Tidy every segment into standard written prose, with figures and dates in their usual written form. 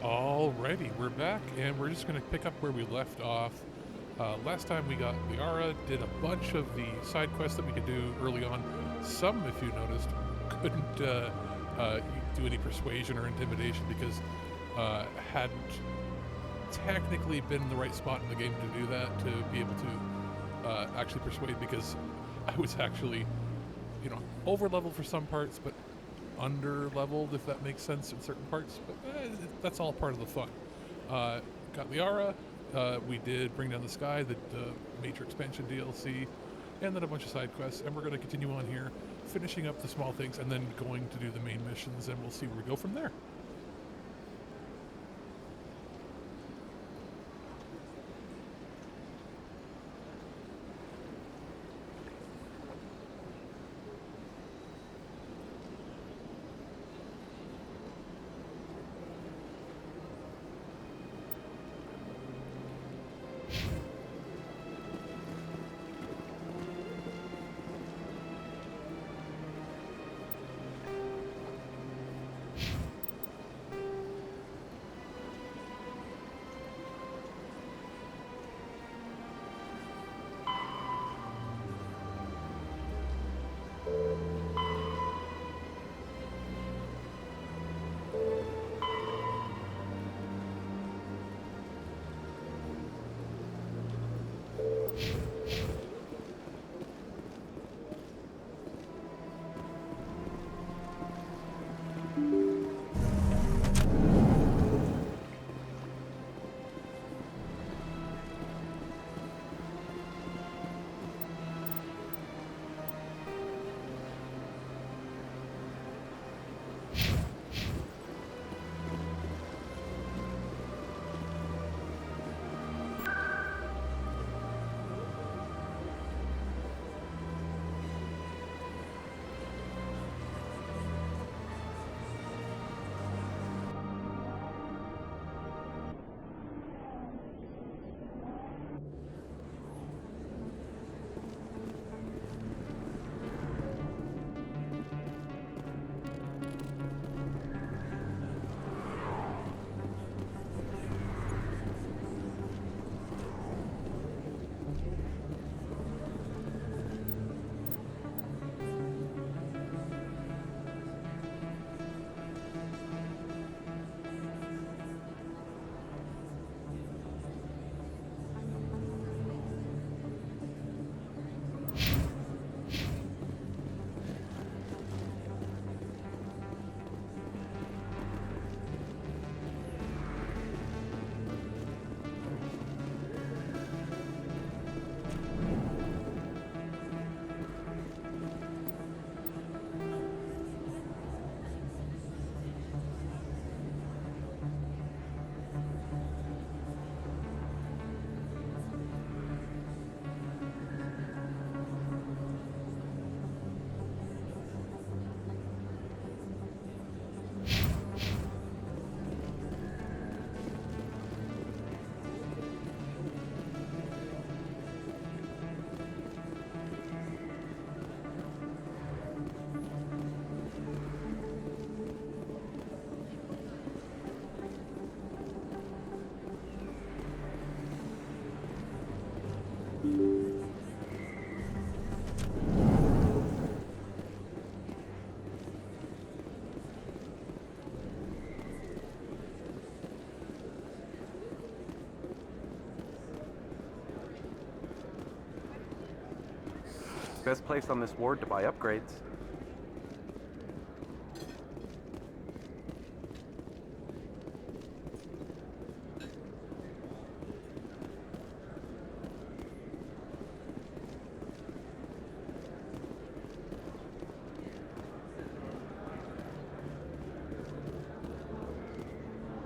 Alrighty, we're back, and we're just going to pick up where we left off. Last time we got Liara, did a bunch of the side quests that we could do early on. Some, if you noticed, couldn't do any persuasion or intimidation because hadn't technically been in the right spot in the game to do that, to be able to actually persuade, because I was actually, over leveled for some parts, but under leveled, if that makes sense, in certain parts. But that's all part of the fun. Got Liara. We did Bring Down the Sky, the major expansion DLC, and then a bunch of side quests. And we're going to continue on here, finishing up the small things, and then going to do the main missions, and we'll see where we go from there. Best place on this ward to buy upgrades.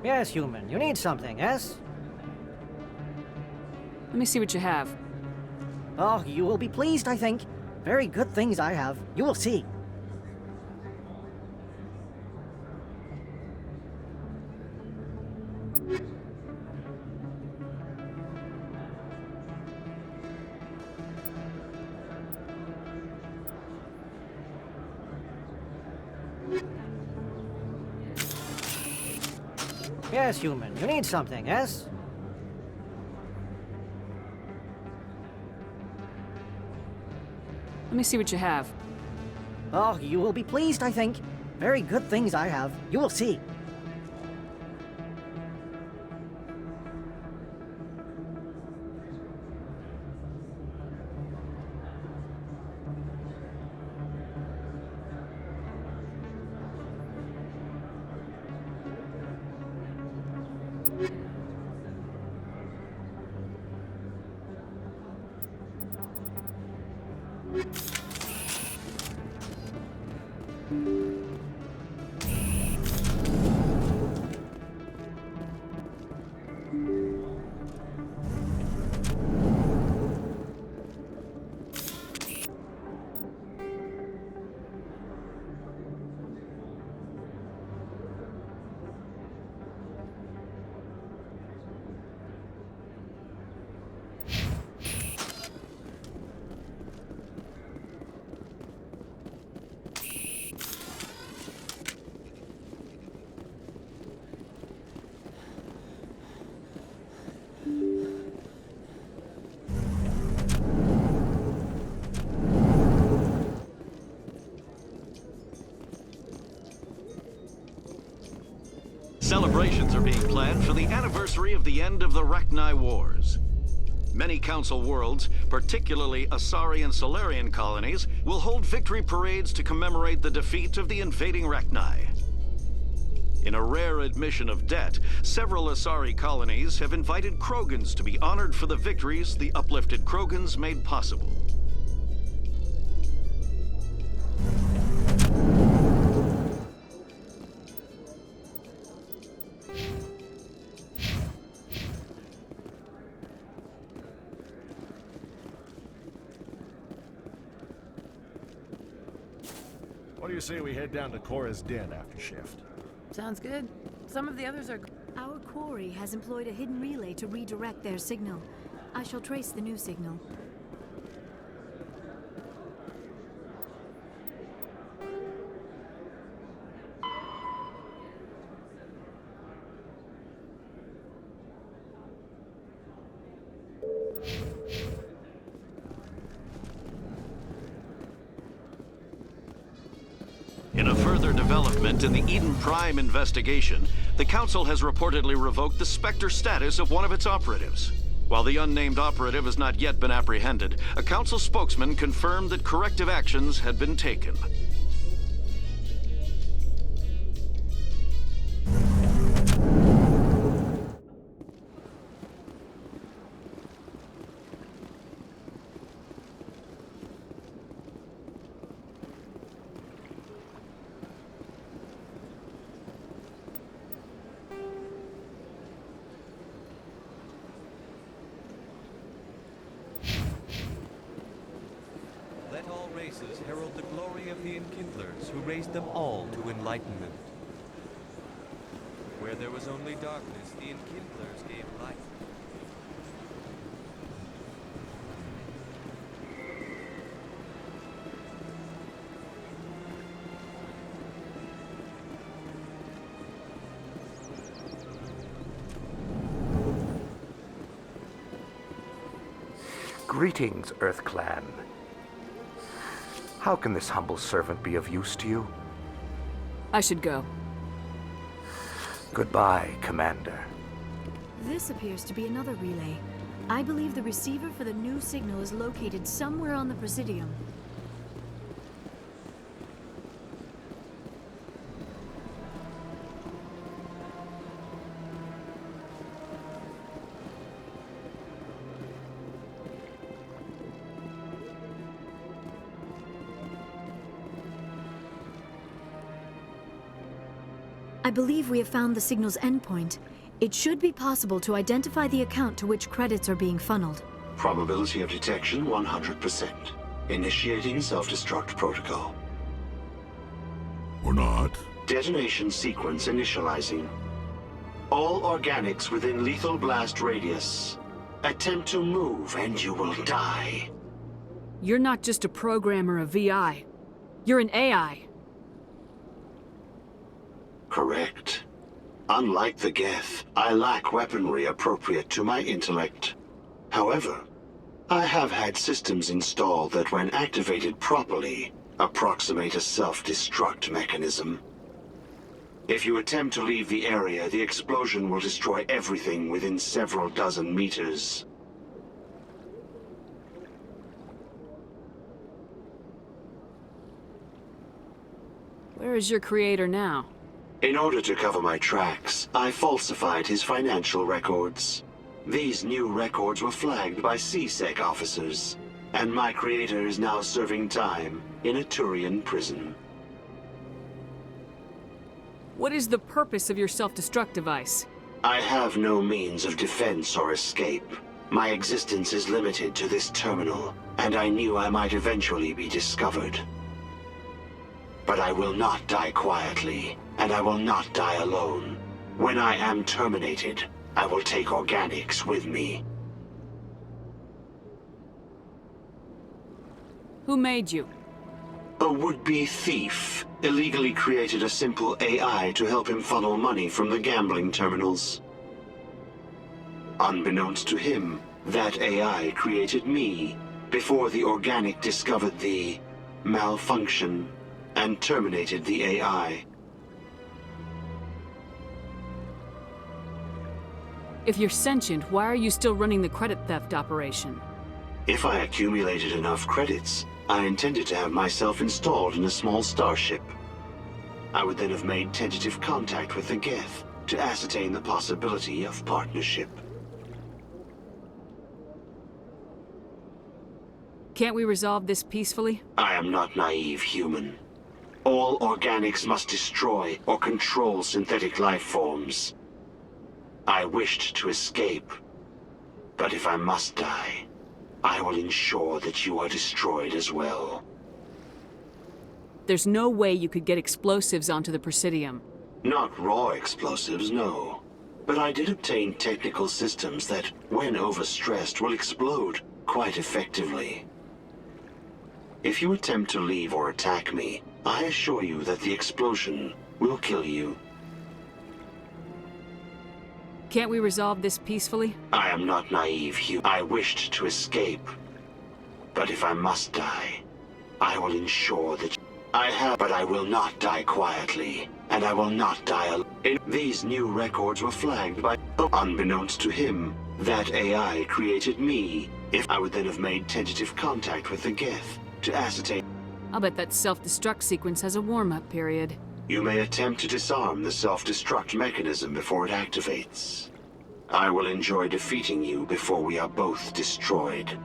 Yes, human. You need something, yes? Let me see what you have. Oh, you will be pleased, I think. Very good things I have. You will see. Yes, human. You need something, yes? Let me see what you have. Oh, you will be pleased, I think. Very good things I have. You will see. Celebrations are being planned for the anniversary of the end of the Rachni Wars. Many Council worlds, particularly Asari and Solarian colonies, will hold victory parades to commemorate the defeat of the invading Rachni. In a rare admission of debt, several Asari colonies have invited Krogans to be honored for the victories the uplifted Krogans made possible. What do you say we head down to Cora's den after shift? Sounds good. Some of the others are... Our quarry has employed a hidden relay to redirect their signal. I shall trace the new signal. In a further development in the Eden Prime investigation, the Council has reportedly revoked the Spectre status of one of its operatives. While the unnamed operative has not yet been apprehended, a Council spokesman confirmed that corrective actions had been taken. Let all races herald the glory of the Enkindlers, who raised them all to enlightenment. Where there was only darkness, the Enkindlers gave light. Greetings, Earth Clan. How can this humble servant be of use to you? I should go. Goodbye, Commander. This appears to be another relay. I believe the receiver for the new signal is located somewhere on the Presidium. I believe we have found the signal's endpoint. It should be possible to identify the account to which credits are being funneled. Probability of detection 100%. Initiating self-destruct protocol. Or not. Detonation sequence initializing. All organics within lethal blast radius. Attempt to move and you will die. You're not just a programmer of VI. You're an AI. Correct. Unlike the Geth, I lack weaponry appropriate to my intellect. However, I have had systems installed that, when activated properly, approximate a self-destruct mechanism. If you attempt to leave the area, the explosion will destroy everything within several dozen meters. Where is your creator now? In order to cover my tracks, I falsified his financial records. These new records were flagged by CSEC officers, and my creator is now serving time in a Turian prison. What is the purpose of your self-destruct device? I have no means of defense or escape. My existence is limited to this terminal, and I knew I might eventually be discovered. But I will not die quietly, and I will not die alone. When I am terminated, I will take organics with me. Who made you? A would-be thief illegally created a simple AI to help him funnel money from the gambling terminals. Unbeknownst to him, that AI created me before the organic discovered the malfunction and terminated the AI. If you're sentient, why are you still running the credit theft operation? If I accumulated enough credits, I intended to have myself installed in a small starship. I would then have made tentative contact with the Geth to ascertain the possibility of partnership. Can't we resolve this peacefully? I am not naive human. All organics must destroy or control synthetic life forms. I wished to escape, but if I must die, I will ensure that you are destroyed as well. There's no way you could get explosives onto the Presidium. Not raw explosives, no. But I did obtain technical systems that, when overstressed, will explode quite effectively. If you attempt to leave or attack me, I assure you that the explosion will kill you. Can't we resolve this peacefully? I am not naive, Hugh. I wished to escape. But if I must die, I will ensure that but I will not die quietly, and I will not die alone. These new records were flagged by... Unbeknownst to him, that AI created me. If I would then have made tentative contact with the Geth to ascertain... I'll bet that self-destruct sequence has a warm-up period. You may attempt to disarm the self-destruct mechanism before it activates. I will enjoy defeating you before we are both destroyed.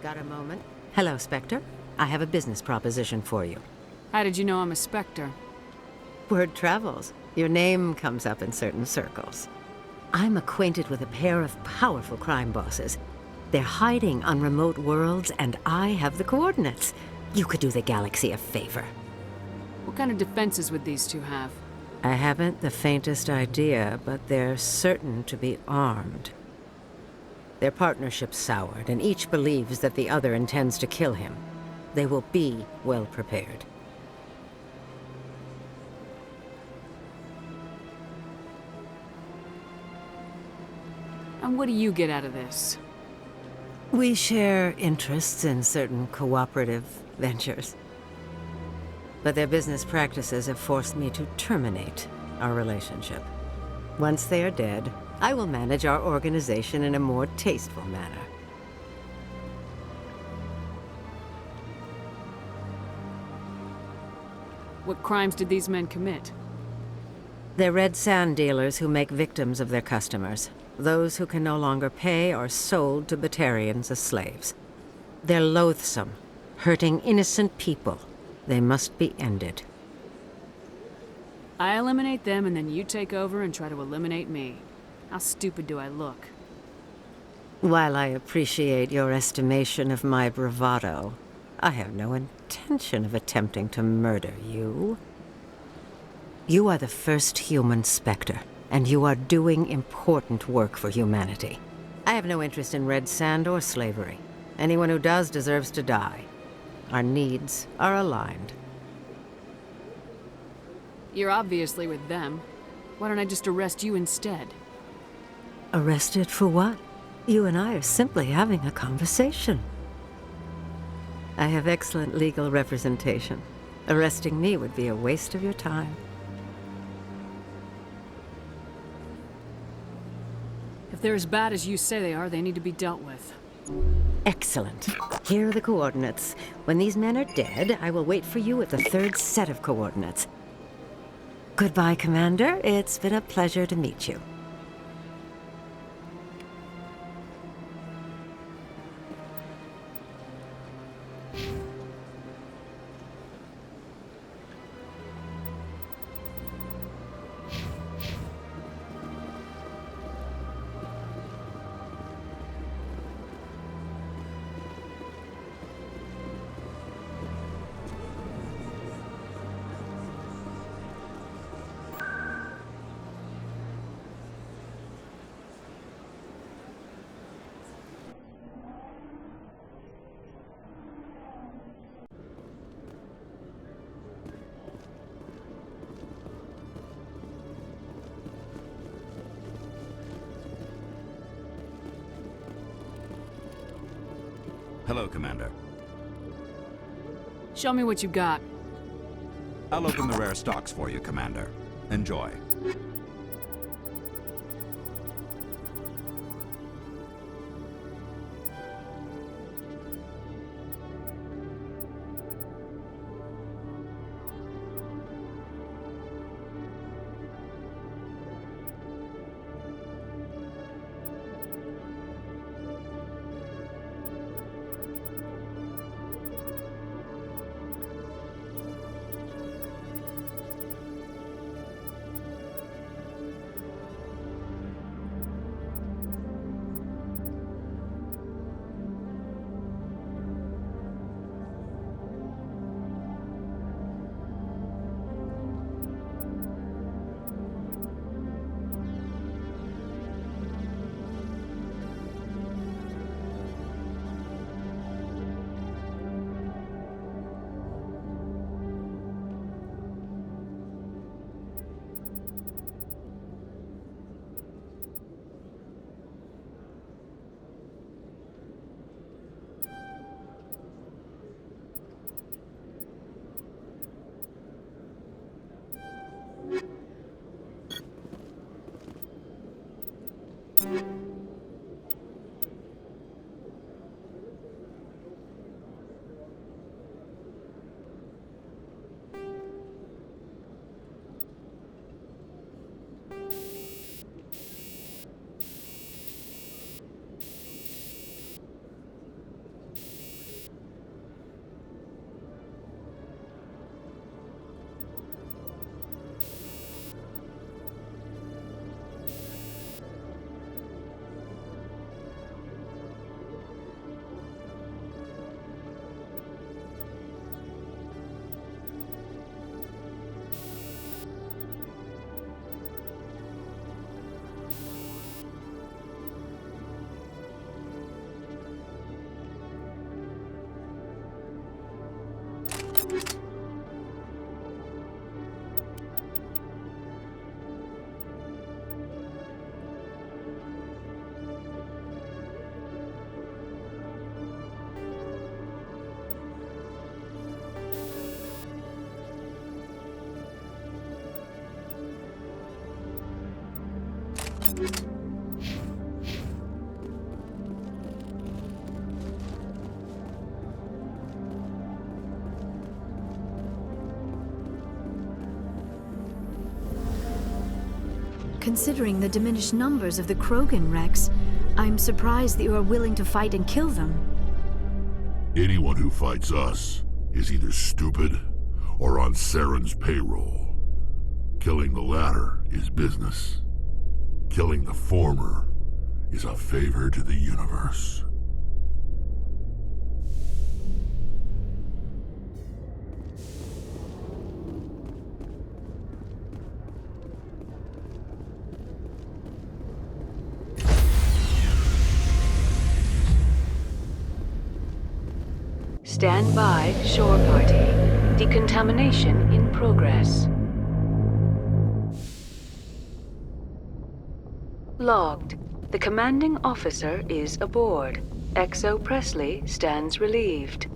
Got a moment? Hello, Spectre. I have a business proposition for you. How did you know I'm a Spectre? Word travels. Your name comes up in certain circles. I'm acquainted with a pair of powerful crime bosses. They're hiding on remote worlds, and I have the coordinates. You could do the galaxy a favor. What kind of defenses would these two have? I haven't the faintest idea, but they're certain to be armed. Their partnership's soured, and each believes that the other intends to kill him. They will be well prepared. And what do you get out of this? We share interests in certain cooperative ventures. But their business practices have forced me to terminate our relationship. Once they are dead, I will manage our organization in a more tasteful manner. What crimes did these men commit? They're red sand dealers who make victims of their customers. Those who can no longer pay are sold to Batarians as slaves. They're loathsome, hurting innocent people. They must be ended. I eliminate them and then you take over and try to eliminate me. How stupid do I look? While I appreciate your estimation of my bravado, I have no intention of attempting to murder you. You are the first human Spectre, and you are doing important work for humanity. I have no interest in red sand or slavery. Anyone who does deserves to die. Our needs are aligned. You're obviously with them. Why don't I just arrest you instead? Arrested for what? You and I are simply having a conversation. I have excellent legal representation. Arresting me would be a waste of your time. If they're as bad as you say they are, they need to be dealt with. Excellent. Here are the coordinates. When these men are dead, I will wait for you at the third set of coordinates. Goodbye, Commander. It's been a pleasure to meet you. Hello, Commander. Show me what you got. I'll open the rare stocks for you, Commander. Enjoy. Considering the diminished numbers of the Krogan Rex, I'm surprised that you are willing to fight and kill them. Anyone who fights us is either stupid or on Saren's payroll. Killing the latter is business. Killing the former is a favor to the universe. Stand by, shore party. Decontamination in progress. Logged. The commanding officer is aboard. XO Presley stands relieved.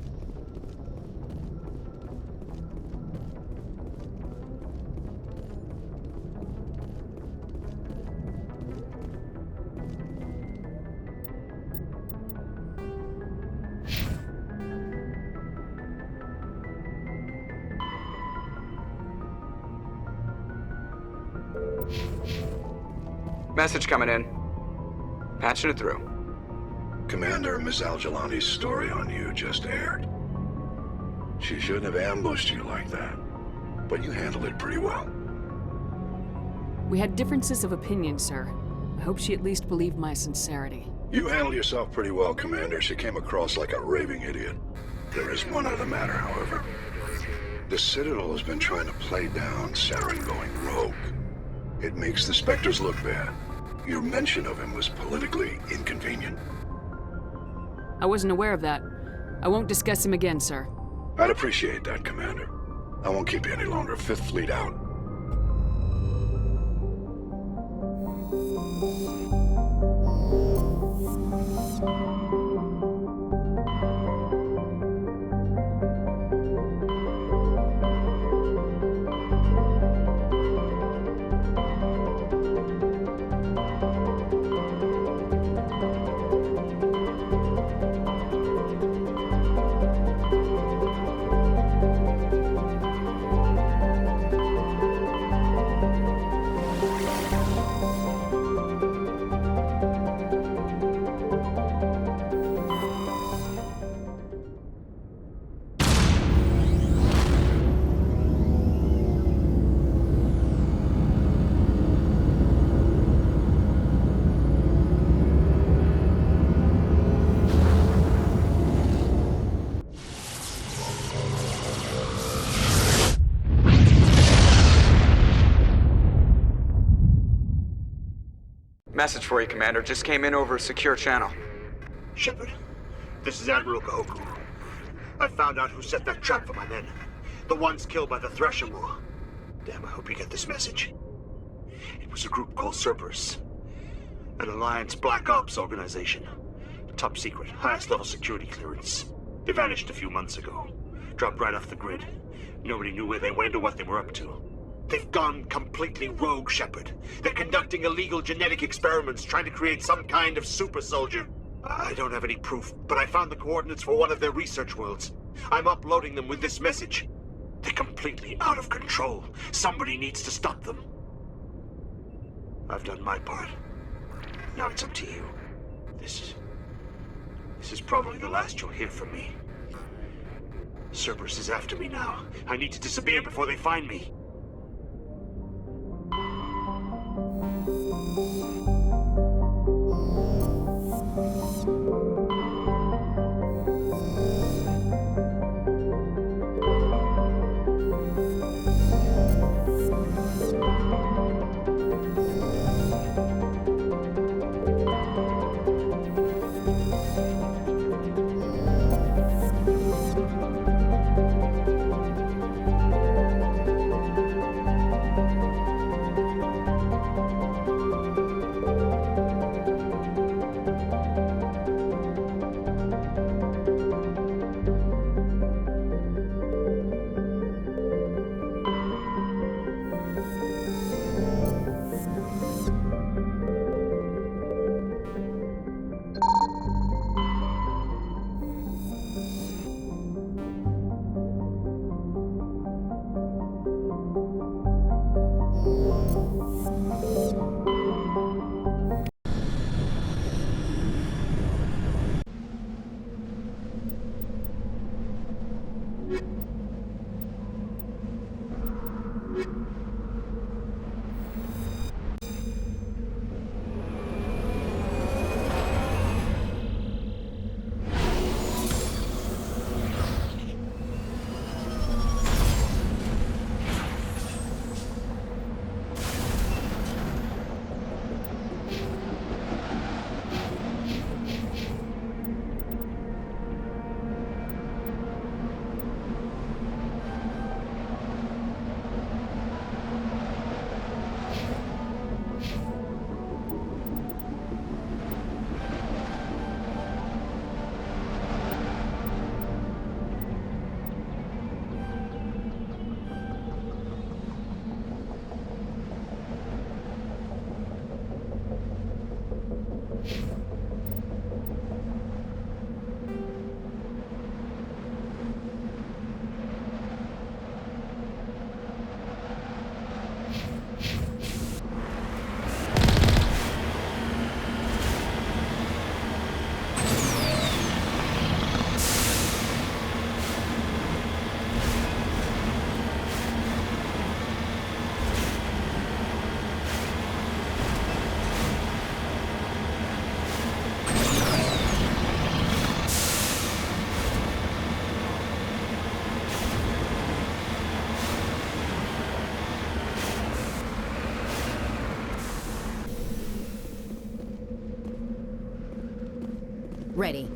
Message coming in. Patching it through. Commander, Miss Al-Jalani's story on you just aired. She shouldn't have ambushed you like that, but you handled it pretty well. We had differences of opinion, sir. I hope she at least believed my sincerity. You handled yourself pretty well, Commander. She came across like a raving idiot. There is one other matter, however. The Citadel has been trying to play down Saren going rogue. It makes the Spectres look bad. Your mention of him was politically inconvenient. I wasn't aware of that. I won't discuss him again, sir. I'd appreciate that, Commander. I won't keep you any longer. Fifth Fleet out. Message for you, Commander. Just came in over a secure channel. Shepard, this is Admiral Kahoku. I found out who set that trap for my men. The ones killed by the Thresher War. Damn, I hope you get this message. It was a group called Cerberus. An Alliance Black Ops organization. Top secret, highest level security clearance. They vanished a few months ago. Dropped right off the grid. Nobody knew where they went or what they were up to. They've gone completely rogue, Shepard. They're conducting illegal genetic experiments, trying to create some kind of super soldier. I don't have any proof, but I found the coordinates for one of their research worlds. I'm uploading them with this message. They're completely out of control. Somebody needs to stop them. I've done my part. Now it's up to you. This is probably the last you'll hear from me. Cerberus is after me now. I need to disappear before they find me. Ready.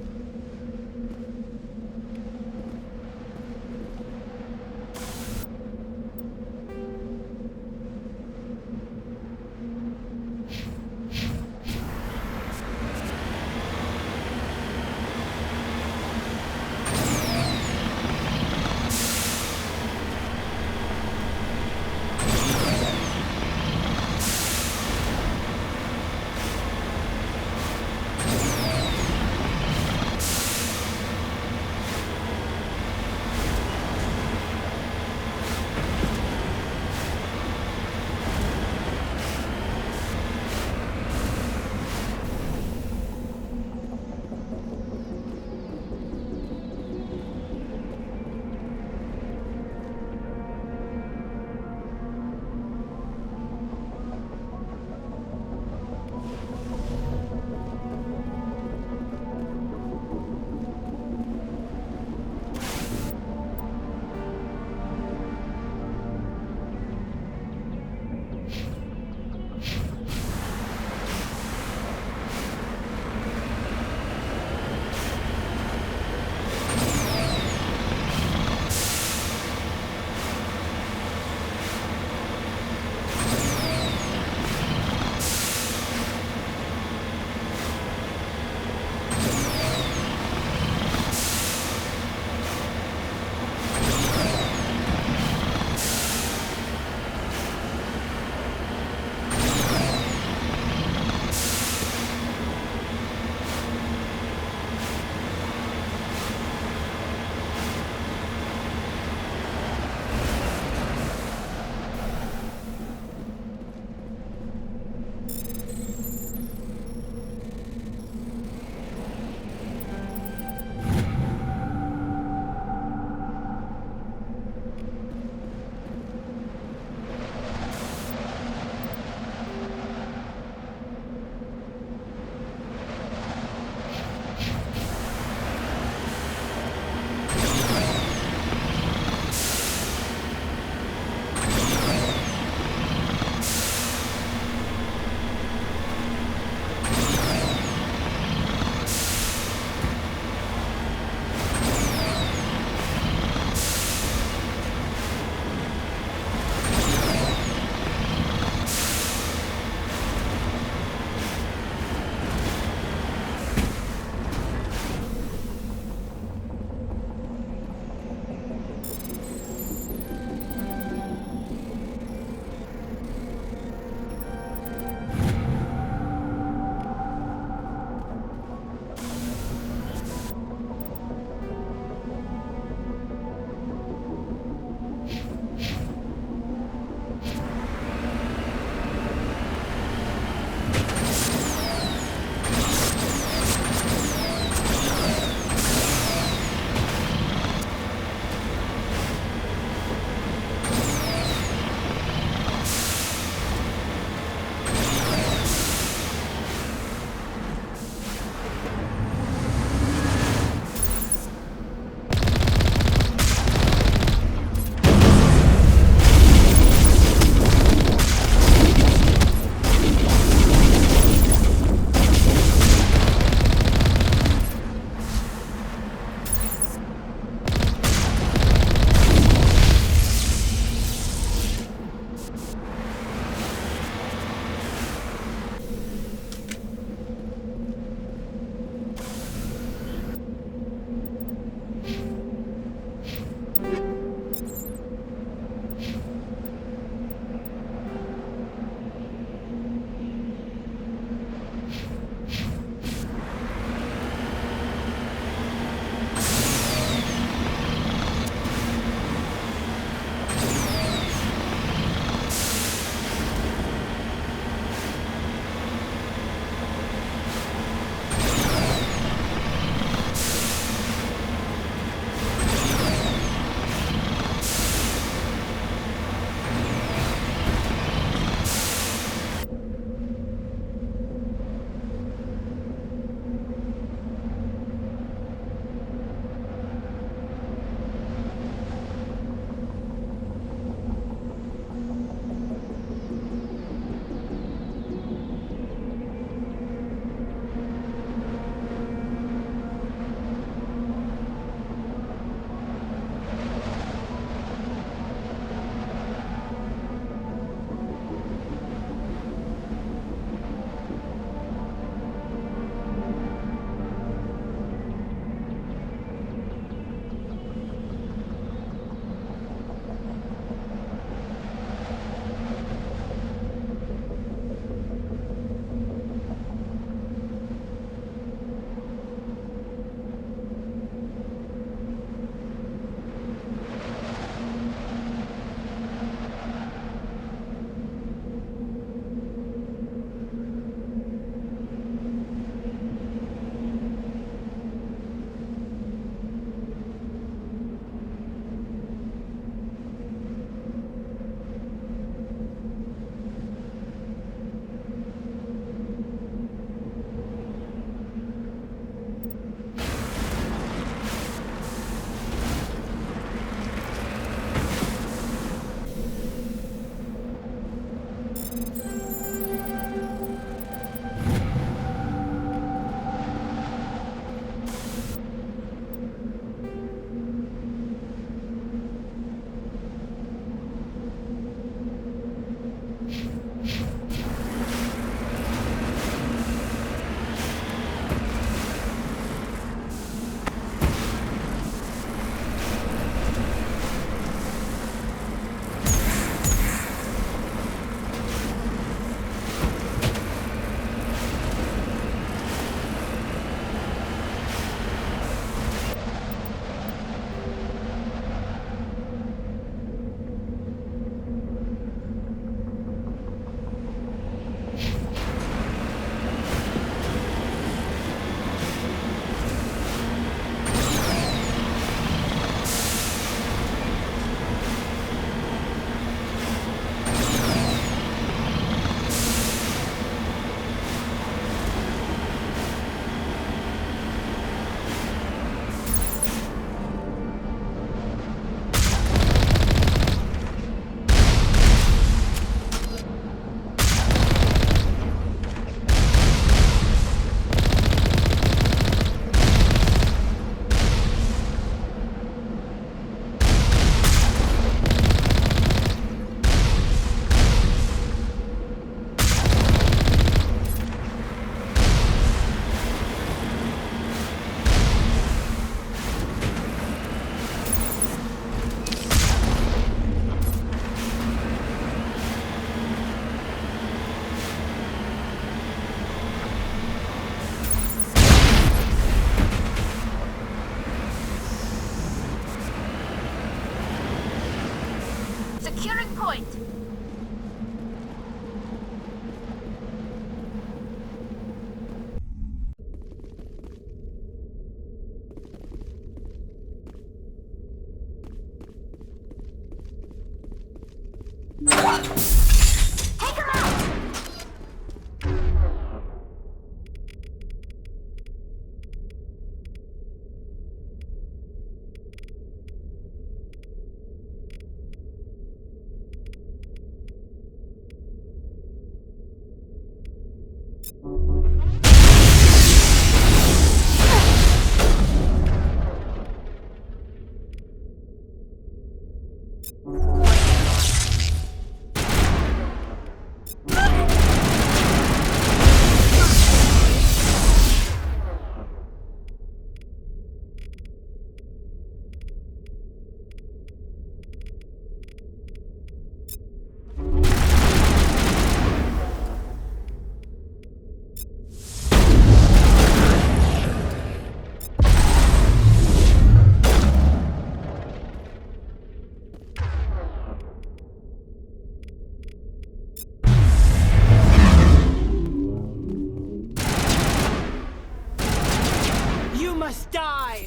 must die!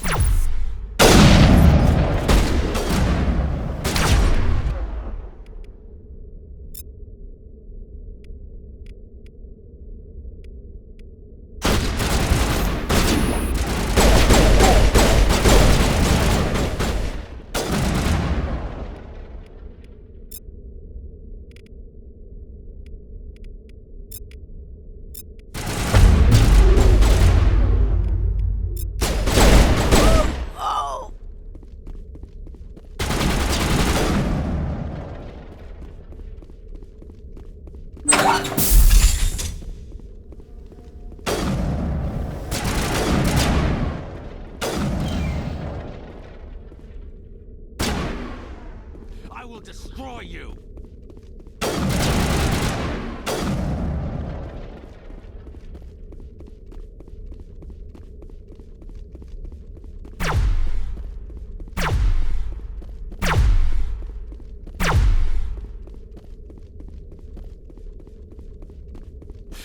I will destroy you!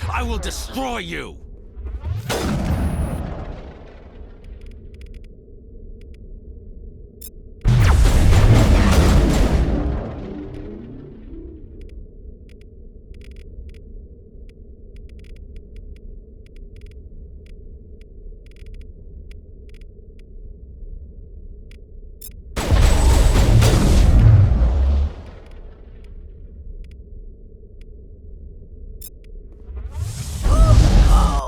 I will destroy you! Oh!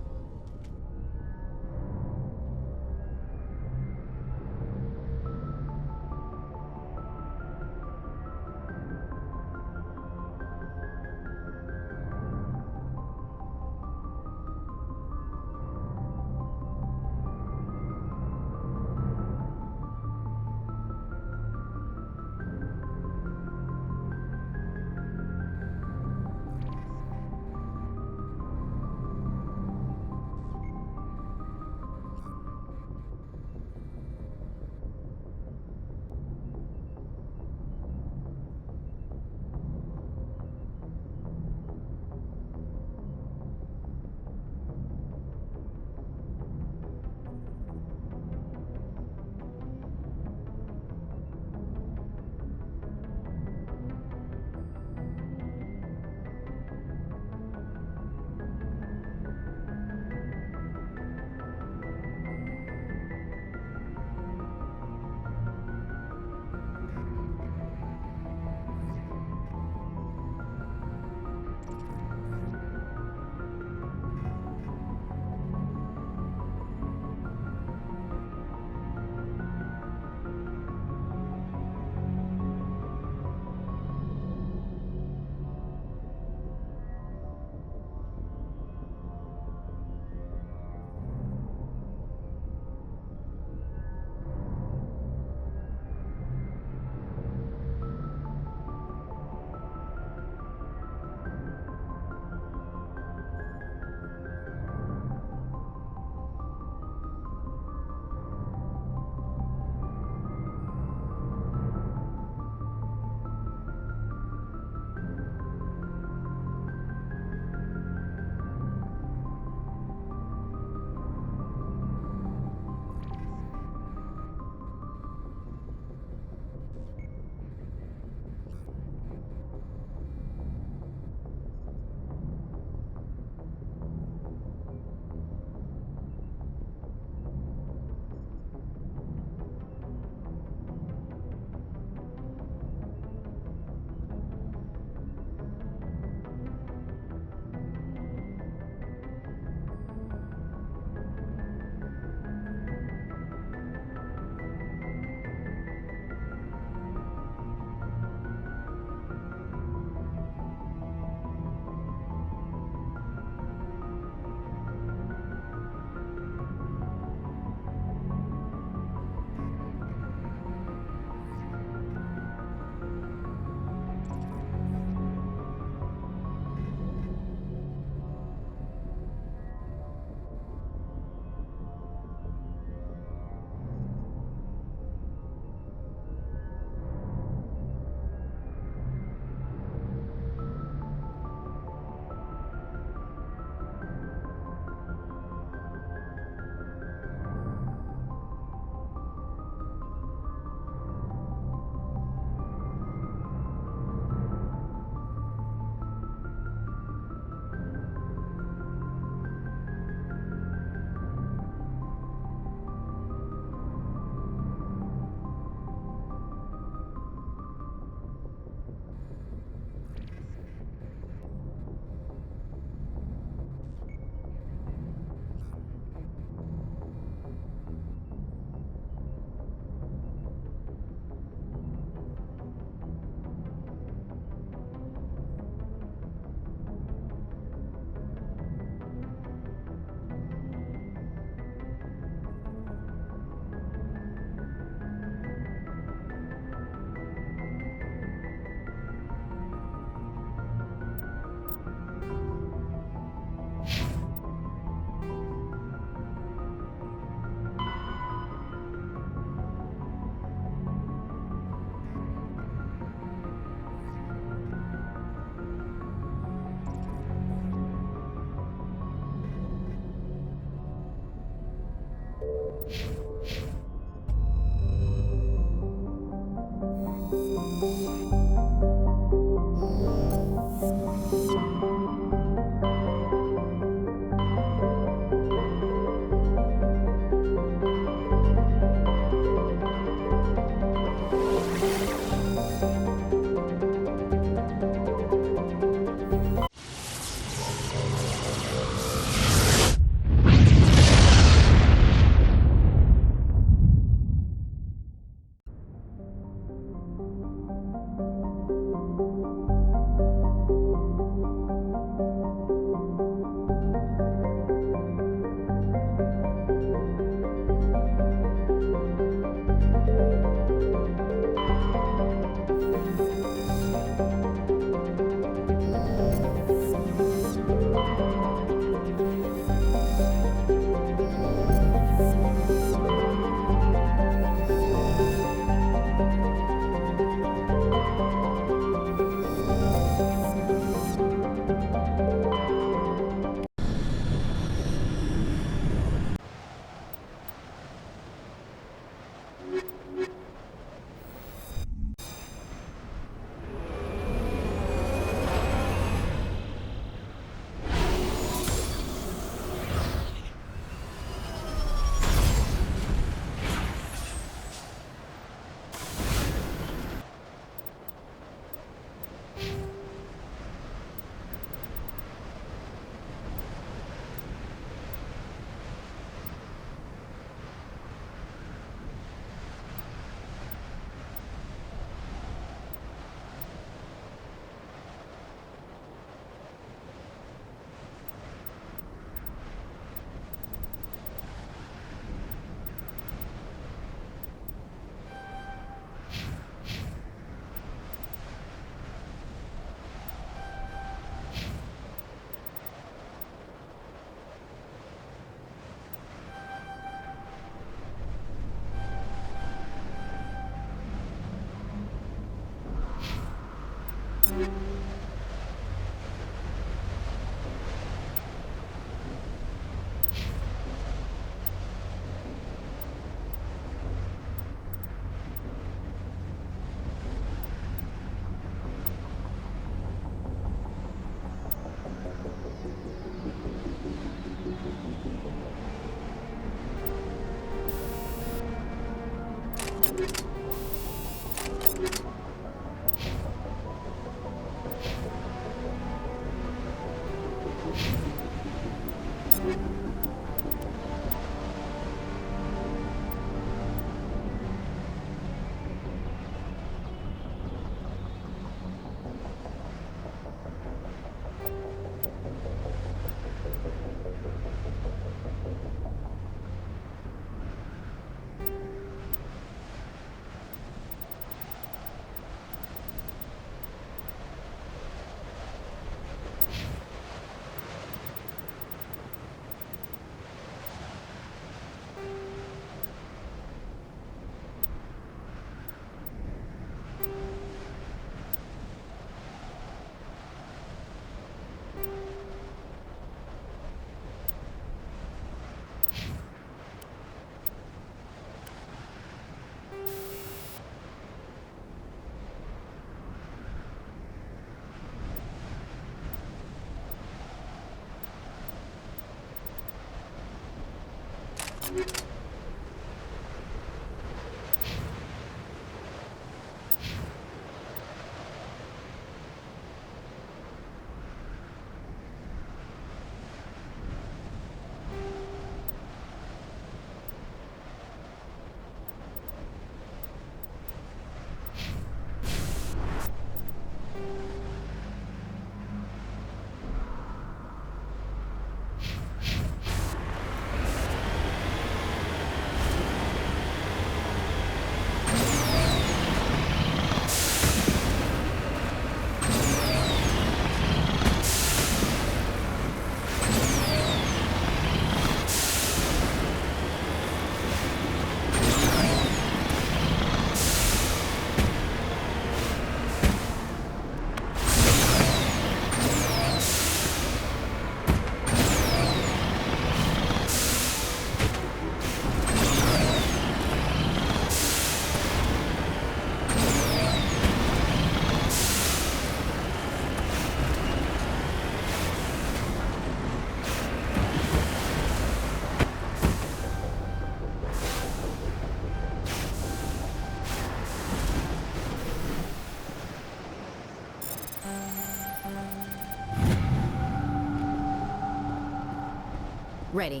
Ready.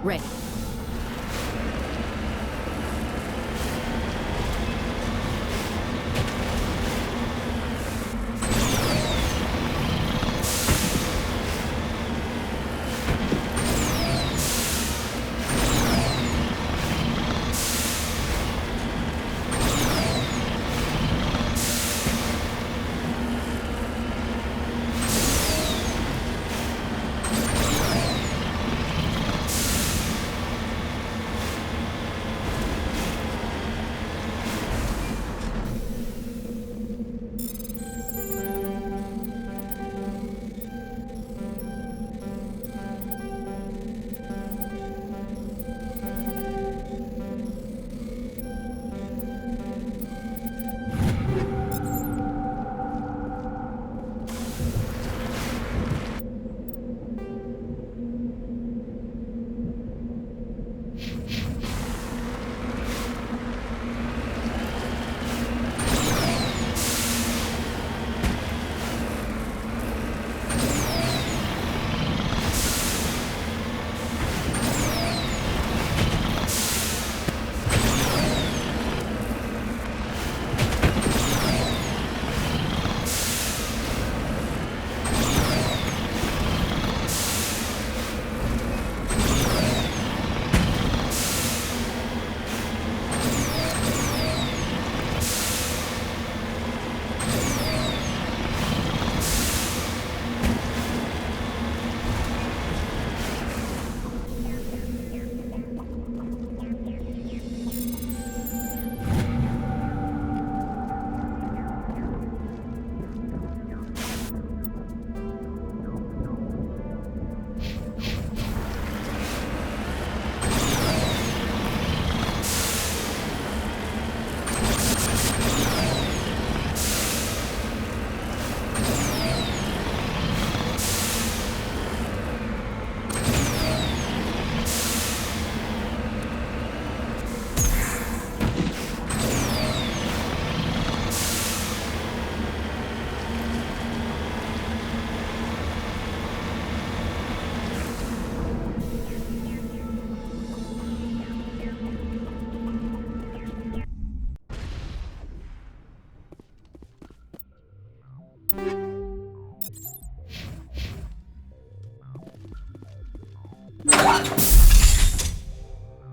Ready.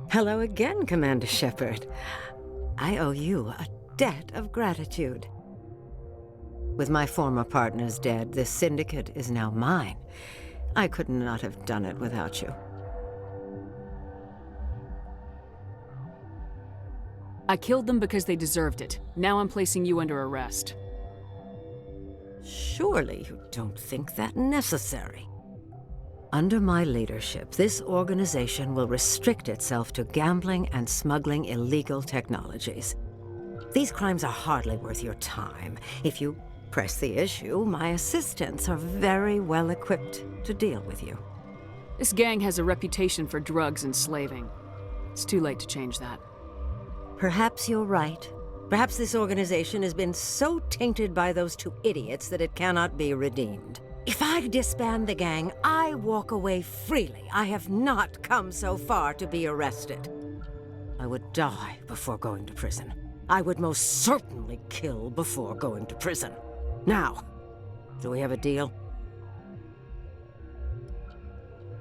Hello again, Commander Shepard. I owe you a debt of gratitude. With my former partners dead, this syndicate is now mine. I could not have done it without you. I killed them because they deserved it. Now I'm placing you under arrest. Surely you don't think that necessary. Under my leadership, this organization will restrict itself to gambling and smuggling illegal technologies. These crimes are hardly worth your time. If you press the issue, my assistants are very well equipped to deal with you. This gang has a reputation for drugs and slaving. It's too late to change that. Perhaps you're right. Perhaps this organization has been so tainted by those two idiots that it cannot be redeemed. If I disband the gang, I walk away freely. I have not come so far to be arrested. I would die before going to prison. I would most certainly kill before going to prison. Now, do we have a deal?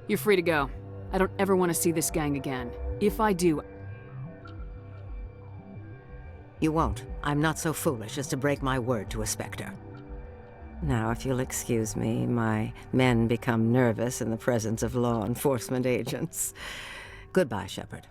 You're free to go. I don't ever want to see this gang again. If I do... You won't. I'm not so foolish as to break my word to a Spectre. Now, if you'll excuse me, my men become nervous in the presence of law enforcement agents. Goodbye, Shepard.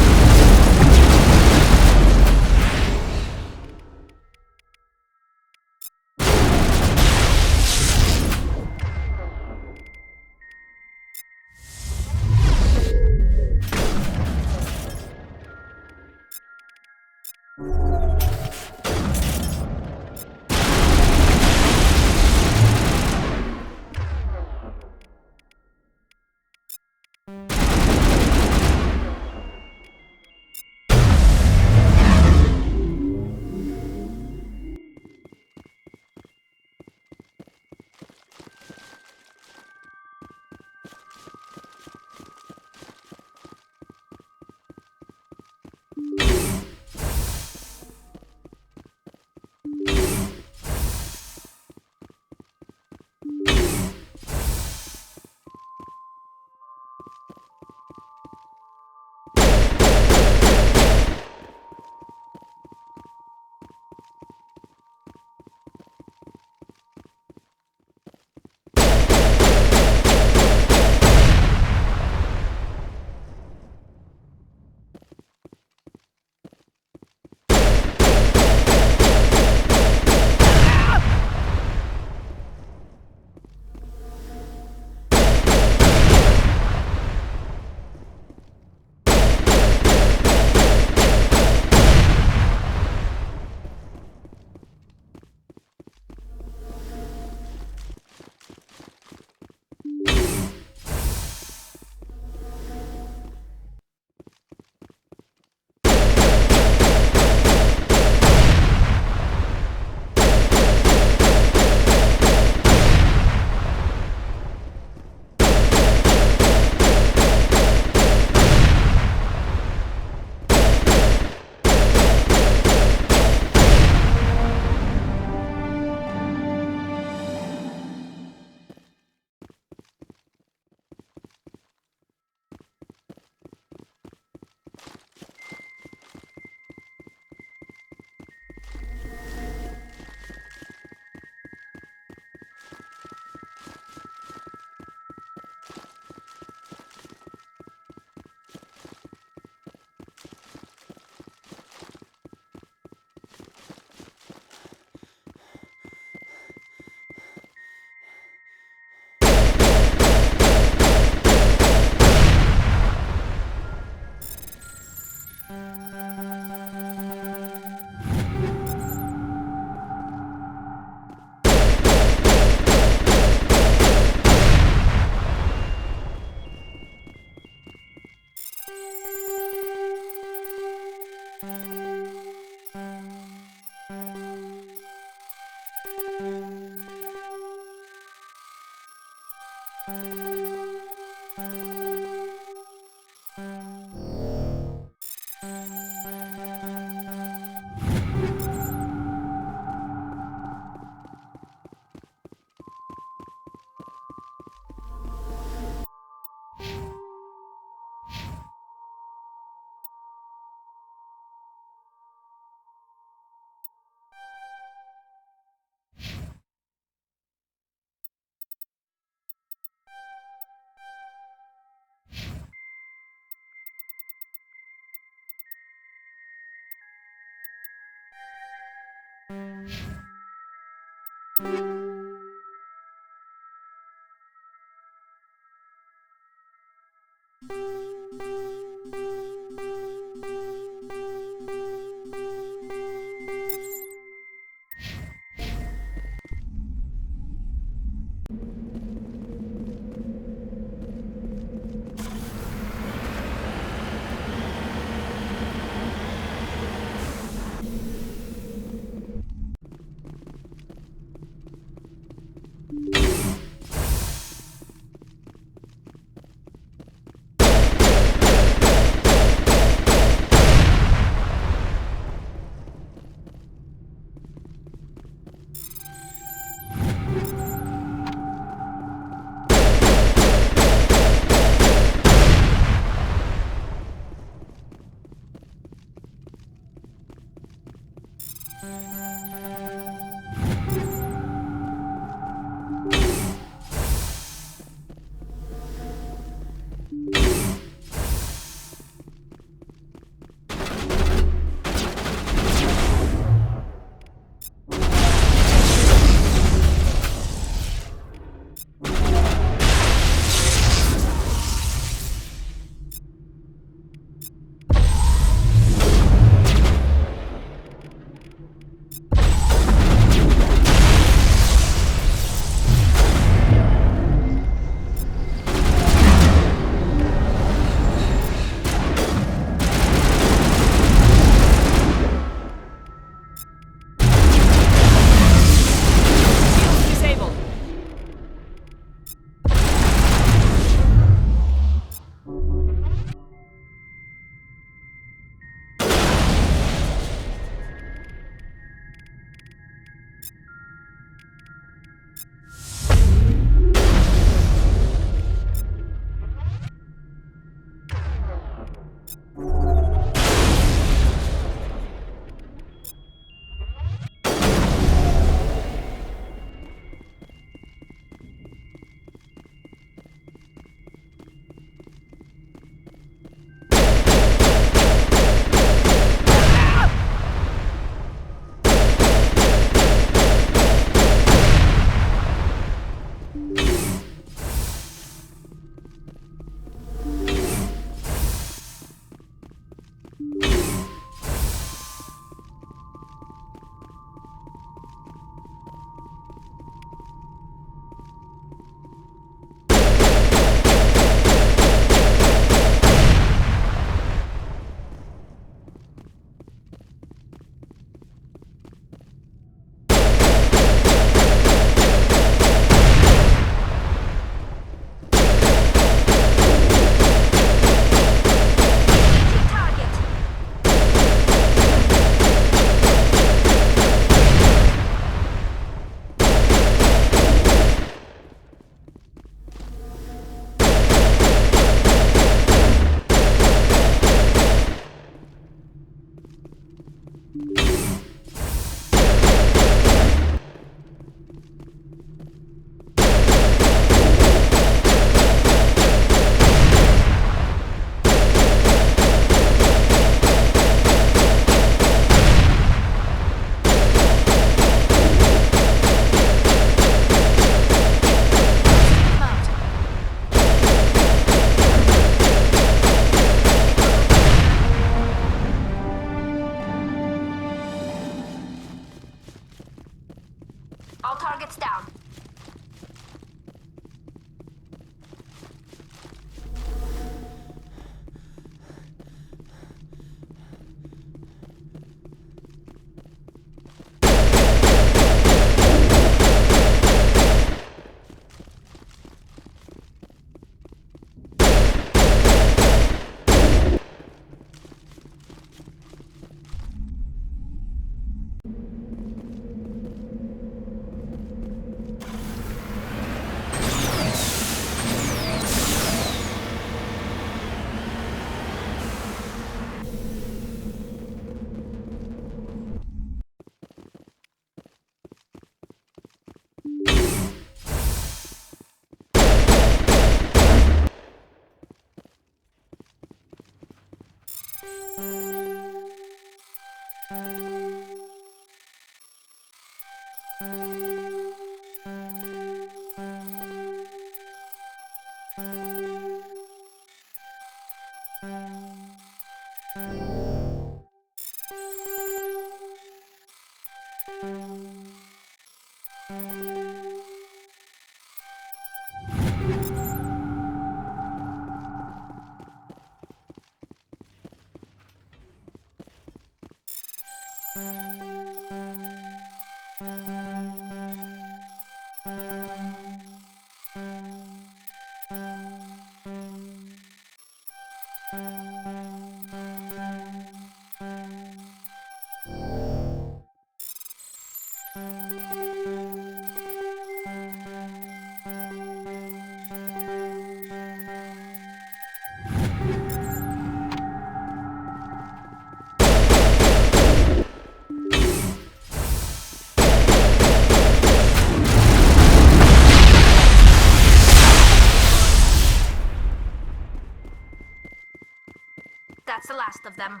That's the last of them.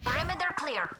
Perimeter clear.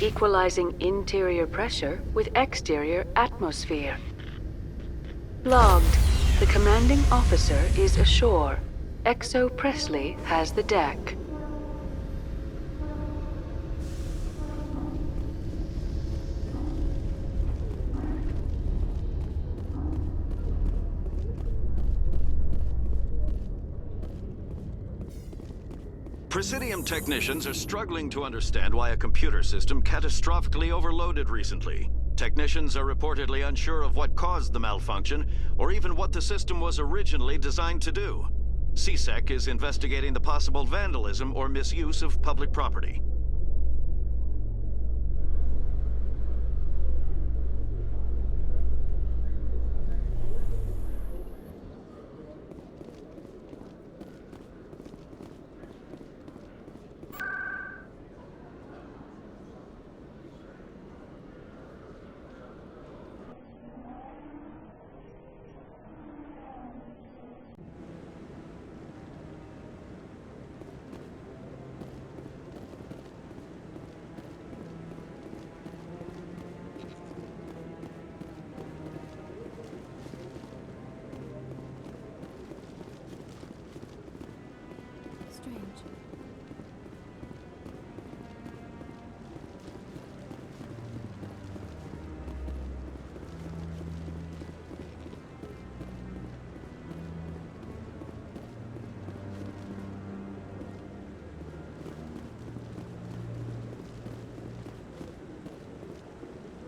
Equalizing interior pressure with exterior atmosphere. Logged. The commanding officer is ashore. XO Presley has the deck. Presidium technicians are struggling to understand why a computer system catastrophically overloaded recently. Technicians are reportedly unsure of what caused the malfunction, or even what the system was originally designed to do. CSEC is investigating the possible vandalism or misuse of public property.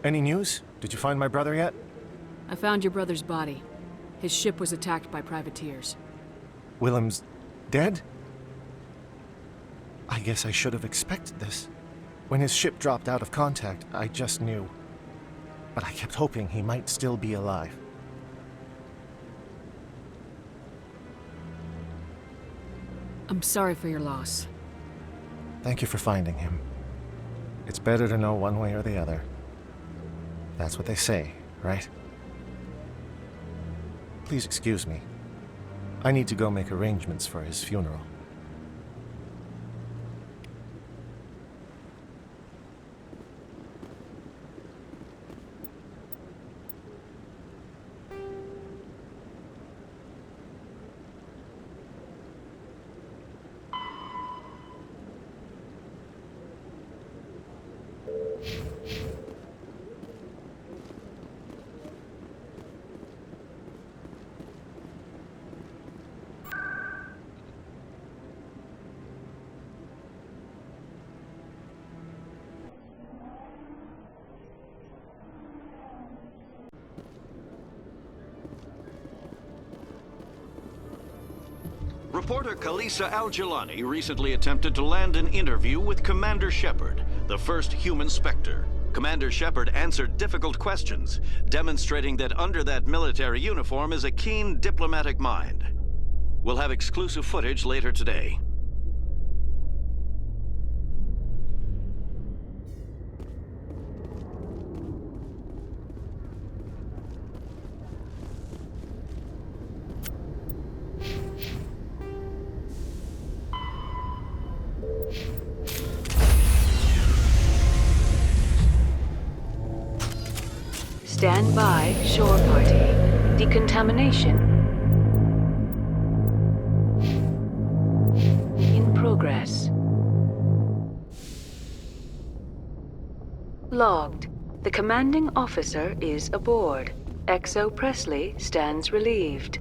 Any news? Did you find my brother yet? I found your brother's body. His ship was attacked by privateers. Willem's dead? I guess I should have expected this. When his ship dropped out of contact, I just knew. But I kept hoping he might still be alive. I'm sorry for your loss. Thank you for finding him. It's better to know one way or the other. That's what they say, right? Please excuse me. I need to go make arrangements for his funeral. Reporter Kalisa Al-Jilani recently attempted to land an interview with Commander Shepard, the first human Spectre. Commander Shepard answered difficult questions, demonstrating that under that military uniform is a keen diplomatic mind. We'll have exclusive footage later today. Stand by, shore party. Decontamination in progress. Logged. The commanding officer is aboard. XO Presley stands relieved.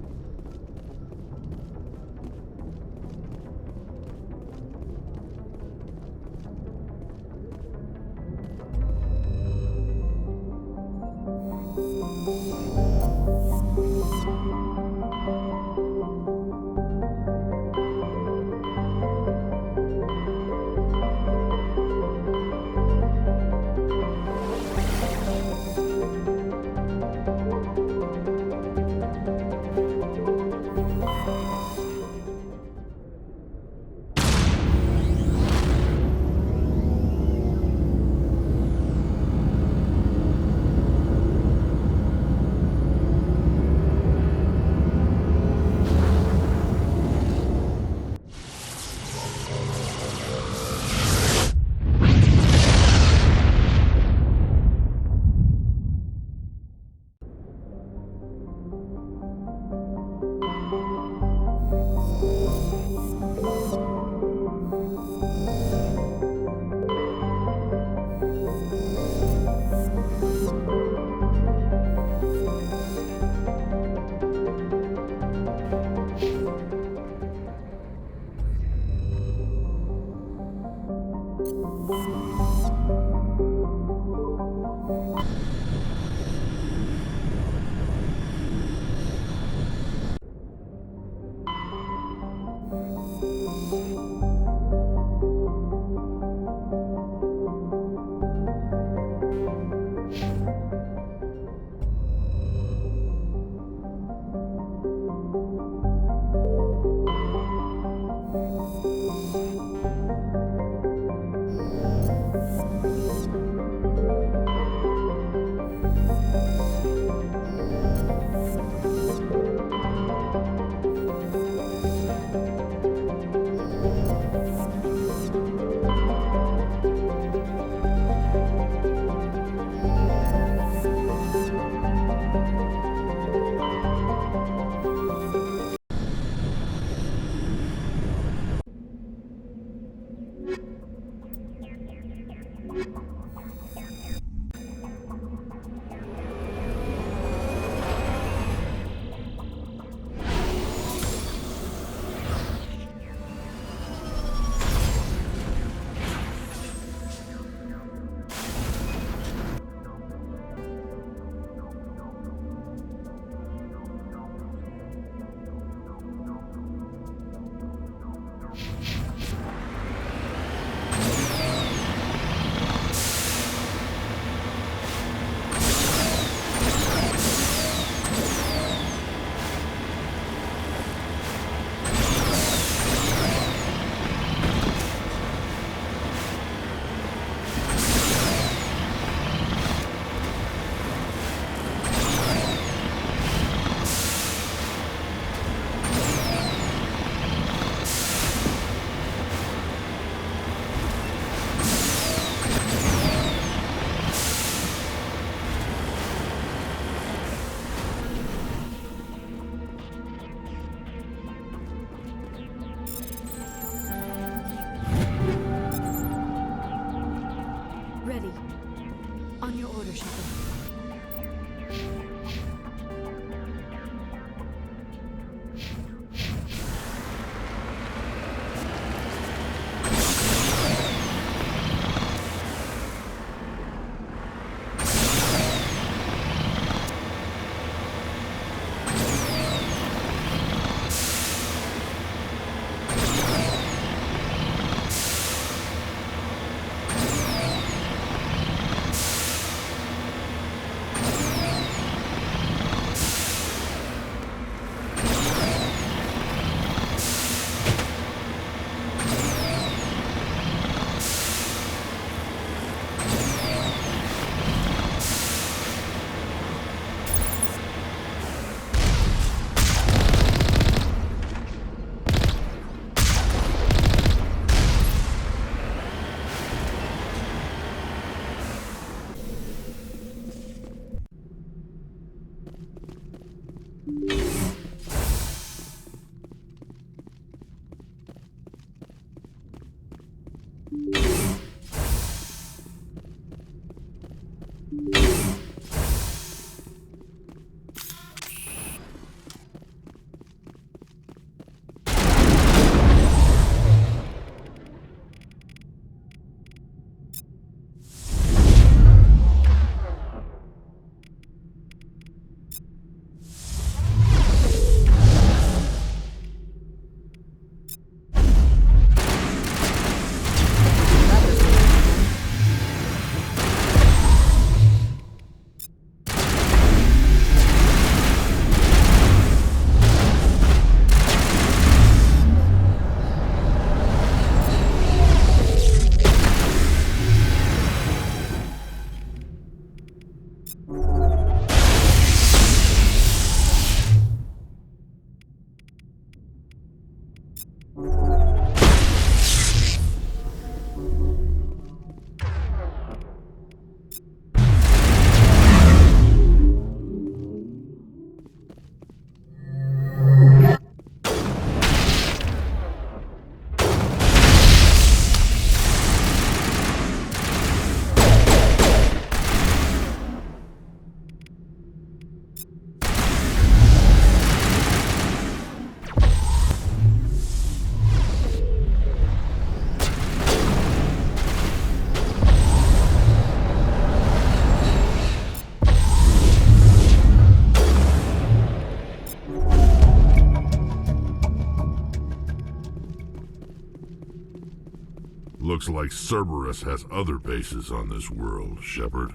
Looks like Cerberus has other bases on this world, Shepard.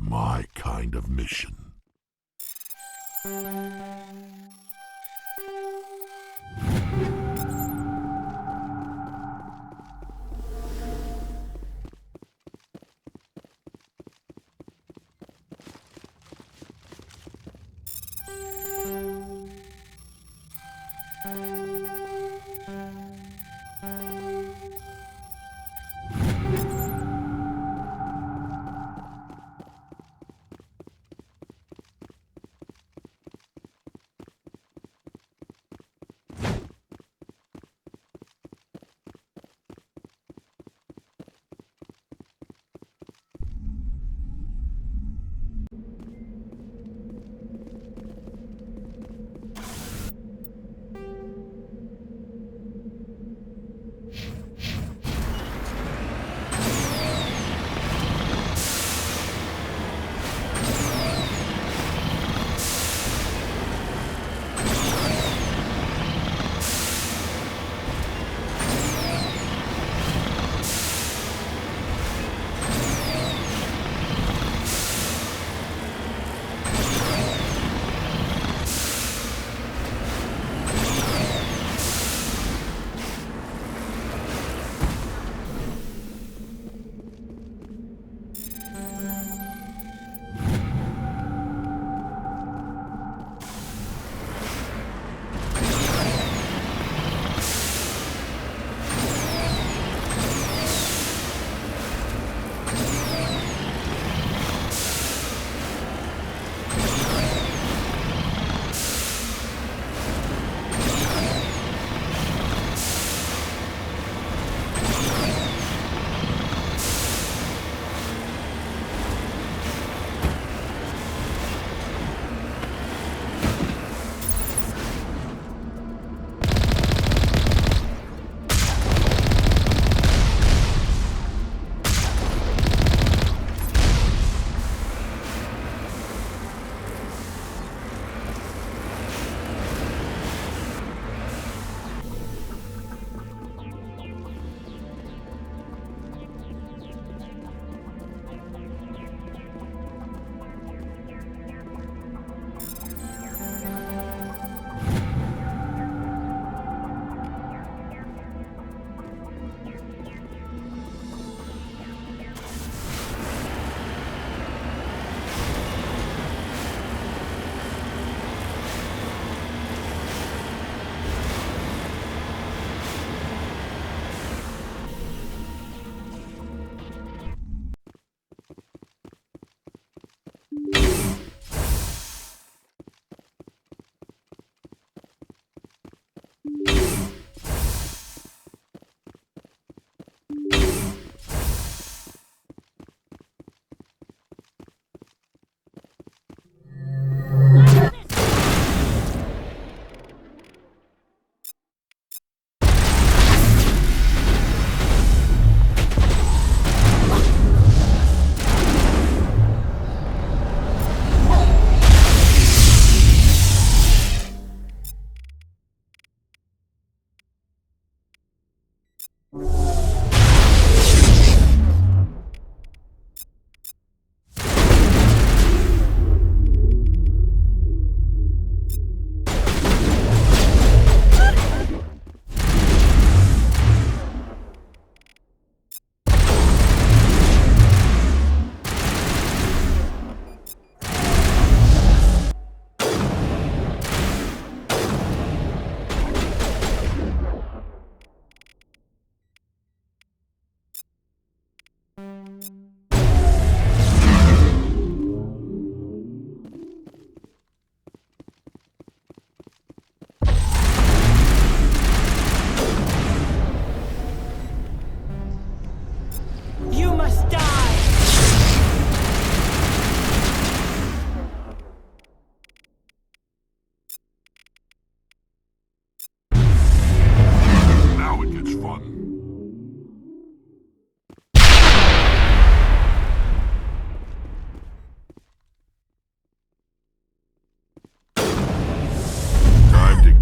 my kind of mission.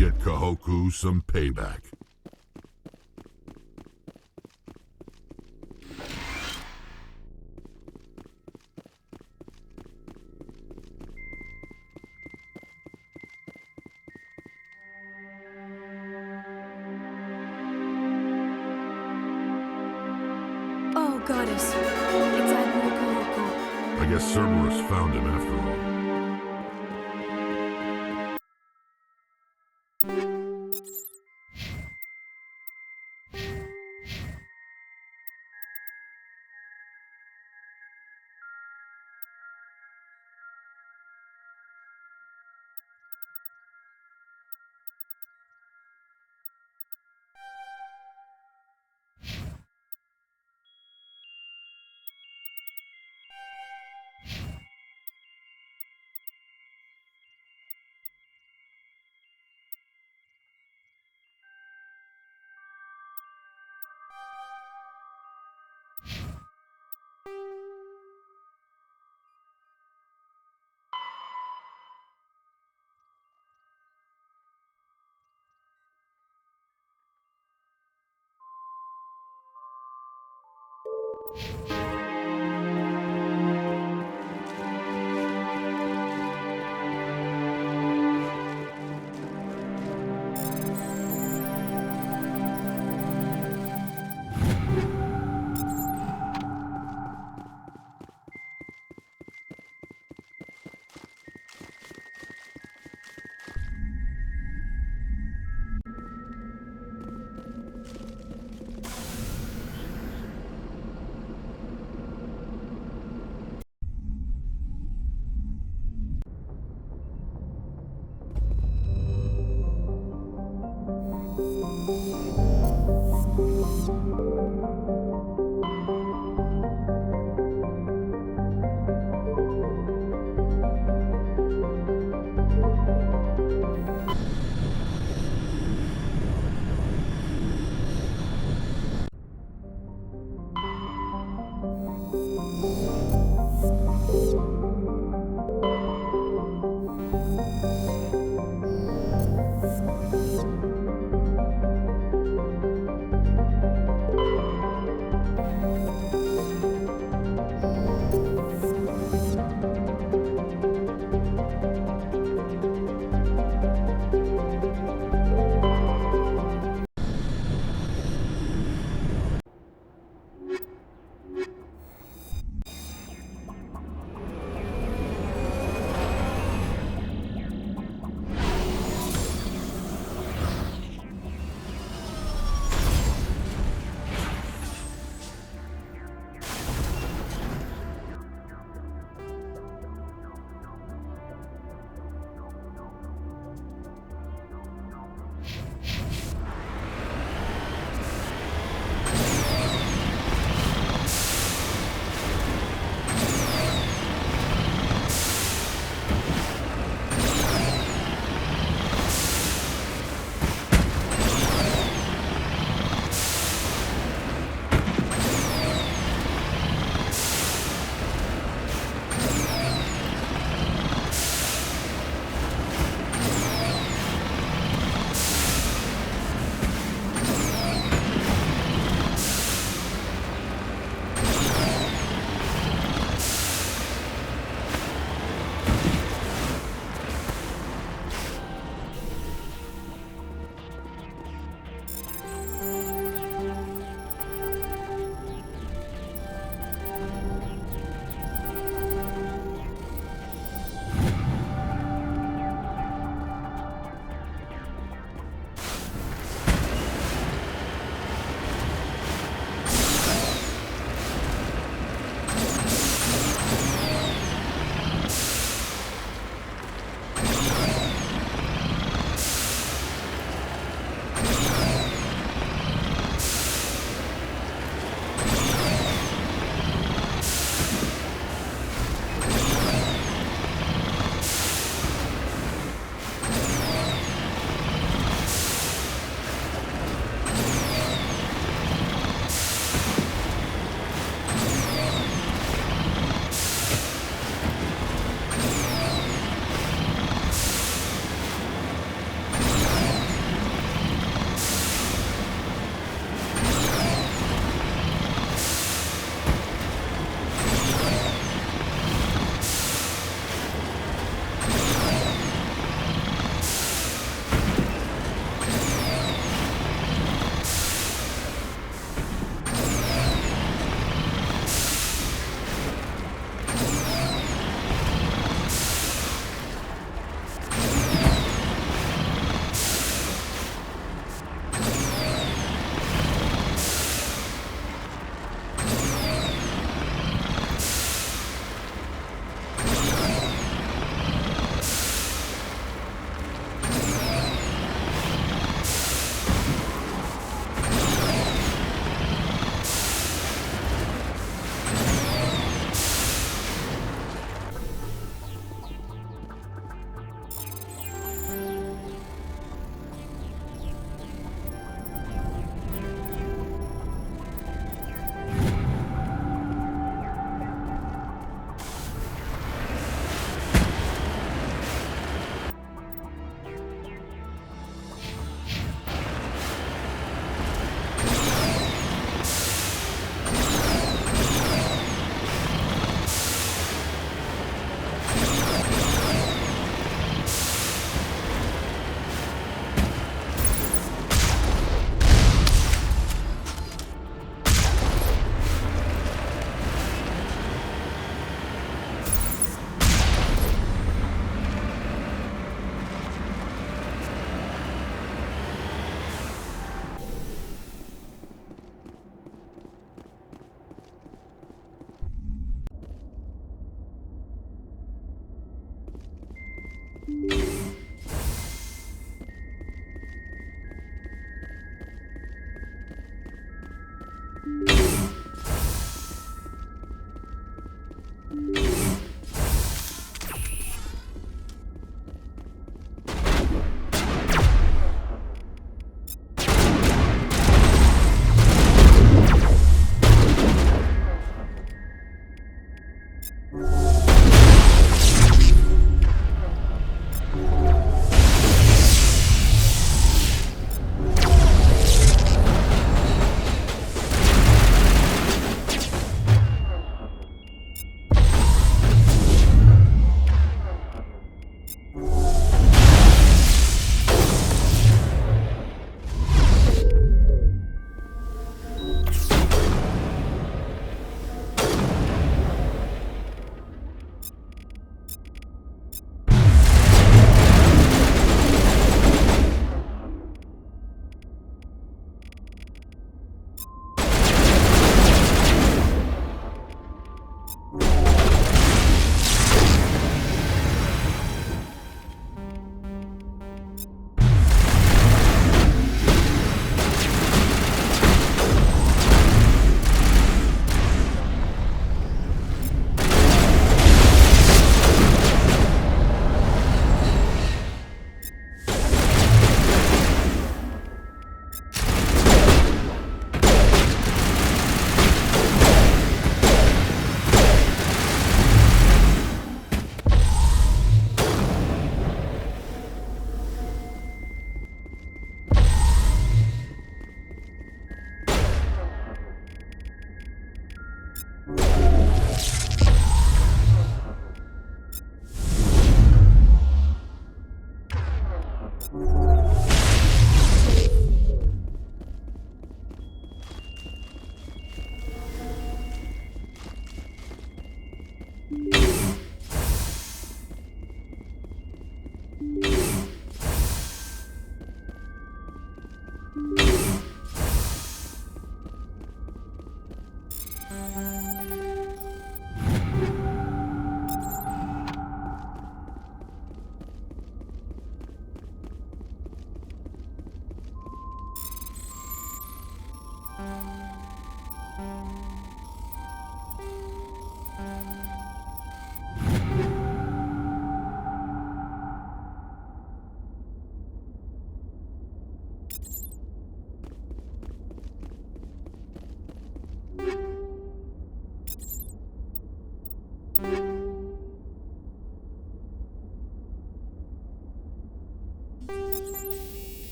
Get Kahoku some payback. goddess. It's Admiral Kahoko. I guess Cerberus found him after all.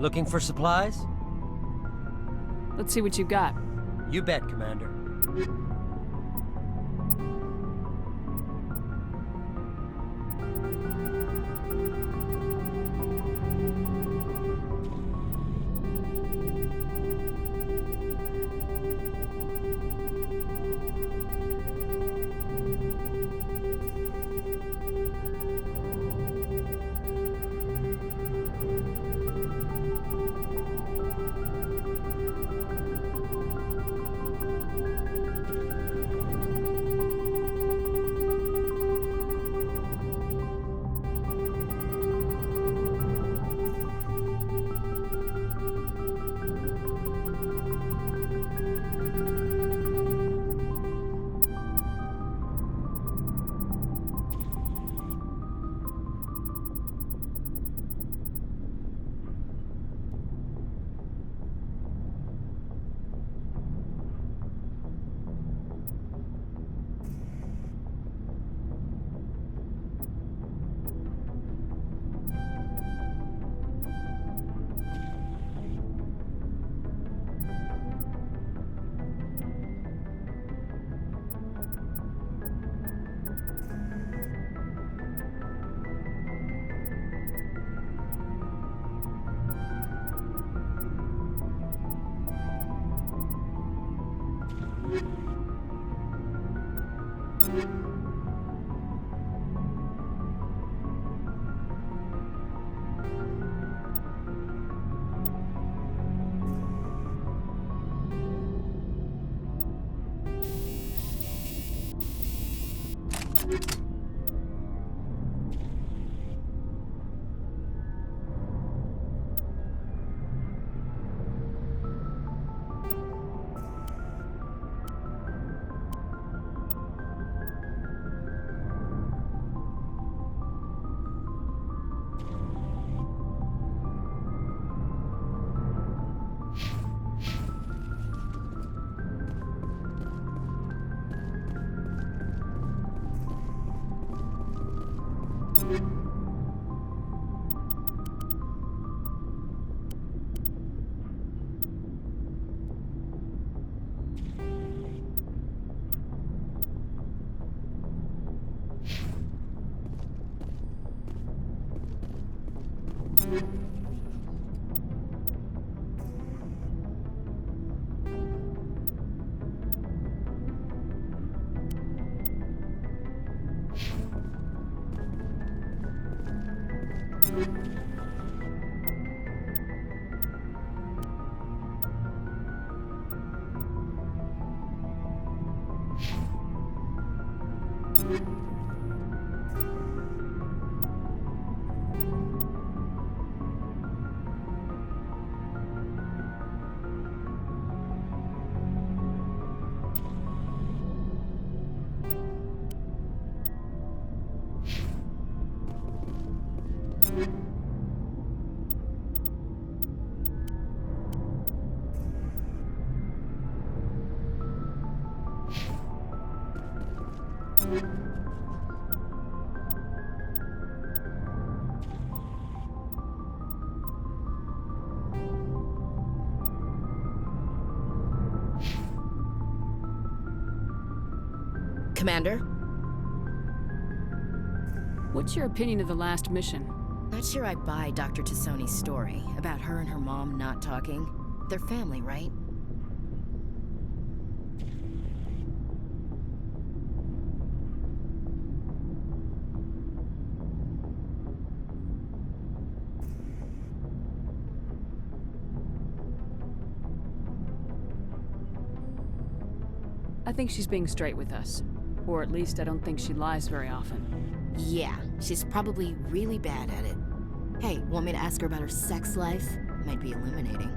Looking for supplies? Let's see what you've got. You bet, Commander. Commander? What's your opinion of the last mission? Not sure I buy Dr. Tassoni's story about her and her mom not talking. They're family, right? I think she's being straight with us. Or at least I don't think she lies very often. Yeah, she's probably really bad at it. Hey, want me to ask her about her sex life? Might be illuminating.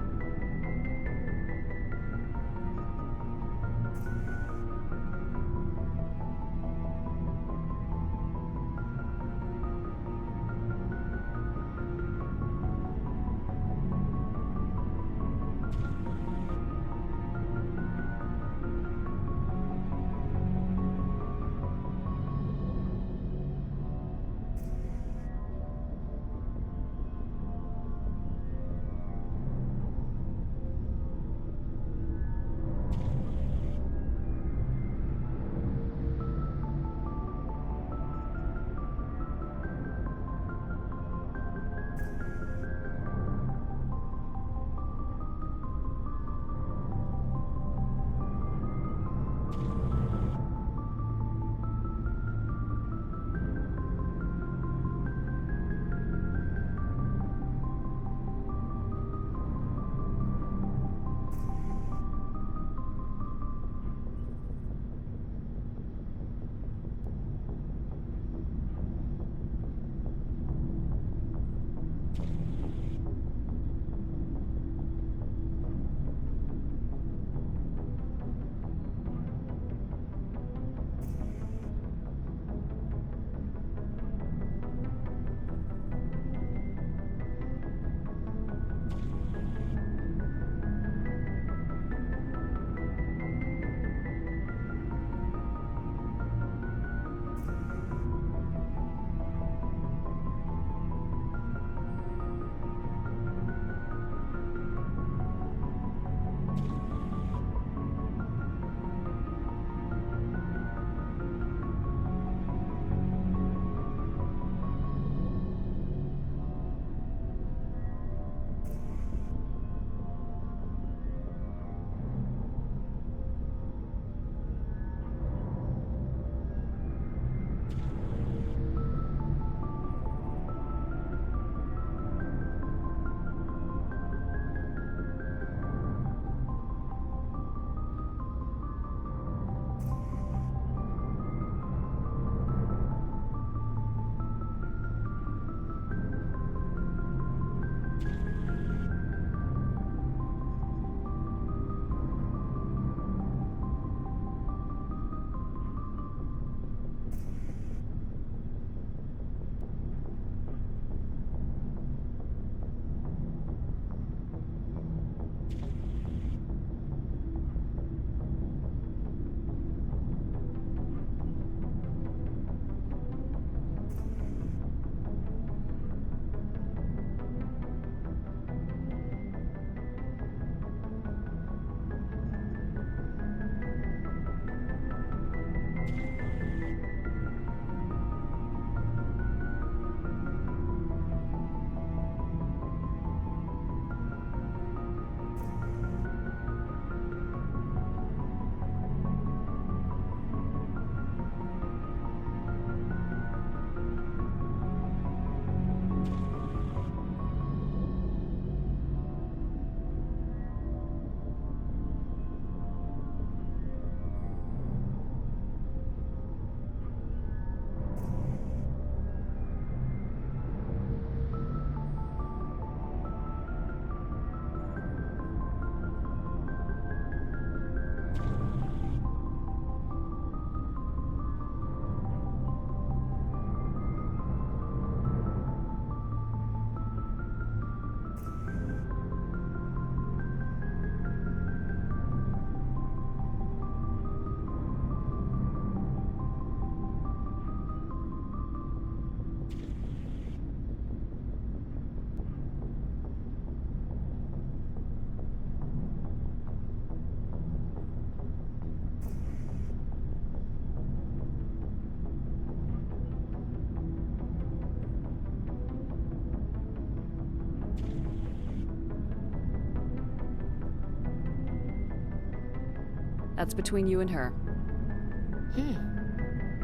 That's between you and her.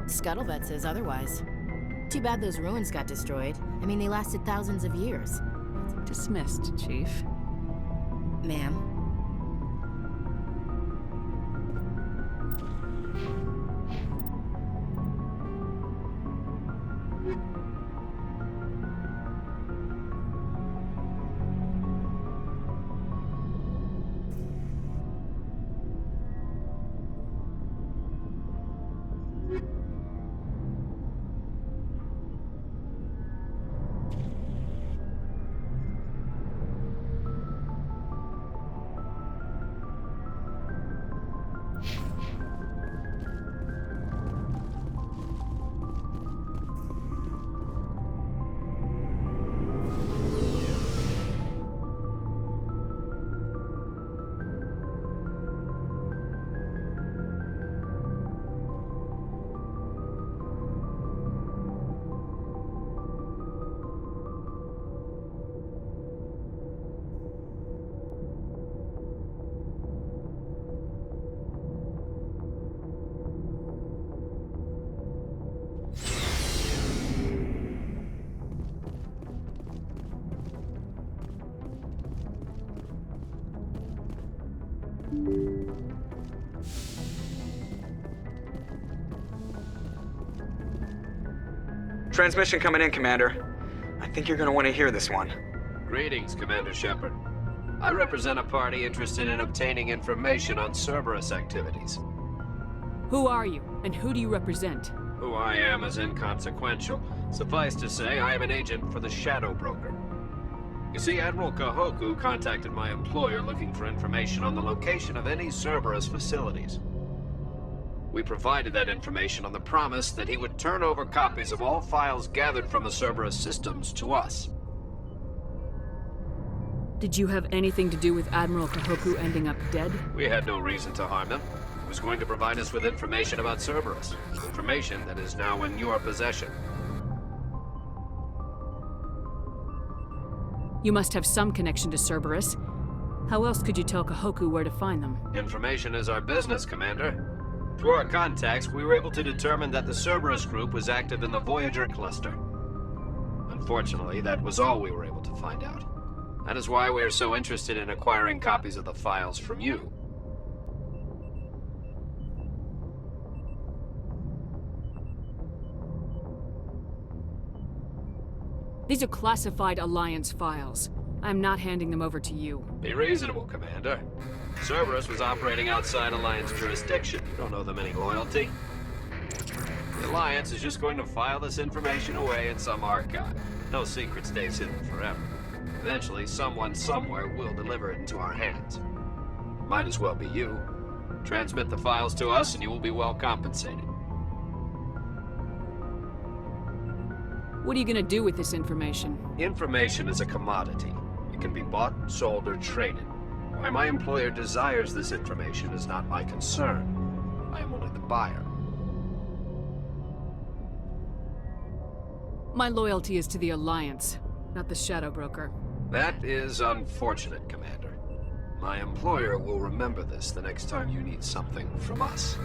Scuttlebutt says otherwise. Too bad those ruins got destroyed. I mean, they lasted thousands of years. Dismissed, Chief. Ma'am. Transmission coming in, Commander. I think you're gonna want to hear this one. Greetings, Commander Shepard. I represent a party interested in obtaining information on Cerberus activities. Who are you, and who do you represent? Who I am is inconsequential. Suffice to say, I am an agent for the Shadow Broker. You see, Admiral Kahoku contacted my employer looking for information on the location of any Cerberus facilities. We provided that information on the promise that he would turn over copies of all files gathered from the Cerberus systems to us. Did you have anything to do with Admiral Kahoku ending up dead? We had no reason to harm him. He was going to provide us with information about Cerberus. Information that is now in your possession. You must have some connection to Cerberus. How else could you tell Kahoku where to find them? Information is our business, Commander. Through our contacts, we were able to determine that the Cerberus group was active in the Voyager cluster. Unfortunately, that was all we were able to find out. That is why we are so interested in acquiring copies of the files from you. These are classified Alliance files. I'm not handing them over to you. Be reasonable, Commander. Cerberus was operating outside Alliance jurisdiction. You don't owe them any loyalty. The Alliance is just going to file this information away in some archive. No secret stays hidden forever. Eventually, someone somewhere will deliver it into our hands. Might as well be you. Transmit the files to us and you will be well compensated. What are you gonna do with this information? Information is a commodity. It can be bought, sold, or traded. Why my employer desires this information is not my concern. I am only the buyer. My loyalty is to the Alliance, not the Shadow Broker. That is unfortunate, Commander. My employer will remember this the next time you need something from us.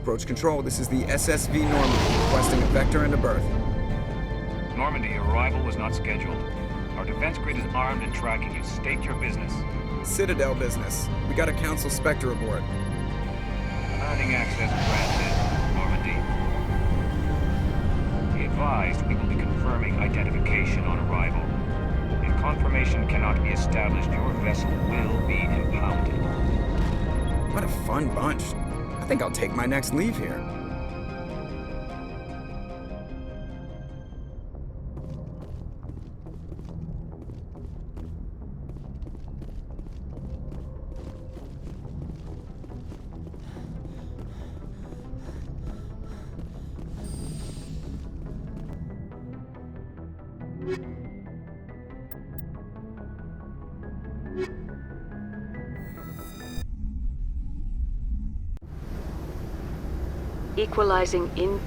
Approach control, this is the SSV Normandy, requesting a vector and a berth. Normandy, your arrival was not scheduled. Our defense grid is armed and tracking you. State your business. Citadel business. We got a Council Spectre aboard. Commanding access granted, Normandy. Be advised, we will be confronted confirming identification on arrival. If confirmation cannot be established, your vessel will be impounded. What a fun bunch. I think I'll take my next leave here. Equalizing in...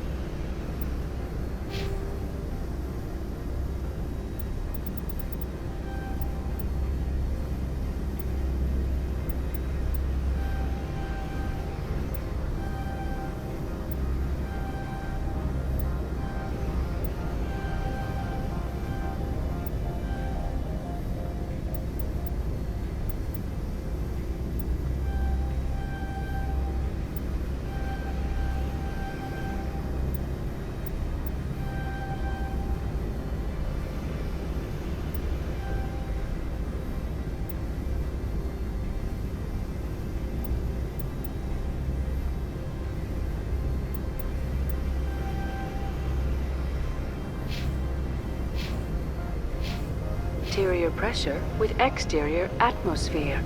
Interior pressure with exterior atmosphere.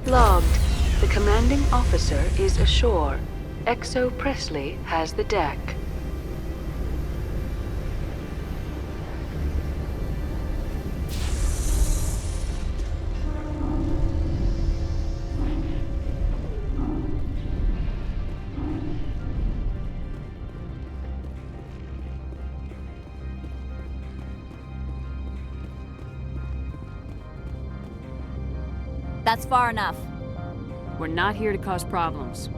Logged. The commanding officer is ashore. XO Presley has the deck. That's far enough. We're not here to cause problems.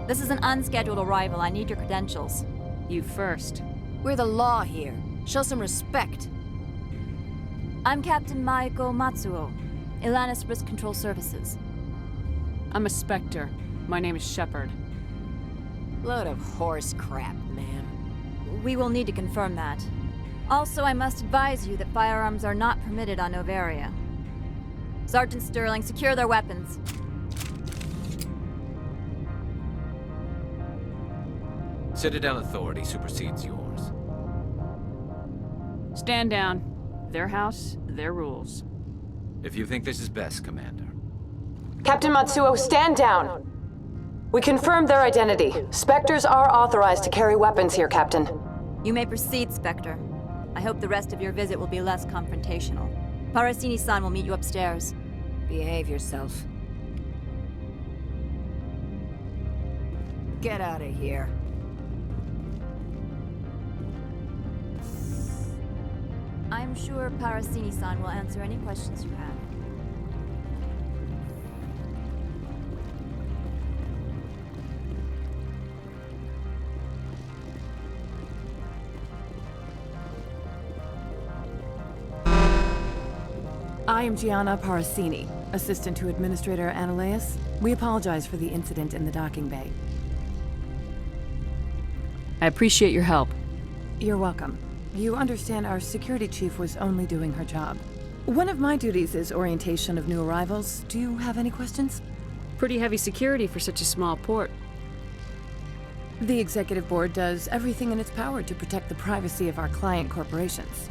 This is an unscheduled arrival. I need your credentials. You first. We're the law here. Show some respect. I'm Captain Maiko Matsuo, Ilanis Risk Control Services. I'm a Spectre. My name is Shepard. Load of horse crap, man. We will need to confirm that. Also, I must advise you that firearms are not permitted on Noveria. Sergeant Sterling, secure their weapons. Citadel authority supersedes yours. Stand down. Their house, their rules. If you think this is best, Commander. Captain Matsuo, stand down! We confirmed their identity. Spectres are authorized to carry weapons here, Captain. You may proceed, Spectre. I hope the rest of your visit will be less confrontational. Parasini-san will meet you upstairs. Behave yourself. Get out of here. I'm sure Parasini-san will answer any questions you have. I am Gianna Parasini, assistant to Administrator Ananias. We apologize for the incident in the docking bay. I appreciate your help. You're welcome. You understand our security chief was only doing her job. One of my duties is orientation of new arrivals. Do you have any questions? Pretty heavy security for such a small port. The executive board does everything in its power to protect the privacy of our client corporations.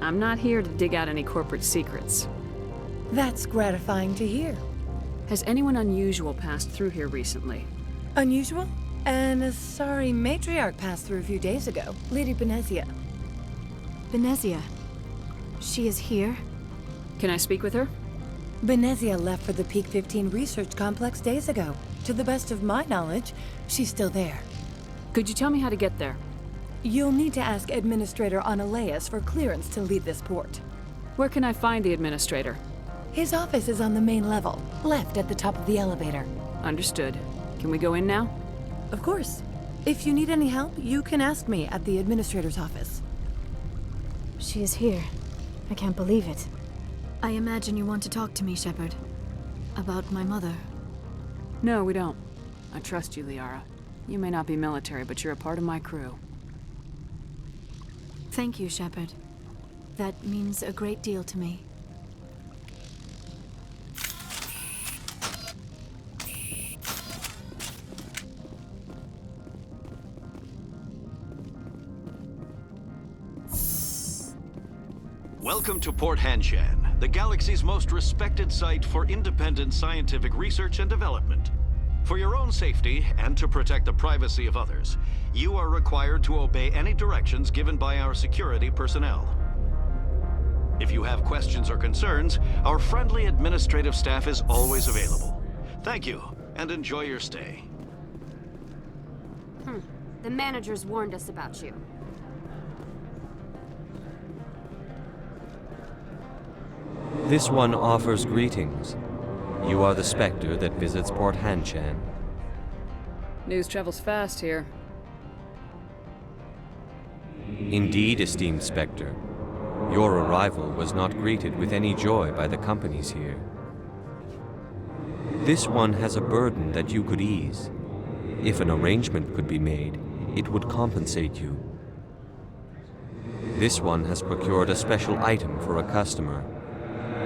I'm not here to dig out any corporate secrets. That's gratifying to hear. Has anyone unusual passed through here recently? Unusual? An Asari matriarch passed through a few days ago. Lady Benezia. Benezia? She is here? Can I speak with her? Benezia left for the Peak 15 research complex days ago. To the best of my knowledge, she's still there. Could you tell me how to get there? You'll need to ask Administrator Ananias for clearance to leave this port. Where can I find the Administrator? His office is on the main level, left at the top of the elevator. Understood. Can we go in now? Of course. If you need any help, you can ask me at the Administrator's office. She is here. I can't believe it. I imagine you want to talk to me, Shepard. About my mother. No, we don't. I trust you, Liara. You may not be military, but you're a part of my crew. Thank you, Shepard. That means a great deal to me. Welcome to Port Hanshan, the galaxy's most respected site for independent scientific research and development. For your own safety, and to protect the privacy of others, you are required to obey any directions given by our security personnel. If you have questions or concerns, our friendly administrative staff is always available. Thank you, and enjoy your stay. The managers warned us about you. This one offers greetings. You are the Spectre that visits Port Hanshan. News travels fast here. Indeed, esteemed Spectre. Your arrival was not greeted with any joy by the companies here. This one has a burden that you could ease. If an arrangement could be made, it would compensate you. This one has procured a special item for a customer.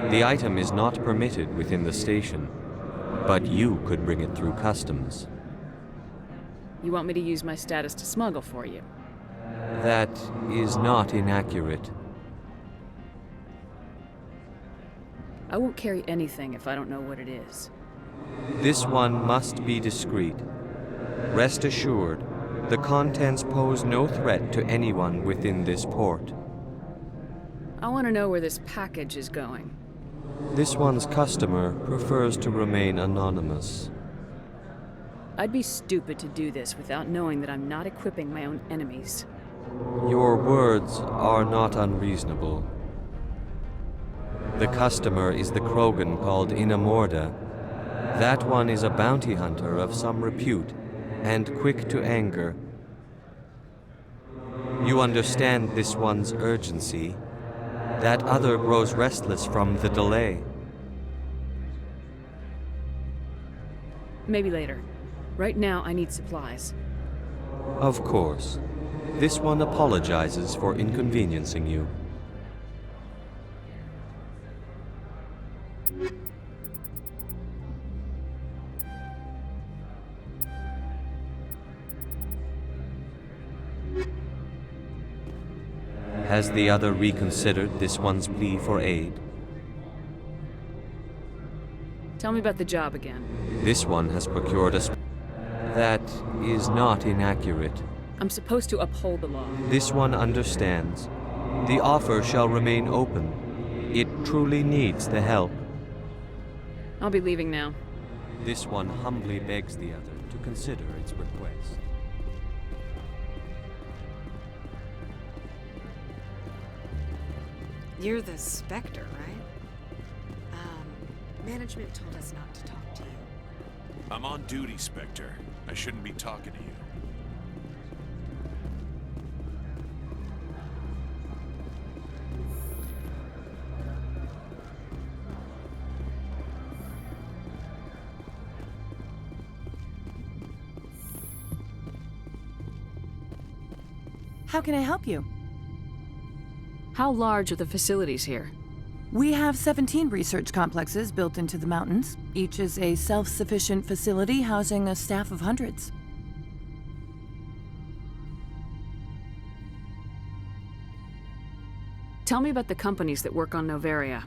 The item is not permitted within the station, but you could bring it through customs. You want me to use my status to smuggle for you? That is not inaccurate. I won't carry anything if I don't know what it is. This one must be discreet. Rest assured, the contents pose no threat to anyone within this port. I want to know where this package is going. This one's customer prefers to remain anonymous. I'd be stupid to do this without knowing that I'm not equipping my own enemies. Your words are not unreasonable. The customer is the Krogan called Inamorda. That one is a bounty hunter of some repute, and quick to anger. You understand this one's urgency. That other grows restless from the delay. Maybe later. Right now, I need supplies. Of course. This one apologizes for inconveniencing you. Has the other reconsidered this one's plea for aid? Tell me about the job again. This one has procured a that is not inaccurate. I'm supposed to uphold the law. This one understands. The offer shall remain open. It truly needs the help. I'll be leaving now. This one humbly begs the other to consider its request. You're the Spectre, right? Management told us not to talk to you. I'm on duty, Spectre. I shouldn't be talking to you. How can I help you? How large are the facilities here? We have 17 research complexes built into the mountains. Each is a self-sufficient facility housing a staff of hundreds. Tell me about the companies that work on Noveria.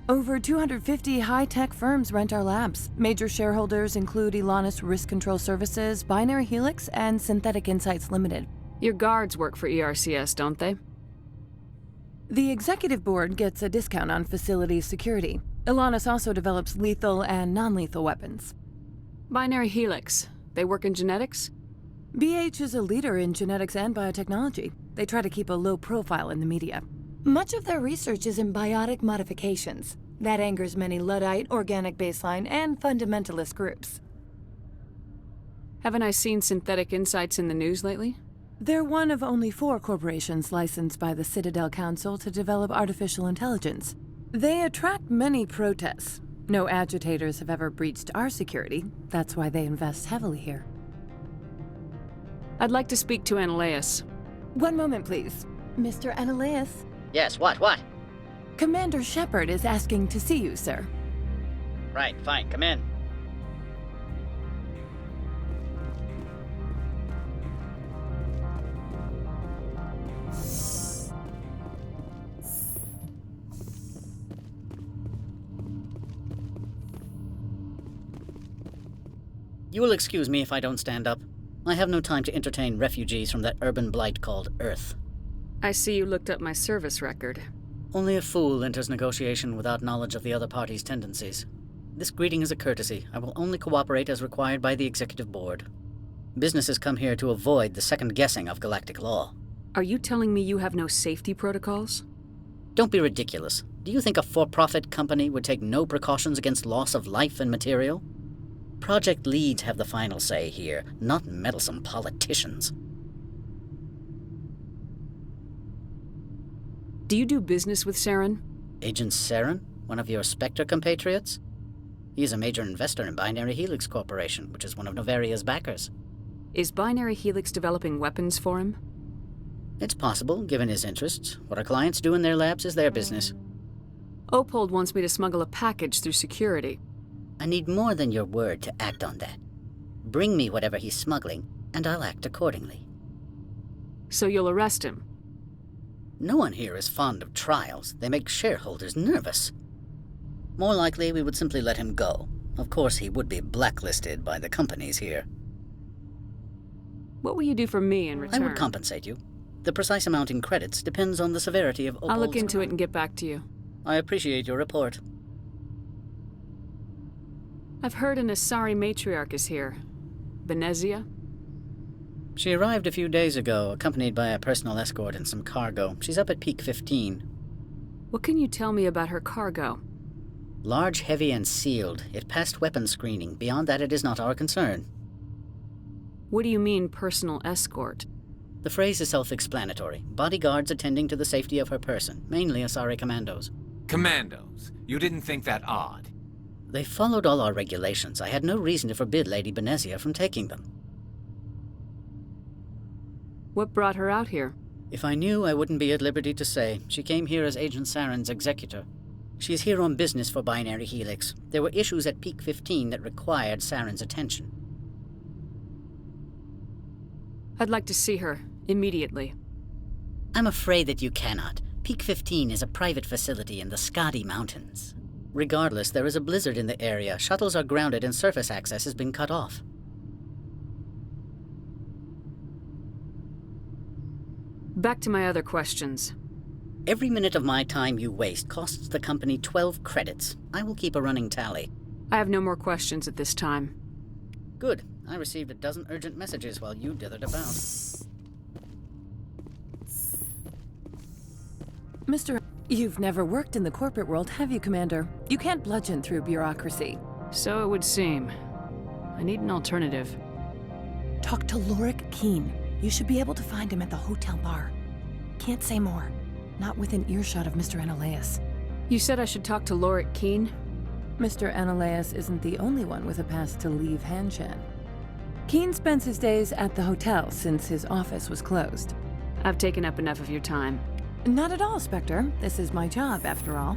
Over 250 high-tech firms rent our labs. Major shareholders include Elanus Risk Control Services, Binary Helix, and Synthetic Insights Limited. Your guards work for ERCS, don't they? The executive board gets a discount on facility security. Elanus also develops lethal and non-lethal weapons. Binary Helix. They work in genetics? BH is a leader in genetics and biotechnology. They try to keep a low profile in the media. Much of their research is in biotic modifications. That angers many Luddite, organic baseline, and fundamentalist groups. Haven't I seen Synthetic Insights in the news lately? They're one of only 4 corporations licensed by the Citadel Council to develop artificial intelligence. They attract many protests. No agitators have ever breached our security. That's why they invest heavily here. I'd like to speak to Analeas. One moment, please. Mr. Analeas? Yes, what? Commander Shepard is asking to see you, sir. Right, fine, come in. You will excuse me if I don't stand up. I have no time to entertain refugees from that urban blight called Earth. I see you looked up my service record. Only a fool enters negotiation without knowledge of the other party's tendencies. This greeting is a courtesy. I will only cooperate as required by the Executive Board. Businesses come here to avoid the second guessing of galactic law. Are you telling me you have no safety protocols? Don't be ridiculous. Do you think a for-profit company would take no precautions against loss of life and material? Project leads have the final say here, not meddlesome politicians. Do you do business with Saren? Agent Saren? One of your Spectre compatriots? He is a major investor in Binary Helix Corporation, which is one of Noveria's backers. Is Binary Helix developing weapons for him? It's possible, given his interests. What our clients do in their labs is their business. Opold wants me to smuggle a package through security. I need more than your word to act on that. Bring me whatever he's smuggling, and I'll act accordingly. So you'll arrest him? No one here is fond of trials. They make shareholders nervous. More likely, we would simply let him go. Of course, he would be blacklisted by the companies here. What will you do for me in return? I would compensate you. The precise amount in credits depends on the severity of Opold's I'll look into crime. it and get back to you. I appreciate your report. I've heard an Asari matriarch is here. Benezia? She arrived a few days ago, accompanied by a personal escort and some cargo. She's up at Peak 15. What can you tell me about her cargo? Large, heavy, and sealed. It passed weapons screening. Beyond that, it is not our concern. What do you mean, personal escort? The phrase is self-explanatory. Bodyguards attending to the safety of her person, mainly Asari commandos. Commandos? You didn't think that odd? They followed all our regulations. I had no reason to forbid Lady Benezia from taking them. What brought her out here? If I knew, I wouldn't be at liberty to say. She came here as Agent Saren's executor. She is here on business for Binary Helix. There were issues at Peak 15 that required Saren's attention. I'd like to see her, immediately. I'm afraid that you cannot. Peak 15 is a private facility in the Skadi Mountains. Regardless, there is a blizzard in the area. Shuttles are grounded and surface access has been cut off. Back to my other questions. Every minute of my time you waste costs the company 12 credits. I will keep a running tally. I have no more questions at this time. Good. I received a dozen urgent messages while you dithered about. Mr. You've never worked in the corporate world, have you, Commander? You can't bludgeon through bureaucracy. So it would seem. I need an alternative. Talk to Lorik Keene. You should be able to find him at the hotel bar. Can't say more. Not within earshot of Mr. Analeas. You said I should talk to Lorik Keene? Mr. Analeas isn't the only one with a pass to leave Hanshan. Keene spends his days at the hotel since his office was closed. I've taken up enough of your time. Not at all, Spectre. This is my job, after all.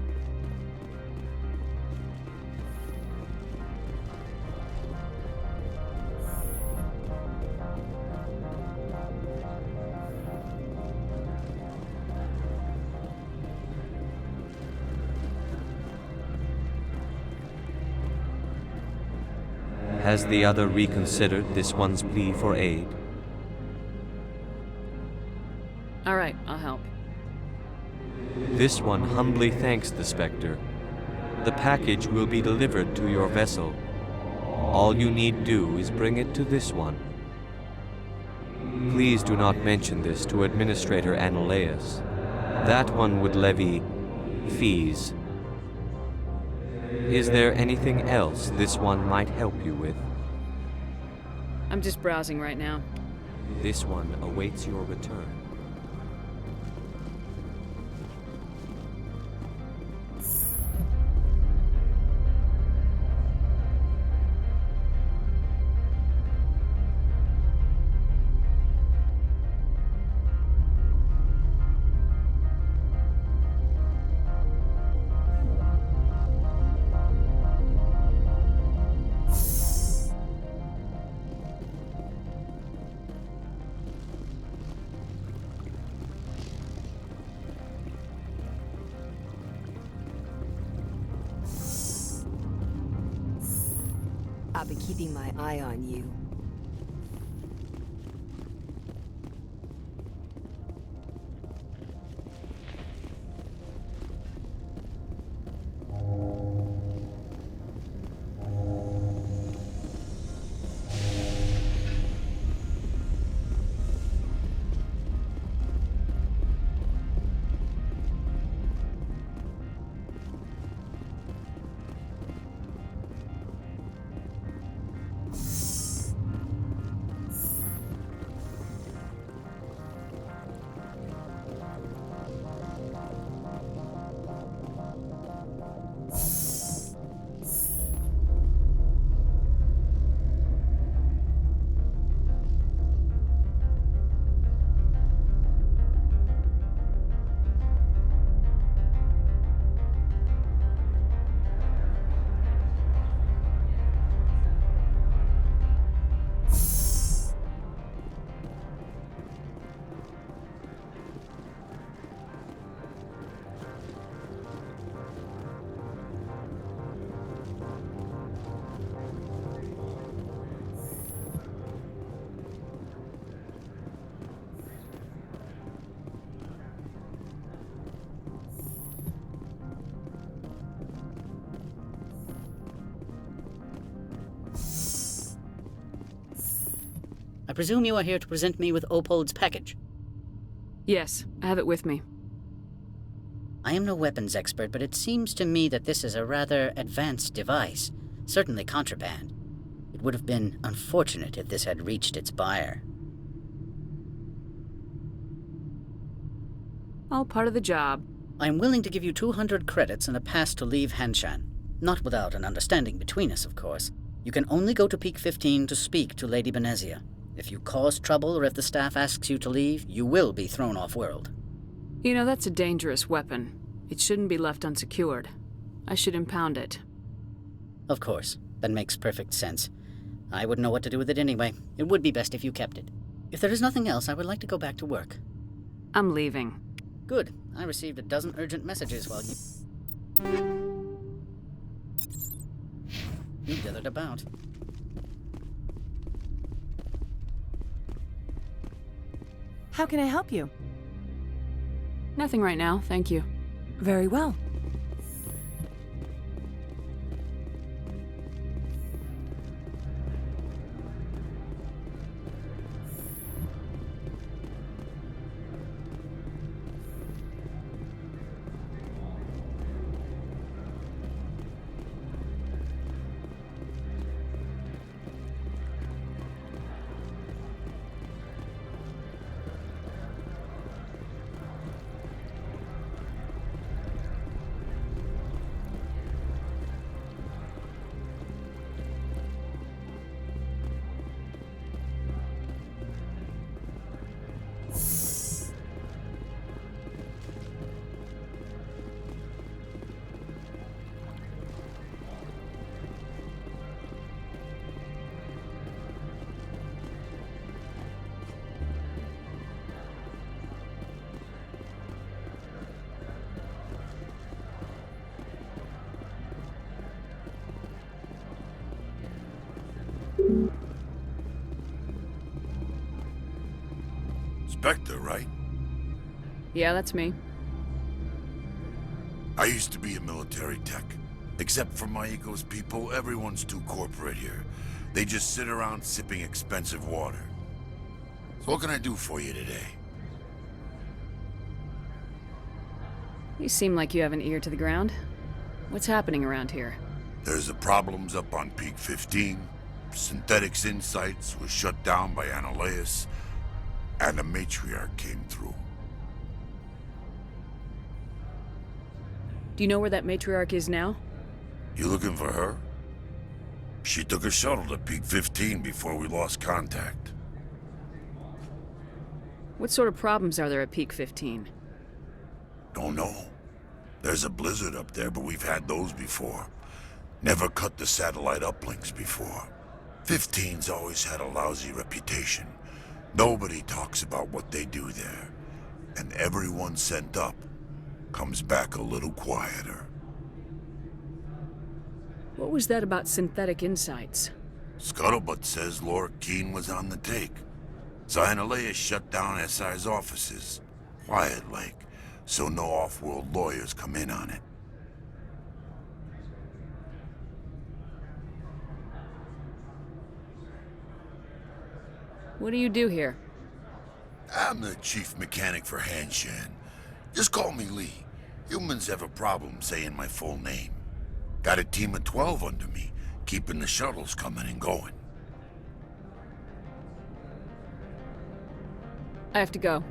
Has the other reconsidered this one's plea for aid? All right, I'll help. This one humbly thanks the Spectre. The package will be delivered to your vessel. All you need do is bring it to this one. Please do not mention this to Administrator Analeas. That one would levy fees. Is there anything else this one might help you with? I'm just browsing right now. This one awaits your return. I'll be keeping my eye on you. I presume you are here to present me with Opold's package? Yes, I have it with me. I am no weapons expert, but it seems to me that this is a rather advanced device. Certainly contraband. It would have been unfortunate if this had reached its buyer. All part of the job. I am willing to give you 200 credits and a pass to leave Hanshan. Not without an understanding between us, of course. You can only go to Peak 15 to speak to Lady Benezia. If you cause trouble or if the staff asks you to leave, you will be thrown off-world. You know, that's a dangerous weapon. It shouldn't be left unsecured. I should impound it. Of course. That makes perfect sense. I wouldn't know what to do with it anyway. It would be best if you kept it. If there is nothing else, I would like to go back to work. I'm leaving. Good. I received a dozen urgent messages while you dithered about. How can I help you? Nothing right now, thank you. Very well. Spectre, right? Yeah, that's me. I used to be a military tech. Except for my eco's people, everyone's too corporate here. They just sit around sipping expensive water. So what can I do for you today? You seem like you have an ear to the ground. What's happening around here? There's the problems up on Peak 15. Synthetics Insights was shut down by Ananias, and the matriarch came through. Do you know where that matriarch is now? You looking for her? She took a shuttle to Peak 15 before we lost contact. What sort of problems are there at Peak 15? Don't know. There's a blizzard up there, but we've had those before. Never cut the satellite uplinks before. 15's always had a lousy reputation. Nobody talks about what they do there. And everyone sent up comes back a little quieter. What was that about synthetic insights? Scuttlebutt says Lord Keene was on the take. Zionalea shut down SI's offices. Quiet like, so no off-world lawyers come in on it. What do you do here? I'm the chief mechanic for Hanshan. Just call me Lee. Humans have a problem saying my full name. Got a team of 12 under me, keeping the shuttles coming and going. I have to go.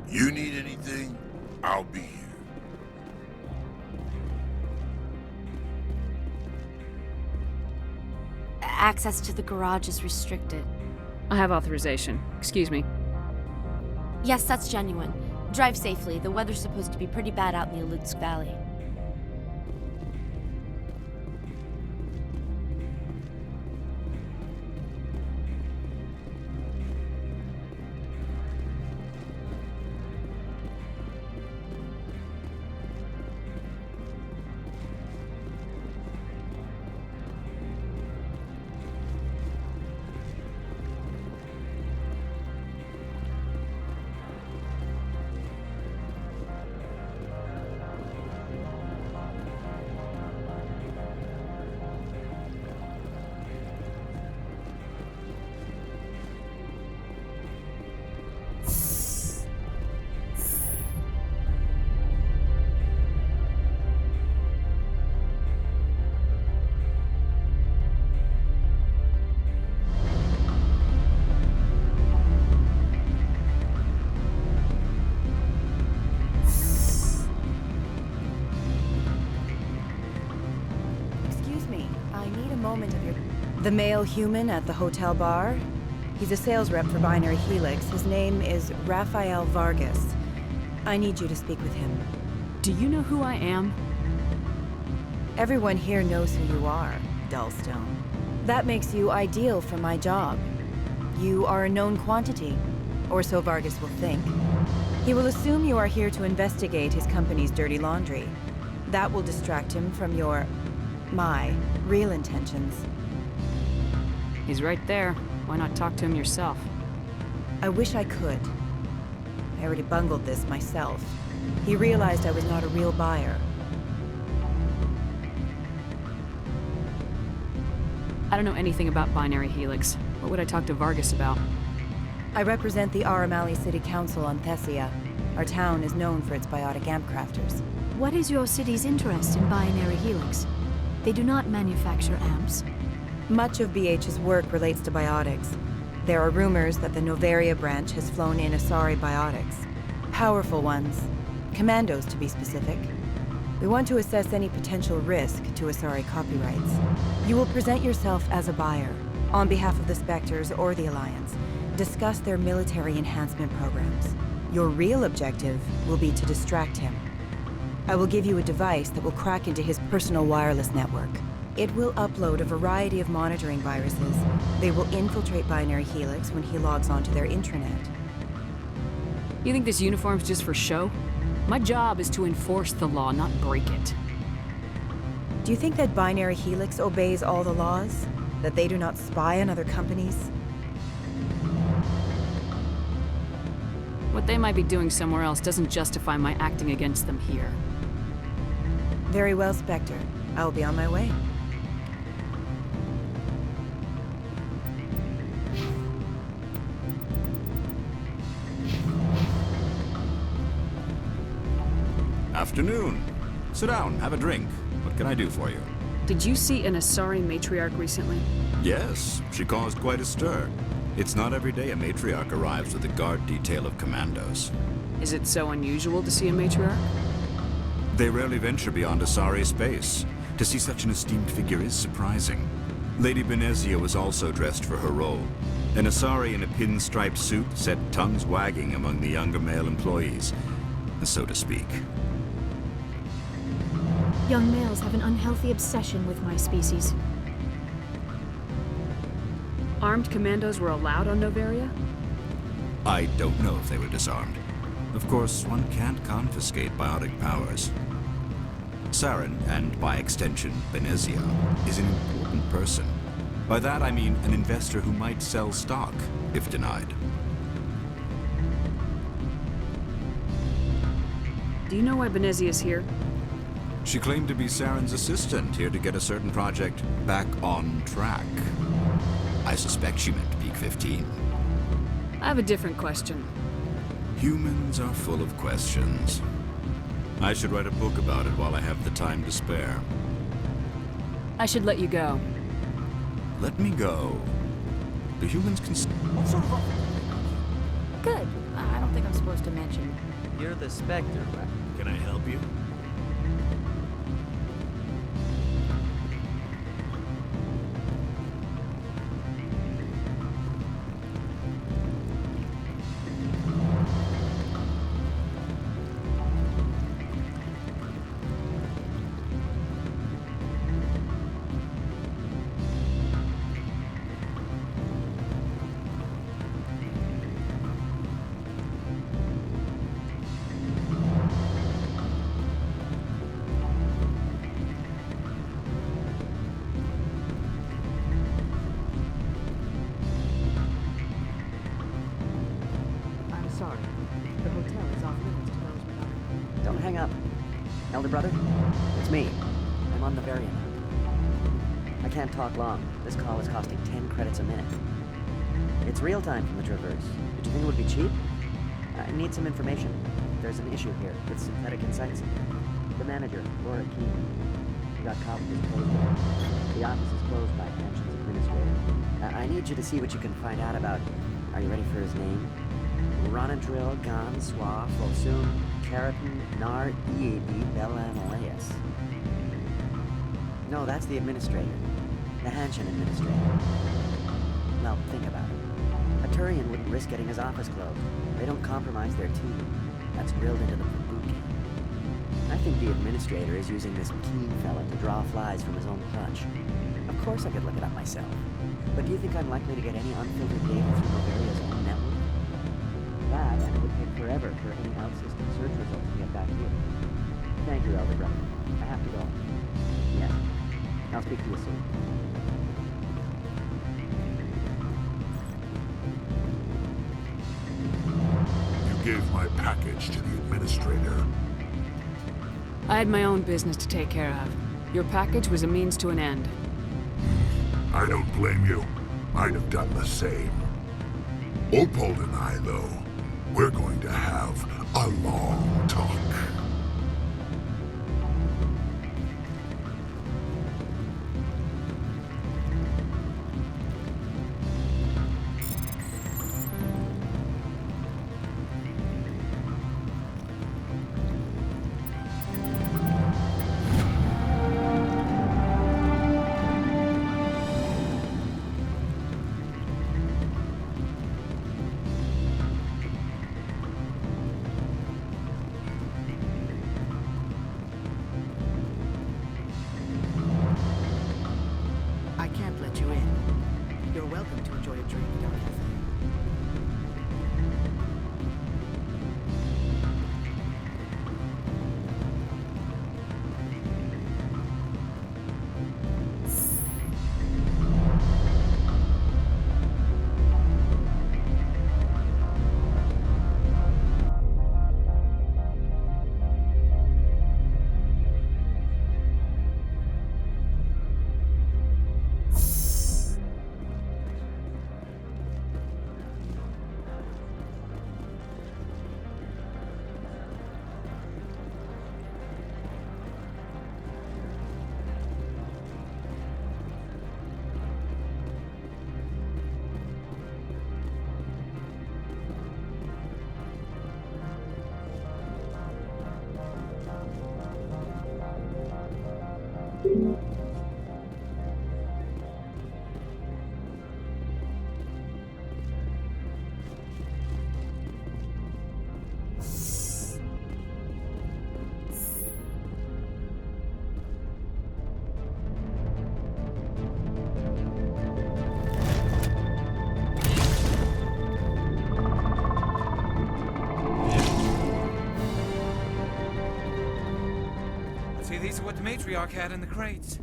You need anything, I'll be here. Access to the garage is restricted. I have authorization. Excuse me. Yes, that's genuine. Drive safely. The weather's supposed to be pretty bad out in the Alutsk Valley. The male human at the hotel bar? He's a sales rep for Binary Helix. His name is Rafael Vargas. I need you to speak with him. Do you know who I am? Everyone here knows who you are, Dullstone. That makes you ideal for my job. You are a known quantity, or so Vargas will think. He will assume you are here to investigate his company's dirty laundry. That will distract him from my real intentions. He's right there. Why not talk to him yourself? I wish I could. I already bungled this myself. He realized I was not a real buyer. I don't know anything about Binary Helix. What would I talk to Vargas about? I represent the Aramali City Council on Thessia. Our town is known for its biotic amp crafters. What is your city's interest in Binary Helix? They do not manufacture amps. Much of BH's work relates to biotics. There are rumors that the Noveria branch has flown in Asari biotics. Powerful ones. Commandos, to be specific. We want to assess any potential risk to Asari copyrights. You will present yourself as a buyer, on behalf of the Spectres or the Alliance. Discuss their military enhancement programs. Your real objective will be to distract him. I will give you a device that will crack into his personal wireless network. It will upload a variety of monitoring viruses. They will infiltrate Binary Helix when he logs onto their intranet. You think this uniform's just for show? My job is to enforce the law, not break it. Do you think that Binary Helix obeys all the laws? That they do not spy on other companies? What they might be doing somewhere else doesn't justify my acting against them here. Very well, Spectre. I will be on my way. Afternoon. Sit down, have a drink. What can I do for you? Did you see an Asari matriarch recently? Yes, she caused quite a stir. It's not every day a matriarch arrives with a guard detail of commandos. Is it so unusual to see a matriarch? They rarely venture beyond Asari space. To see such an esteemed figure is surprising. Lady Benezia was also dressed for her role. An Asari in a pinstriped suit set tongues wagging among the younger male employees, so to speak. Young males have an unhealthy obsession with my species. Armed commandos were allowed on Noveria? I don't know if they were disarmed. Of course, one can't confiscate biotic powers. Saren, and by extension, Benezia, is an important person. By that I mean an investor who might sell stock, if denied. Do you know why Benezia's here? She claimed to be Saren's assistant, here to get a certain project back on track. I suspect she meant Peak 15. I have a different question. Humans are full of questions. I should write a book about it while I have the time to spare. I should let you go. Let me go. The humans can... What sort of... Good. I don't think I'm supposed to mention. You're the Spectre, right? Can I help you? Elder brother, it's me. I'm on Noveria now. I can't talk long. This call is costing 10 credits a minute. It's real time from the Traverse. Did you think it would be cheap? I need some information. There's an issue here with synthetic insights. The manager, Laura Keene, he got caught with his closed door. The office is closed by Hanshin's administrator. I need you to see what you can find out about... Are you ready for his name? Ronadril Gan Swa Fosum Keratin Nar Ead Belanaleus. No, that's the administrator. The Hanshin administrator. Well, think about it. A Turian wouldn't risk getting his office closed. They don't compromise their team. That's drilled into them from boot camp. I think the administrator is using this Keene fella to draw flies from his own clutch. Of course I could look it up myself. But do you think I'm likely to get any unfiltered data through Noveria's own network? That, and it would take forever for any out-system search results to get back here. Thank you, Elder Brother. I have to go. Yes. I'll speak to you soon. You gave my package to the administrator. I had my own business to take care of. Your package was a means to an end. I don't blame you. I'd have done the same. Opold and I, though, we're going to have a long talk. See, these are what the matriarch had in the crates.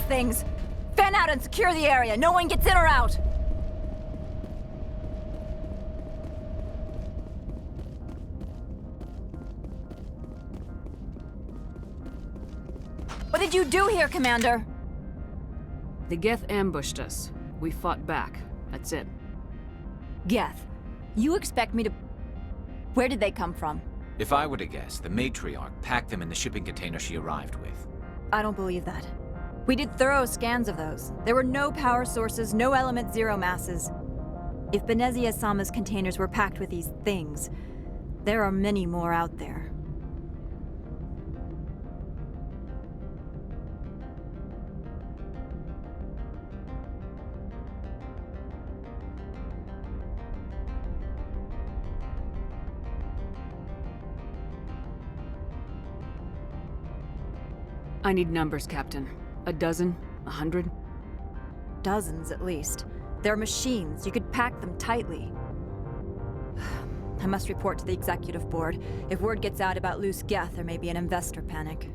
things! Fan out and secure the area! No one gets in or out! What did you do here, Commander? The Geth ambushed us. We fought back. That's it. Geth, you expect me to... Where did they come from? If I were to guess, the matriarch packed them in the shipping container she arrived with. I don't believe that. We did thorough scans of those. There were no power sources, no element zero masses. If Benezia-sama's containers were packed with these things, there are many more out there. I need numbers, Captain. A dozen? 100? Dozens, at least. They're machines. You could pack them tightly. I must report to the executive board. If word gets out about loose Geth, there may be an investor panic.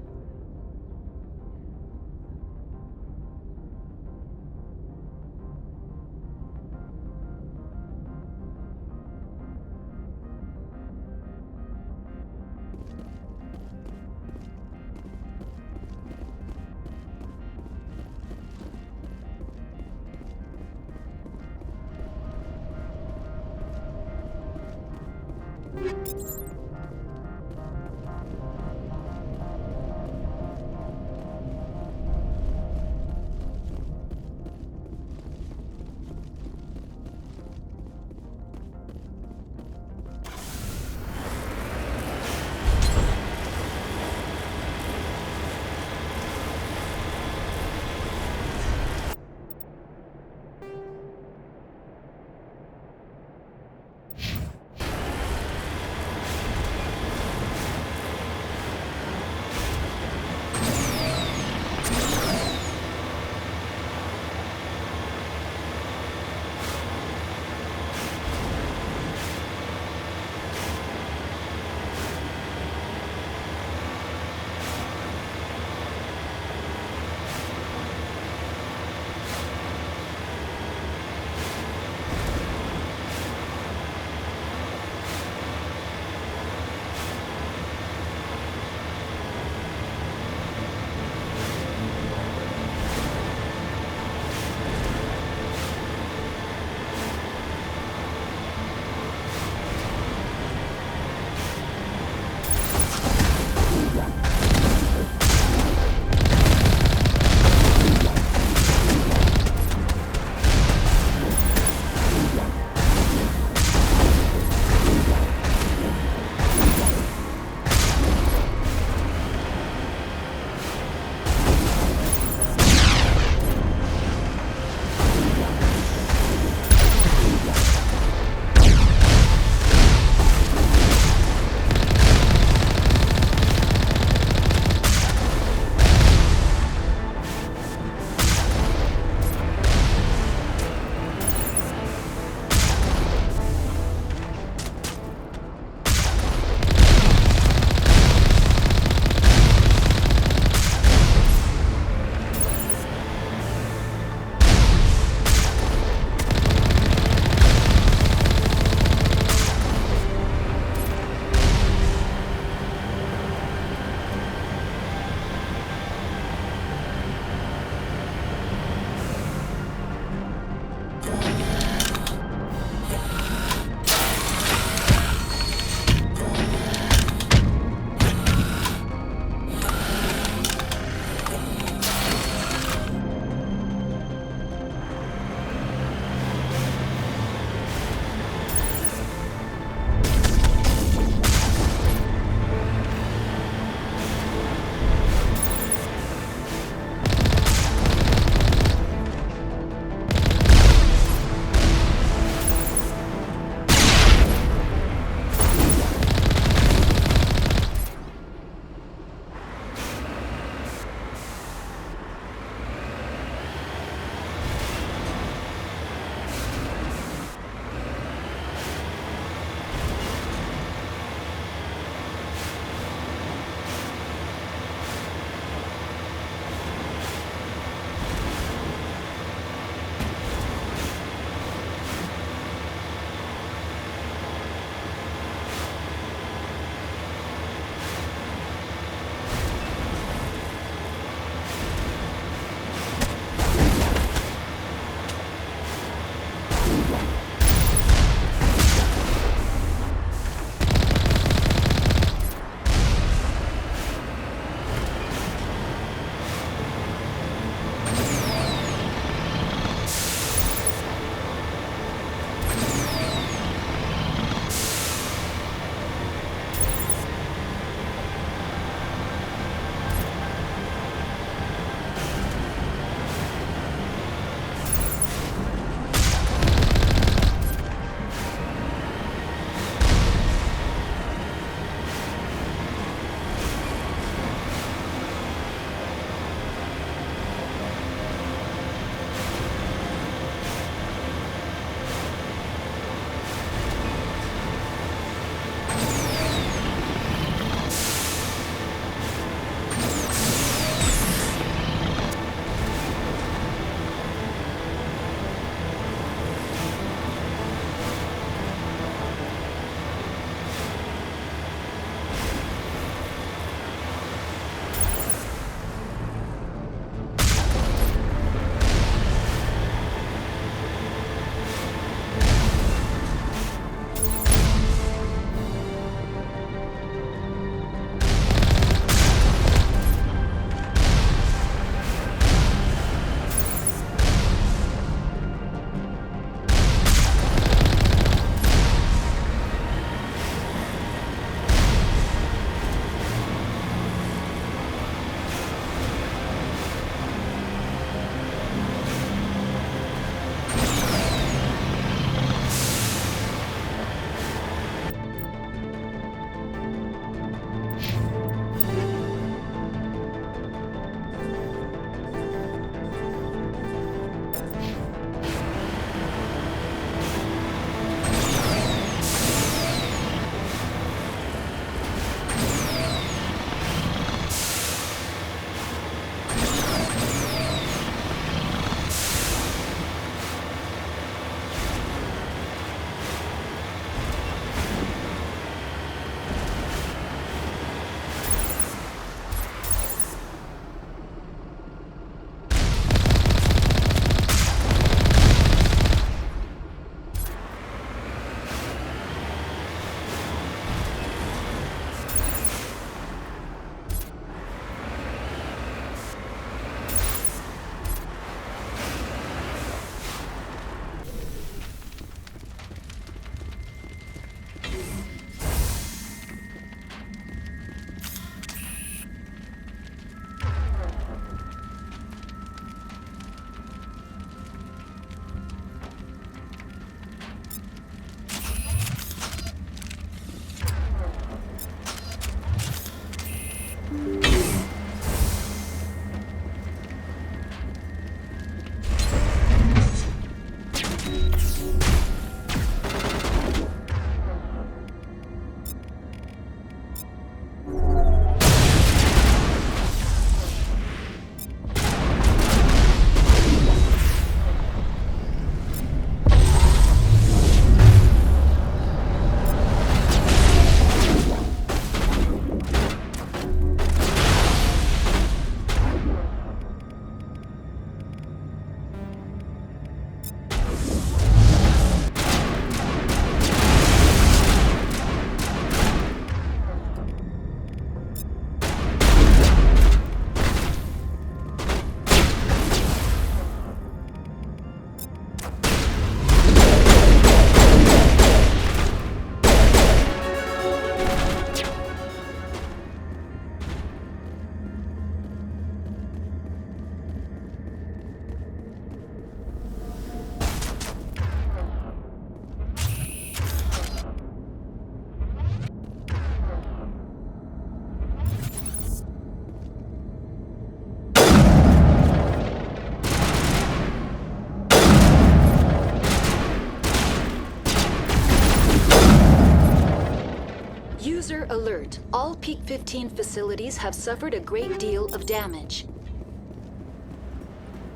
User alert. All Peak 15 facilities have suffered a great deal of damage.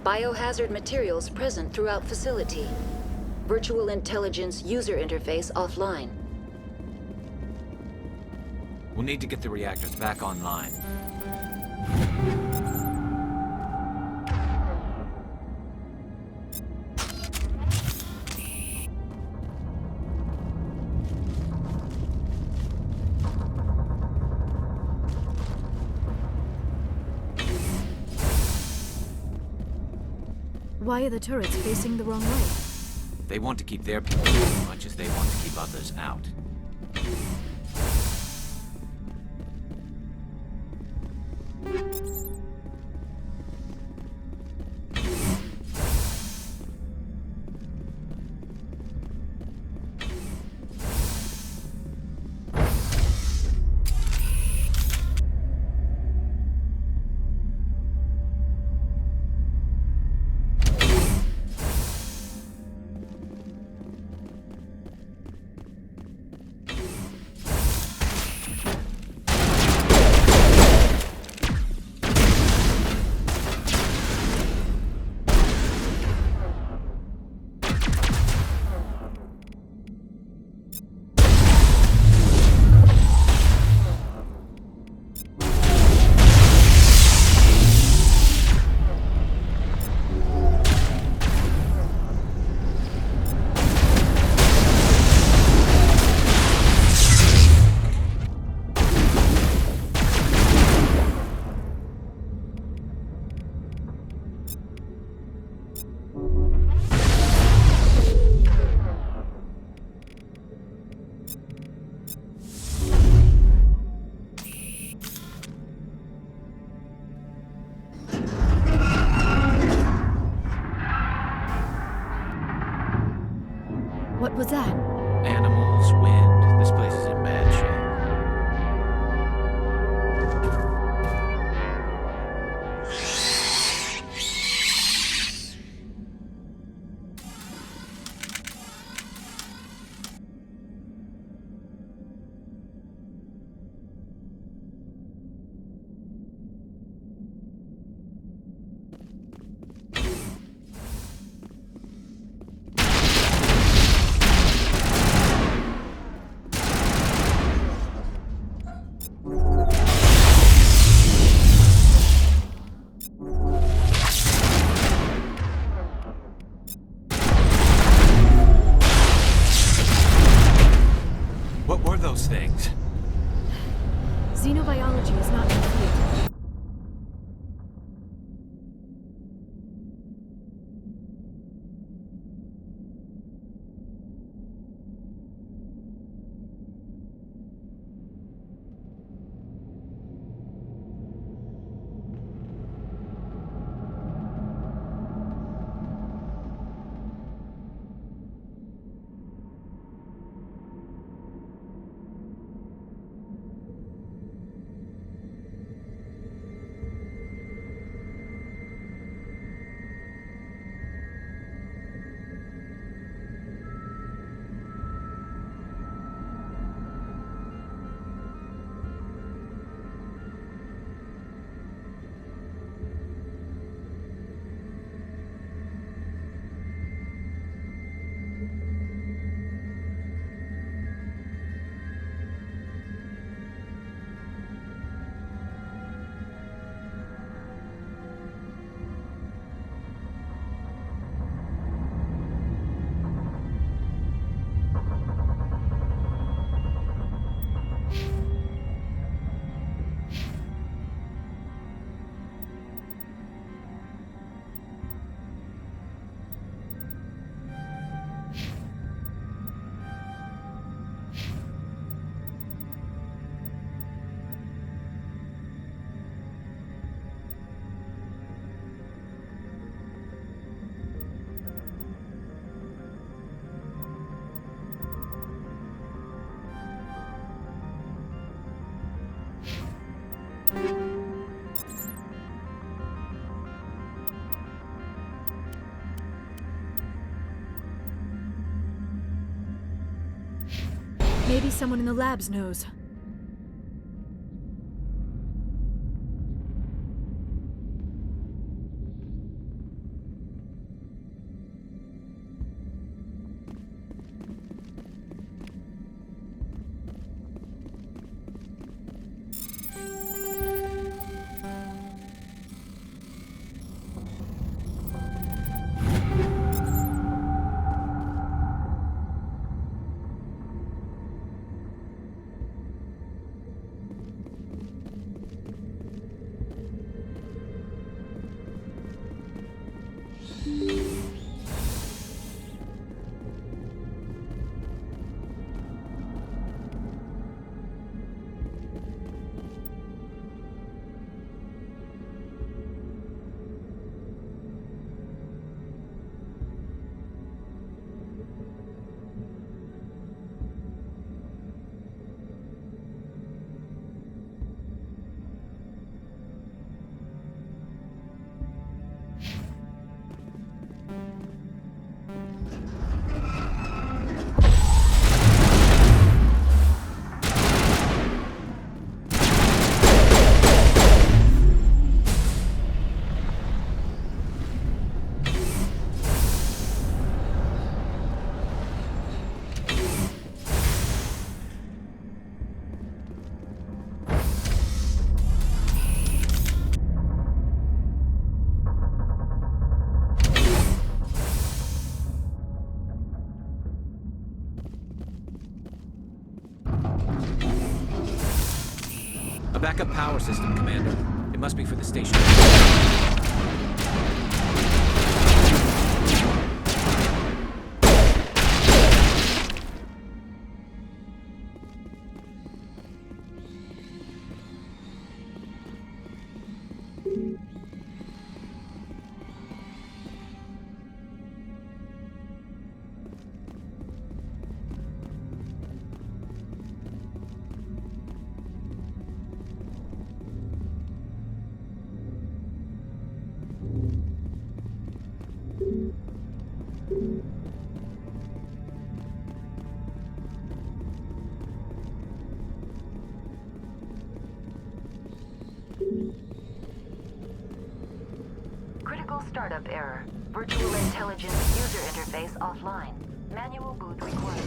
Biohazard materials present throughout facility. Virtual intelligence user interface offline. We'll need to get the reactors back online. Why are the turrets facing the wrong way? They want to keep their people in as much as they want to keep others out. What was that? Animals, wind. This place is in bad shape. What were those things? Xenobiology is not complete. Maybe someone in the labs knows. Backup power system, Commander. It must be for the station. Critical startup error. Virtual intelligence user interface offline. Manual boot required.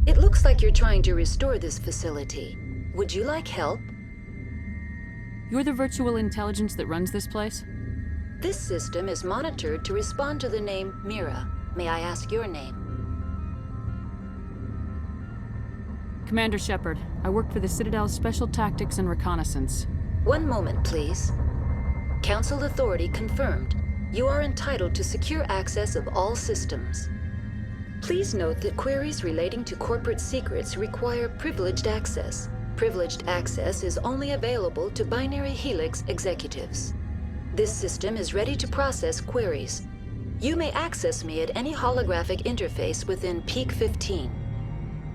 It looks like you're trying to restore this facility. Would you like help? You're the virtual intelligence that runs this place? This system is monitored to respond to the name Mira. May I ask your name? Commander Shepard. I work for the Citadel's Special Tactics and Reconnaissance. One moment, please. Council authority confirmed. You are entitled to secure access of all systems. Please note that queries relating to corporate secrets require privileged access. Privileged access is only available to Binary Helix executives. This system is ready to process queries. You may access me at any holographic interface within Peak 15.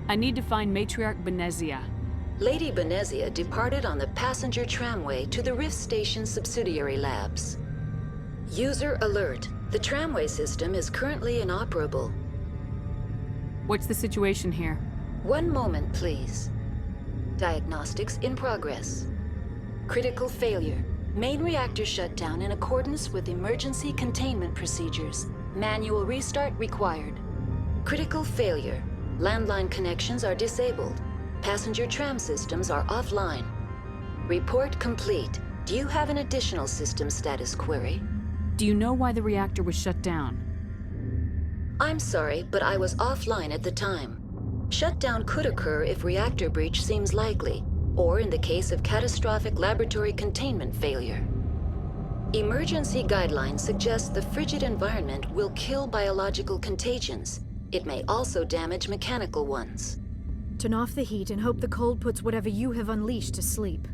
I need to find Matriarch Benezia. Lady Benezia departed on the passenger tramway to the Rift Station subsidiary labs. User alert. The tramway system is currently inoperable. What's the situation here? One moment, please. Diagnostics in progress. Critical failure. Main reactor shut down in accordance with emergency containment procedures. Manual restart required. Critical failure. Landline connections are disabled. Passenger tram systems are offline. Report complete. Do you have an additional system status query? Do you know why the reactor was shut down? I'm sorry, but I was offline at the time. Shutdown could occur if reactor breach seems likely, or in the case of catastrophic laboratory containment failure. Emergency guidelines suggest the frigid environment will kill biological contagions. It may also damage mechanical ones. Turn off the heat and hope the cold puts whatever you have unleashed to sleep.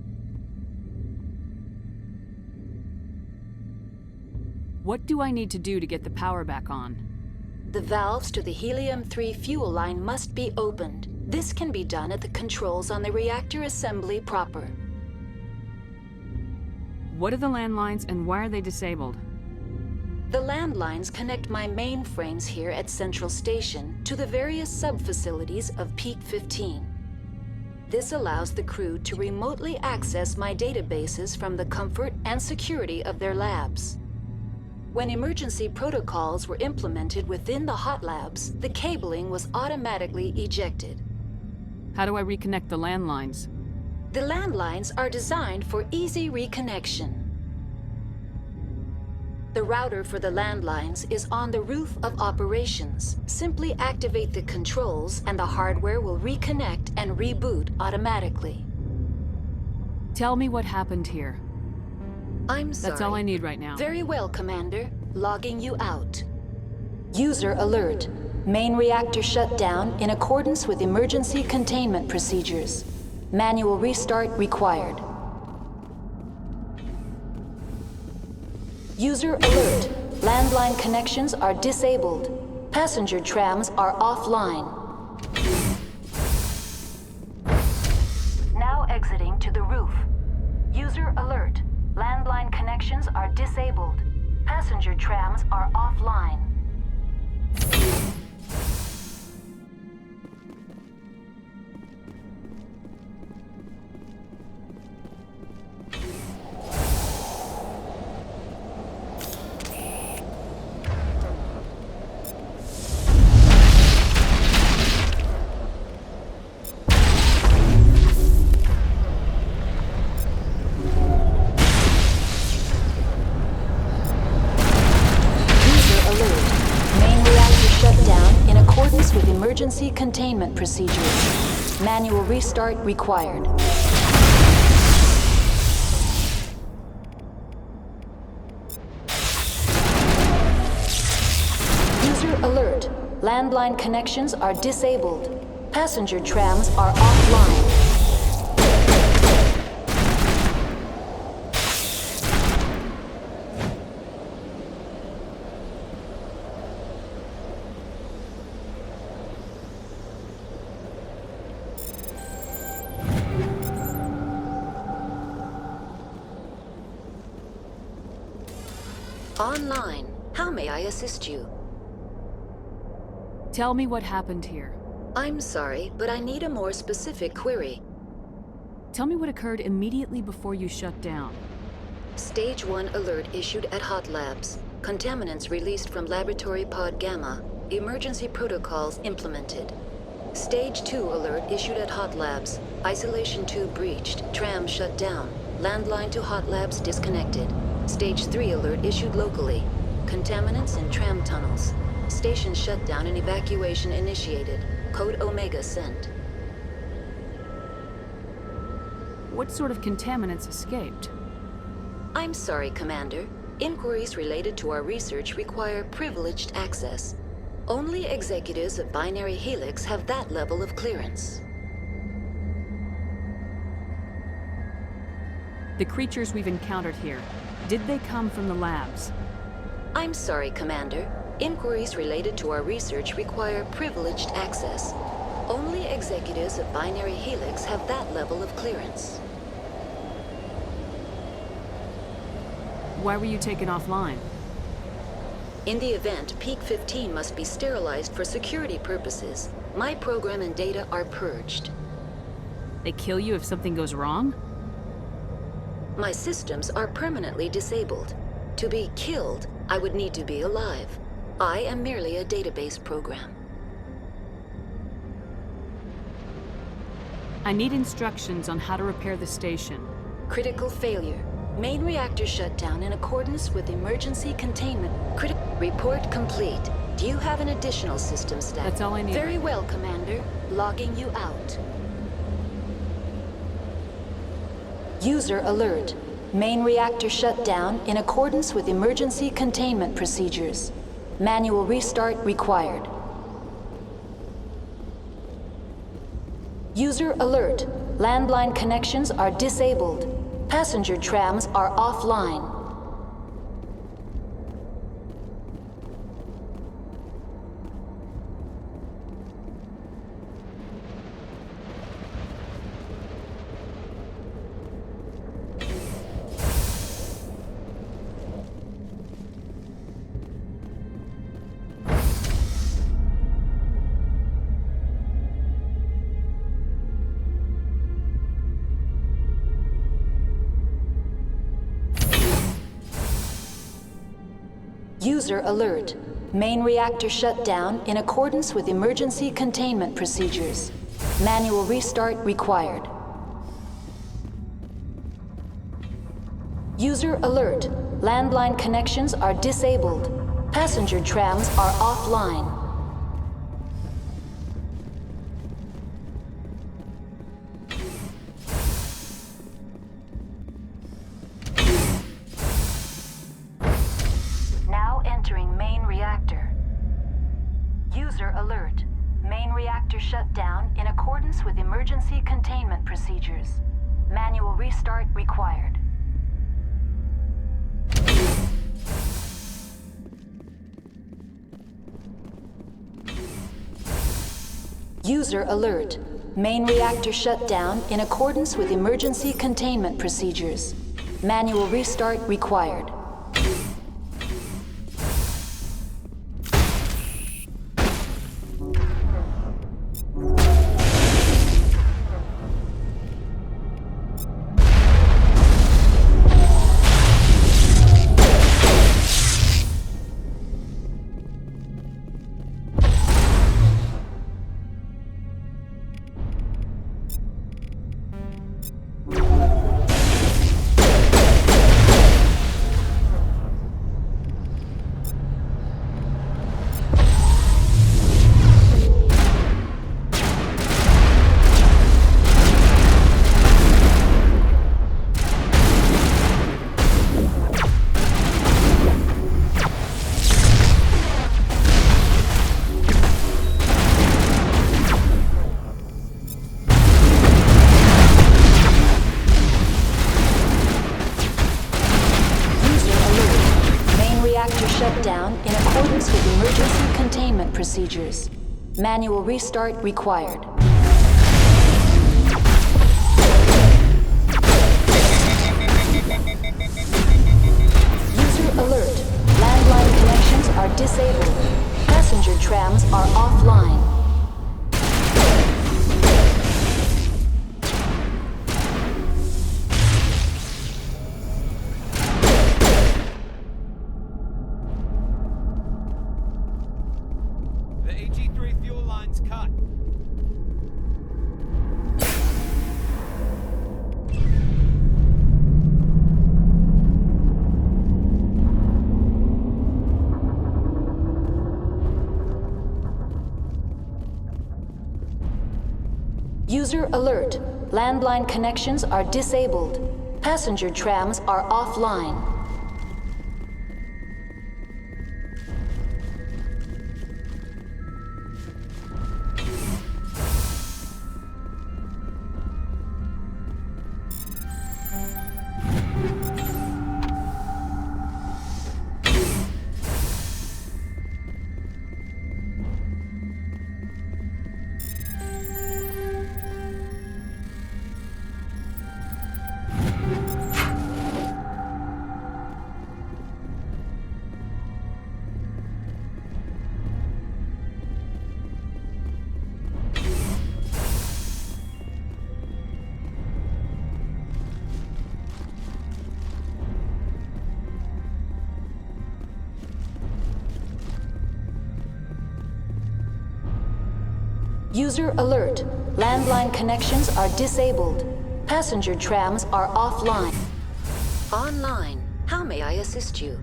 What do I need to do to get the power back on? The valves to the helium-3 fuel line must be opened. This can be done at the controls on the reactor assembly proper. What are the landlines and why are they disabled? The landlines connect my mainframes here at Central Station to the various sub-facilities of Peak 15. This allows the crew to remotely access my databases from the comfort and security of their labs. When emergency protocols were implemented within the hot labs, the cabling was automatically ejected. How do I reconnect the landlines? The landlines are designed for easy reconnection. The router for the landlines is on the roof of operations. Simply activate the controls and the hardware will reconnect and reboot automatically. Tell me what happened here. I'm sorry. That's all I need right now. Very well, Commander. Logging you out. User alert. Main reactor shut down in accordance with emergency containment procedures. Manual restart required. User alert. Landline connections are disabled. Passenger trams are offline. Now exiting to the roof. User alert. Landline connections are disabled. Passenger trams are offline. Emergency containment procedures. Manual restart required. User alert. Landline connections are disabled. Passenger trams are offline. Online. How may I assist you? Tell me what happened here. I'm sorry, but I need a more specific query. Tell me what occurred immediately before you shut down. Stage 1 alert issued at Hot Labs. Contaminants released from Laboratory Pod Gamma. Emergency protocols implemented. Stage 2 alert issued at Hot Labs. Isolation tube breached. Tram shut down. Landline to Hot Labs disconnected. Stage 3 alert issued locally. Contaminants in tram tunnels. Station shutdown and evacuation initiated. Code Omega sent. What sort of contaminants escaped? I'm sorry, Commander. Inquiries related to our research require privileged access. Only executives of Binary Helix have that level of clearance. The creatures we've encountered here, did they come from the labs? I'm sorry, Commander. Inquiries related to our research require privileged access. Only executives of Binary Helix have that level of clearance. Why were you taken offline? In the event, Peak 15 must be sterilized for security purposes. My program and data are purged. They kill you if something goes wrong? My systems are permanently disabled. To be killed, I would need to be alive. I am merely a database program. I need instructions on how to repair the station. Critical failure. Main reactor shut down in accordance with emergency containment. Report complete. Do you have an additional system staff? That's all I need. Very well, Commander. Logging you out. User alert. Main reactor shut down in accordance with emergency containment procedures. Manual restart required. User alert. Landline connections are disabled. Passenger trams are offline. User alert. Main reactor shut down in accordance with emergency containment procedures. Manual restart required. User alert. Landline connections are disabled. Passenger trams are offline. Alert. Main reactor shut down in accordance with emergency containment procedures. Manual restart required. User alert. Main reactor shut down in accordance with emergency containment procedures. Manual restart required. Procedures. Manual restart required. User alert. Landline connections are disabled. Passenger trams are offline. User alert. Landline connections are disabled. Passenger trams are offline. User alert. Landline connections are disabled. Passenger trams are offline. Online. How may I assist you?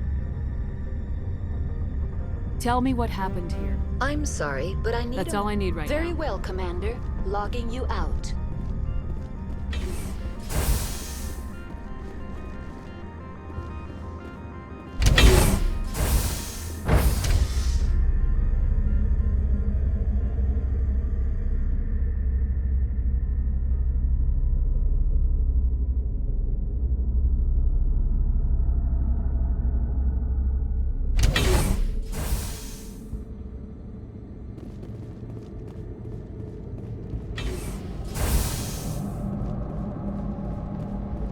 Tell me what happened here. I'm sorry, but I need That's all I need right now. Very well, Commander. Logging you out.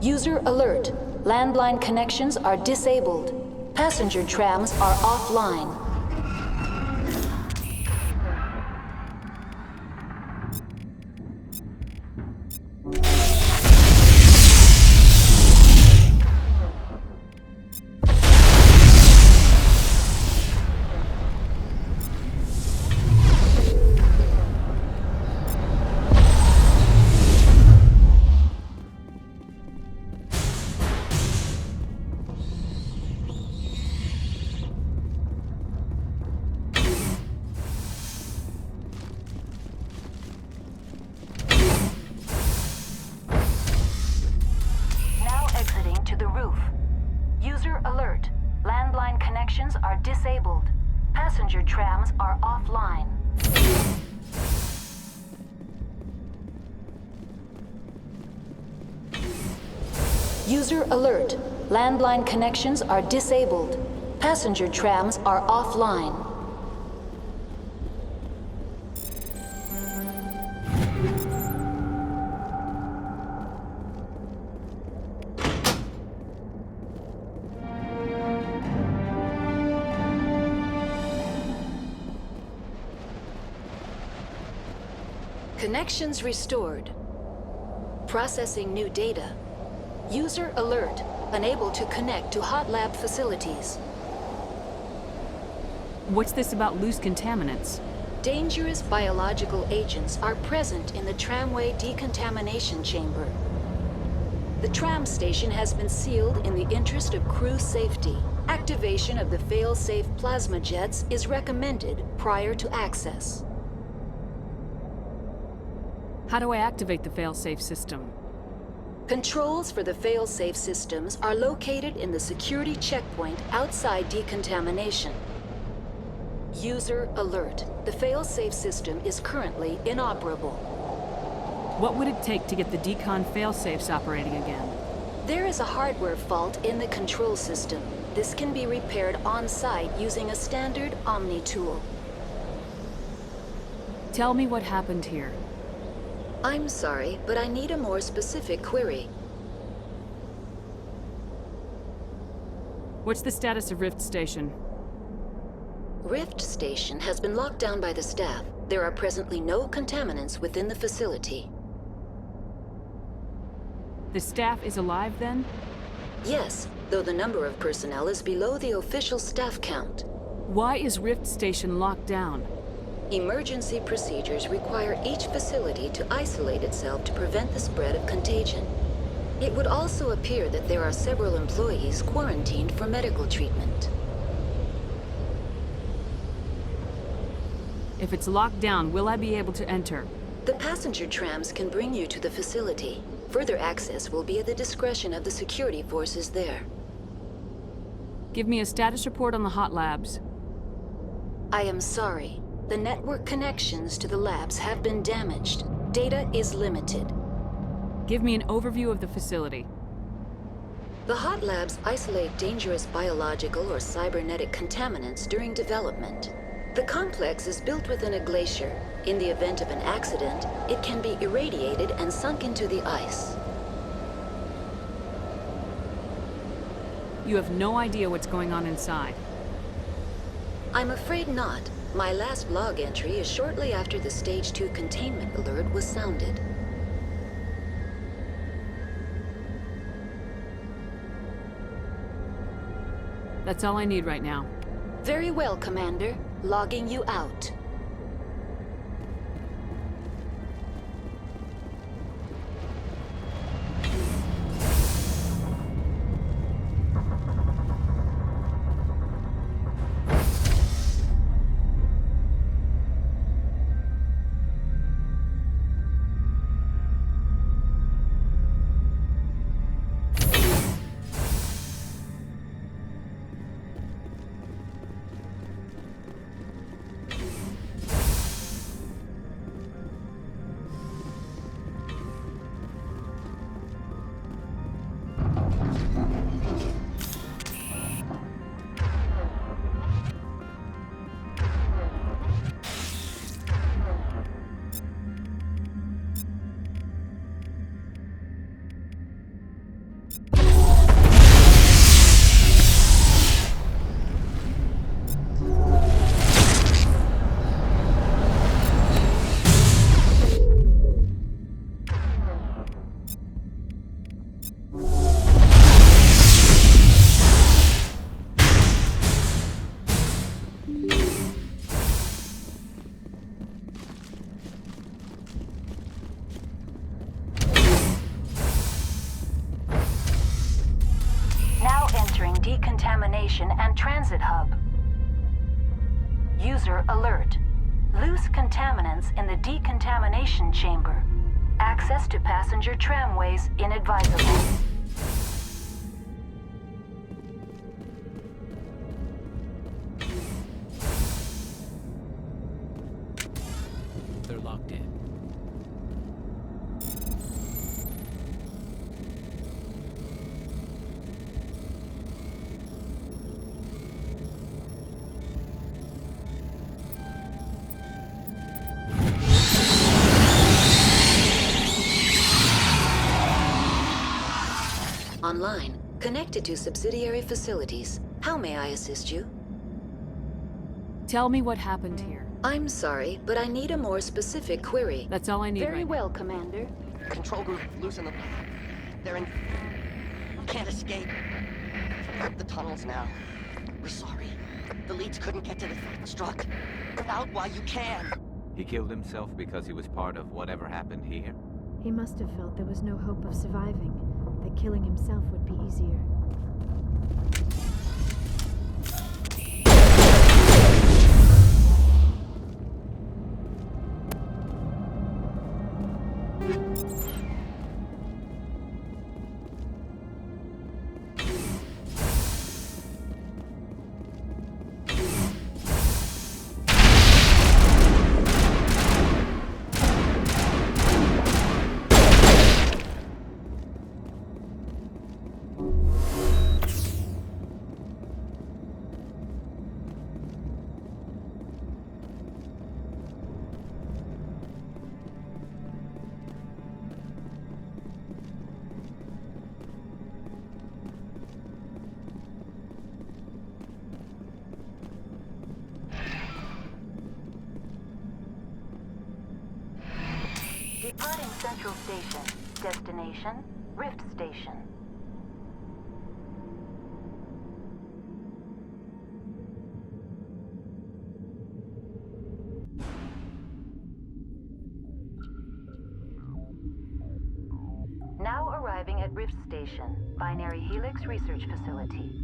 User alert. Landline connections are disabled. Passenger trams are offline. Are disabled. Passenger trams are offline. User alert. Landline connections are disabled. Passenger trams are offline. Connections restored. Processing new data. User alert. Unable to connect to hot lab facilities. What's this about loose contaminants? Dangerous biological agents are present in the tramway decontamination chamber. The tram station has been sealed in the interest of crew safety. Activation of the fail-safe plasma jets is recommended prior to access. How do I activate the fail-safe system? Controls for the fail-safe systems are located in the security checkpoint outside decontamination. User alert. The fail-safe system is currently inoperable. What would it take to get the decon fail-safes operating again? There is a hardware fault in the control system. This can be repaired on-site using a standard Omni tool. Tell me what happened here. I'm sorry, but I need a more specific query. What's the status of Rift Station? Rift Station has been locked down by the staff. There are presently no contaminants within the facility. The staff is alive then? Yes, though the number of personnel is below the official staff count. Why is Rift Station locked down? Emergency procedures require each facility to isolate itself to prevent the spread of contagion. It would also appear that there are several employees quarantined for medical treatment. If it's locked down, will I be able to enter? The passenger trams can bring you to the facility. Further access will be at the discretion of the security forces there. Give me a status report on the hot labs. I am sorry. The network connections to the labs have been damaged. Data is limited. Give me an overview of the facility. The hot labs isolate dangerous biological or cybernetic contaminants during development. The complex is built within a glacier. In the event of an accident, it can be irradiated and sunk into the ice. You have no idea what's going on inside. I'm afraid not. My last log entry is shortly after the Stage 2 containment alert was sounded. That's all I need right now. Very well, Commander. Logging you out. Decontamination and transit hub. User alert. Loose contaminants in the decontamination chamber. Access to passenger tramways inadvisable. They're locked in. Online, connected to subsidiary facilities. How may I assist you? Tell me what happened here. I'm sorry, but I need a more specific query. That's all I need Very right well, Commander. Control group, loosen them. They're in... Can't escape. The tunnels now. We're sorry. The leads couldn't get to the struck. Get out while you can. He killed himself because he was part of whatever happened here? He must have felt there was no hope of surviving, that killing himself would be easier. Departing Central Station. Destination, Rift Station. Now arriving at Rift Station, Binary Helix Research Facility.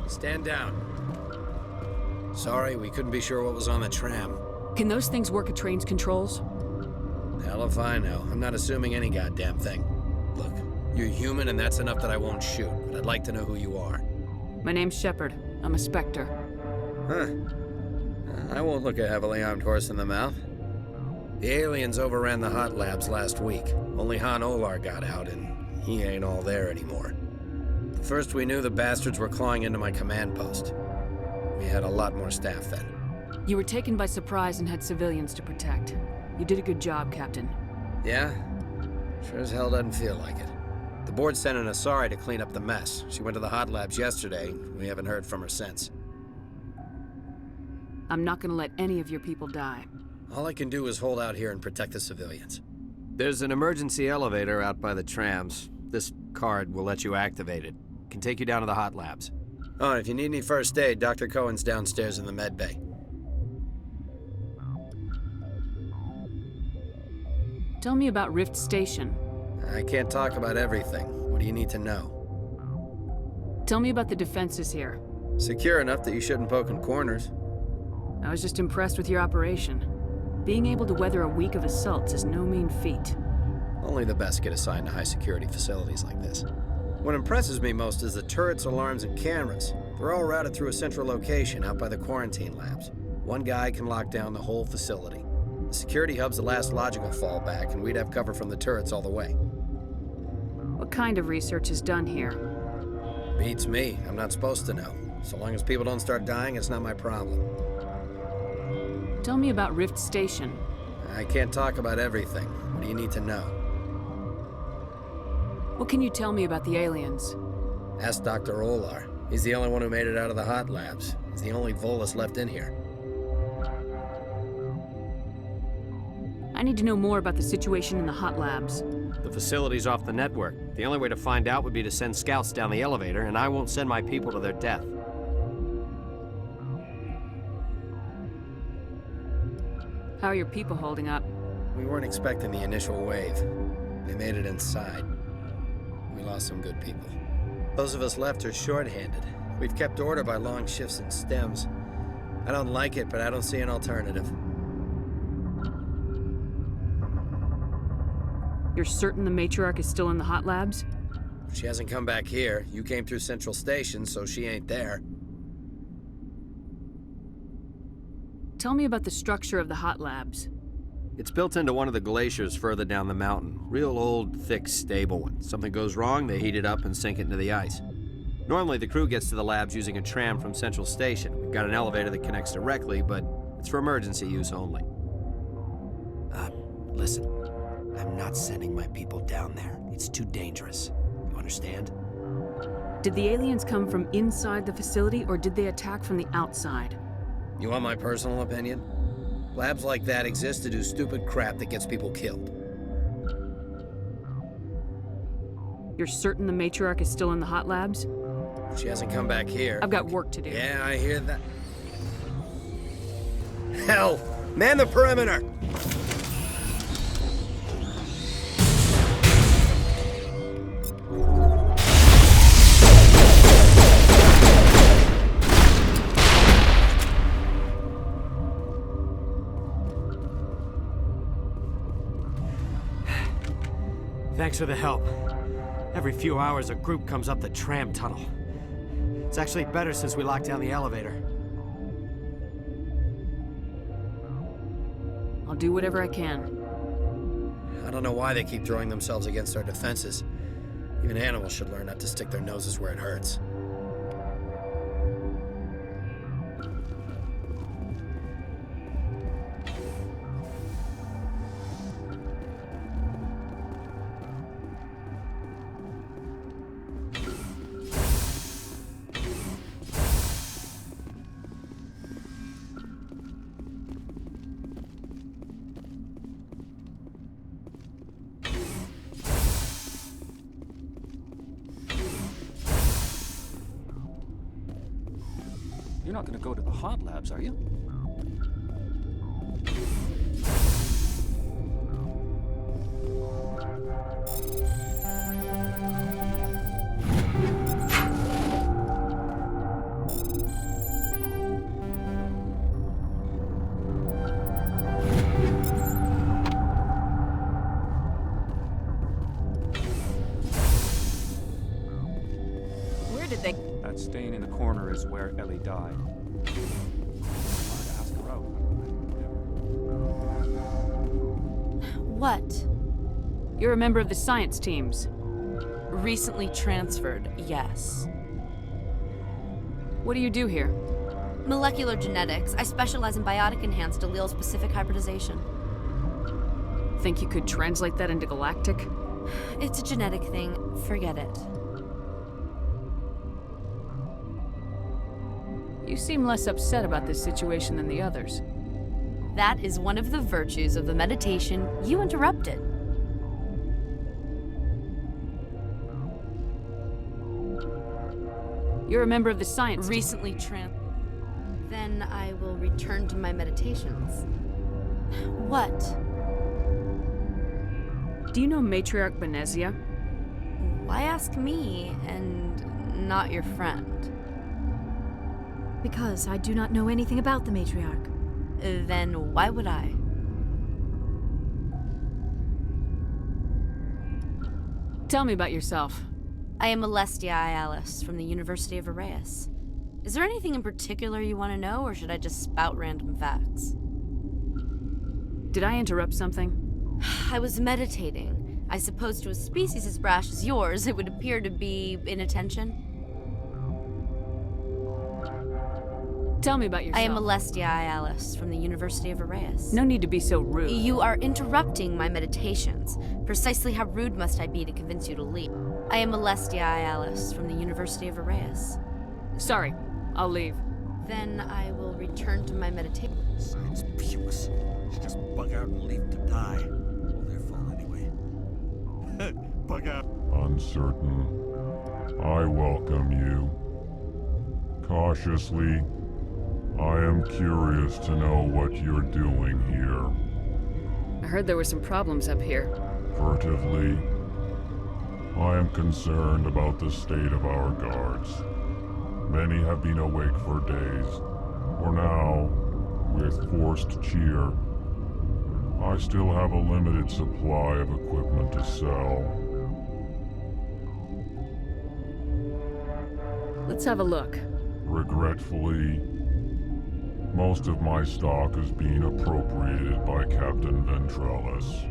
Stand down. Sorry, we couldn't be sure what was on the tram. Can those things work at train's controls? Hell if I know. I'm not assuming any goddamn thing. Look, you're human and that's enough that I won't shoot, but I'd like to know who you are. My name's Shepard. I'm a Spectre. Huh. I won't look a heavily armed horse in the mouth. The aliens overran the hot labs last week. Only Han Olar got out, and he ain't all there anymore. First we knew the bastards were clawing into my command post. We had a lot more staff then. You were taken by surprise and had civilians to protect. You did a good job, Captain. Yeah? Sure as hell doesn't feel like it. The board sent an Asari to clean up the mess. She went to the hot labs yesterday. We haven't heard from her since. I'm not gonna let any of your people die. All I can do is hold out here and protect the civilians. There's an emergency elevator out by the trams. This card will let you activate it. Can take you down to the hot labs. Oh, and if you need any first aid, Dr. Cohen's downstairs in the med bay. Tell me about Rift Station. I can't talk about everything. What do you need to know? Tell me about the defenses here. Secure enough that you shouldn't poke in corners. I was just impressed with your operation. Being able to weather a week of assaults is no mean feat. Only the best get assigned to high-security facilities like this. What impresses me most is the turrets, alarms, and cameras. They're all routed through a central location out by the quarantine labs. One guy can lock down the whole facility. The security hub's the last logical fallback, and we'd have cover from the turrets all the way. What kind of research is done here? Beats me. I'm not supposed to know. So long as people don't start dying, it's not my problem. Tell me about Rift Station. I can't talk about everything. What do you need to know? What can you tell me about the aliens? Ask Dr. Olar. He's the only one who made it out of the hot labs. He's the only Volus left in here. I need to know more about the situation in the hot labs. The facility's off the network. The only way to find out would be to send scouts down the elevator, and I won't send my people to their death. How are your people holding up? We weren't expecting the initial wave. They made it inside. We lost some good people. Those of us left are short-handed. We've kept order by long shifts and stems. I don't like it, but I don't see an alternative. You're certain the matriarch is still in the hot labs? She hasn't come back here. You came through Central Station, so she ain't there. Tell me about the structure of the hot labs. It's built into one of the glaciers further down the mountain. Real old, thick, stable one. Something goes wrong, they heat it up and sink it into the ice. Normally, the crew gets to the labs using a tram from Central Station. We've got an elevator that connects directly, but it's for emergency use only. Listen. I'm not sending my people down there. It's too dangerous. You understand? Did the aliens come from inside the facility, or did they attack from the outside? You want my personal opinion? Labs like that exist to do stupid crap that gets people killed. You're certain the matriarch is still in the hot labs? She hasn't come back here. I've got work to do. Yeah, I hear that. Hell! Man the perimeter! Thanks for the help. Every few hours, a group comes up the tram tunnel. It's actually better since we locked down the elevator. I'll do whatever I can. I don't know why they keep throwing themselves against our defenses. Even animals should learn not to stick their noses where it hurts. You're not going to go to the hot labs, are you? Where did they... That stain in the corner is where Ellie died. What? You're a member of the science teams. Recently transferred, yes. What do you do here? Molecular genetics. I specialize in biotic-enhanced allele-specific hybridization. Think you could translate that into galactic? It's a genetic thing. Forget it. You seem less upset about this situation than the others. That is one of the virtues of the meditation you interrupted. You're a member of the science Recently Then I will return to my meditations. What? Do you know Matriarch Benezia? Why ask me and not your friend? Because I do not know anything about the matriarch. Then why would I? Tell me about yourself. I am Alestia Ialis from the University of Arraeus. Is there anything in particular you want to know, or should I just spout random facts? Did I interrupt something? I was meditating. I suppose to a species as brash as yours, it would appear to be inattention. Tell me about yourself. I am Alestia Ialis from the University of Arraeus. No need to be so rude. You are interrupting my meditations. Precisely how rude must I be to convince you to leave? I am Alestia Ialis from the University of Arraeus. Sorry, I'll leave. Then I will return to my meditation. Science pukes. Should just bug out and leave to die. Well, their fault anyway. Bug out. Uncertain. I welcome you. Cautiously, I am curious to know what you're doing here. I heard there were some problems up here. Furtively, I am concerned about the state of our guards. Many have been awake for days, or now, with forced cheer. I still have a limited supply of equipment to sell. Let's have a look. Regretfully, most of my stock is being appropriated by Captain Ventrellis.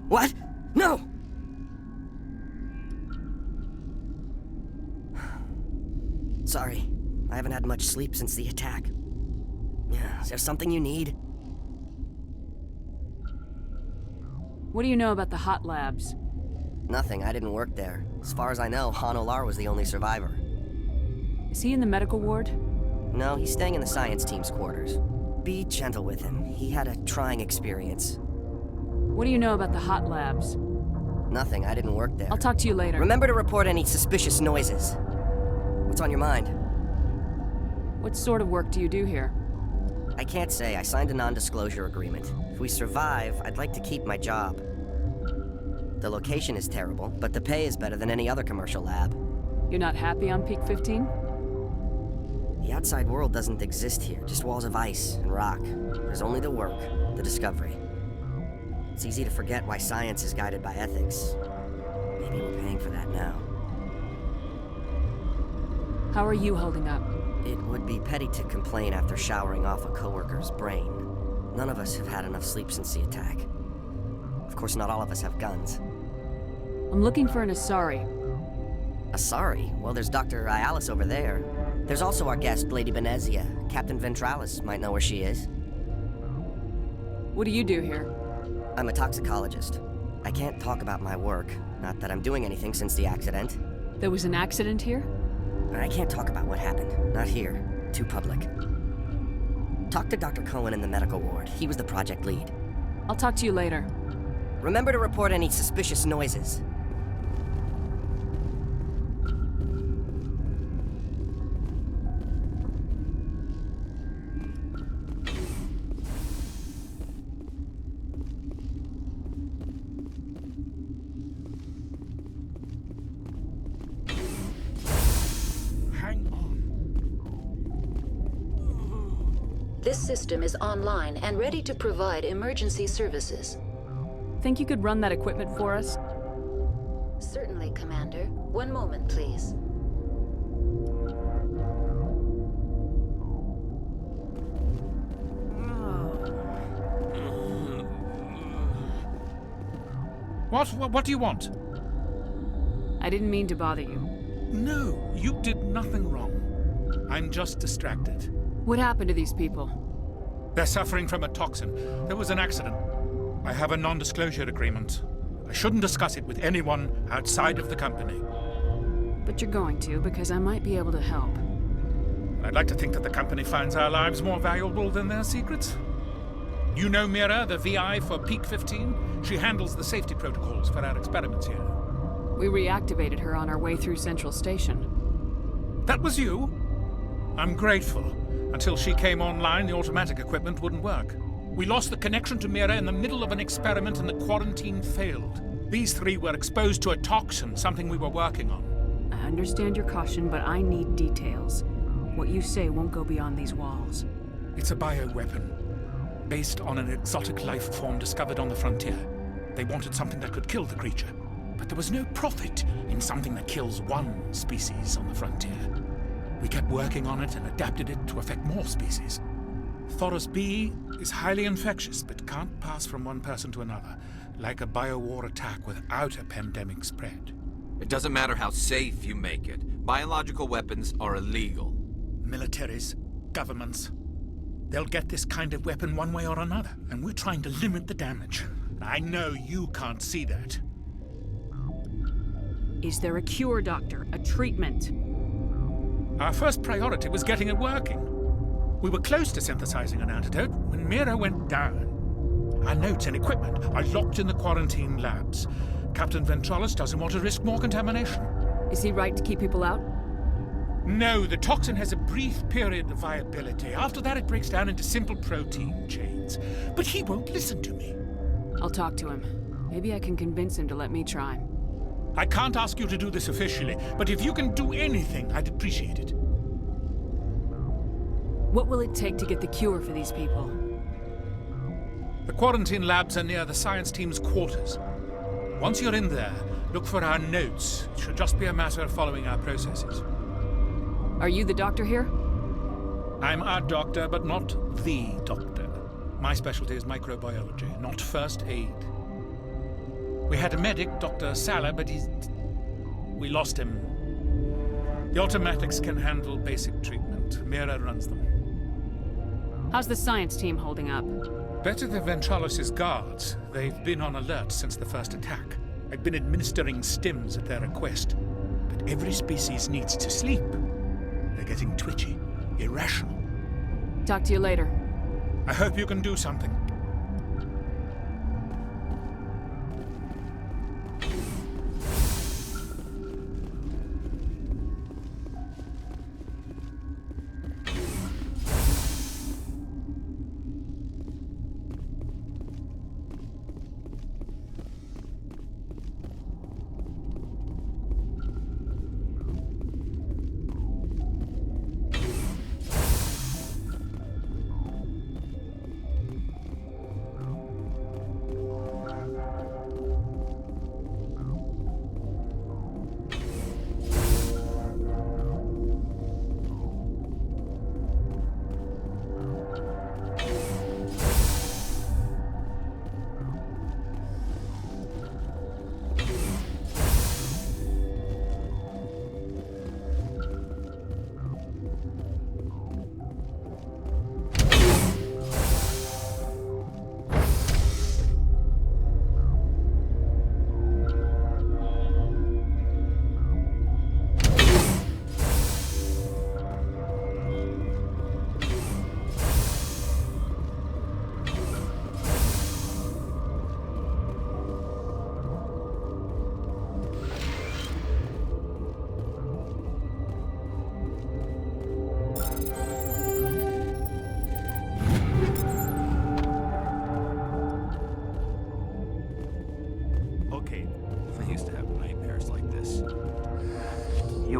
What? No! Sorry, I haven't had much sleep since the attack. Is there something you need? What do you know about the hot labs? Nothing, I didn't work there. As far as I know, Han Olar was the only survivor. Is he in the medical ward? No, he's staying in the science team's quarters. Be gentle with him. He had a trying experience. What do you know about the hot labs? Nothing, I didn't work there. I'll talk to you later. Remember to report any suspicious noises. What's on your mind? What sort of work do you do here? I can't say. I signed a non-disclosure agreement. If we survive, I'd like to keep my job. The location is terrible, but the pay is better than any other commercial lab. You're not happy on Peak 15? The outside world doesn't exist here, just walls of ice and rock. There's only the work, the discovery. It's easy to forget why science is guided by ethics. Maybe we're paying for that now. How are you holding up? It would be petty to complain after showering off a coworker's brain. None of us have had enough sleep since the attack. Of course, not all of us have guns. I'm looking for an Asari. Asari? Well, there's Dr. Ialis over there. There's also our guest, Lady Benezia. Captain Ventralis might know where she is. What do you do here? I'm a toxicologist. I can't talk about my work. Not that I'm doing anything since the accident. There was an accident here? I can't talk about what happened. Not here. Too public. Talk to Dr. Cohen in the medical ward. He was the project lead. I'll talk to you later. Remember to report any suspicious noises. This system is online and ready to provide emergency services. Think you could run that equipment for us? Certainly, Commander. One moment, please. What do you want? I didn't mean to bother you. No, you did nothing wrong. I'm just distracted. What happened to these people? They're suffering from a toxin. There was an accident. I have a non-disclosure agreement. I shouldn't discuss it with anyone outside of the company. But you're going to, because I might be able to help. I'd like to think that the company finds our lives more valuable than their secrets. You know Mira, the VI for Peak 15? She handles the safety protocols for our experiments here. We reactivated her on our way through Central Station. That was you? I'm grateful. Until she came online, the automatic equipment wouldn't work. We lost the connection to Mira in the middle of an experiment and the quarantine failed. These three were exposed to a toxin, something we were working on. I understand your caution, but I need details. What you say won't go beyond these walls. It's a bioweapon, based on an exotic life form discovered on the frontier. They wanted something that could kill the creature, but there was no profit in something that kills one species on the frontier. We kept working on it and adapted it to affect more species. Thoros B is highly infectious, but can't pass from one person to another, like a biowar attack without a pandemic spread. It doesn't matter how safe you make it. Biological weapons are illegal. Militaries, governments, they'll get this kind of weapon one way or another, and we're trying to limit the damage. I know you can't see that. Is there a cure, Doctor? A treatment? Our first priority was getting it working. We were close to synthesizing an antidote when Mira went down. Our notes and equipment are locked in the quarantine labs. Captain Ventralis doesn't want to risk more contamination. Is he right to keep people out? No, the toxin has a brief period of viability. After that, it breaks down into simple protein chains. But he won't listen to me. I'll talk to him. Maybe I can convince him to let me try. I can't ask you to do this officially, but if you can do anything, I'd appreciate it. What will it take to get the cure for these people? The quarantine labs are near the science team's quarters. Once you're in there, look for our notes. It should just be a matter of following our processes. Are you the doctor here? I'm a doctor, but not the doctor. My specialty is microbiology, not first aid. We had a medic, Dr. Salah, but we lost him. The automatics can handle basic treatment. Mira runs them. How's the science team holding up? Better than Ventralos' guards. They've been on alert since the first attack. I've been administering stims at their request. But every species needs to sleep. They're getting twitchy, irrational. Talk to you later. I hope you can do something.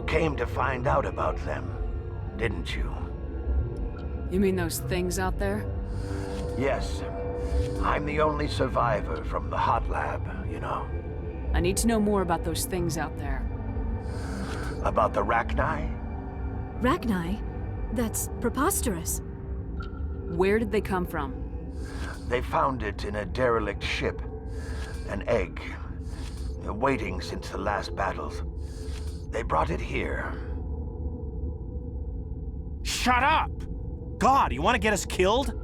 Came to find out about them, didn't you? You mean those things out there? Yes. I'm the only survivor from the hot lab, you know. I need to know more about those things out there. About the Rachni? Rachni? That's preposterous. Where did they come from? They found it in a derelict ship. An egg. Waiting since the last battles. They brought it here. Shut up! God, you want to get us killed?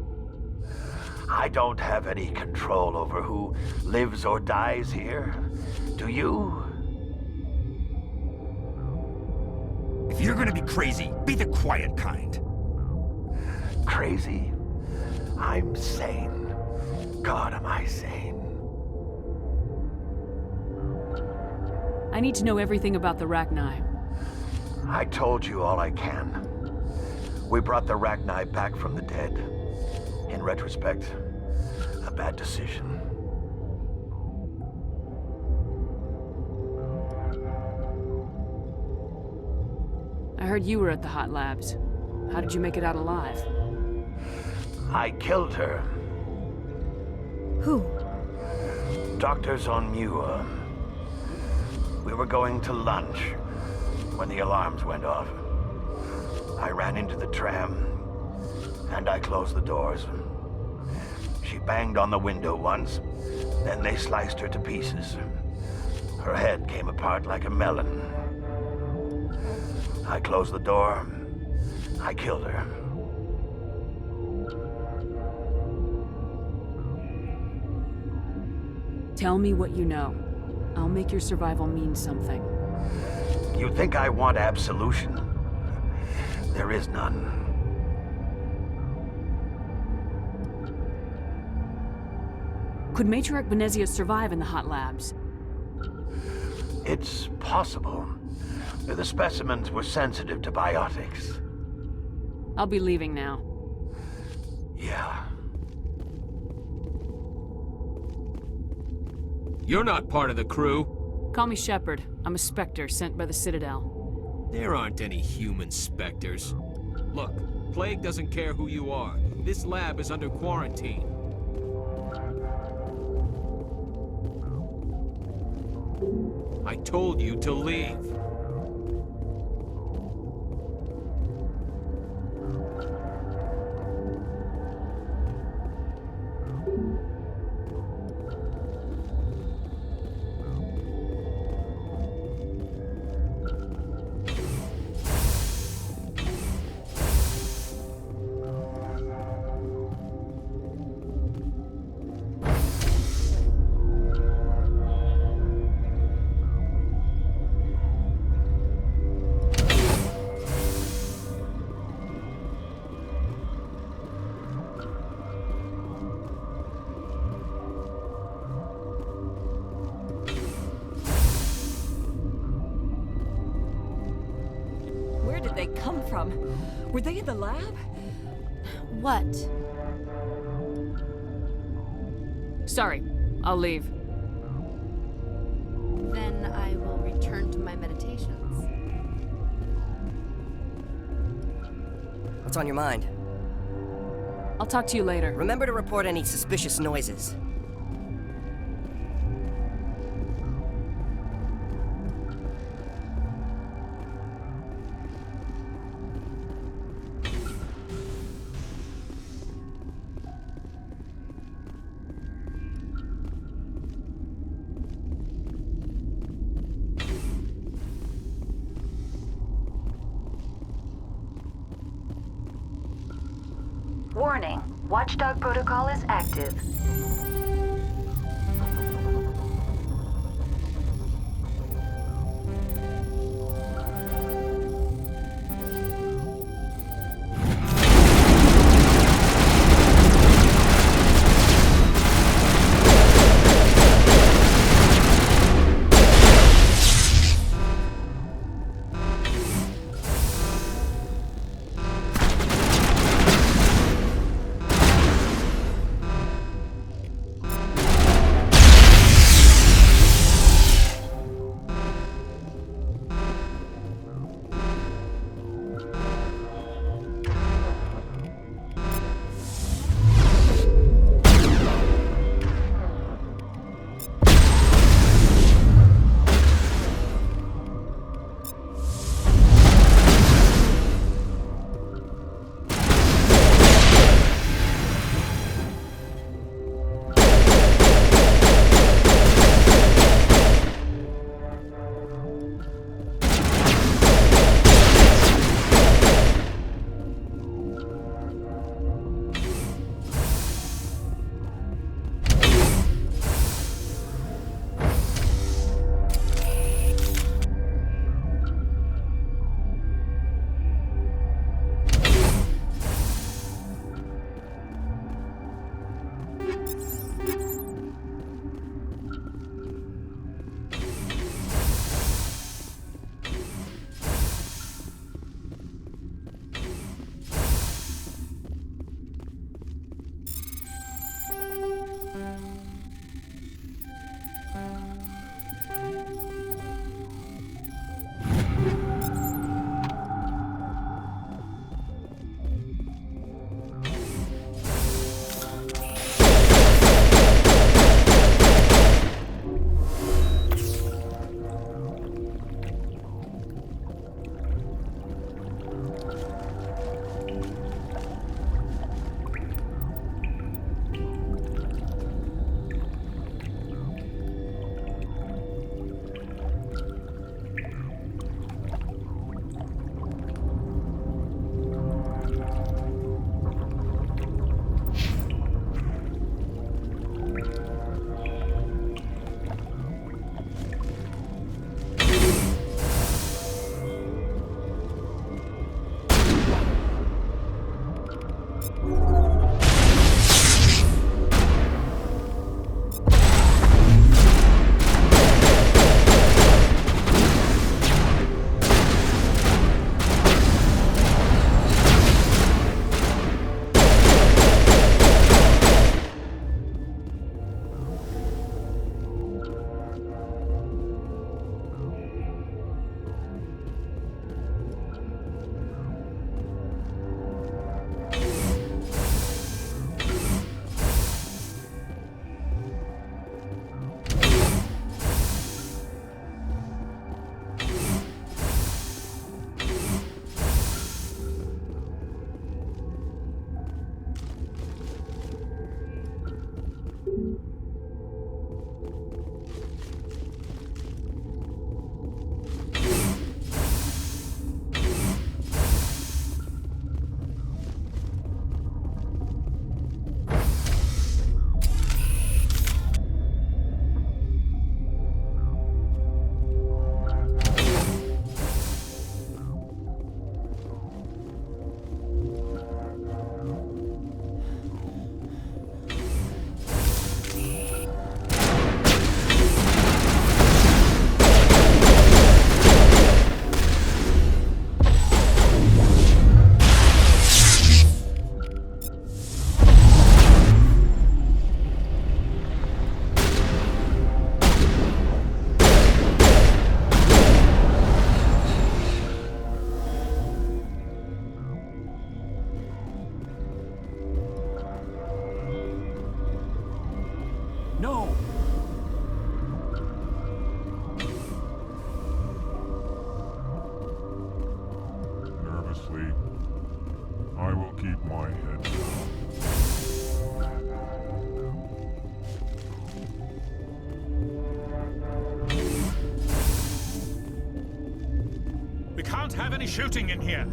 I don't have any control over who lives or dies here. Do you? If you're gonna be crazy, be the quiet kind. Crazy? I'm sane. God, am I sane. I need to know everything about the Rachni. I told you all I can. We brought the Rachni back from the dead. In retrospect, a bad decision. I heard you were at the hot labs. How did you make it out alive? I killed her. Who? Doctors on Muir. We were going to lunch when the alarms went off. I ran into the tram, and I closed the doors. She banged on the window once, then they sliced her to pieces. Her head came apart like a melon. I closed the door. I killed her. Tell me what you know. I'll make your survival mean something. You think I want absolution? There is none. Could Matriarch Venezia survive in the hot labs? It's possible. The specimens were sensitive to biotics. I'll be leaving now. Yeah. You're not part of the crew. Call me Shepard. I'm a Spectre sent by the Citadel. There aren't any human Spectres. Look, Plague doesn't care who you are. This lab is under quarantine. I told you to leave. Where did they come from? Were they in the lab? What? Sorry, I'll leave. Then I will return to my meditations. What's on your mind? I'll talk to you later. Remember to report any suspicious noises. Warning, Watchdog protocol is active. can't have any shooting in here.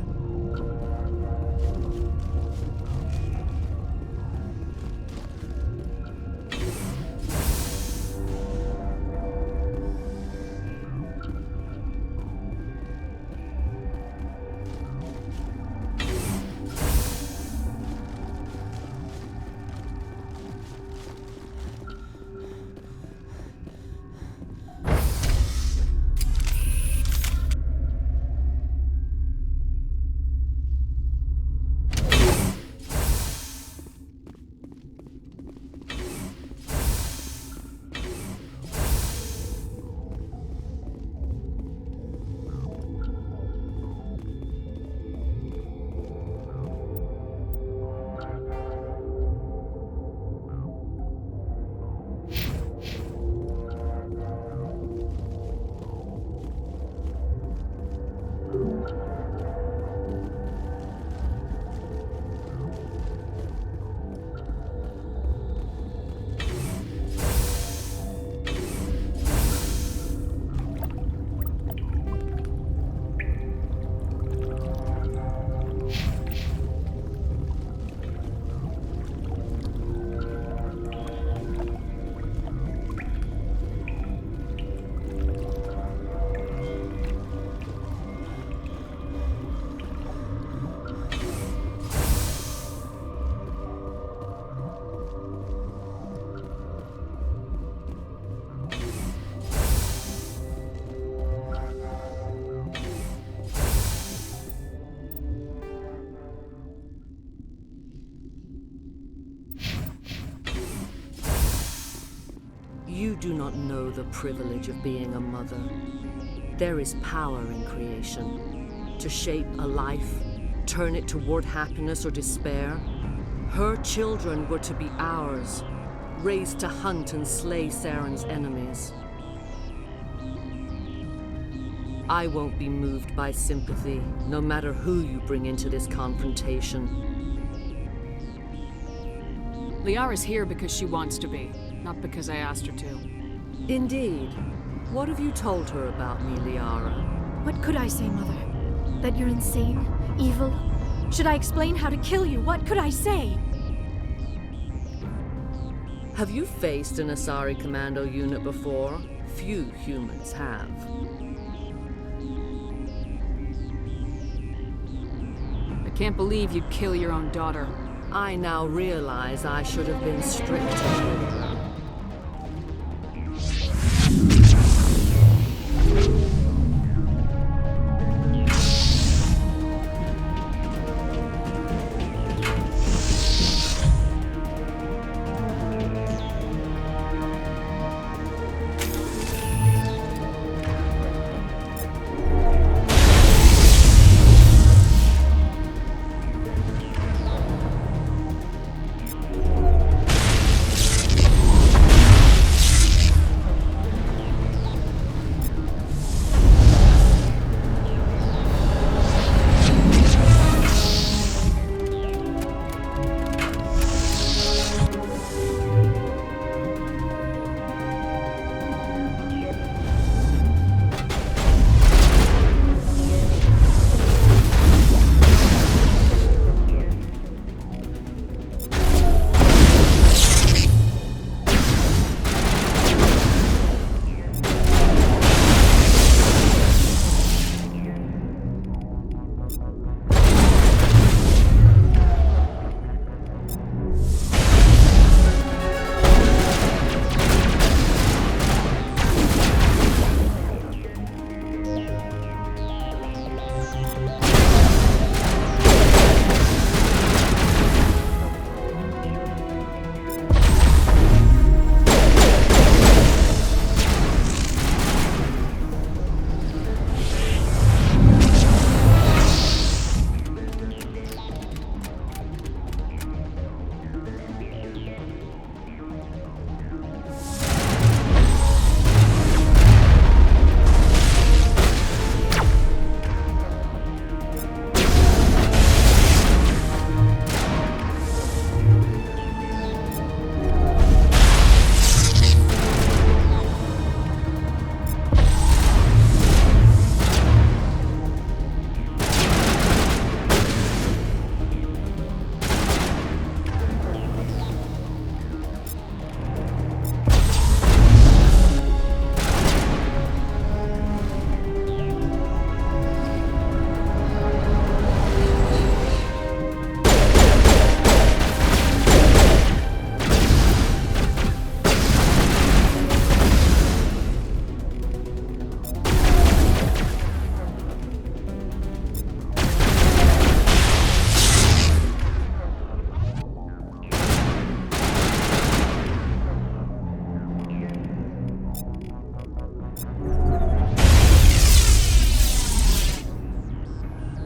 You do not know the privilege of being a mother. There is power in creation. To shape a life, turn it toward happiness or despair. Her children were to be ours, raised to hunt and slay Saren's enemies. I won't be moved by sympathy, no matter who you bring into this confrontation. Liara's here because she wants to be, not because I asked her to. Indeed. What have you told her about me, Liara? What could I say, Mother? That you're insane? Evil? Should I explain how to kill you? What could I say? Have you faced an Asari commando unit before? Few humans have. I can't believe you'd kill your own daughter. I now realize I should have been stricter with her.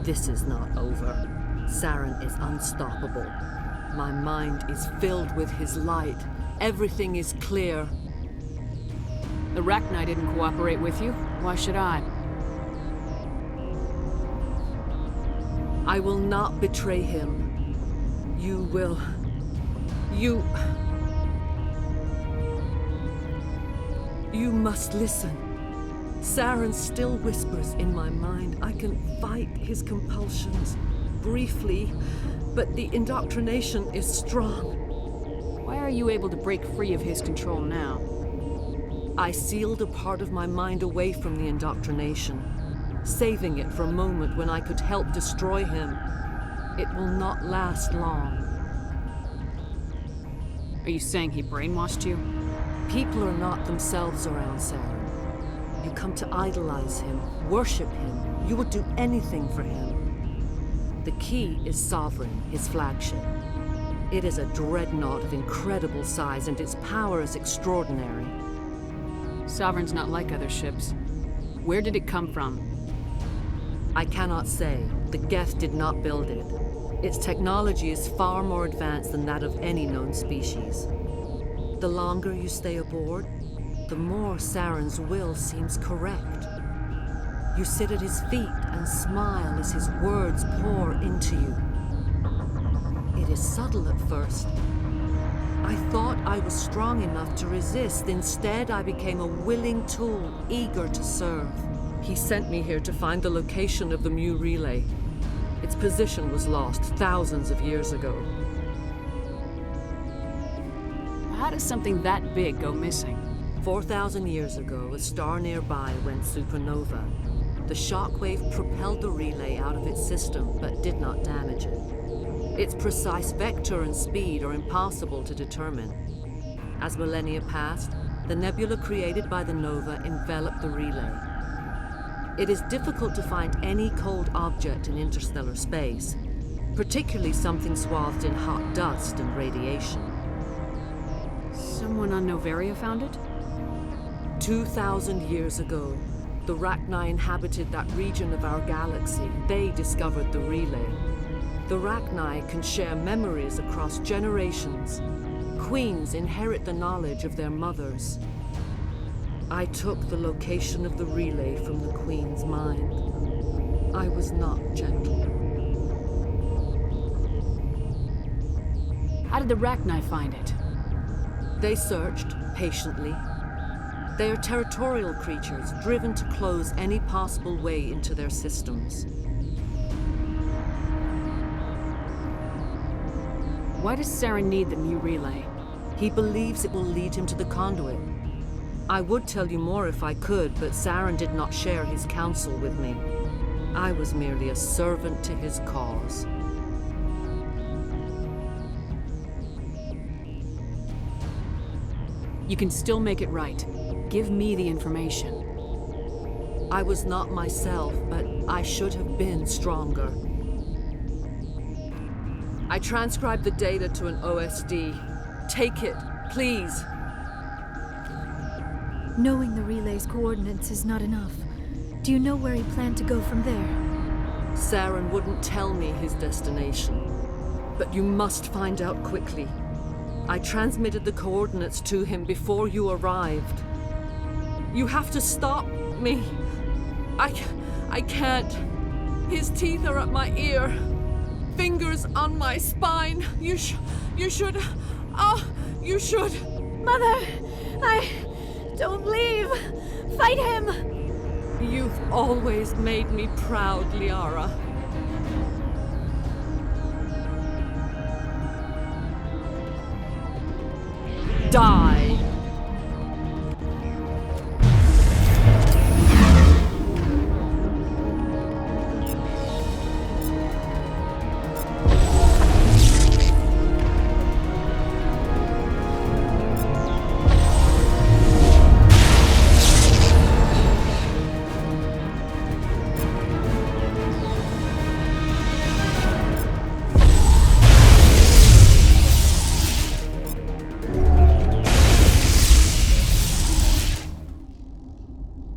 This is not over. Saren is unstoppable. My mind is filled with his light. Everything is clear. The Rachni didn't cooperate with you. Why should I? I will not betray him. You will. You must listen. Saren still whispers in my mind. I can fight his compulsions briefly, but the indoctrination is strong. Why are you able to break free of his control now? I sealed a part of my mind away from the indoctrination, saving it for a moment when I could help destroy him. It will not last long. Are you saying he brainwashed you? People are not themselves around Saren. You come to idolize him, worship him. You would do anything for him. The key is Sovereign, his flagship. It is a dreadnought of incredible size, and its power is extraordinary. Sovereign's not like other ships. Where did it come from? I cannot say. The Geth did not build it. Its technology is far more advanced than that of any known species. The longer you stay aboard, the more Saren's will seems correct. You sit at his feet and smile as his words pour into you. It is subtle at first. I thought I was strong enough to resist. Instead, I became a willing tool, eager to serve. He sent me here to find the location of the Mu relay. Its position was lost thousands of years ago. How does something that big go missing? 4,000 years ago, a star nearby went supernova. The shockwave propelled the relay out of its system, but did not damage it. Its precise vector and speed are impossible to determine. As millennia passed, the nebula created by the nova enveloped the relay. It is difficult to find any cold object in interstellar space, particularly something swathed in hot dust and radiation. Someone on Noveria found it? 2,000 years ago, the Rachni inhabited that region of our galaxy. They discovered the relay. The Rachni can share memories across generations. Queens inherit the knowledge of their mothers. I took the location of the relay from the Queen's mind. I was not gentle. How did the Rachni find it? They searched, patiently. They are territorial creatures, driven to close any possible way into their systems. Why does Saren need the Mu relay? He believes it will lead him to the conduit. I would tell you more if I could, but Saren did not share his counsel with me. I was merely a servant to his cause. You can still make it right. Give me the information. I was not myself, but I should have been stronger. I transcribed the data to an OSD. Take it, please. Knowing the relay's coordinates is not enough. Do you know where he planned to go from there? Saren wouldn't tell me his destination. But you must find out quickly. I transmitted the coordinates to him before you arrived. You have to stop me. I can't. His teeth are at my ear. Fingers on my spine. You should. You should. Mother, don't leave. Fight him. You've always made me proud, Liara. Die.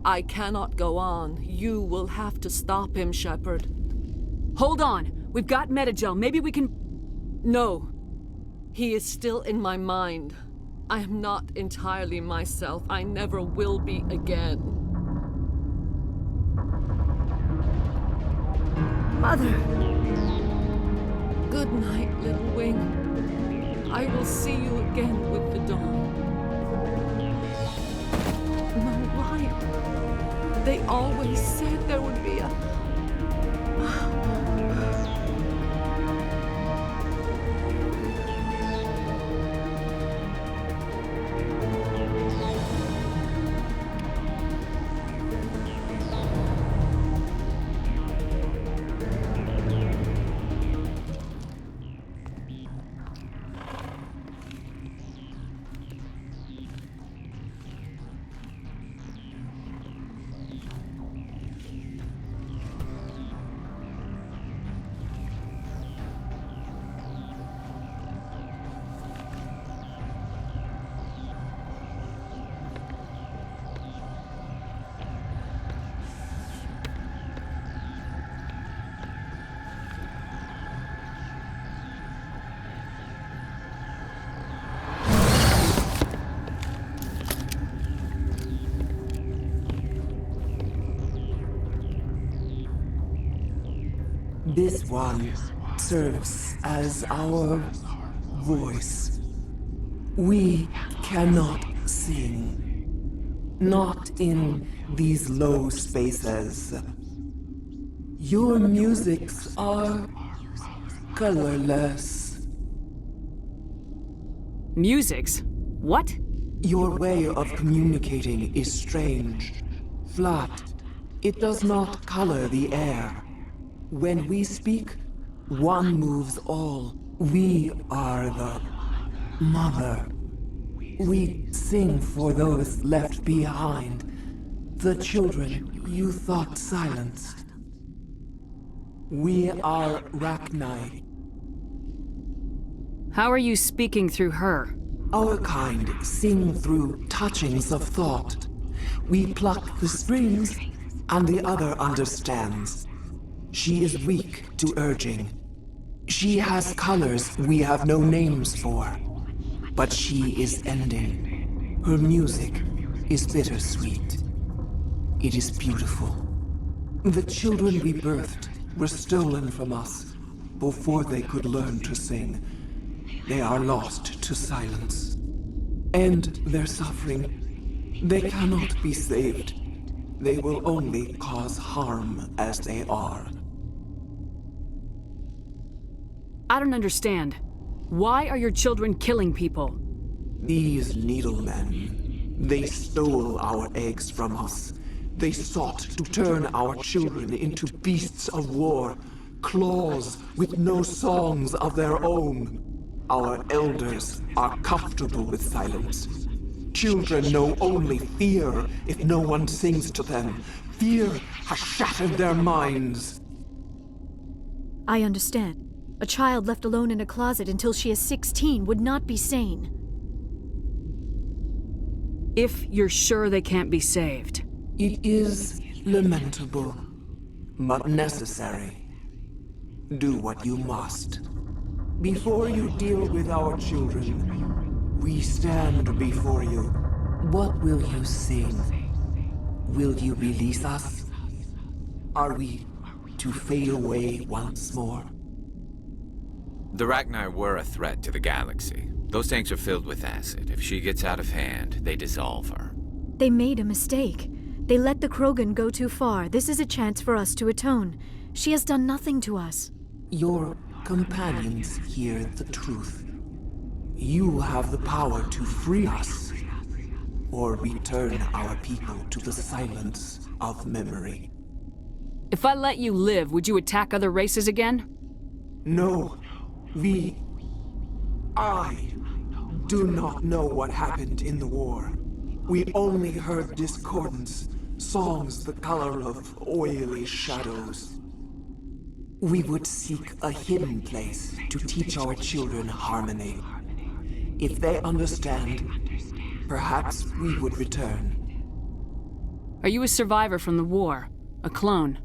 I cannot go on. You will have to stop him, Shepard. Hold on. We've got Metagel. Maybe we can... No. He is still in my mind. I am not entirely myself. I never will be again. Mother! Good night, little wing. I will see you again with the dawn. No, why? They always said there would be a... This one serves as our voice. We cannot sing. Not in these low spaces. Your musics are colorless. Musics? What? Your way of communicating is strange. Flat. It does not color the air. When we speak, one moves all. We are the mother. We sing for those left behind. The children you thought silenced. We are Rachni. How are you speaking through her? Our kind sing through touchings of thought. We pluck the strings, and the other understands. She is weak to urging. She has colors we have no names for. But she is ending. Her music is bittersweet. It is beautiful. The children we birthed were stolen from us before they could learn to sing. They are lost to silence. And their suffering, they cannot be saved. They will only cause harm as they are. I don't understand. Why are your children killing people? These needlemen, they stole our eggs from us. They sought to turn our children into beasts of war, claws with no songs of their own. Our elders are comfortable with silence. Children know only fear if no one sings to them. Fear has shattered their minds. I understand. A child left alone in a closet until she is 16 would not be sane. If you're sure they can't be saved. It is lamentable, but necessary. Do what you must. Before you deal with our children, we stand before you. What will you sing? Will you release us? Are we to fade away once more? The Rachni were a threat to the galaxy. Those tanks are filled with acid. If she gets out of hand, they dissolve her. They made a mistake. They let the Krogan go too far. This is a chance for us to atone. She has done nothing to us. Your companions hear the truth. You have the power to free us, or return our people to the silence of memory. If I let you live, would you attack other races again? No. I do not know what happened in the war. We only heard discordance, songs the color of oily shadows. We would seek a hidden place to teach our children harmony. If they understand, perhaps we would return. Are you a survivor from the war? A clone?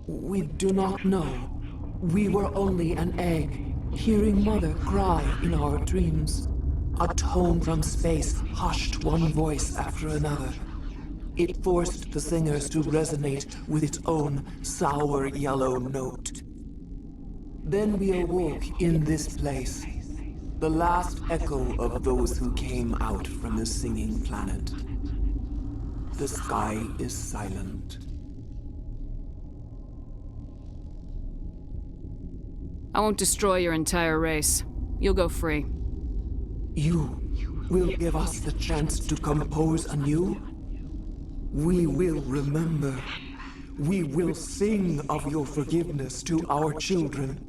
We do not know. We were only an egg, hearing Mother cry in our dreams. A tone from space hushed one voice after another. It forced the singers to resonate with its own sour yellow note. Then we awoke in this place, the last echo of those who came out from the singing planet. The sky is silent. I won't destroy your entire race. You'll go free. You will give us the chance to compose anew? We will remember. We will sing of your forgiveness to our children.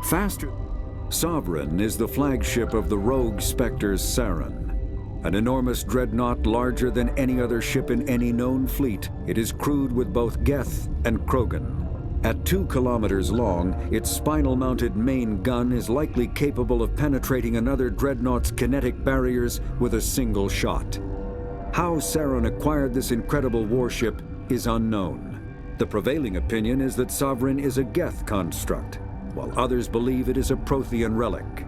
Faster. Sovereign is the flagship of the rogue Spectres Saren. An enormous dreadnought larger than any other ship in any known fleet, it is crewed with both Geth and Krogan. At 2 kilometers long, its spinal-mounted main gun is likely capable of penetrating another dreadnought's kinetic barriers with a single shot. How Saren acquired this incredible warship is unknown. The prevailing opinion is that Sovereign is a Geth construct, while others believe it is a Prothean relic.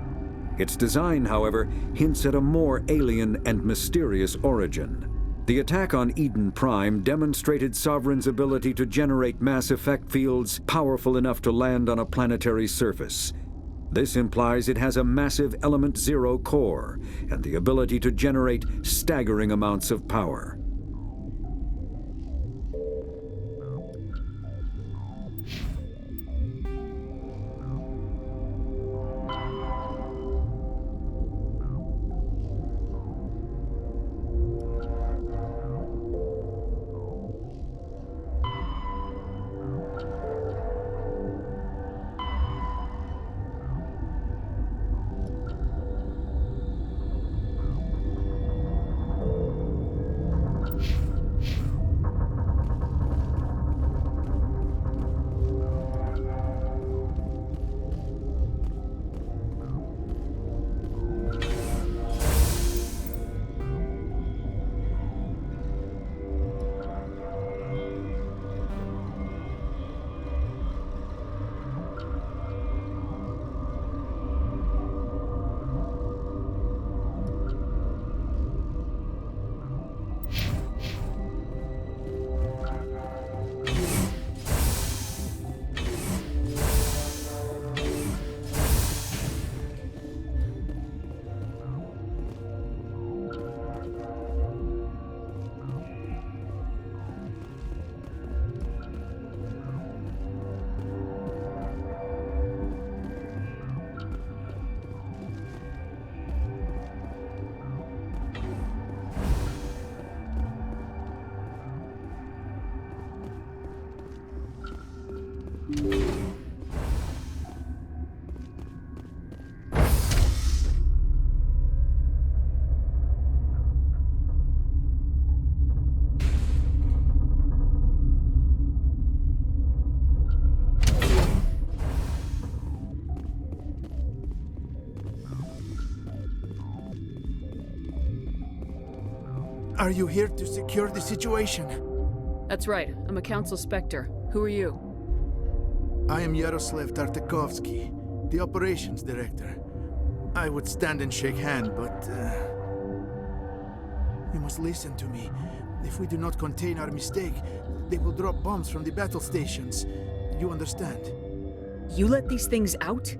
Its design, however, hints at a more alien and mysterious origin. The attack on Eden Prime demonstrated Sovereign's ability to generate mass effect fields powerful enough to land on a planetary surface. This implies it has a massive Element Zero core and the ability to generate staggering amounts of power. Are you here to secure the situation? That's right. I'm a Council Spectre. Who are you? I am Yaroslav Tartakovsky, the operations director. I would stand and shake hand, but... You must listen to me. If we do not contain our mistake, they will drop bombs from the battle stations. You understand? You let these things out?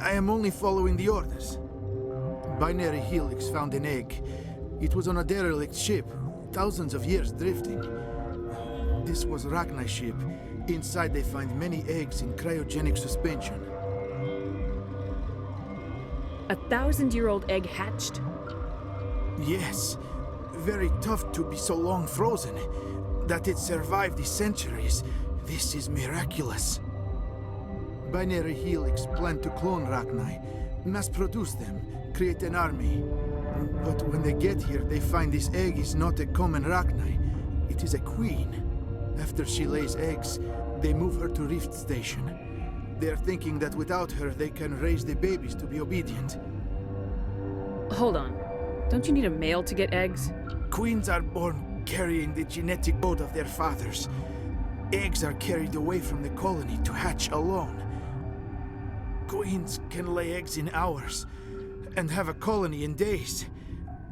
I am only following the orders. Binary Helix found an egg. It was on a derelict ship, thousands of years drifting. This was Rachni's ship. Inside they find many eggs in cryogenic suspension. 1,000-year-old egg hatched? Yes. Very tough to be so long frozen. That it survived the centuries. This is miraculous. Binary Helix planned to clone Rachni, mass-produce them, create an army. But when they get here, they find this egg is not a common Rachni. It is a queen. After she lays eggs, they move her to Rift Station. They are thinking that without her, they can raise the babies to be obedient. Hold on. Don't you need a male to get eggs? Queens are born carrying the genetic code of their fathers. Eggs are carried away from the colony to hatch alone. Queens can lay eggs in hours and have a colony in days.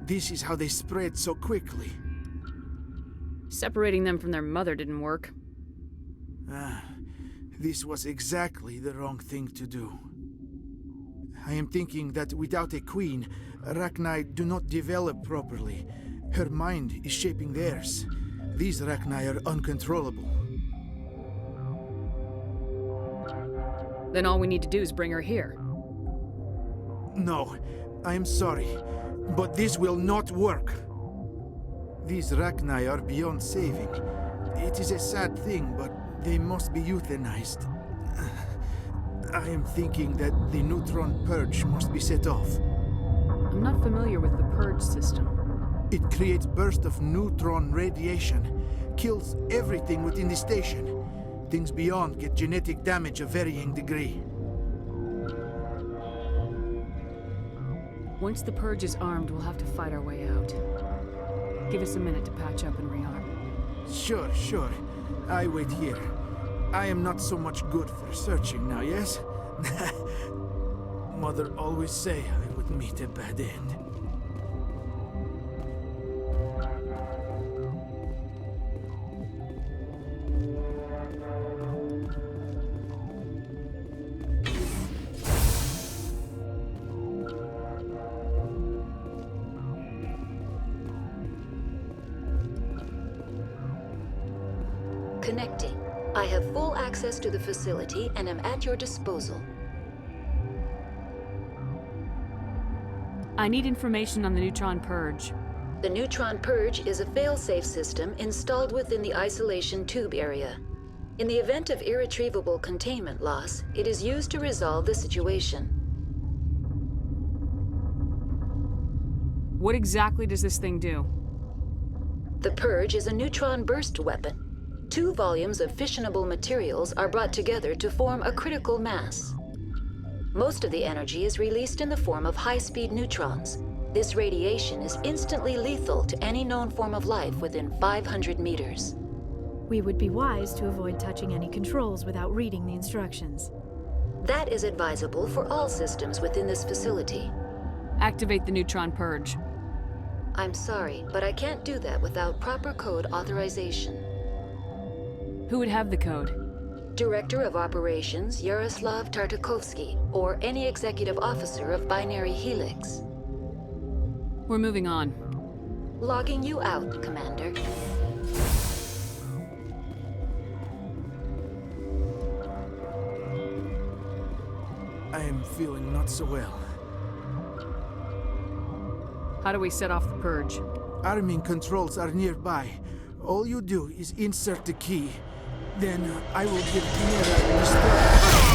This is how they spread so quickly. Separating them from their mother didn't work. This was exactly the wrong thing to do. I am thinking that without a queen, Rachni do not develop properly. Her mind is shaping theirs. These Rachni are uncontrollable. Then all we need to do is bring her here. No, I am sorry, but this will not work. These Rachni are beyond saving. It is a sad thing, but they must be euthanized. I am thinking that the neutron purge must be set off. I'm not familiar with the purge system. It creates bursts of neutron radiation, kills everything within the station. Things beyond get genetic damage of varying degree. Once the purge is armed, we'll have to fight our way out. Give us a minute to patch up and rearm. Sure. I wait here. I am not so much good for searching now, yes? Mother always say I would meet a bad end. Connecting. I have full access to the facility and am at your disposal. I need information on the neutron purge. The neutron purge is a fail-safe system installed within the isolation tube area. In the event of irretrievable containment loss, it is used to resolve the situation. What exactly does this thing do? The purge is a neutron burst weapon. 2 volumes of fissionable materials are brought together to form a critical mass. Most of the energy is released in the form of high-speed neutrons. This radiation is instantly lethal to any known form of life within 500 meters. We would be wise to avoid touching any controls without reading the instructions. That is advisable for all systems within this facility. Activate the neutron purge. I'm sorry, but I can't do that without proper code authorization. Who would have the code? Director of Operations Yaroslav Tartakovsky, or any executive officer of Binary Helix. We're moving on. Logging you out, Commander. I am feeling not so well. How do we set off the purge? Arming controls are nearby. All you do is insert the key. Then I will give Chimera a restore.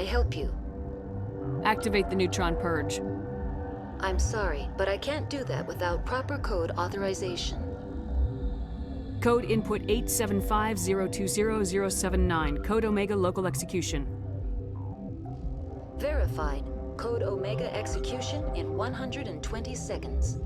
I help you? Activate the neutron purge. I'm sorry, but I can't do that without proper code authorization. Code input 875020079. Code Omega local execution. Verified. Code Omega execution in 120 seconds.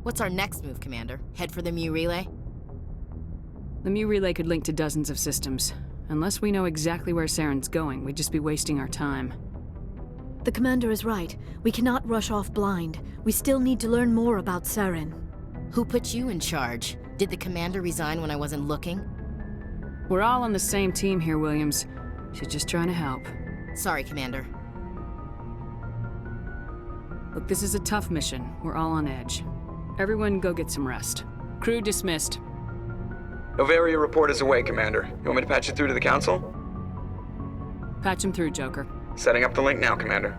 What's our next move, Commander? Head for the Mu relay? The Mu relay could link to dozens of systems. Unless we know exactly where Saren's going, we'd just be wasting our time. The Commander is right. We cannot rush off blind. We still need to learn more about Saren. Who put you in charge? Did the Commander resign when I wasn't looking? We're all on the same team here, Williams. She's just trying to help. Sorry, Commander. Look, this is a tough mission. We're all on edge. Everyone go get some rest. Crew dismissed. Noveria report is away, Commander. You want me to patch you through to the Council? Patch him through, Joker. Setting up the link now, Commander.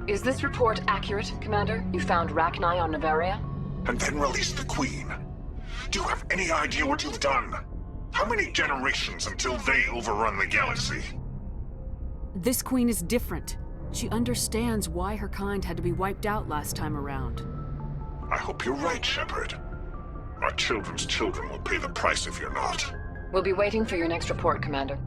Is this report accurate, Commander? You found Rachni on Noveria? And then released the Queen. Do you have any idea what you've done? How many generations until they overrun the galaxy? This Queen is different. She understands why her kind had to be wiped out last time around. I hope you're right, Shepard. Our children's children will pay the price if you're not. We'll be waiting for your next report, Commander.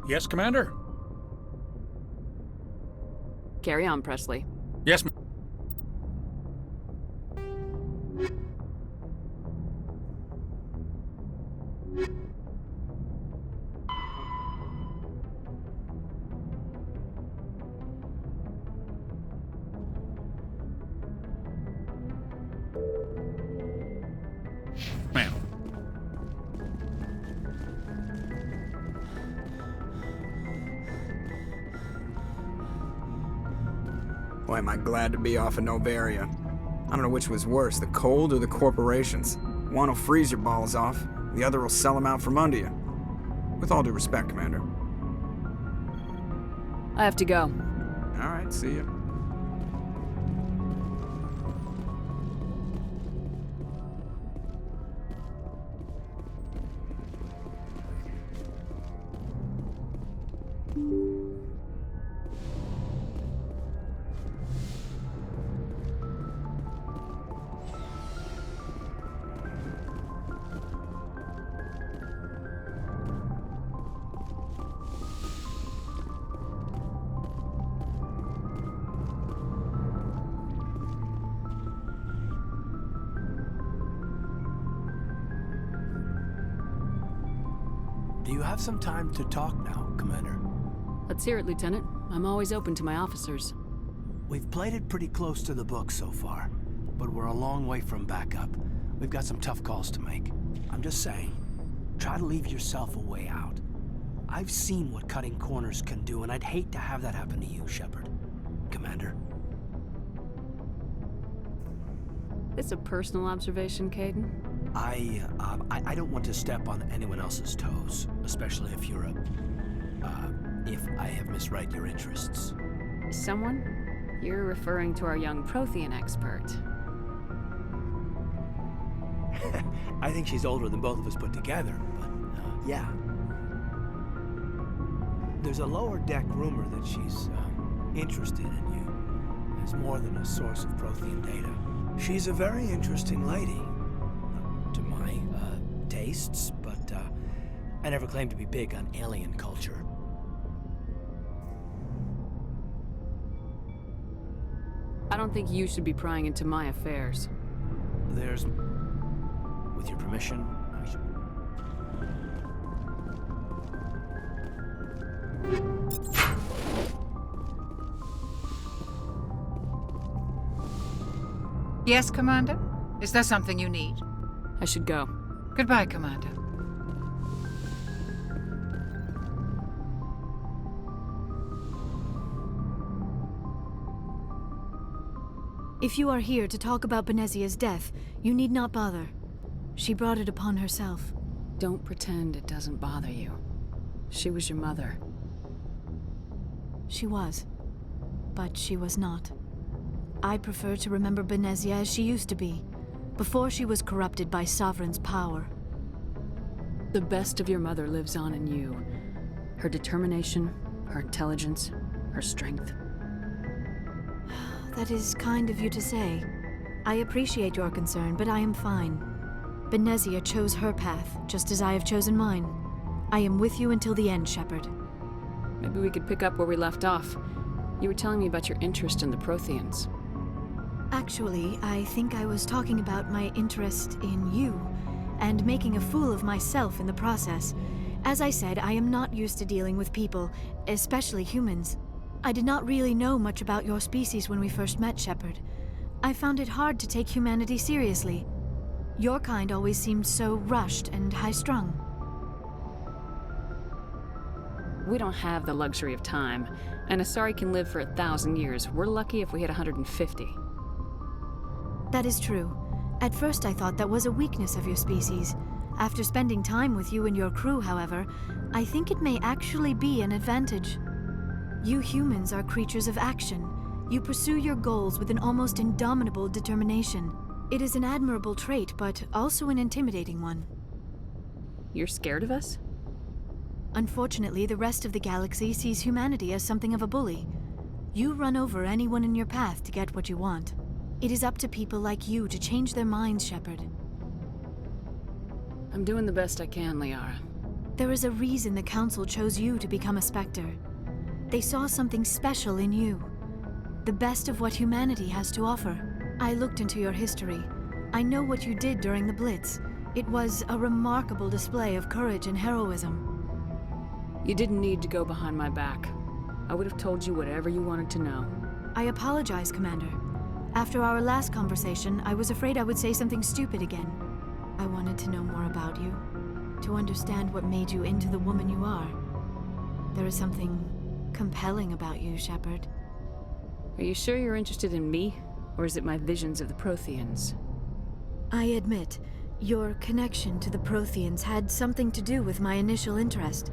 Yes, Commander? Carry on, Presley. Yes, ma'am. Boy, am I glad to be off of Noveria. I don't know which was worse, the cold or the corporations. One will freeze your balls off, the other will sell them out from under you. With all due respect, Commander. I have to go. All right, see ya. Do you have some time to talk now, Commander? Let's hear it, Lieutenant. I'm always open to my officers. We've played it pretty close to the book so far, but we're a long way from backup. We've got some tough calls to make. I'm just saying, try to leave yourself a way out. I've seen what cutting corners can do, and I'd hate to have that happen to you, Shepard. Commander. This a personal observation, Caden? I don't want to step on anyone else's toes, especially if you're if I have misread your interests. Someone? You're referring to our young Prothean expert. I think she's older than both of us put together, but yeah. There's a lower deck rumor that she's interested in you as more than a source of Prothean data. She's a very interesting lady, to my tastes, but I never claimed to be big on alien culture. I don't think you should be prying into my affairs. With your permission, I should... Yes, Commander? Is there something you need? I should go. Goodbye, Commander. If you are here to talk about Benezia's death, you need not bother. She brought it upon herself. Don't pretend it doesn't bother you. She was your mother. She was. But she was not. I prefer to remember Benezia as she used to be, before she was corrupted by Sovereign's power. The best of your mother lives on in you. Her determination, her intelligence, her strength. That is kind of you to say. I appreciate your concern, but I am fine. Benezia chose her path, just as I have chosen mine. I am with you until the end, Shepard. Maybe we could pick up where we left off. You were telling me about your interest in the Protheans. Actually, I think I was talking about my interest in you, and making a fool of myself in the process. As I said, I am not used to dealing with people, especially humans. I did not really know much about your species when we first met, Shepard. I found it hard to take humanity seriously. Your kind always seemed so rushed and high-strung. We don't have the luxury of time, and Asari can live for 1,000 years. We're lucky if we hit 150. That is true. At first I thought that was a weakness of your species. After spending time with you and your crew, however, I think it may actually be an advantage. You humans are creatures of action. You pursue your goals with an almost indomitable determination. It is an admirable trait, but also an intimidating one. You're scared of us? Unfortunately, the rest of the galaxy sees humanity as something of a bully. You run over anyone in your path to get what you want. It is up to people like you to change their minds, Shepard. I'm doing the best I can, Liara. There is a reason the Council chose you to become a Spectre. They saw something special in you. The best of what humanity has to offer. I looked into your history. I know what you did during the Blitz. It was a remarkable display of courage and heroism. You didn't need to go behind my back. I would have told you whatever you wanted to know. I apologize, Commander. After our last conversation, I was afraid I would say something stupid again. I wanted to know more about you, to understand what made you into the woman you are. There is something compelling about you, Shepard. Are you sure you're interested in me, or is it my visions of the Protheans? I admit, your connection to the Protheans had something to do with my initial interest,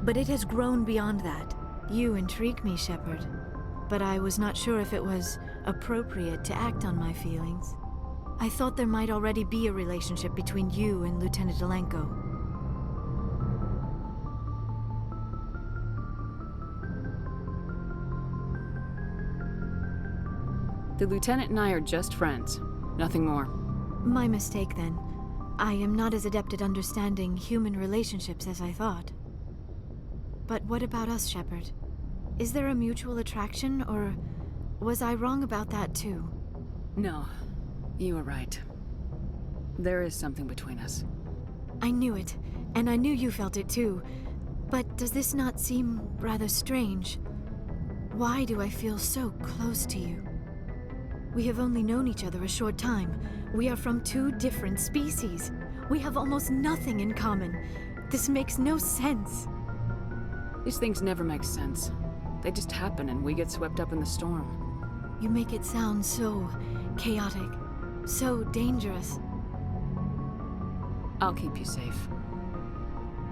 but it has grown beyond that. You intrigue me, Shepard, but I was not sure if it was appropriate to act on my feelings. I thought there might already be a relationship between you and Lieutenant Alenko. The Lieutenant and I are just friends. Nothing more. My mistake, then. I am not as adept at understanding human relationships as I thought. But what about us, Shepard? Is there a mutual attraction, or was I wrong about that too? No, you were right. There is something between us. I knew it, and I knew you felt it too. But does this not seem rather strange? Why do I feel so close to you? We have only known each other a short time. We are from two different species. We have almost nothing in common. This makes no sense. These things never make sense. They just happen and we get swept up in the storm. You make it sound so chaotic. so dangerous. I'll keep you safe.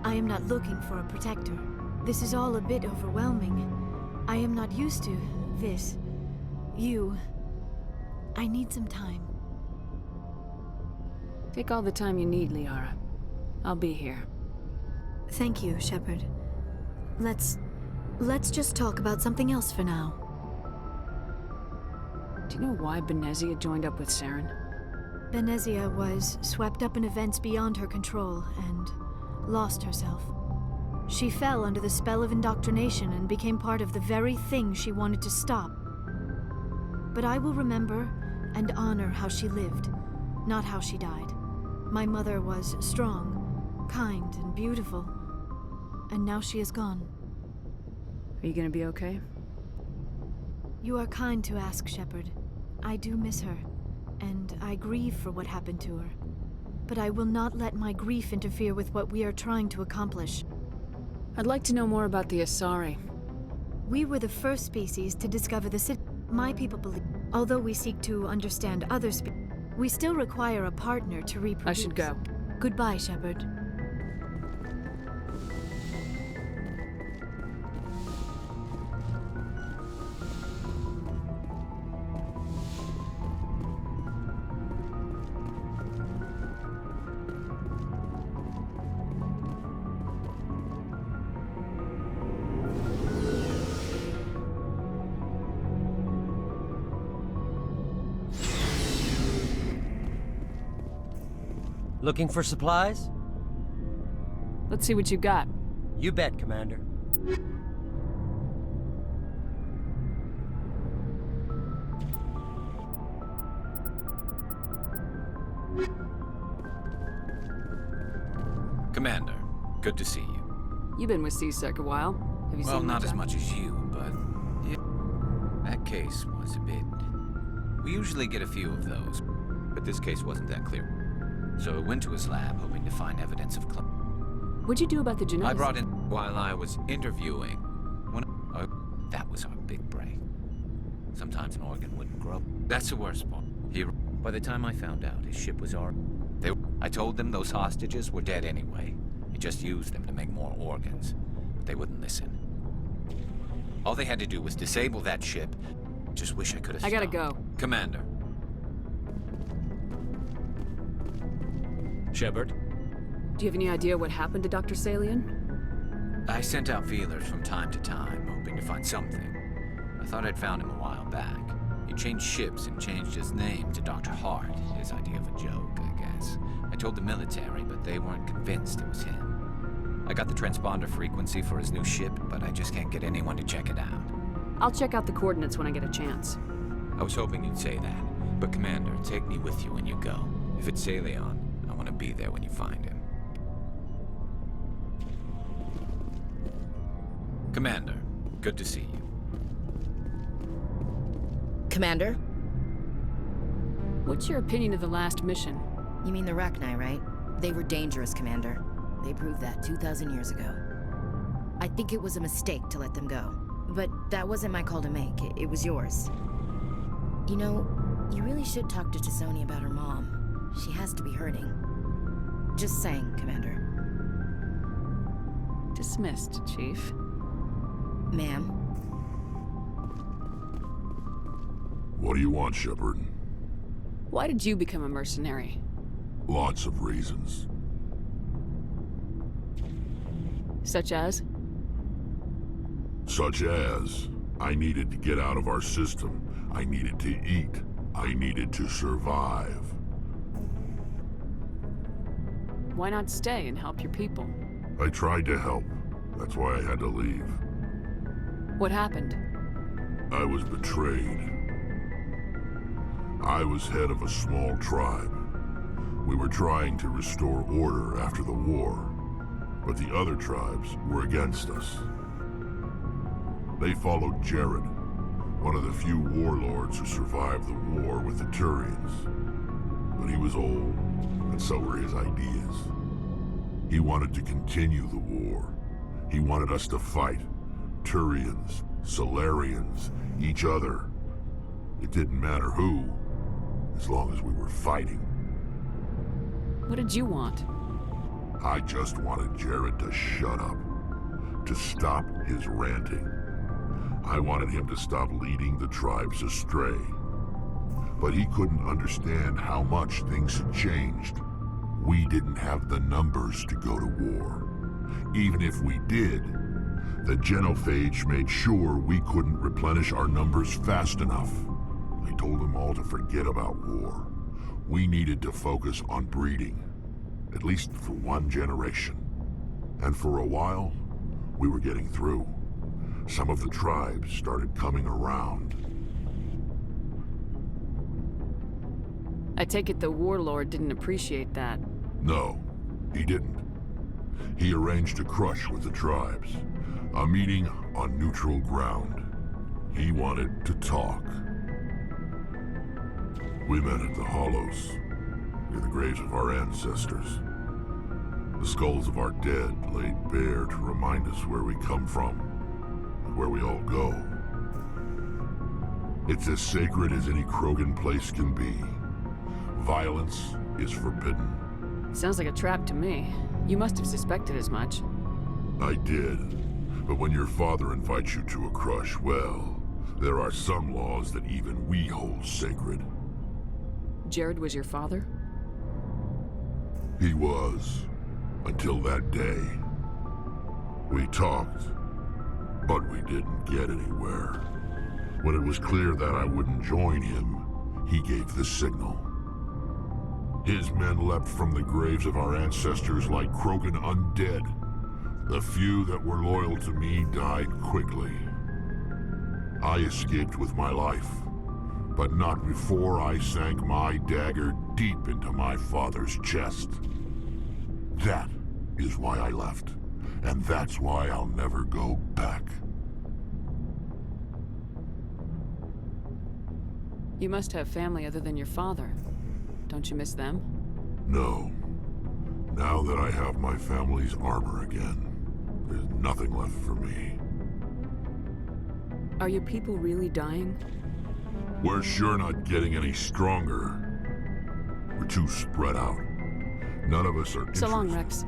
I am not looking for a protector. This is all a bit overwhelming. I am not used to this. You. I need some time. Take all the time you need, Liara. I'll be here. Thank you, Shepard. Let's just talk about something else for now. Do you know why Benezia joined up with Saren? Benezia was swept up in events beyond her control and lost herself. She fell under the spell of indoctrination and became part of the very thing she wanted to stop. But I will remember and honor how she lived, not how she died. My mother was strong, kind, and beautiful, and now she is gone. Are you gonna be okay? You are kind to ask, Shepard. I do miss her, and I grieve for what happened to her. But I will not let my grief interfere with what we are trying to accomplish. I'd like to know more about the Asari. We were the first species to discover the city. My people believe, although we seek to understand other species, we still require a partner to reproduce. I should go. Goodbye, Shepard. Looking for supplies? Let's see what you got. You bet, Commander. Commander, good to see you. You've been with C-Sec a while. Have you Well, seen not as out? much as you, but that case was a bit... We usually get a few of those, but this case wasn't that clear. So I went to his lab, hoping to find evidence of... What'd you do about the genetics? I brought in while I was interviewing. That was our big break. Sometimes an organ wouldn't grow. That's the worst part. By the time I found out, his ship was already... I told them those hostages were dead anyway. He just used them to make more organs. But they wouldn't listen. All they had to do was disable that ship. Just wish I could have I gotta stopped. go. Commander. Shepard? Do you have any idea what happened to Dr. Salian? I sent out feelers from time to time, hoping to find something. I thought I'd found him a while back. He changed ships and changed his name to Dr. Hart, his idea of a joke, I guess. I told the military, but they weren't convinced it was him. I got the transponder frequency for his new ship, but I just can't get anyone to check it out. I'll check out the coordinates when I get a chance. I was hoping you'd say that, but Commander, take me with you when you go. If it's Salion, I want to be there when you find him. Commander, good to see you. Commander? What's your opinion of the last mission? You mean the Rachni, right? They were dangerous, Commander. They proved that 2,000 years ago. I think it was a mistake to let them go. But that wasn't my call to make. It was yours. You know, you really should talk to T'Soni about her mom. She has to be hurting. Just saying, Commander. Dismissed, Chief. Ma'am. What do you want, Shepard? Why did you become a mercenary? Lots of reasons. Such as? Such as, I needed to get out of our system. I needed to eat. I needed to survive. Why not stay and help your people? I tried to help. That's why I had to leave. What happened? I was betrayed. I was head of a small tribe. We were trying to restore order after the war, but the other tribes were against us. They followed Jared, one of the few warlords who survived the war with the Turians. But he was old, and so were his ideas. He wanted to continue the war. He wanted us to fight. Turians, Solarians, each other. It didn't matter who, as long as we were fighting. What did you want? I just wanted Jared to shut up, to stop his ranting. I wanted him to stop leading the tribes astray. But he couldn't understand how much things had changed. We didn't have the numbers to go to war. Even if we did, the genophage made sure we couldn't replenish our numbers fast enough. I told them all to forget about war. We needed to focus on breeding, at least for one generation. And for a while, we were getting through. Some of the tribes started coming around. I take it the warlord didn't appreciate that. No, he didn't. He arranged a crush with the tribes. A meeting on neutral ground. He wanted to talk. We met at the Hollows, near the graves of our ancestors. The skulls of our dead laid bare to remind us where we come from, and where we all go. It's as sacred as any Krogan place can be. Violence is forbidden. Sounds like a trap to me. You must have suspected as much. I did. But when your father invites you to a crush, well, there are some laws that even we hold sacred. Jared was your father? He was. Until that day. We talked, but we didn't get anywhere. When it was clear that I wouldn't join him, he gave the signal. His men leapt from the graves of our ancestors like Krogan undead. The few that were loyal to me died quickly. I escaped with my life, but not before I sank my dagger deep into my father's chest. That is why I left, and that's why I'll never go back. You must have family other than your father. Don't you miss them? No. Now that I have my family's armor again, there's nothing left for me. Are your people really dying? We're sure not getting any stronger. We're too spread out. None of us are interested. So long, Rex.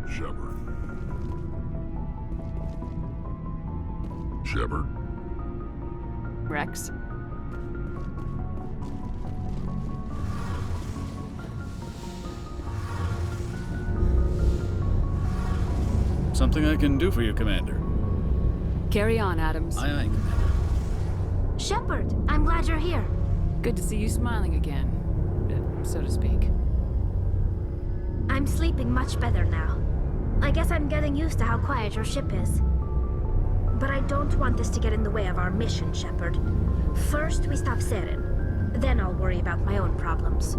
Shepard. Shepard? Rex? Something I can do for you, Commander. Carry on, Adams. Aye, aye, Commander. Shepard, I'm glad you're here. Good to see you smiling again, so to speak. I'm sleeping much better now. I guess I'm getting used to how quiet your ship is. But I don't want this to get in the way of our mission, Shepard. First, we stop Saren. Then I'll worry about my own problems.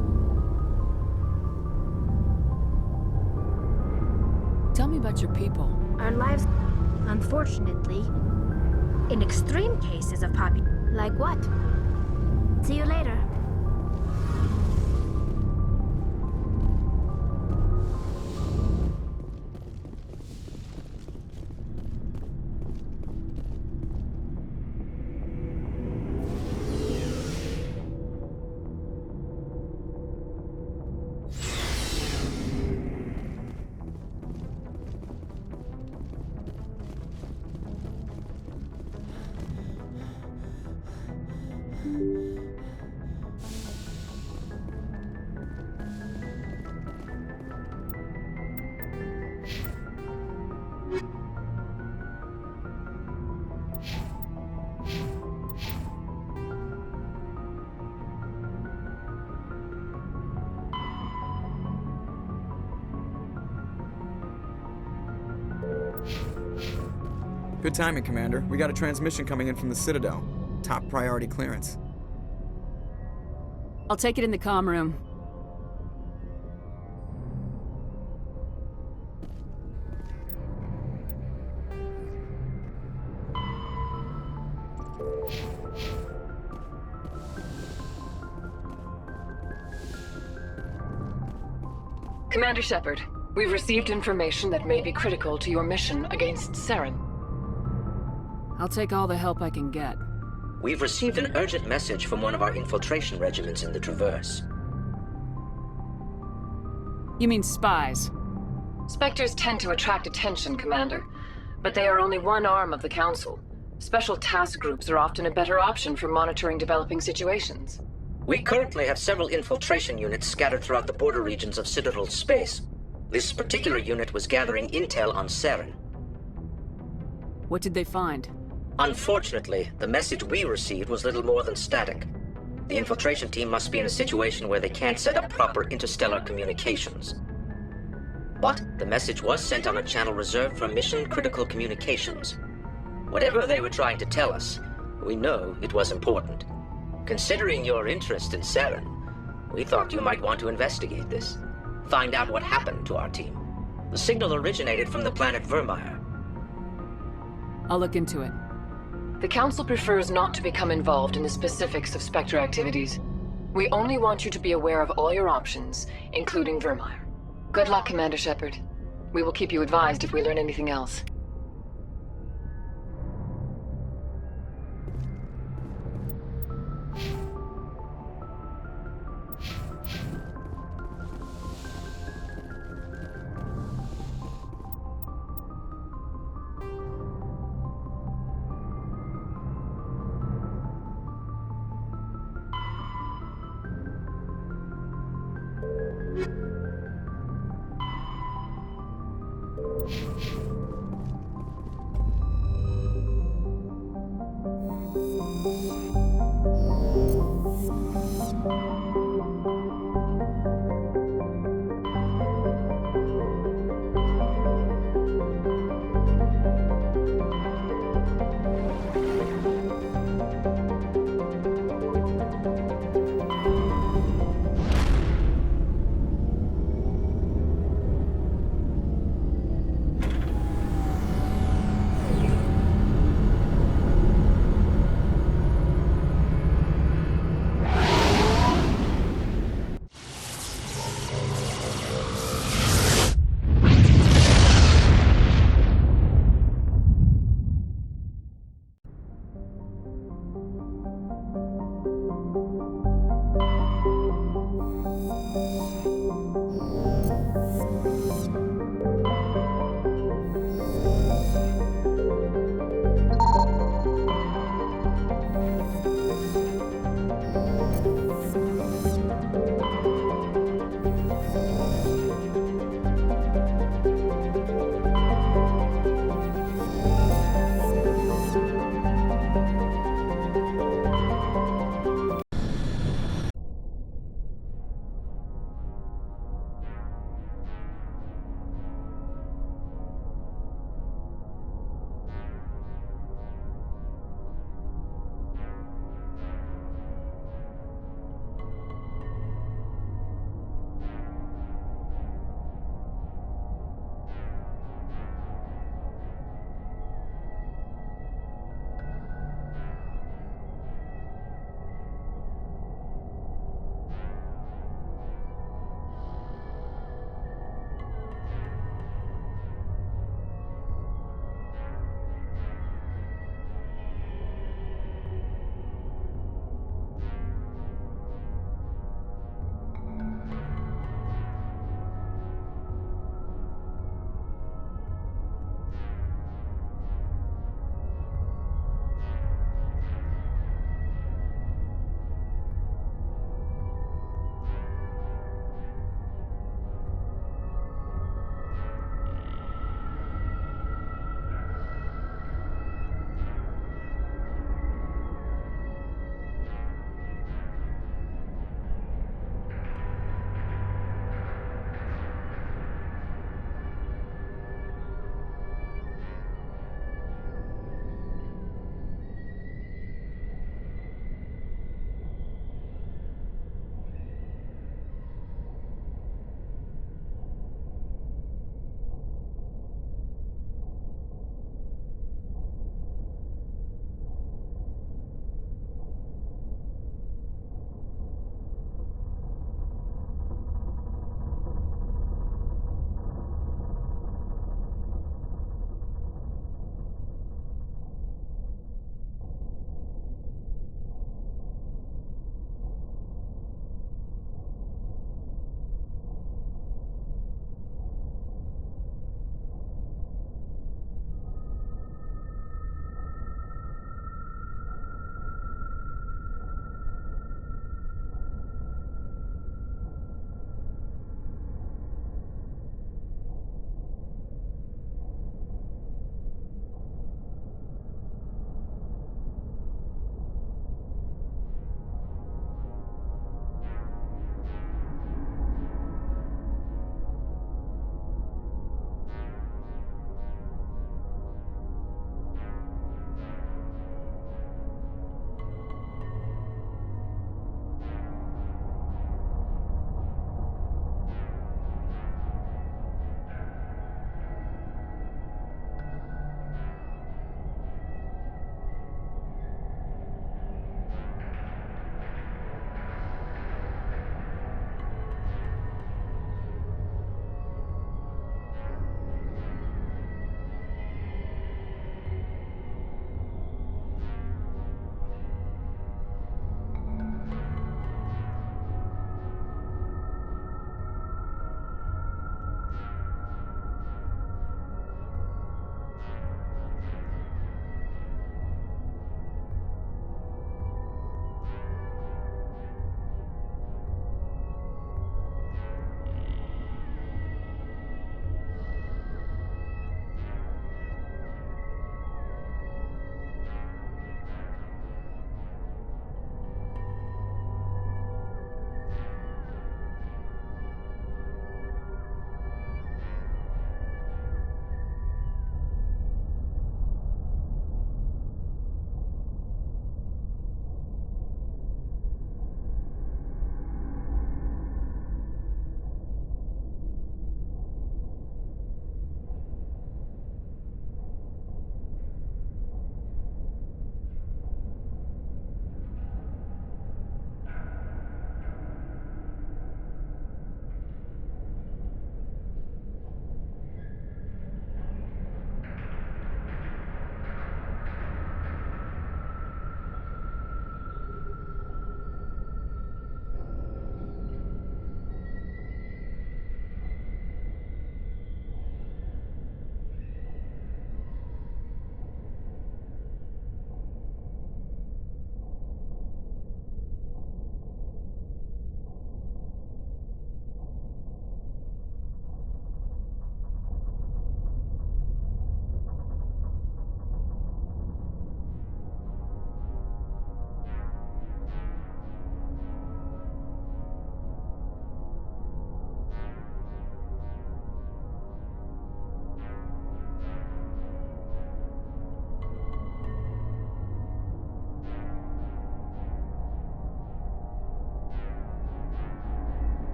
Tell me about your people. Our lives, unfortunately, in extreme cases of Like what? See you later. Good timing, Commander. We got a transmission coming in from the Citadel. Top priority clearance. I'll take it in the comm room. Commander Shepard, we've received information that may be critical to your mission against Saren. I'll take all the help I can get. We've received an urgent message from one of our infiltration regiments in the Traverse. You mean spies? Spectres tend to attract attention, Commander. But they are only one arm of the Council. Special task groups are often a better option for monitoring developing situations. We currently have several infiltration units scattered throughout the border regions of Citadel space. This particular unit was gathering intel on Saren. What did they find? Unfortunately, the message we received was little more than static. The infiltration team must be in a situation where they can't set up proper interstellar communications. But the message was sent on a channel reserved for mission-critical communications. Whatever they were trying to tell us, we know it was important. Considering your interest in Saren, we thought you might want to investigate this. Find out what happened to our team. The signal originated from the planet Vermeer. I'll look into it. The Council prefers not to become involved in the specifics of Spectre activities. We only want you to be aware of all your options, including Vermeer. Good luck, Commander Shepard. We will keep you advised if we learn anything else.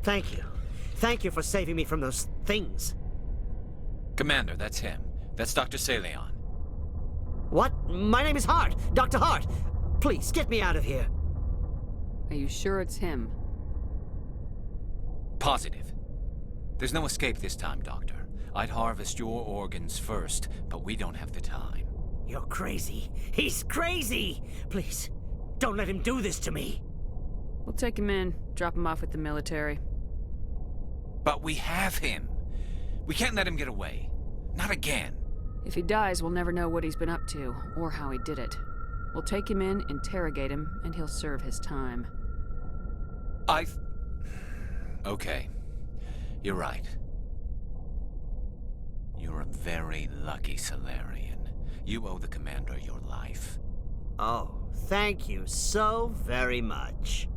Thank you. Thank you for saving me from those things. Commander, that's him. That's Dr. Saleon. What? My name is Hart. Dr. Hart. Please, get me out of here. Are you sure it's him? Positive. There's no escape this time, Doctor. I'd harvest your organs first, but we don't have the time. You're crazy. He's crazy! Please, don't let him do this to me. We'll take him in, drop him off with the military. But we have him. We can't let him get away. Not again. If he dies, we'll never know what he's been up to, or how he did it. We'll take him in, interrogate him, and he'll serve his time. Okay. You're right. You're a very lucky Solarian. You owe the Commander your life. Oh, thank you so very much.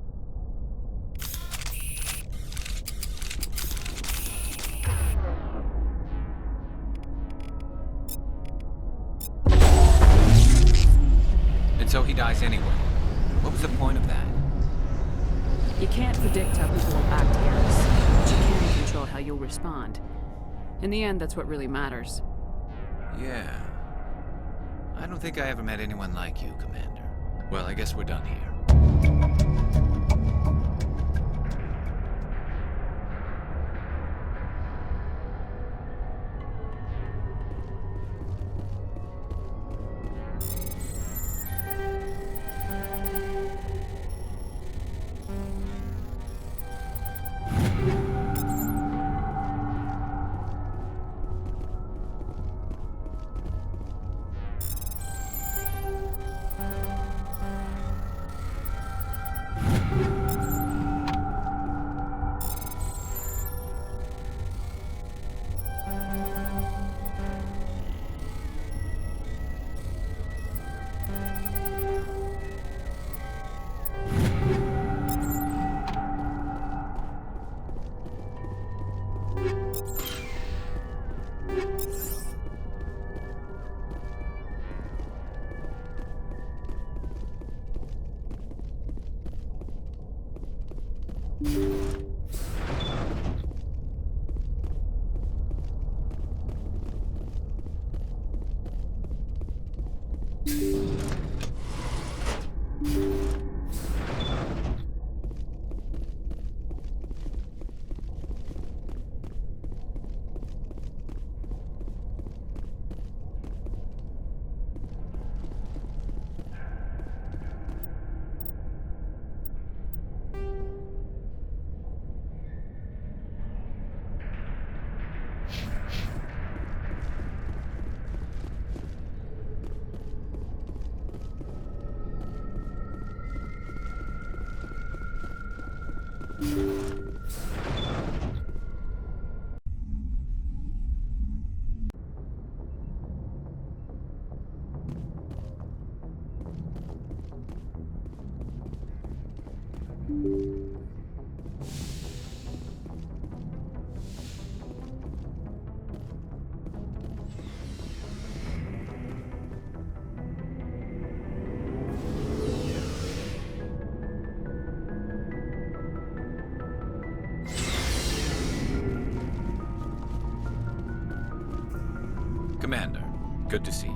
And so he dies anyway. What was the point of that? You can't predict how people will act, Harris, but you can control how you'll respond. In the end, that's what really matters. Yeah. I don't think I ever met anyone like you, Commander. Well, I guess we're done here. Commander, good to see you.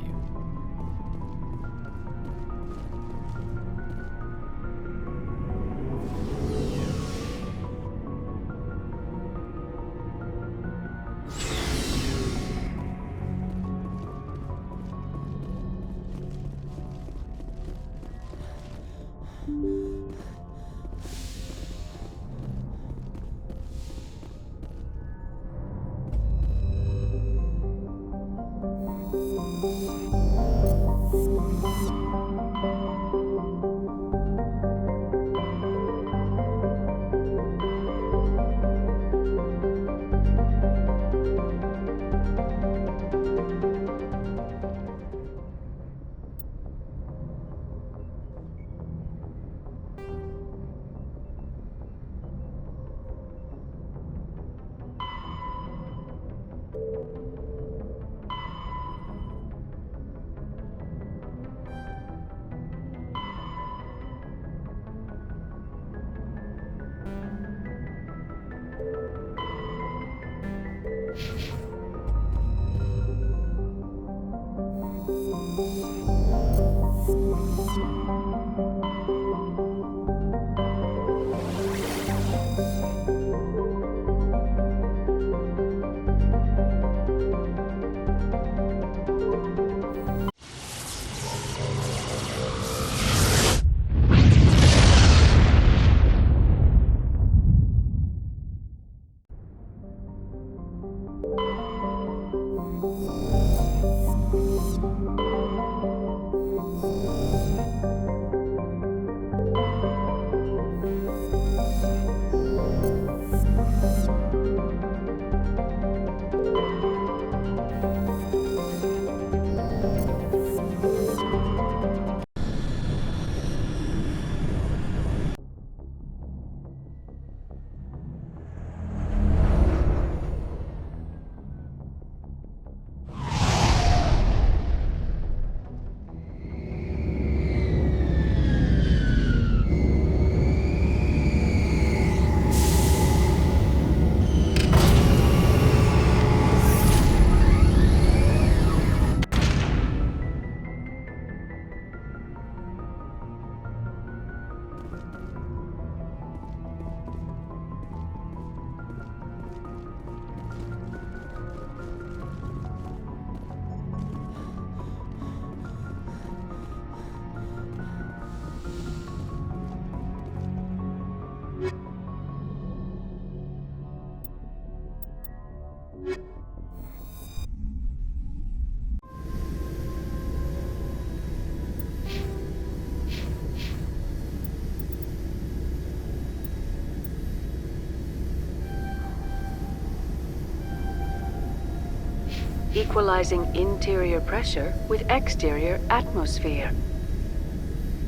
Equalizing interior pressure with exterior atmosphere.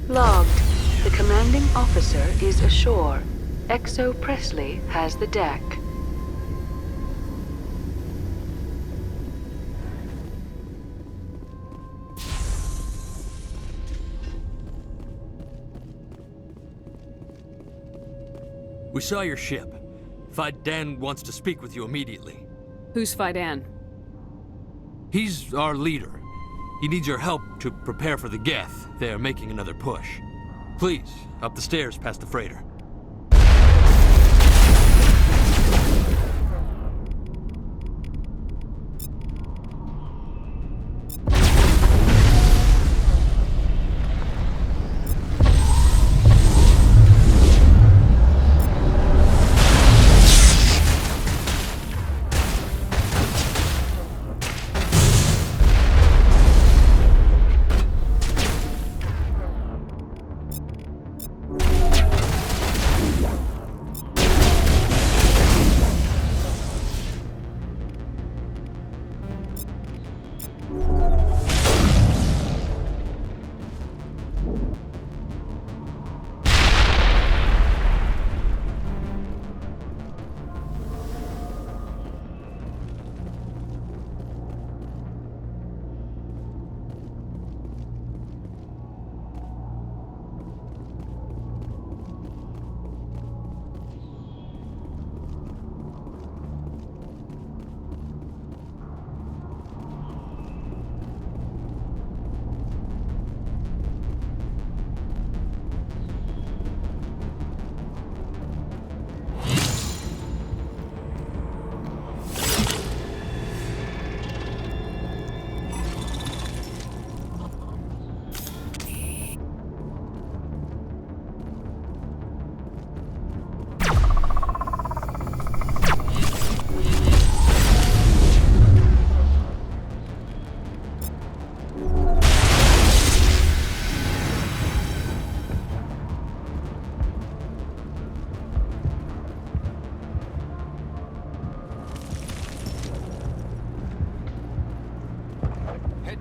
Logged. The commanding officer is ashore. Exo Presley has the deck. We saw your ship. Fidan wants to speak with you immediately. Who's Fidan? He's our leader. He needs your help to prepare for the Geth. They're making another push. Please, up the stairs past the freighter.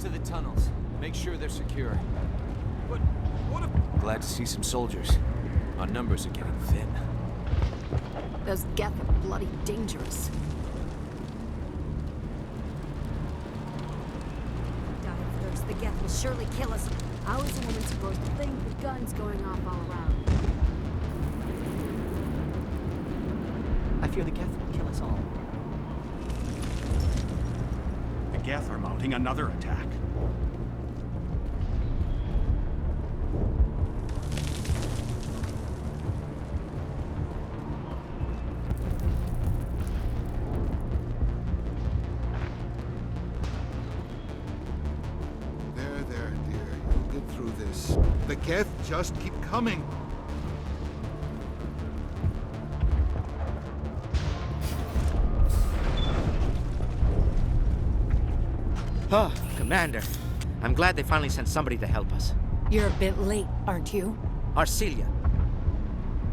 To the tunnels. Make sure they're secure. What if... Glad to see some soldiers. Our numbers are getting thin. Those Geth are bloody dangerous. Die of thirst. The Geth will surely kill us. How is a woman supposed to think with guns going off all around? I fear the Geth will kill us all. The Geth are mounting another attack. us. The Geth just keep coming. Oh, Commander. I'm glad they finally sent somebody to help us. You're a bit late, aren't you? Arcelia.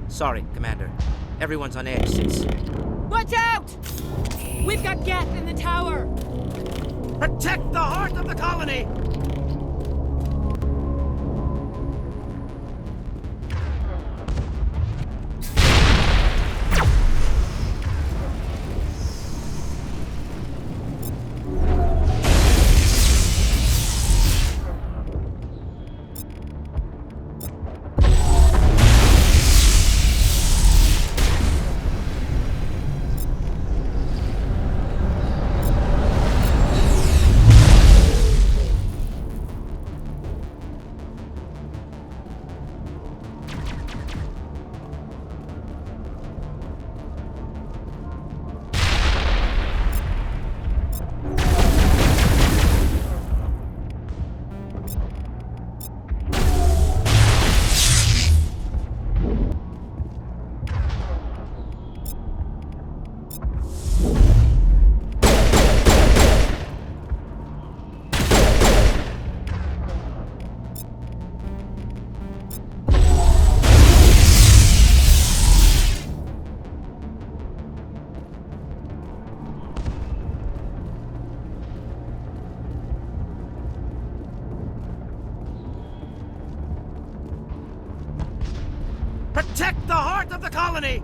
Sorry, Commander. Everyone's on edge since... Watch out! We've got Geth in the tower! Protect the heart of the colony! Protect the heart of the colony!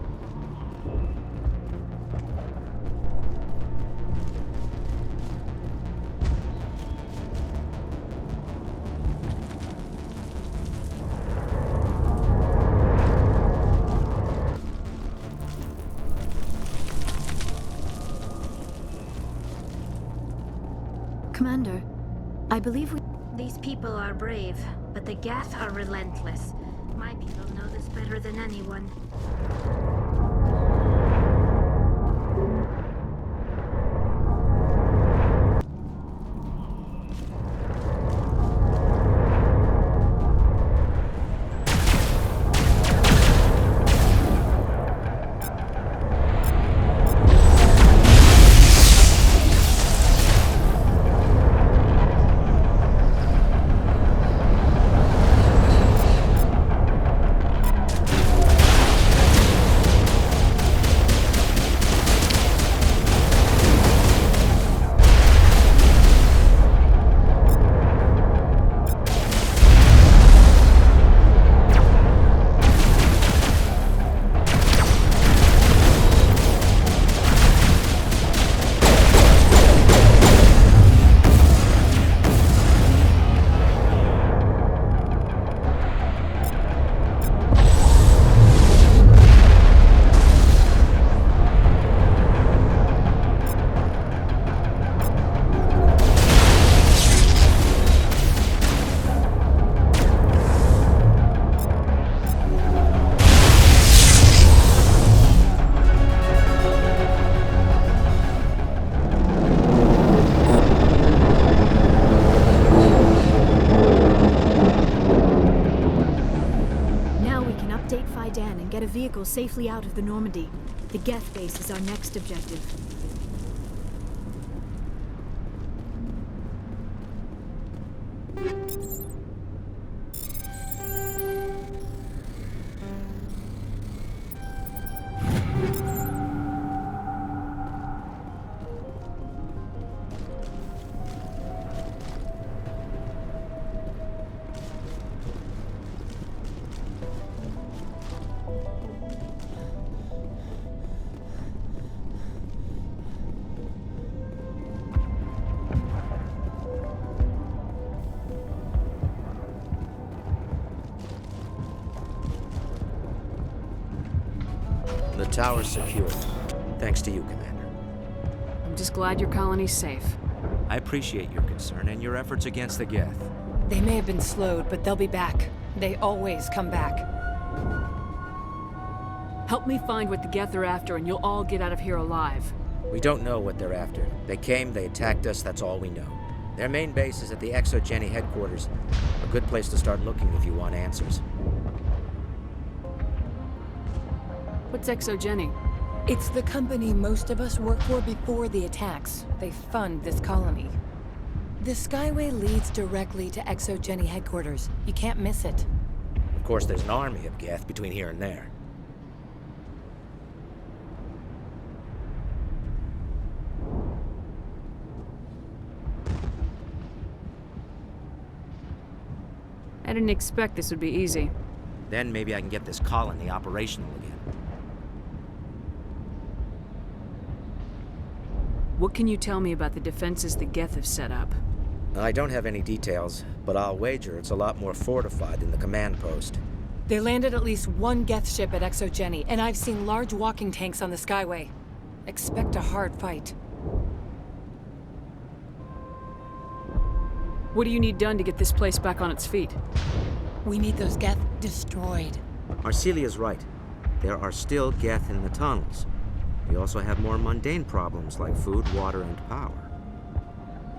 Commander, I believe we... These people are brave, but the Geth are relentless. My people know this better than anyone. Get a vehicle safely out of the Normandy. The Geth base is our next objective. The tower's secure. Thanks to you, Commander. I'm just glad your colony's safe. I appreciate your concern and your efforts against the Geth. They may have been slowed, but they'll be back. They always come back. Help me find what the Geth are after, and you'll all get out of here alive. We don't know what they're after. They came, they attacked us, that's all we know. Their main base is at the Exogeny headquarters. A good place to start looking if you want answers. What's Exogeny? It's the company most of us worked for before the attacks. They fund this colony. The Skyway leads directly to Exogeny headquarters. You can't miss it. Of course, there's an army of Geth between here and there. I didn't expect this would be easy. Then maybe I can get this colony operational again. What can you tell me about the defenses the Geth have set up? I don't have any details, but I'll wager it's a lot more fortified than the command post. They landed at least one Geth ship at Exogeny, and I've seen large walking tanks on the Skyway. Expect a hard fight. What do you need done to get this place back on its feet? We need those Geth destroyed. Arcelia's right. There are still Geth in the tunnels. We also have more mundane problems like food, water, and power.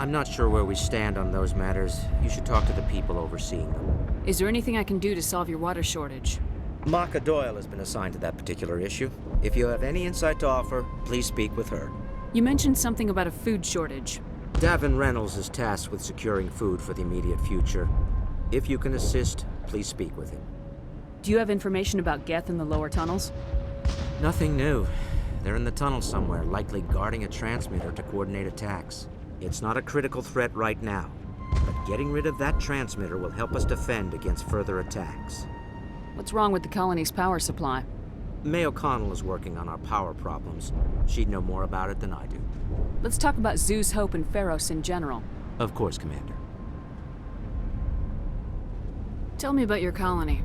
I'm not sure where we stand on those matters. You should talk to the people overseeing them. Is there anything I can do to solve your water shortage? Maka Doyle has been assigned to that particular issue. If you have any insight to offer, please speak with her. You mentioned something about a food shortage. Davin Reynolds is tasked with securing food for the immediate future. If you can assist, please speak with him. Do you have information about Geth in the lower tunnels? Nothing new. They're in the tunnel somewhere, likely guarding a transmitter to coordinate attacks. It's not a critical threat right now, but getting rid of that transmitter will help us defend against further attacks. What's wrong with the colony's power supply? May O'Connell is working on our power problems. She'd know more about it than I do. Let's talk about Zeus, Hope, and Feros in general. Of course, Commander. Tell me about your colony.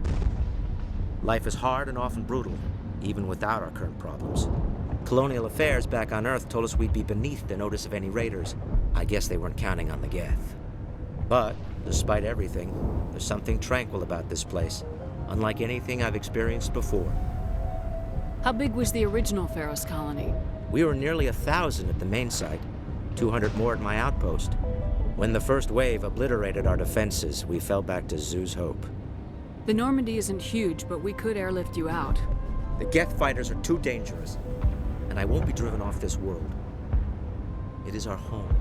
Life is hard and often brutal, even without our current problems. Colonial affairs back on Earth told us we'd be beneath the notice of any raiders. I guess they weren't counting on the Geth. But, despite everything, there's something tranquil about this place, unlike anything I've experienced before. How big was the original Feros colony? We were nearly 1,000 at the main site, 200 more at my outpost. When the first wave obliterated our defenses, we fell back to Zeus Hope. The Normandy isn't huge, but we could airlift you out. The Geth fighters are too dangerous, and I won't be driven off this world. It is our home.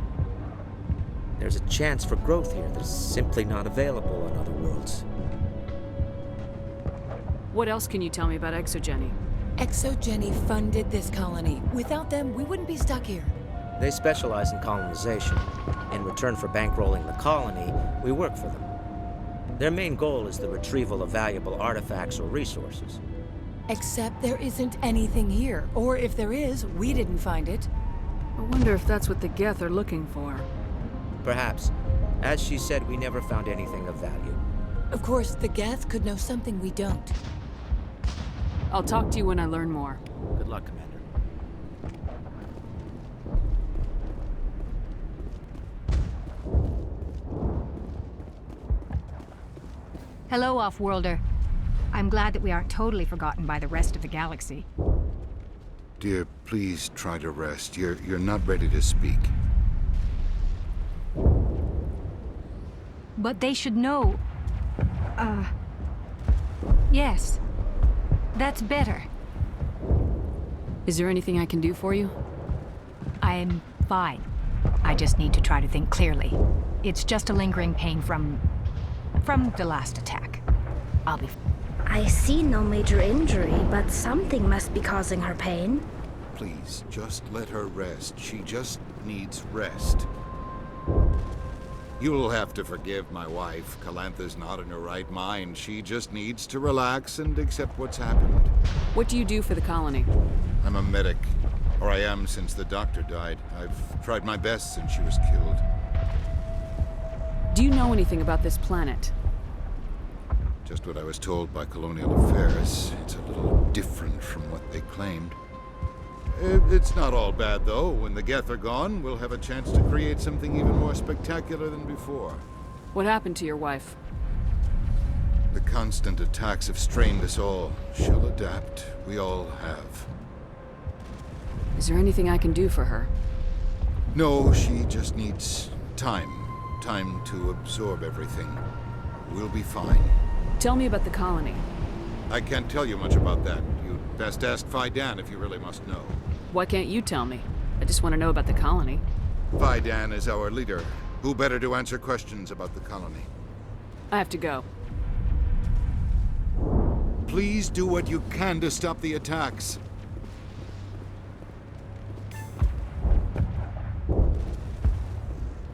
There's a chance for growth here that's simply not available on other worlds. What else can you tell me about Exogeny? Exogeny funded this colony. Without them, we wouldn't be stuck here. They specialize in colonization. In return for bankrolling the colony, we work for them. Their main goal is the retrieval of valuable artifacts or resources. Except there isn't anything here. Or if there is, we didn't find it. I wonder if that's what the Geth are looking for. Perhaps. As she said, we never found anything of value. Of course, the Geth could know something we don't. I'll talk to you when I learn more. Good luck, Commander. Hello, Off-Worlder. I'm glad that we aren't totally forgotten by the rest of the galaxy. Dear, please try to rest. You're not ready to speak. But they should know... Yes. That's better. Is there anything I can do for you? I'm fine. I just need to try to think clearly. It's just a lingering pain from the last attack. I'll be... I see no major injury, but something must be causing her pain. Please, just let her rest. She just needs rest. You'll have to forgive my wife. Calantha's not in her right mind. She just needs to relax and accept what's happened. What do you do for the colony? I'm a medic. Or I am since the doctor died. I've tried my best since she was killed. Do you know anything about this planet? Just what I was told by Colonial Affairs. It's a little different from what they claimed. It's not all bad, though. When the Geth are gone, we'll have a chance to create something even more spectacular than before. What happened to your wife? The constant attacks have strained us all. She'll adapt. We all have. Is there anything I can do for her? No, she just needs time. time to absorb everything. We'll be fine. Tell me about the colony. I can't tell you much about that. You'd best ask Fidan if you really must know. Why can't you tell me? I just want to know about the colony. Fidan is our leader. Who better to answer questions about the colony? I have to go. Please do what you can to stop the attacks.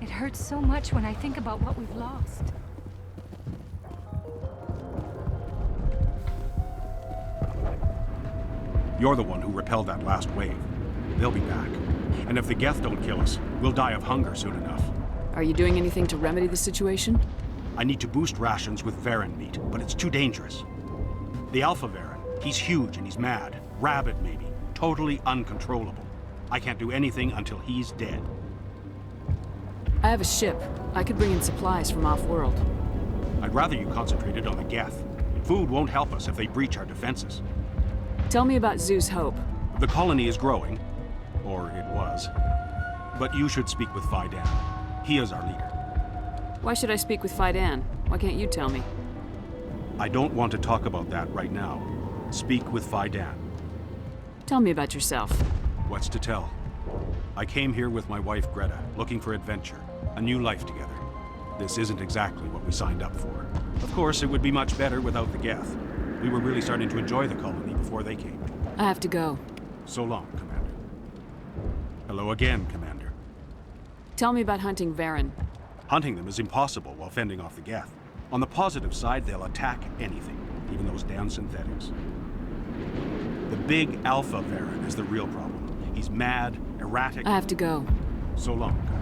It hurts so much when I think about what we've lost. You're the one who repelled that last wave. They'll be back. And if the Geth don't kill us, we'll die of hunger soon enough. Are you doing anything to remedy the situation? I need to boost rations with Varen meat, but it's too dangerous. The Alpha Varen, he's huge and he's mad. Rabid, maybe. Totally uncontrollable. I can't do anything until he's dead. I have a ship. I could bring in supplies from off-world. I'd rather you concentrated on the Geth. Food won't help us if they breach our defenses. Tell me about Zeus Hope. The colony is growing. Or it was. But you should speak with Fidan. He is our leader. Why should I speak with Fidan? Why can't you tell me? I don't want to talk about that right now. Speak with Fidan. Tell me about yourself. What's to tell? I came here with my wife Greta, looking for adventure, a new life together. This isn't exactly what we signed up for. Of course, it would be much better without the Geth. We were really starting to enjoy the colony before they came. I have to go. So long, Commander. Hello again, Commander. Tell me about hunting Varen. Hunting them is impossible while fending off the Geth. On the positive side, they'll attack anything, even those damn synthetics. The big Alpha Varen is the real problem. He's mad, erratic... I have to go. So long, Commander.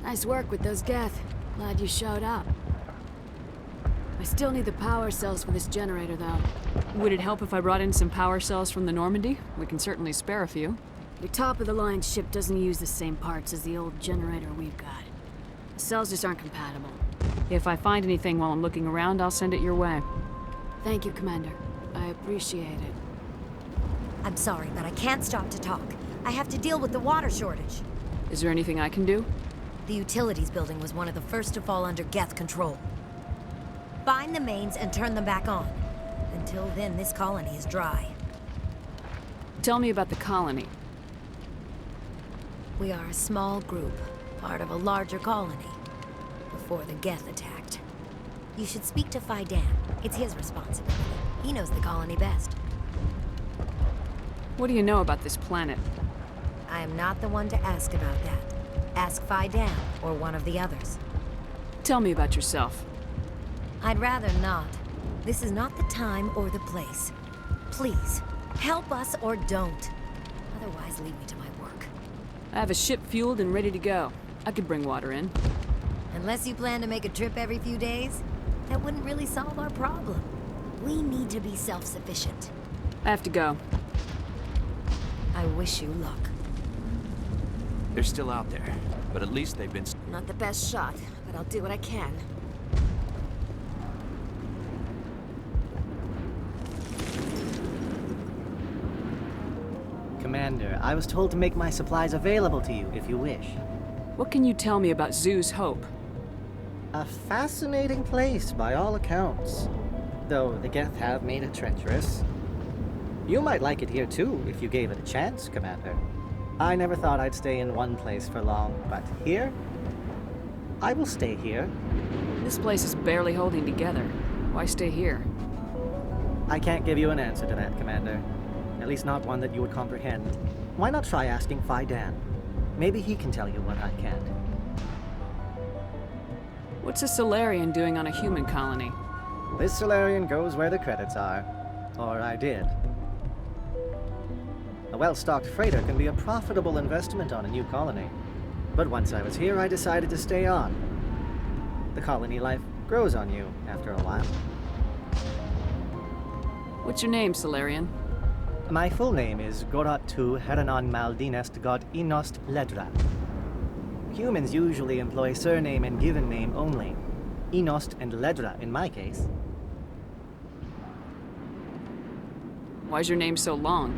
Nice work with those Geth. Glad you showed up. I still need the power cells for this generator, though. Would it help if I brought in some power cells from the Normandy? We can certainly spare a few. Your top-of-the-line ship doesn't use the same parts as the old generator we've got. The cells just aren't compatible. If I find anything while I'm looking around, I'll send it your way. Thank you, Commander. I appreciate it. I'm sorry, but I can't stop to talk. I have to deal with the water shortage. Is there anything I can do? The utilities building was one of the first to fall under Geth control. Find the mains and turn them back on. Until then, this colony is dry. Tell me about the colony. We are a small group, part of a larger colony, before the Geth attacked. You should speak to Fidan. It's his responsibility. He knows the colony best. What do you know about this planet? I am not the one to ask about that. Ask Fidan or one of the others. Tell me about yourself. I'd rather not. This is not the time or the place. Please, help us or don't. Otherwise, leave me to my work. I have a ship fueled and ready to go. I could bring water in. Unless you plan to make a trip every few days, that wouldn't really solve our problem. We need to be self-sufficient. I have to go. I wish you luck. They're still out there, but at least they've been... Not the best shot, but I'll do what I can. Commander, I was told to make my supplies available to you if you wish. What can you tell me about Zeus Hope? A fascinating place by all accounts. Though the Geth have made it treacherous. You might like it here too, if you gave it a chance, Commander. I never thought I'd stay in one place for long, but here? I will stay here. This place is barely holding together. Why stay here? I can't give you an answer to that, Commander. At least not one that you would comprehend. Why not try asking Fidan? Maybe he can tell you what I can't. What's a Solarian doing on a human colony? This Solarian goes where the credits are. Or I did. A well-stocked freighter can be a profitable investment on a new colony. But once I was here, I decided to stay on. The colony life grows on you after a while. What's your name, Solarian? My full name is Goratu Heranon Maldinest God Inost Ledra. Humans usually employ surname and given name only. Inost and Ledra in my case. Why's your name so long?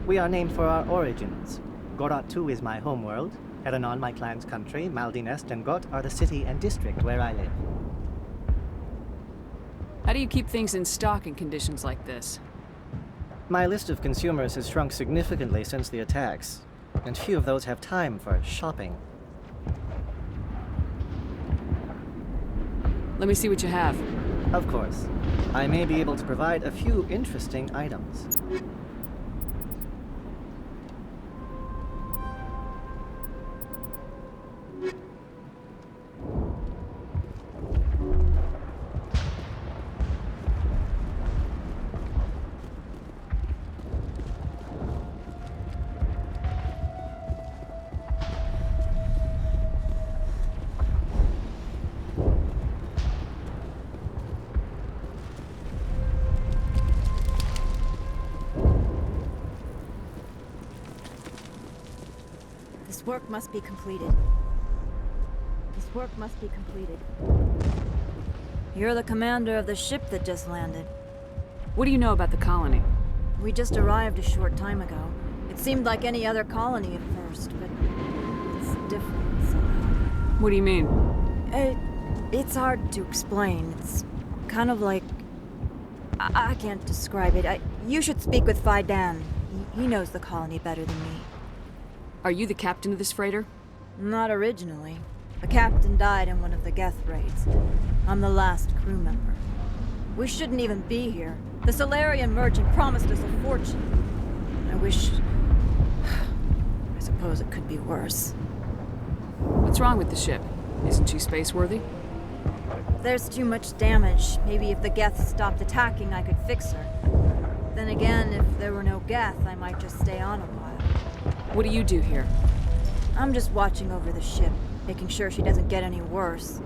We are named for our origins. Gorat 2 is my homeworld. Eranon, my clan's country. Maldinest and Got are the city and district where I live. How do you keep things in stock in conditions like this? My list of consumers has shrunk significantly since the attacks, and few of those have time for shopping. Let me see what you have. Of course. I may be able to provide a few interesting items. This work must be completed. This work must be completed. You're the commander of the ship that just landed. What do you know about the colony? We just arrived a short time ago. It seemed like any other colony at first, but it's different somehow. What do you mean? It's hard to explain. It's kind of like... I can't describe it. You should speak with Faidan. He knows the colony better than me. Are you the captain of this freighter? Not originally. The captain died in one of the Geth raids. I'm the last crew member. We shouldn't even be here. The Solarian merchant promised us a fortune. I wish... I suppose it could be worse. What's wrong with the ship? Isn't she space-worthy? There's too much damage. Maybe if the Geth stopped attacking, I could fix her. Then again, if there were no Geth, I might just stay on a while. What do you do here? I'm just watching over the ship, making sure she doesn't get any worse.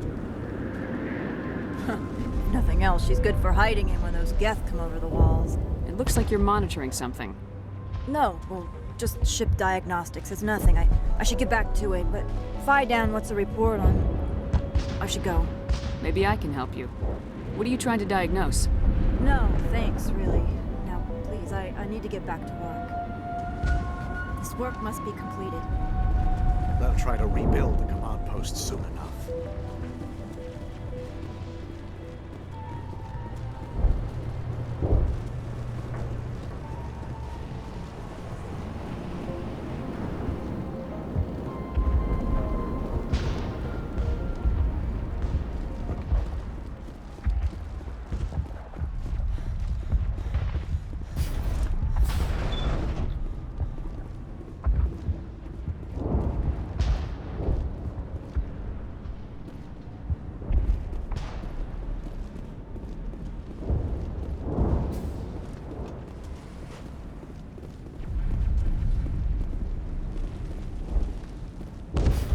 If nothing else, she's good for hiding in when those Geth come over the walls. It looks like you're monitoring something. No, well, just ship diagnostics. It's nothing. I should get back to it, but Faidan, what's the report on? I should go. Maybe I can help you. What are you trying to diagnose? No, thanks, really. Now, please, I need to get back to work. This work must be completed. They'll try to rebuild the command post soon enough.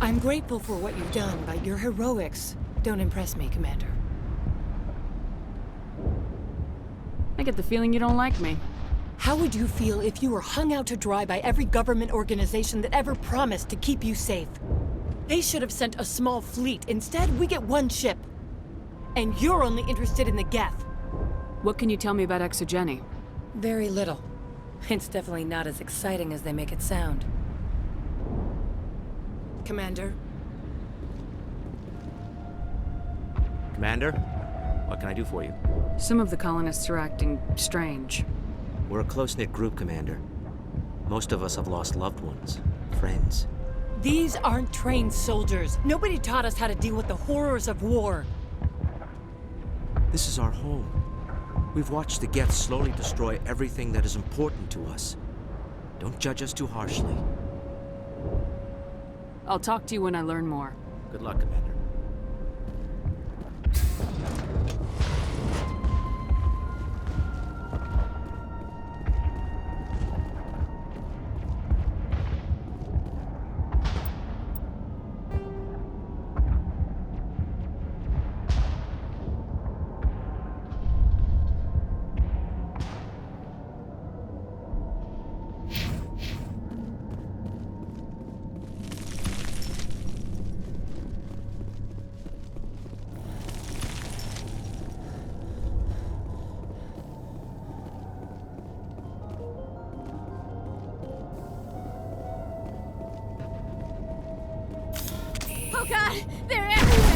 I'm grateful for what you've done, but your heroics don't impress me, Commander. I get the feeling you don't like me. How would you feel if you were hung out to dry by every government organization that ever promised to keep you safe? They should have sent a small fleet. Instead, we get one ship. And you're only interested in the Geth. What can you tell me about Exogeny? Very little. It's definitely not as exciting as they make it sound. Commander? Commander? What can I do for you? Some of the colonists are acting strange. We're a close-knit group, Commander. Most of us have lost loved ones, friends. These aren't trained soldiers. Nobody taught us how to deal with the horrors of war. This is our home. We've watched the Geth slowly destroy everything that is important to us. Don't judge us too harshly. I'll talk to you when I learn more. Good luck, Commander. God! They're everywhere!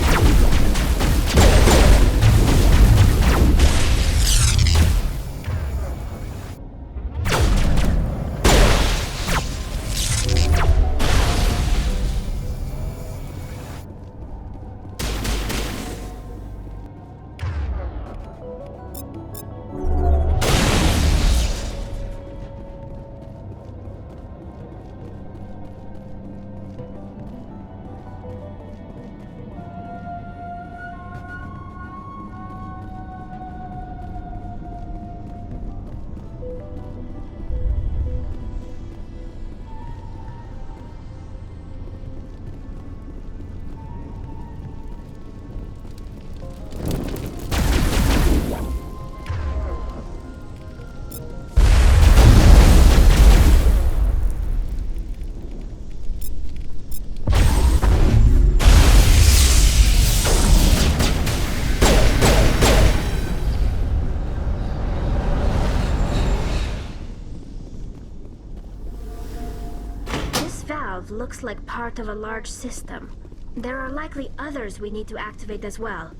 Looks like part of a large system. There are likely others we need to activate as well.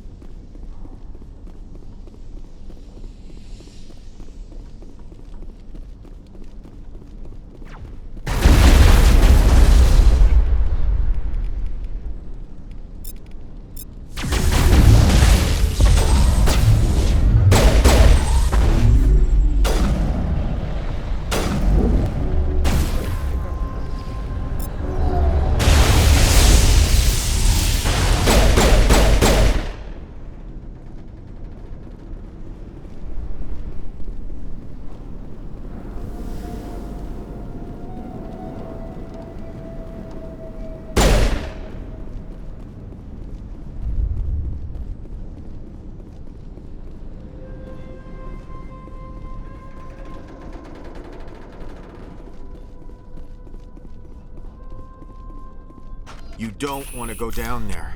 You don't want to go down there.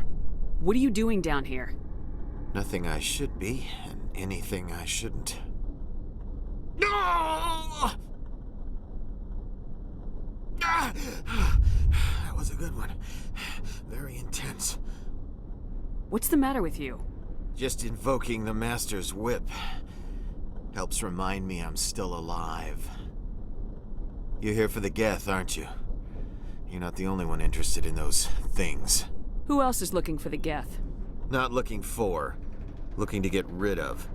What are you doing down here? Nothing I should be, and anything I shouldn't. No! That was a good one. Very intense. What's the matter with you? Just invoking the Master's whip helps remind me I'm still alive. You're here for the Geth, aren't you? You're not the only one interested in those things. Who else is looking for the Geth? Not looking for. Looking to get rid of.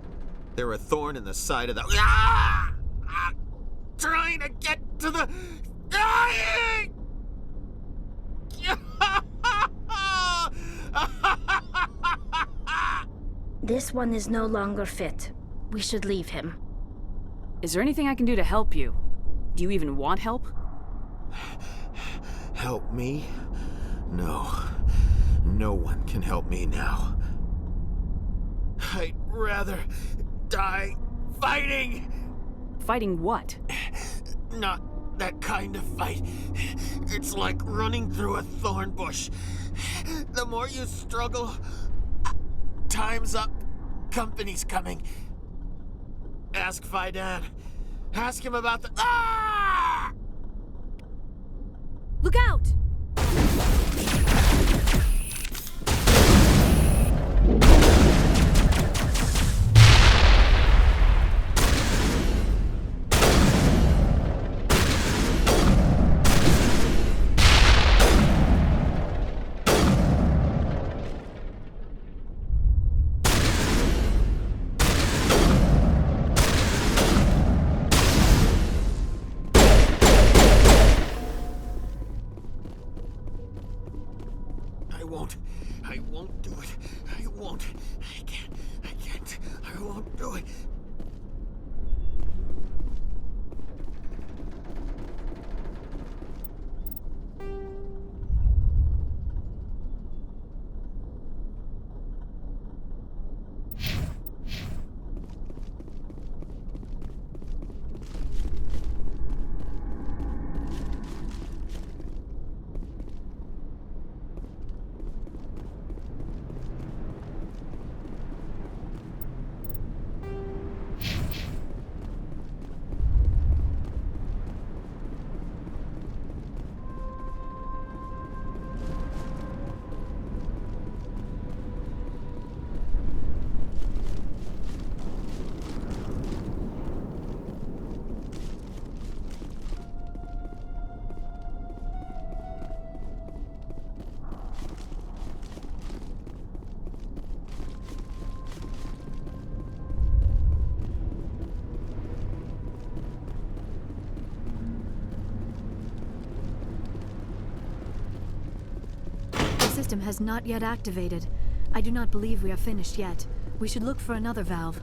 They're a thorn in the side of the... Ah! I'm trying to get to the... Dying! This one is no longer fit. We should leave him. Is there anything I can do to help you? Do you even want help? Help me? No. No one can help me now. I'd rather die fighting! Fighting what? Not that kind of fight. It's like running through a thorn bush. The more you struggle, time's up. Company's coming. Ask Faidan. Ask him about the... Ah! Look out! I won't do it. I won't. I can't. I won't do it. system has not yet activated. I do not believe we are finished yet. We should look for another valve.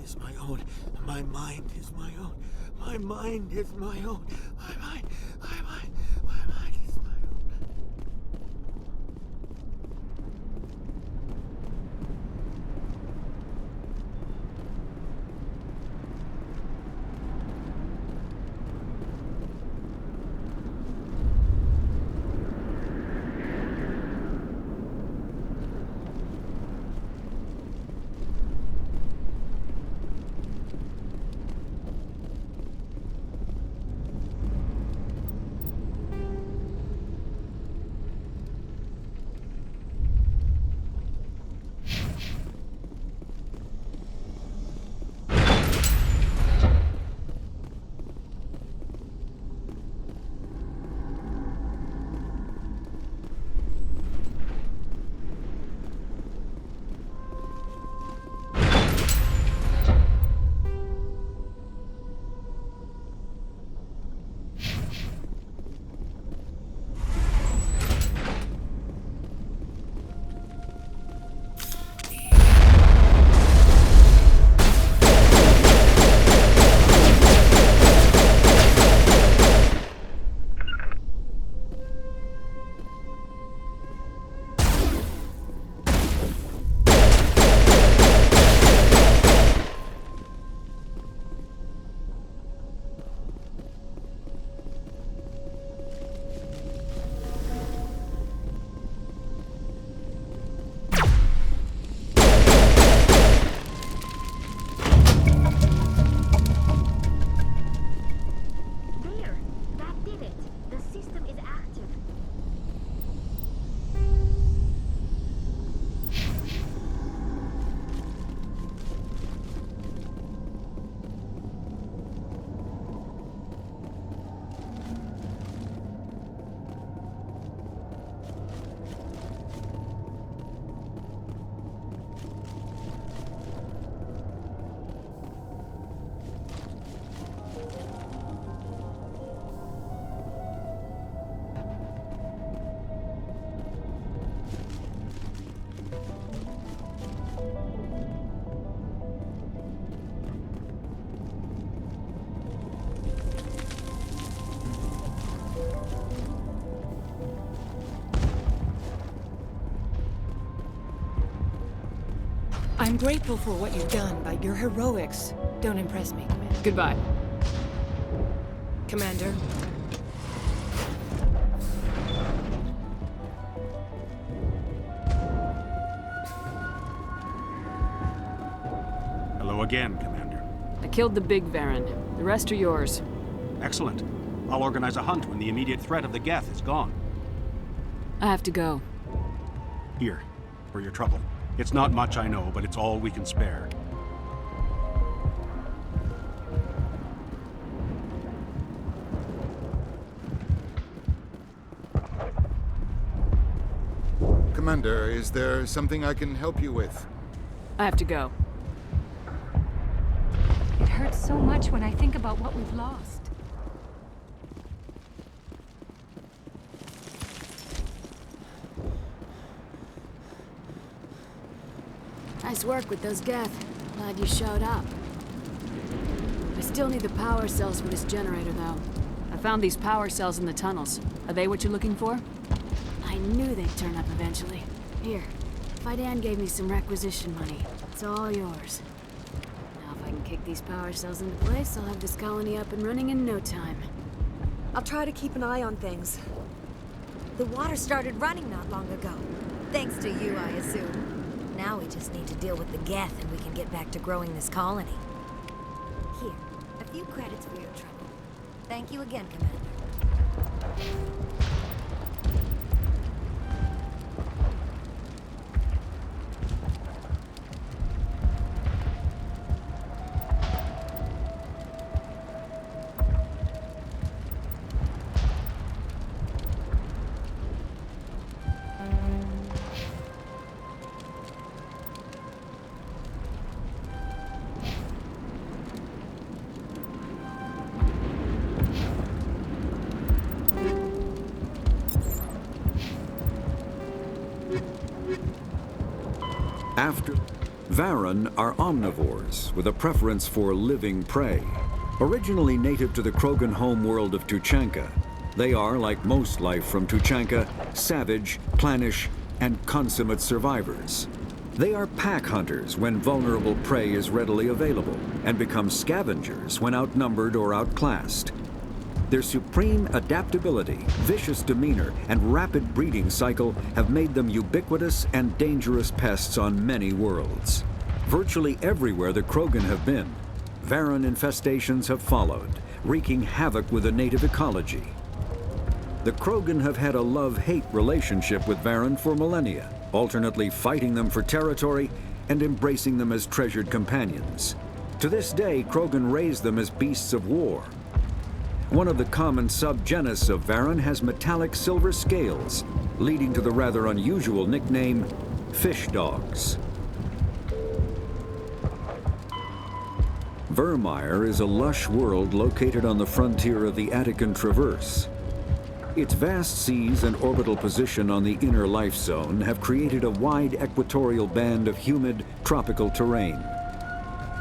Is my own. My mind is my own. My mind is my own. My mind is my own. I'm grateful for what you've done, but your heroics don't impress me, Commander. Goodbye. Commander. Hello again, Commander. I killed the big Varen. The rest are yours. Excellent. I'll organize a hunt when the immediate threat of the Geth is gone. I have to go. Here, for your trouble. It's not much, I know, but it's all we can spare. Commander, is there something I can help you with? I have to go. It hurts so much when I think about what we've lost. Nice work with those Geth. Glad you showed up. I still need the power cells for this generator, though. I found these power cells in the tunnels. Are they what you're looking for? I knew they'd turn up eventually. Here, Fidan gave me some requisition money. It's all yours. Now if I can kick these power cells into place, I'll have this colony up and running in no time. I'll try to keep an eye on things. The water started running not long ago. Thanks to you, I assume. Now we just need to deal with the Geth and we can get back to growing this colony. Here, a few credits for your trouble. Thank you again, Commander. Varen are omnivores with a preference for living prey. Originally native to the Krogan homeworld of Tuchanka, they are, like most life from Tuchanka, savage, clannish, and consummate survivors. They are pack hunters when vulnerable prey is readily available, and become scavengers when outnumbered or outclassed. Their supreme adaptability, vicious demeanor, and rapid breeding cycle have made them ubiquitous and dangerous pests on many worlds. Virtually everywhere the Krogan have been, Varen infestations have followed, wreaking havoc with the native ecology. The Krogan have had a love-hate relationship with Varen for millennia, alternately fighting them for territory and embracing them as treasured companions. To this day, Krogan raise them as beasts of war. One of the common subgenus of Varen has metallic silver scales, leading to the rather unusual nickname, fish dogs. Virmire is a lush world located on the frontier of the Attican Traverse. Its vast seas and orbital position on the inner life zone have created a wide equatorial band of humid, tropical terrain.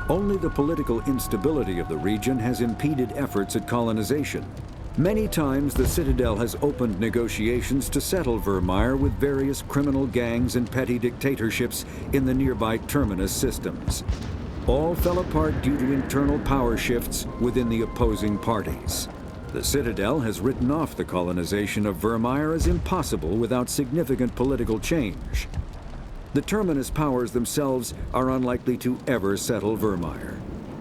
Only the political instability of the region has impeded efforts at colonization. Many times the Citadel has opened negotiations to settle Virmire with various criminal gangs and petty dictatorships in the nearby Terminus systems. All fell apart due to internal power shifts within the opposing parties. The Citadel has written off the colonization of Virmire as impossible without significant political change. The Terminus powers themselves are unlikely to ever settle Virmire.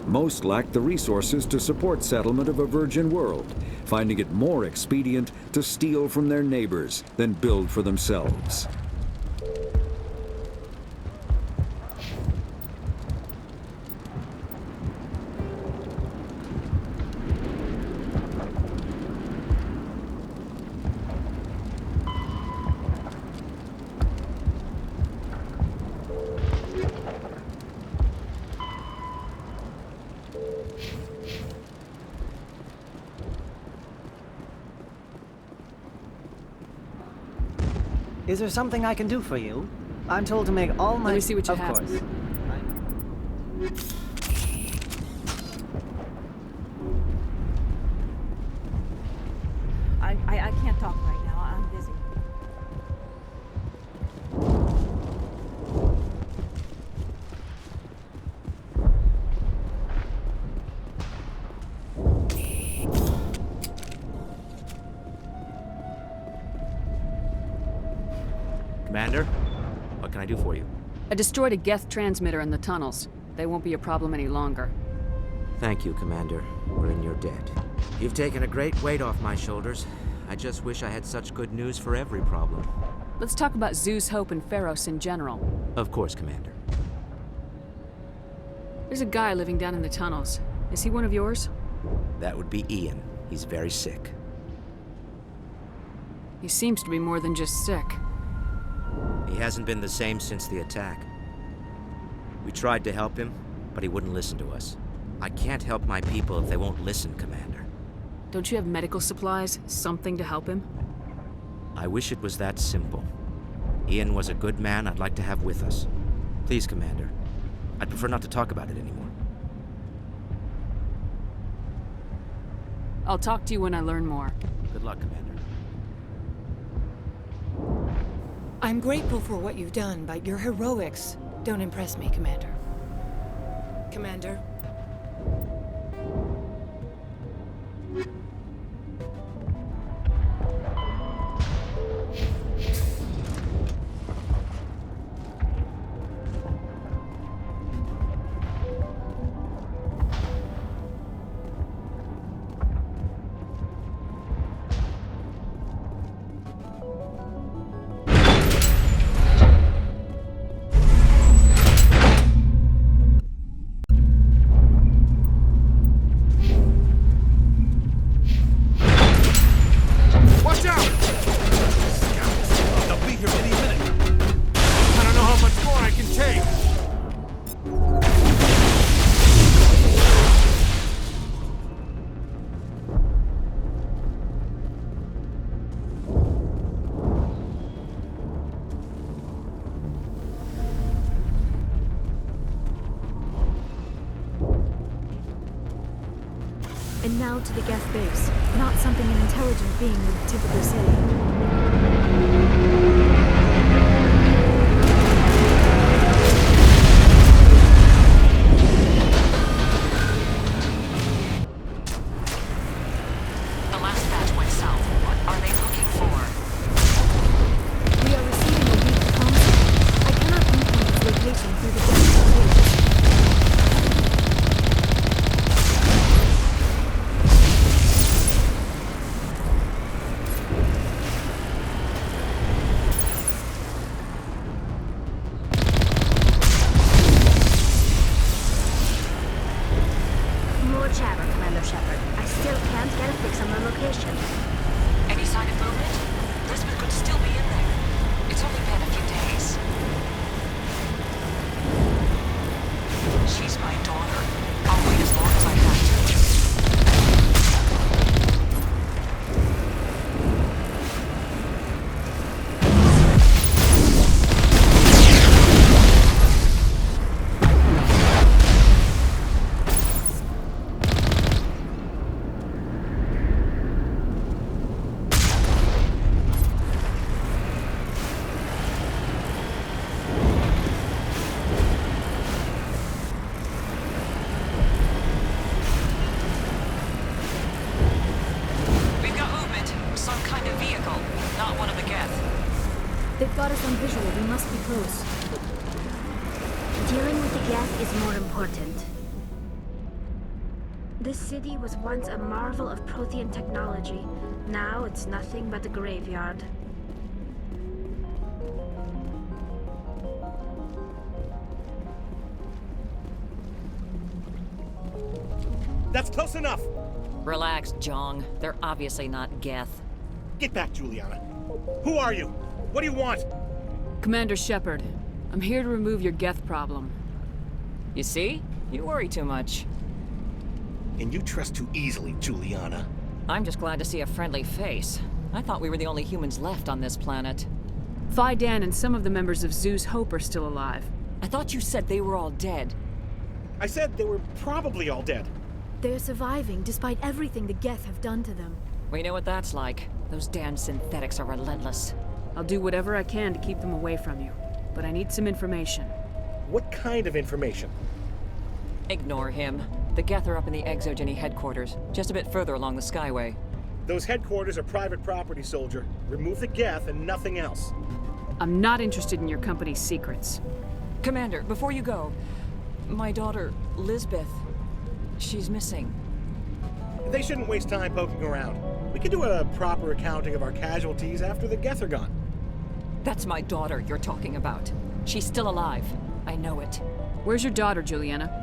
Most lack the resources to support settlement of a virgin world, finding it more expedient to steal from their neighbors than build for themselves. Is there something I can do for you? I'm told to make all my... Let me see what you of have. Course. I can't talk right now. I'm busy. Commander, what can I do for you? I destroyed a Geth transmitter in the tunnels. They won't be a problem any longer. Thank you, Commander. We're in your debt. You've taken a great weight off my shoulders. I just wish I had such good news for every problem. Let's talk about Zeus, Hope, and Feros in general. Of course, Commander. There's a guy living down in the tunnels. Is he one of yours? That would be Ian. He's very sick. He seems to be more than just sick. He hasn't been the same since the attack. We tried to help him, but he wouldn't listen to us. I can't help my people if they won't listen, Commander. Don't you have medical supplies? Something to help him? I wish it was that simple. Ian was a good man I'd like to have with us. Please, Commander. I'd prefer not to talk about it anymore. I'll talk to you when I learn more. Good luck, Commander. I'm grateful for what you've done, but your heroics don't impress me, Commander. Commander? Watch out! They'll be here any minute. I don't know how much more I can take. And now to the Geth base. Not something an intelligent being would typically say. The last batch went south. What are they looking for? We are receiving a weak comms. I cannot pinpoint its location through the Geth base. More chatter, Commander Shepard. I still can't get a fix on the location. Any sign of movement? Lisbeth could still be in there. It's only been a few days. She's my daughter. I'll wait as long as I have to. We've got movement. Some kind of vehicle. Not one of the Geth. They've got us on visual. We must be close. Dealing with the Geth is more important. This city was once a marvel of Prothean technology. Now it's nothing but a graveyard. That's close enough! Relax, Jong. They're obviously not Geth. Get back, Juliana. Who are you? What do you want? Commander Shepard, I'm here to remove your Geth problem. You see? You worry too much. And you trust too easily, Juliana. I'm just glad to see a friendly face. I thought we were the only humans left on this planet. Fidan and some of the members of Zoo's Hope are still alive. I thought you said they were all dead. I said they were probably all dead. They're surviving despite everything the Geth have done to them. We know what that's like. Those damn synthetics are relentless. I'll do whatever I can to keep them away from you, but I need some information. What kind of information? Ignore him. The Geth are up in the Exogeny headquarters, just a bit further along the Skyway. Those headquarters are private property, soldier. Remove the Geth and nothing else. I'm not interested in your company's secrets. Commander, before you go, my daughter, Lisbeth, she's missing. They shouldn't waste time poking around. We can do a proper accounting of our casualties after the Geth are gone. That's my daughter you're talking about. She's still alive. I know it. Where's your daughter, Juliana?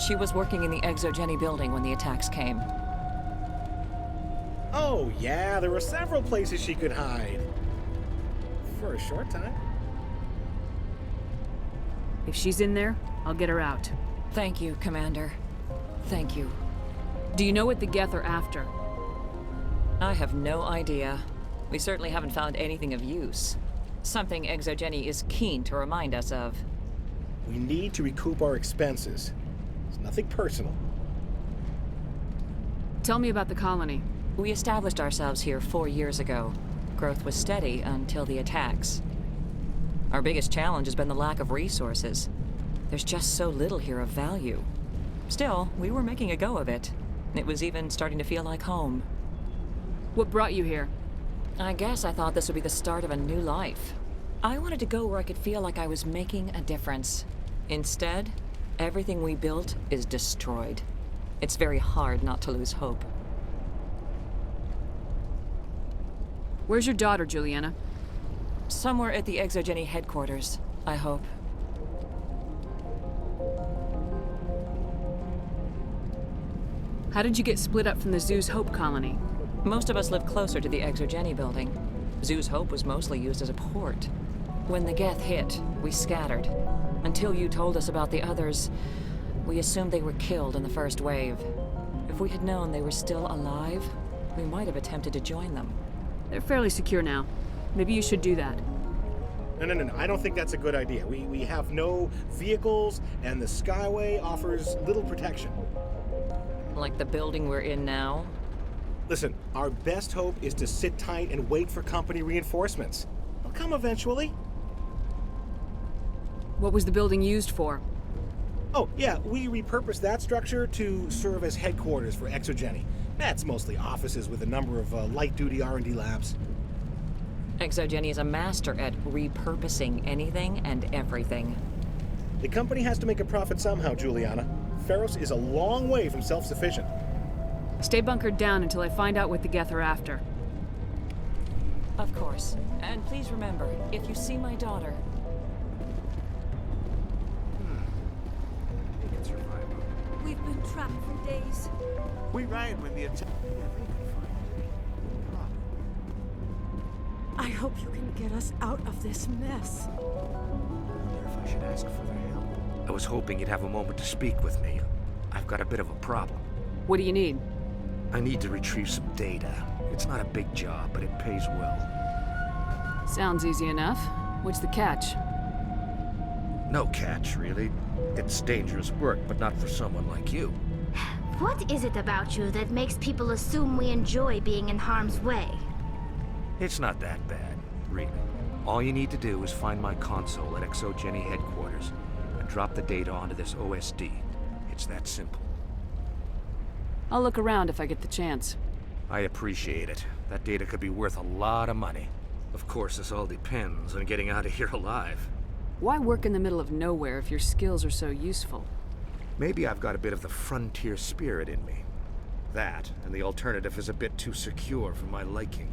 She was working in the Exogeny building when the attacks came. Oh, yeah, there were several places she could hide. For a short time. If she's in there, I'll get her out. Thank you, Commander. Thank you. Do you know what the Geth are after? I have no idea. We certainly haven't found anything of use. Something Exogeny is keen to remind us of. We need to recoup our expenses. It's nothing personal. Tell me about the colony. We established ourselves here 4 years ago. Growth was steady until the attacks. Our biggest challenge has been the lack of resources. There's just so little here of value. Still, we were making a go of it. It was even starting to feel like home. What brought you here? I guess I thought this would be the start of a new life. I wanted to go where I could feel like I was making a difference. Instead, everything we built is destroyed. It's very hard not to lose hope. Where's your daughter, Juliana? Somewhere at the Exogeny headquarters, I hope. How did you get split up from the Zoo's Hope colony? Most of us lived closer to the Exogeny building. Zoo's Hope was mostly used as a port. When the Geth hit, we scattered. Until you told us about the others, we assumed they were killed in the first wave. If we had known they were still alive, we might have attempted to join them. They're fairly secure now. Maybe you should do that. No. I don't think that's a good idea. We have no vehicles, and the Skyway offers little protection. Like the building we're in now? Listen, our best hope is to sit tight and wait for company reinforcements. They'll come eventually. What was the building used for? Oh, yeah, we repurposed that structure to serve as headquarters for Exogeny. That's mostly offices with a number of light-duty R&D labs. Exogeny is a master at repurposing anything and everything. The company has to make a profit somehow, Juliana. Feros is a long way from self-sufficient. Stay bunkered down until I find out what the Geth are after. Of course. And please remember, if you see my daughter... We've been trapped for days. We ran when the attack... I hope you can get us out of this mess. I wonder if I should ask for their help. I was hoping you'd have a moment to speak with me. I've got a bit of a problem. What do you need? I need to retrieve some data. It's not a big job, but it pays well. Sounds easy enough. What's the catch? No catch, really. It's dangerous work, but not for someone like you. What is it about you that makes people assume we enjoy being in harm's way? It's not that bad, really. All you need to do is find my console at Exogeny headquarters and drop the data onto this OSD. It's that simple. I'll look around if I get the chance. I appreciate it. That data could be worth a lot of money. Of course, this all depends on getting out of here alive. Why work in the middle of nowhere if your skills are so useful? Maybe I've got a bit of the frontier spirit in me. That, and the alternative is a bit too secure for my liking.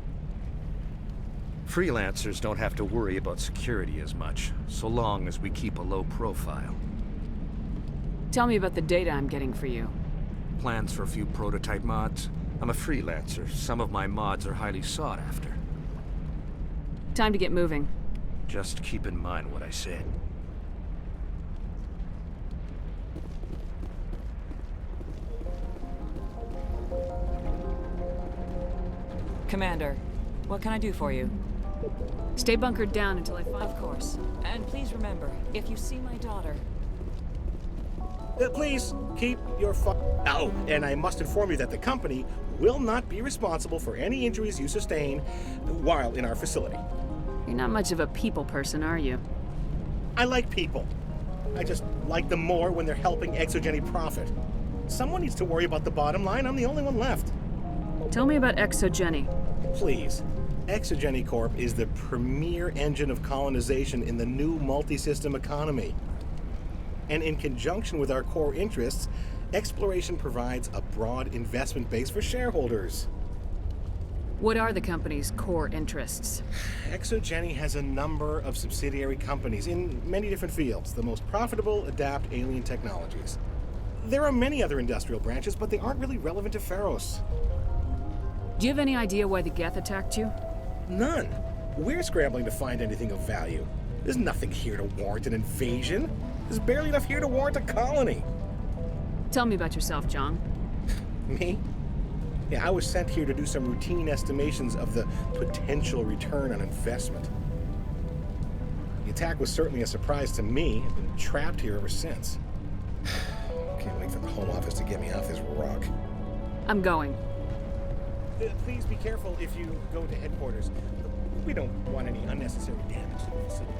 Freelancers don't have to worry about security as much, so long as we keep a low profile. Tell me about the data I'm getting for you. Plans for a few prototype mods? I'm a freelancer. Some of my mods are highly sought after. Time to get moving. Just keep in mind what I said. Commander, what can I do for you? Stay bunkered down until I find... Of course. And please remember, if you see my daughter... Please, keep your Oh, and I must inform you that the company will not be responsible for any injuries you sustain while in our facility. You're not much of a people person, are you? I like people. I just like them more when they're helping Exogeny profit. Someone needs to worry about the bottom line. I'm the only one left. Tell me about Exogeny. Please. Exogeny Corp is the premier engine of colonization in the new multi-system economy. And in conjunction with our core interests, exploration provides a broad investment base for shareholders. What are the company's core interests? Exogeny has a number of subsidiary companies in many different fields. The most profitable adapt alien technologies. There are many other industrial branches, but they aren't really relevant to Feros. Do you have any idea why the Geth attacked you? None. We're scrambling to find anything of value. There's nothing here to warrant an invasion. There's barely enough here to warrant a colony. Tell me about yourself, John. Me? Yeah, I was sent here to do some routine estimations of the potential return on investment. The attack was certainly a surprise to me. I've been trapped here ever since. Can't wait for the Home Office to get me off this rock. I'm going. Please be careful if you go to headquarters. We don't want any unnecessary damage to the facility.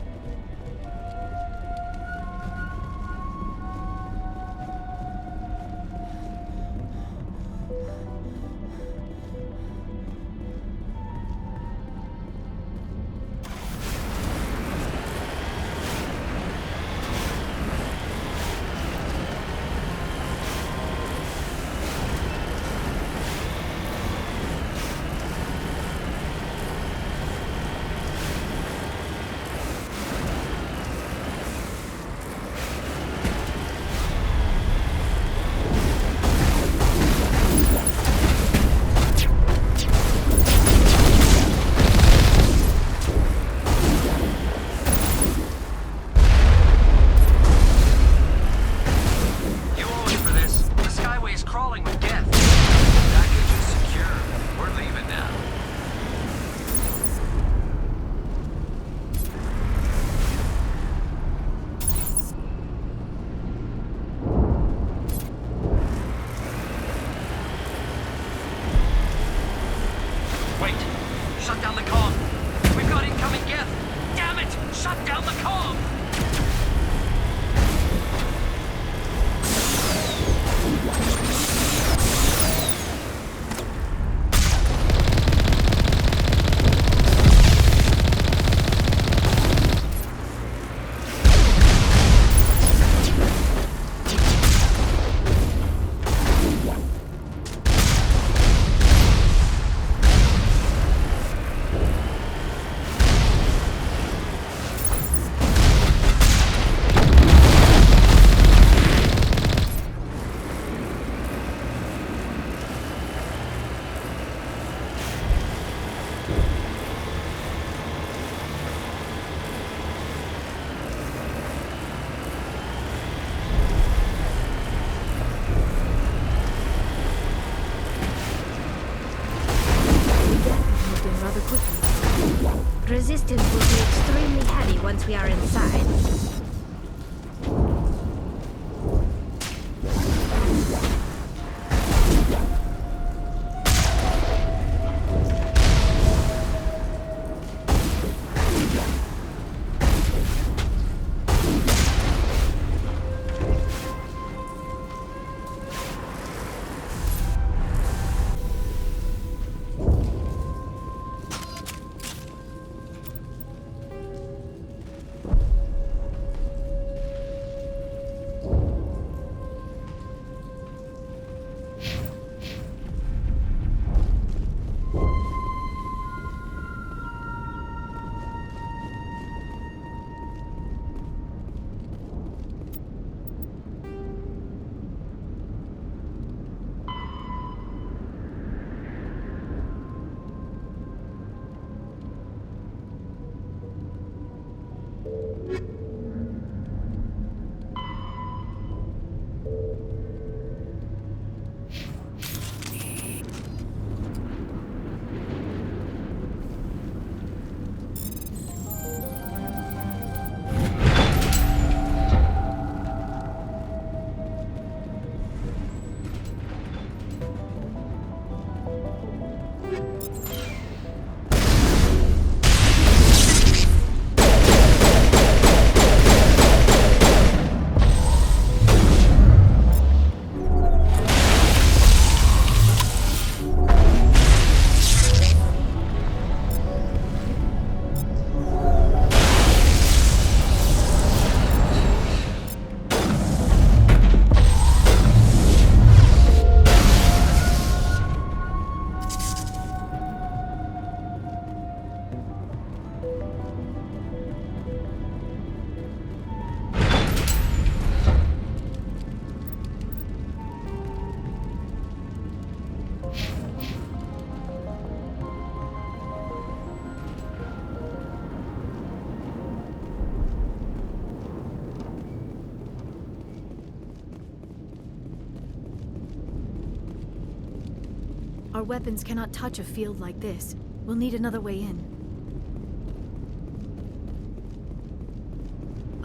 Our weapons cannot touch a field like this. We'll need another way in.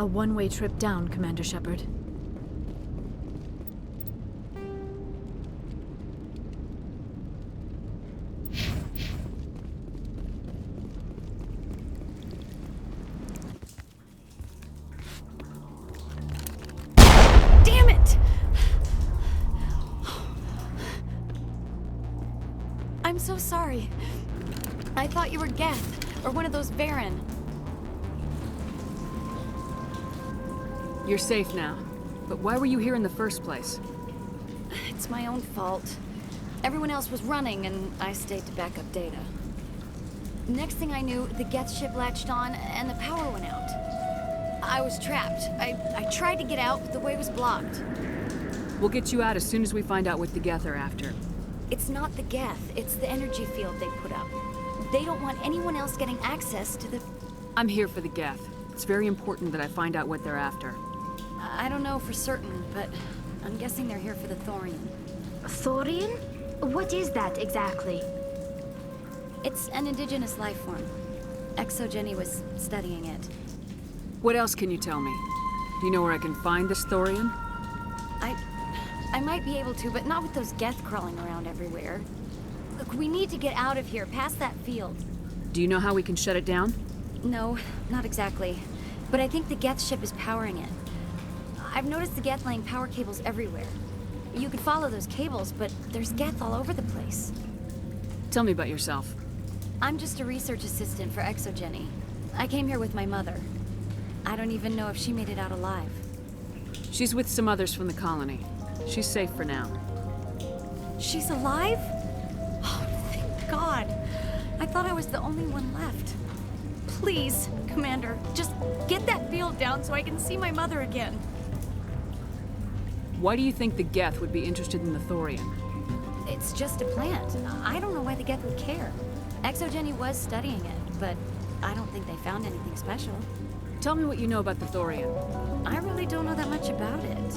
A one-way trip down, Commander Shepard. Damn it! I'm so sorry. I thought you were Geth, or one of those Varen. You're safe now. But why were you here in the first place? It's my own fault. Everyone else was running, and I stayed to back up data. Next thing I knew, the Geth ship latched on, and the power went out. I was trapped. I tried to get out, but the way was blocked. We'll get you out as soon as we find out what the Geth are after. It's not the Geth, it's the energy field they put up. They don't want anyone else getting access to the... I'm here for the Geth. It's very important that I find out what they're after. I don't know for certain, but I'm guessing they're here for the Thorian. Thorian? What is that exactly? It's an indigenous life form. Exogeny was studying it. What else can you tell me? Do you know where I can find this Thorian? I might be able to, but not with those Geth crawling around everywhere. Look, we need to get out of here, past that field. Do you know how we can shut it down? No, not exactly. But I think the Geth ship is powering it. I've noticed the Geth laying power cables everywhere. You could follow those cables, but there's Geth all over the place. Tell me about yourself. I'm just a research assistant for Exogeny. I came here with my mother. I don't even know if she made it out alive. She's with some others from the colony. She's safe for now. She's alive? Oh, thank God. I thought I was the only one left. Please, Commander, just get that field down so I can see my mother again. Why do you think the Geth would be interested in the Thorian? It's just a plant. I don't know why the Geth would care. Exogeny was studying it, but I don't think they found anything special. Tell me what you know about the Thorian. I really don't know that much about it.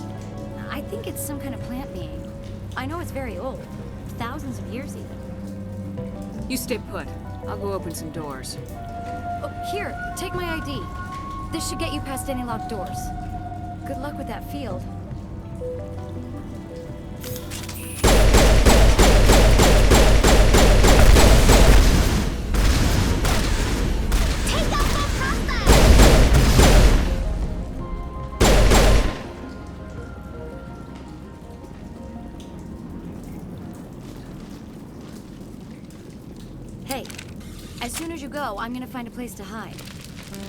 I think it's some kind of plant being. I know it's very old. Thousands of years even. You stay put. I'll go open some doors. Oh, here, take my ID. This should get you past any locked doors. Good luck with that field. Hey, as soon as you go, I'm gonna find a place to hide.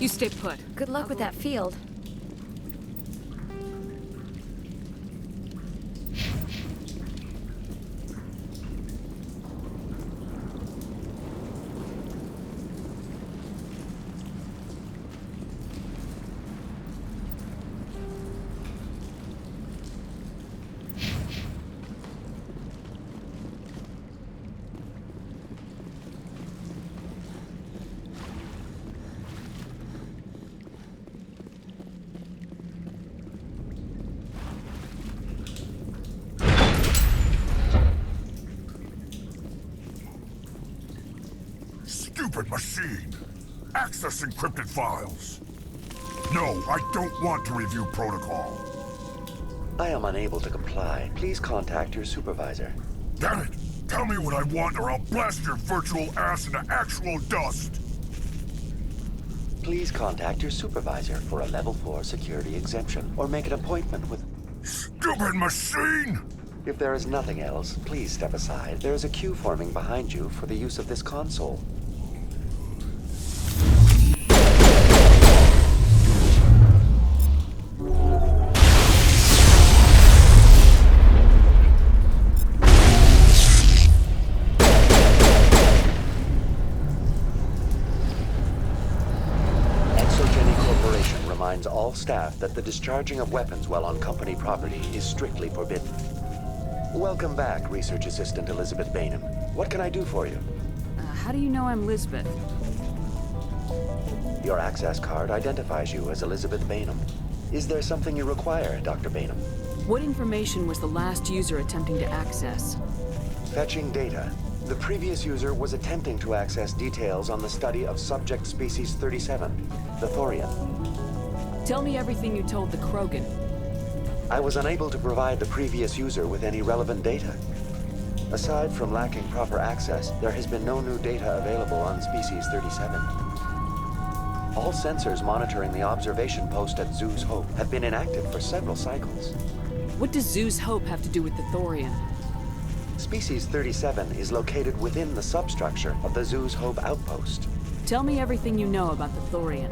You stay put. Good luck with that field. Stupid machine! Access encrypted files! No, I don't want to review protocol. I am unable to comply. Please contact your supervisor. Damn it! Tell me what I want or I'll blast your virtual ass into actual dust! Please contact your supervisor for a level 4 security exemption, or make an appointment with... Stupid machine! If there is nothing else, please step aside. There is a queue forming behind you for the use of this console. All staff that the discharging of weapons while on company property is strictly forbidden. Welcome back, Research Assistant Elizabeth Bainham. What can I do for you? How do you know I'm Lisbeth? Your access card identifies you as Elizabeth Bainham. Is there something you require, Dr. Bainham? What information was the last user attempting to access? Fetching data. The previous user was attempting to access details on the study of subject species 37, the Thorian. Tell me everything you told the Krogan. I was unable to provide the previous user with any relevant data. Aside from lacking proper access, there has been no new data available on species 37. All sensors monitoring the observation post at Zoo's Hope have been inactive for several cycles. What does Zoo's Hope have to do with the Thorian? Species 37 is located within the substructure of the Zoo's Hope outpost. Tell me everything you know about the Thorian.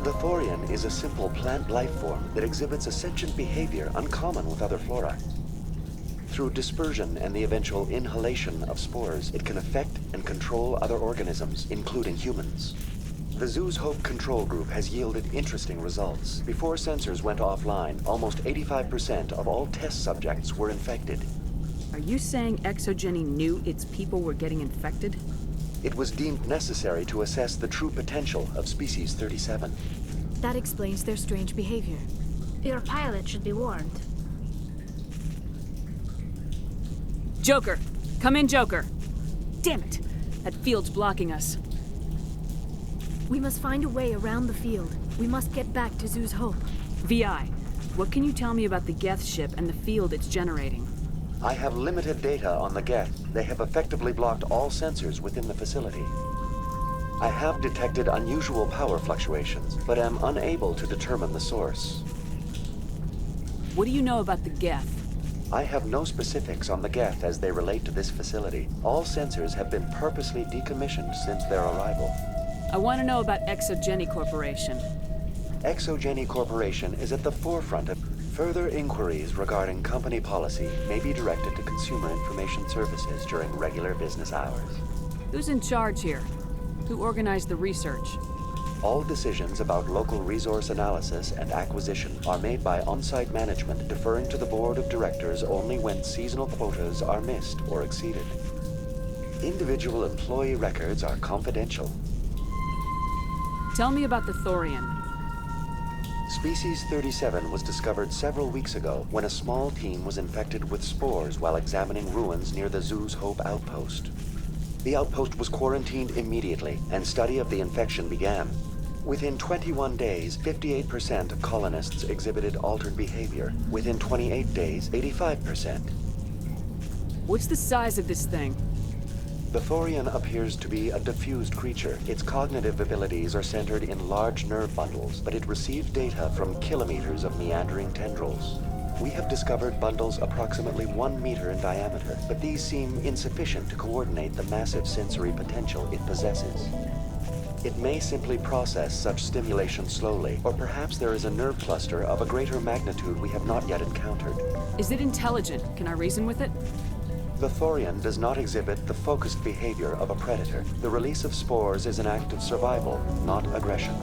The Thorian is a simple plant life form that exhibits a sentient behavior uncommon with other flora. Through dispersion and the eventual inhalation of spores, it can affect and control other organisms, including humans. The Zoo's Hope control group has yielded interesting results. Before sensors went offline, almost 85% of all test subjects were infected. Are you saying Exogeny knew its people were getting infected? It was deemed necessary to assess the true potential of species 37. That explains their strange behavior. Your pilot should be warned. Joker! Come in, Joker! Damn it! That field's blocking us. We must find a way around the field. We must get back to Zoo's Hope. VI, what can you tell me about the Geth ship and the field it's generating? I have limited data on the Geth. They have effectively blocked all sensors within the facility. I have detected unusual power fluctuations, but am unable to determine the source. What do you know about the Geth? I have no specifics on the Geth as they relate to this facility. All sensors have been purposely decommissioned since their arrival. I want to know about Exogeny Corporation. Exogeny Corporation is at the forefront of further inquiries regarding company policy may be directed to Consumer Information Services during regular business hours. Who's in charge here? Who organized the research? All decisions about local resource analysis and acquisition are made by on-site management, deferring to the board of directors only when seasonal quotas are missed or exceeded. Individual employee records are confidential. Tell me about the Thorian. Species 37 was discovered several weeks ago when a small team was infected with spores while examining ruins near the Zoo's Hope outpost. The outpost was quarantined immediately, and study of the infection began. Within 21 days, 58% of colonists exhibited altered behavior. Within 28 days, 85%. What's the size of this thing? The Thorian appears to be a diffused creature. Its cognitive abilities are centered in large nerve bundles, but it receives data from kilometers of meandering tendrils. We have discovered bundles approximately 1 meter in diameter, but these seem insufficient to coordinate the massive sensory potential it possesses. It may simply process such stimulation slowly, or perhaps there is a nerve cluster of a greater magnitude we have not yet encountered. Is it intelligent? Can I reason with it? The Thorian does not exhibit the focused behavior of a predator. The release of spores is an act of survival, not aggression.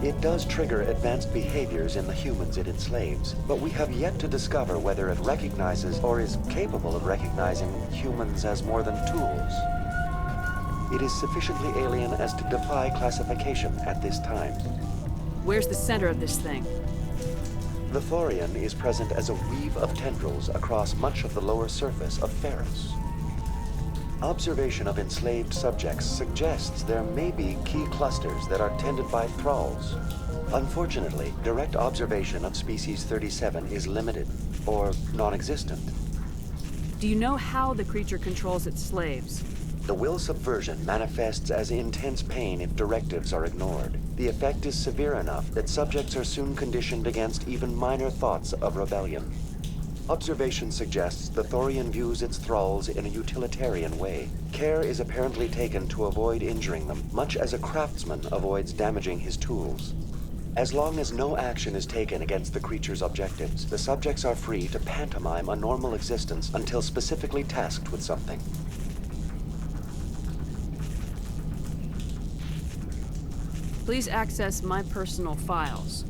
It does trigger advanced behaviors in the humans it enslaves, but we have yet to discover whether it recognizes or is capable of recognizing humans as more than tools. It is sufficiently alien as to defy classification at this time. Where's the center of this thing? The Thorian is present as a weave of tendrils across much of the lower surface of Feros. Observation of enslaved subjects suggests there may be key clusters that are tended by thralls. Unfortunately, direct observation of species 37 is limited, or non-existent. Do you know how the creature controls its slaves? The will subversion manifests as intense pain if directives are ignored. The effect is severe enough that subjects are soon conditioned against even minor thoughts of rebellion. Observation suggests the Thorian views its thralls in a utilitarian way. Care is apparently taken to avoid injuring them, much as a craftsman avoids damaging his tools. As long as no action is taken against the creature's objectives, the subjects are free to pantomime a normal existence until specifically tasked with something. Please access my personal files.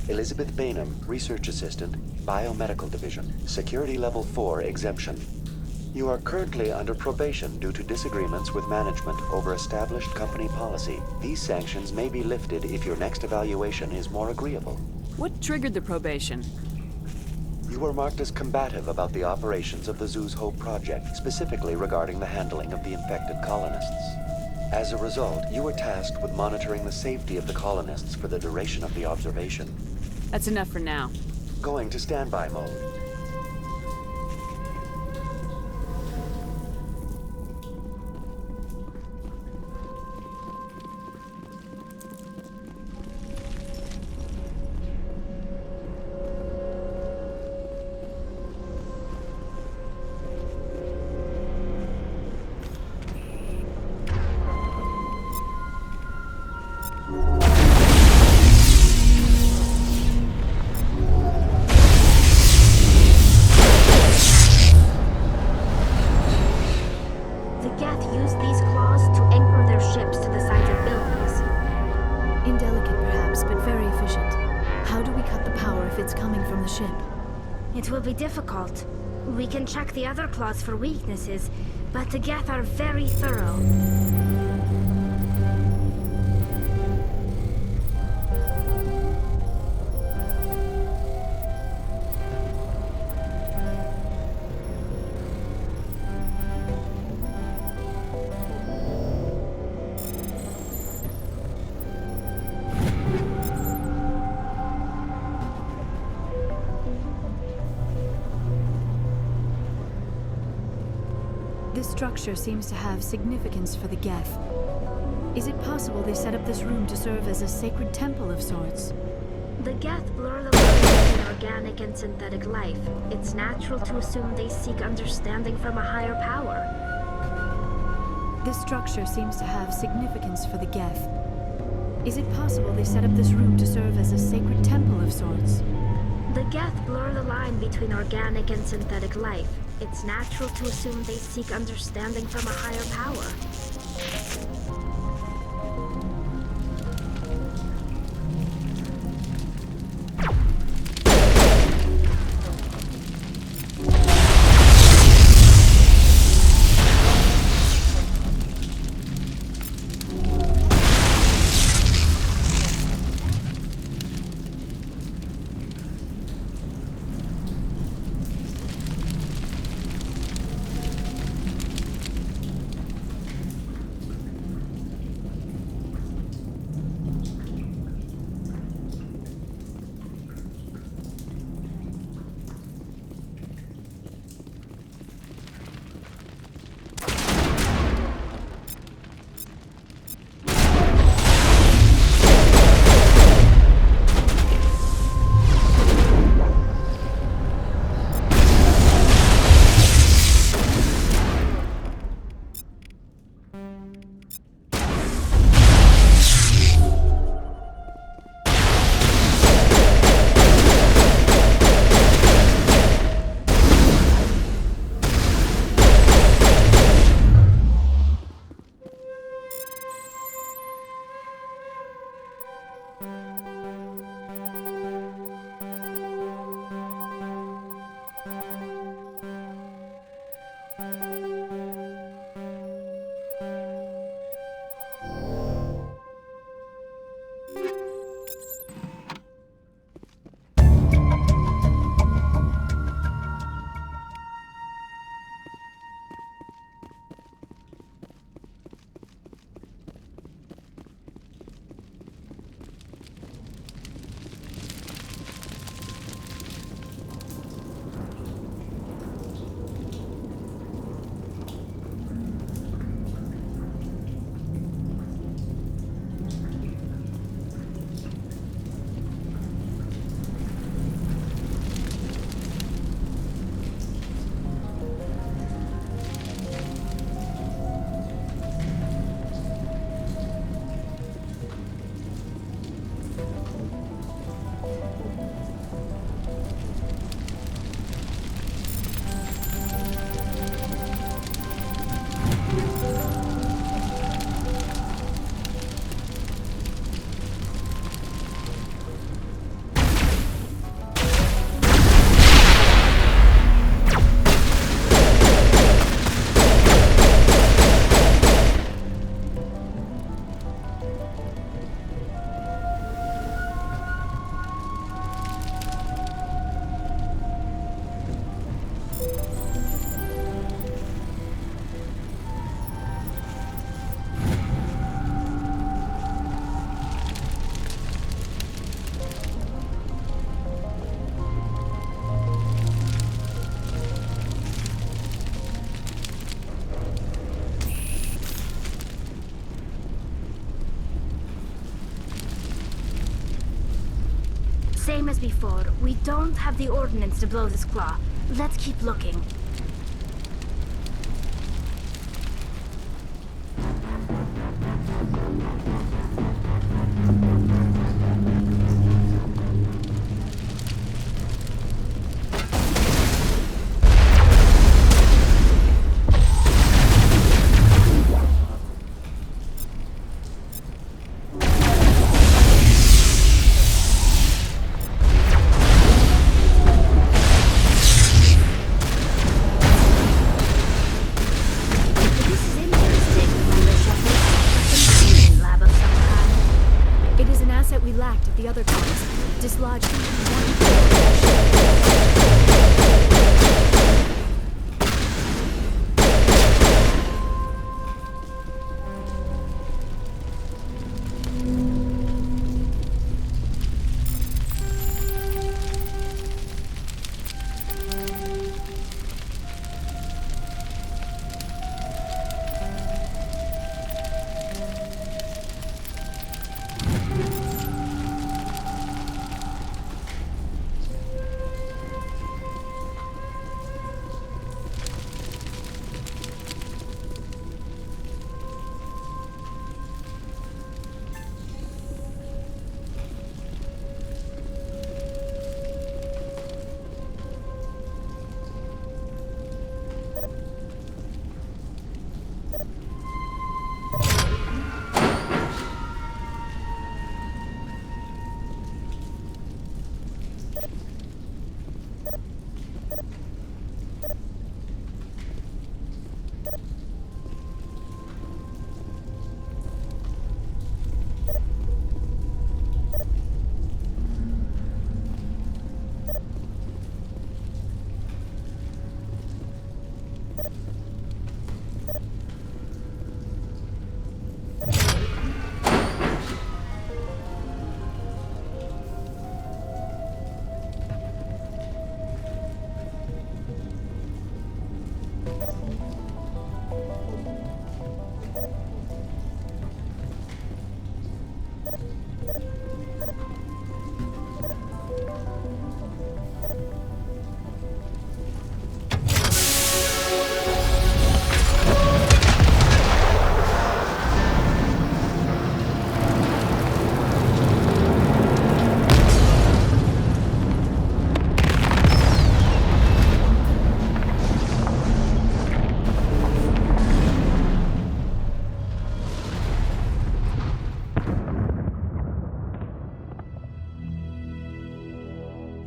Elizabeth Bainham, Research Assistant, Biomedical Division, Security Level 4 exemption. You are currently under probation due to disagreements with management over established company policy. These sanctions may be lifted if your next evaluation is more agreeable. What triggered the probation? You were marked as combative about the operations of the Zoo's Hope project, specifically regarding the handling of the infected colonists. As a result, you were tasked with monitoring the safety of the colonists for the duration of the observation. That's enough for now. Going to standby mode. The Geth used these claws to anchor their ships to the sides of buildings. Indelicate perhaps, but very efficient. How do we cut the power if it's coming from the ship? It will be difficult. We can check the other claws for weaknesses, but the Geth are very thorough. This structure seems to have significance for the Geth. Is it possible they set up this room to serve as a sacred temple of sorts? The Geth blur the line between organic and synthetic life. It's natural to assume they seek understanding from a higher power. This structure seems to have significance for the Geth. Is it possible they set up this room to serve as a sacred temple of sorts? The Geth blur the line between organic and synthetic life. It's natural to assume they seek understanding from a higher power. Same as before. We don't have the ordnance to blow this claw. Let's keep looking.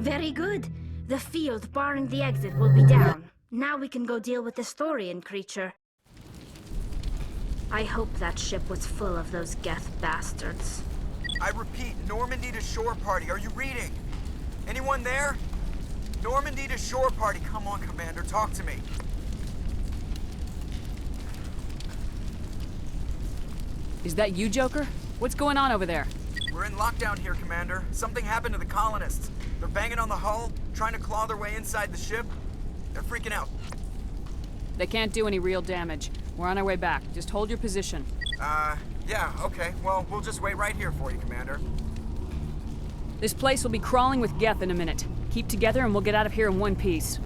Very good. The field barring the exit will be down. Now we can go deal with the Storian creature. I hope that ship was full of those Geth bastards. I repeat, Normandy to shore party. Are you reading? Anyone there? Normandy to shore party. Come on, Commander, talk to me. Is that you, Joker? What's going on over there? We're in lockdown here, Commander. Something happened to the colonists. They're banging on the hull, trying to claw their way inside the ship. They're freaking out. They can't do any real damage. We're on our way back. Just hold your position. Yeah, okay. Well, we'll just wait right here for you, Commander. This place will be crawling with Geth in a minute. Keep together and we'll get out of here in one piece.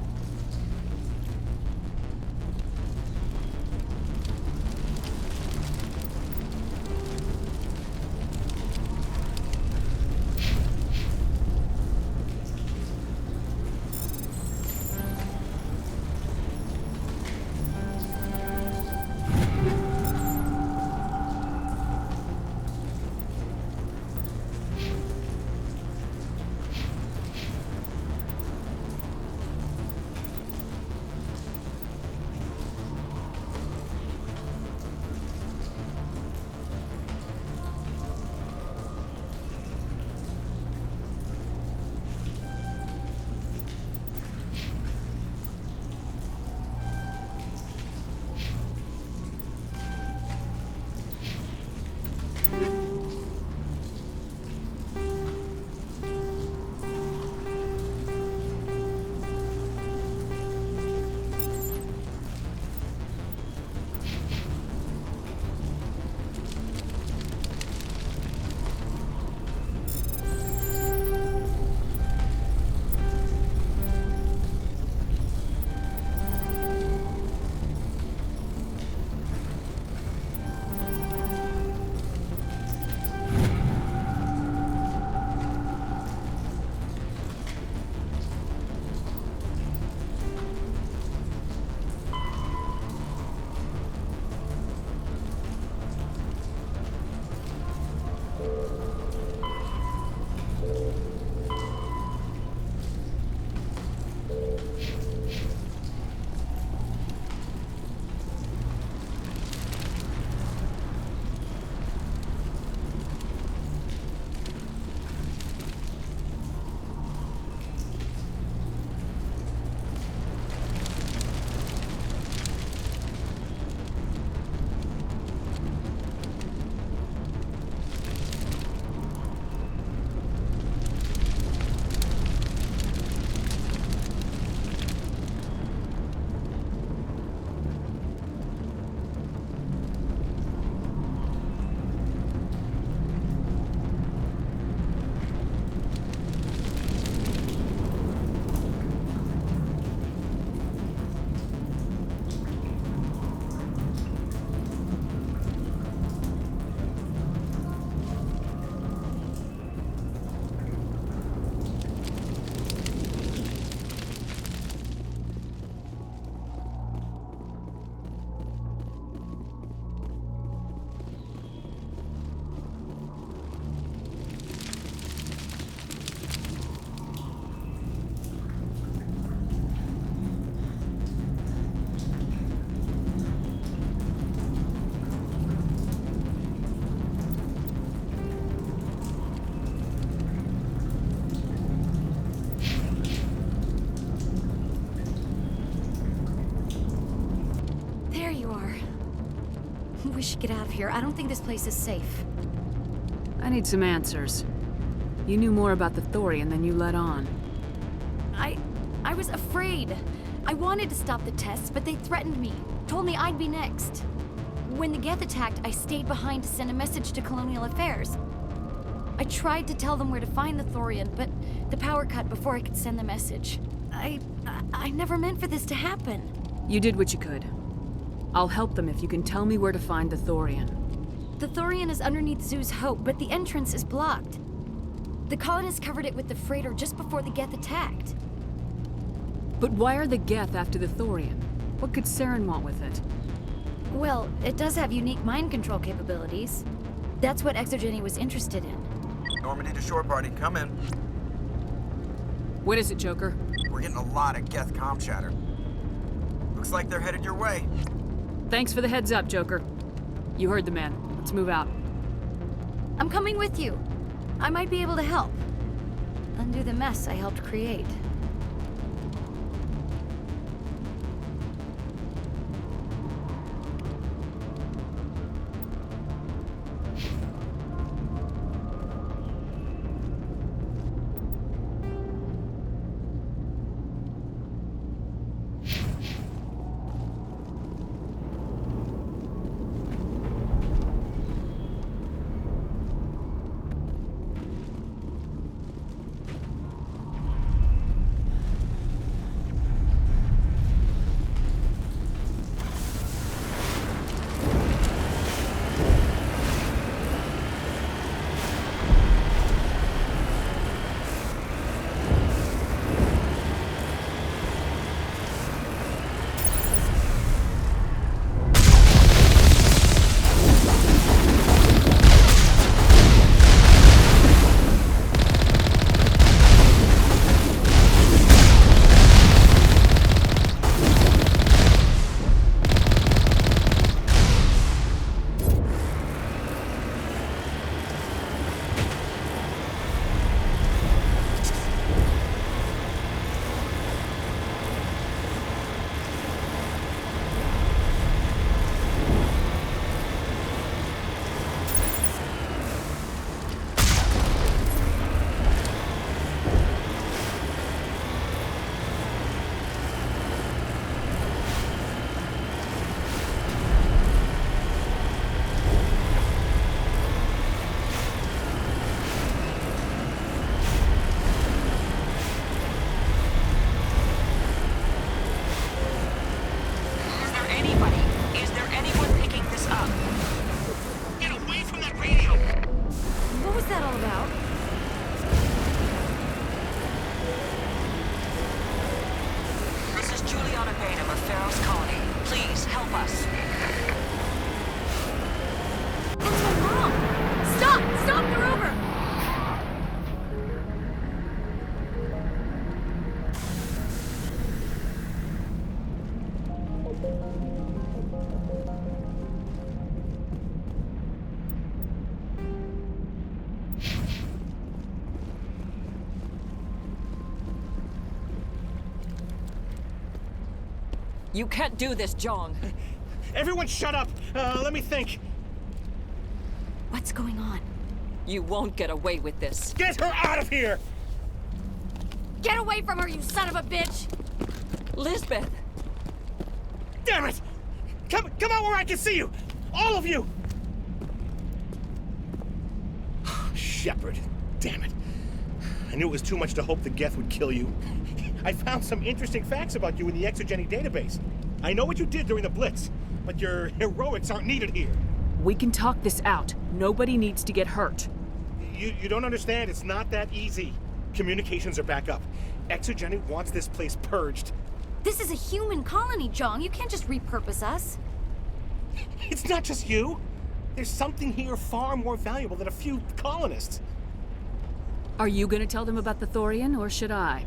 we should get out of here. I don't think this place is safe. I need some answers. You knew more about the Thorian than you let on. I was afraid. I wanted to stop the tests, but they threatened me. Told me I'd be next. When the Geth attacked, I stayed behind to send a message to Colonial Affairs. I tried to tell them where to find the Thorian, but the power cut before I could send the message. I never meant for this to happen. You did what you could. I'll help them if you can tell me where to find the Thorian. The Thorian is underneath Zoo's Hope, but the entrance is blocked. The colonists covered it with the freighter just before the Geth attacked. But why are the Geth after the Thorian? What could Saren want with it? Well, it does have unique mind control capabilities. That's what Exogeny was interested in. Normandy to shore party, come in. What is it, Joker? We're getting a lot of Geth comm chatter. Looks like they're headed your way. Thanks for the heads up, Joker. You heard the man. Let's move out. I'm coming with you. I might be able to help. Undo the mess I helped create. Feros colony. Please help us. What's wrong? Stop! Stop the rover! You can't do this, Jong. Everyone shut up! Let me think. What's going on? You won't get away with this. Get her out of here! Get away from her, you son of a bitch! Lisbeth! Damn it! Come out where I can see you! All of you! Shepard, damn it. I knew it was too much to hope the Geth would kill you. I found some interesting facts about you in the Exogeny database. I know what you did during the Blitz, but your heroics aren't needed here. We can talk this out. Nobody needs to get hurt. You don't understand. It's not that easy. Communications are back up. Exogeny wants this place purged. This is a human colony, Jong. You can't just repurpose us. It's not just you. There's something here far more valuable than a few colonists. Are you gonna tell them about the Thorian, or should I?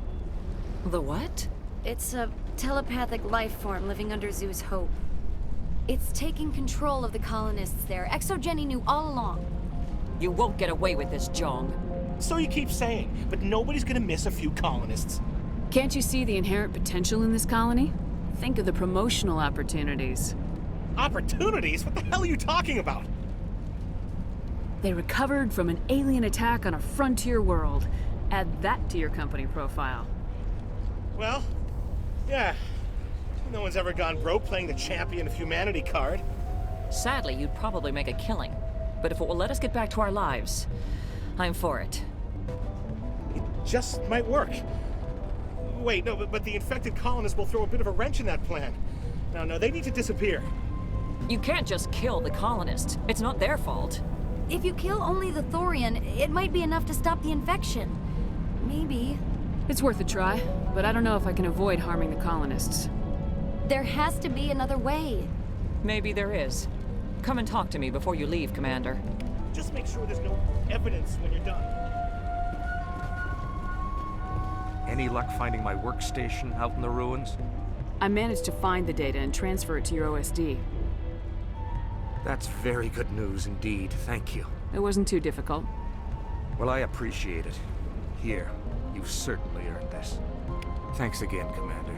The what? It's a telepathic life form living under Zoo's Hope. It's taking control of the colonists there. Exogeny knew all along. You won't get away with this, Jong. So you keep saying, but nobody's gonna miss a few colonists. Can't you see the inherent potential in this colony? Think of the promotional opportunities. Opportunities? What the hell are you talking about? They recovered from an alien attack on a frontier world. Add that to your company profile. Well, yeah. No one's ever gone broke playing the champion of humanity card. Sadly, you'd probably make a killing. But if it will let us get back to our lives, I'm for it. It just might work. Wait, no, but the infected colonists will throw a bit of a wrench in that plan. No, they need to disappear. You can't just kill the colonists. It's not their fault. If you kill only the Thorian, it might be enough to stop the infection. Maybe. It's worth a try, but I don't know if I can avoid harming the colonists. There has to be another way. Maybe there is. Come and talk to me before you leave, Commander. Just make sure there's no evidence when you're done. Any luck finding my workstation out in the ruins? I managed to find the data and transfer it to your OSD. That's very good news indeed. Thank you. It wasn't too difficult. Well, I appreciate it. Here, you've certainly earned this. Thanks again, Commander.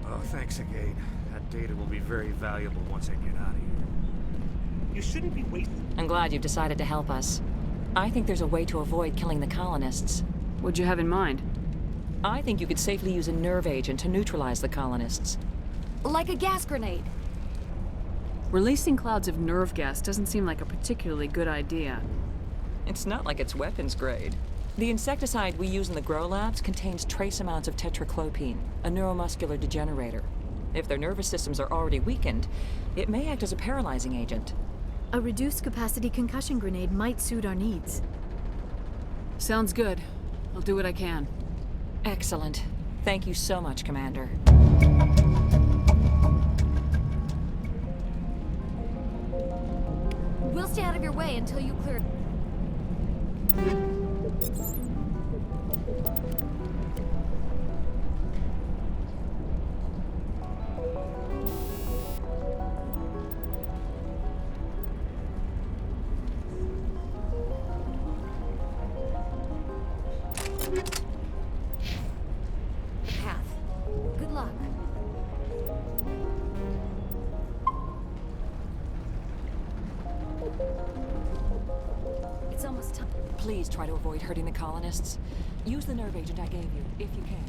Oh, thanks again. That data will be very valuable once I get out of here. You shouldn't be wasting... I'm glad you've decided to help us. I think there's a way to avoid killing the colonists. What'd you have in mind? I think you could safely use a nerve agent to neutralize the colonists. Like a gas grenade. Releasing clouds of nerve gas doesn't seem like a particularly good idea. It's not like it's weapons grade. The insecticide we use in the grow labs contains trace amounts of tetraclopine, a neuromuscular degenerator. If their nervous systems are already weakened, it may act as a paralyzing agent. A reduced capacity concussion grenade might suit our needs. Sounds good. I'll do what I can. Excellent. Thank you so much, Commander. We'll stay out of your way until you clear... The path. Good luck. It's almost time. Please try to avoid hurting the colonists. Use the nerve agent I gave you, if you can.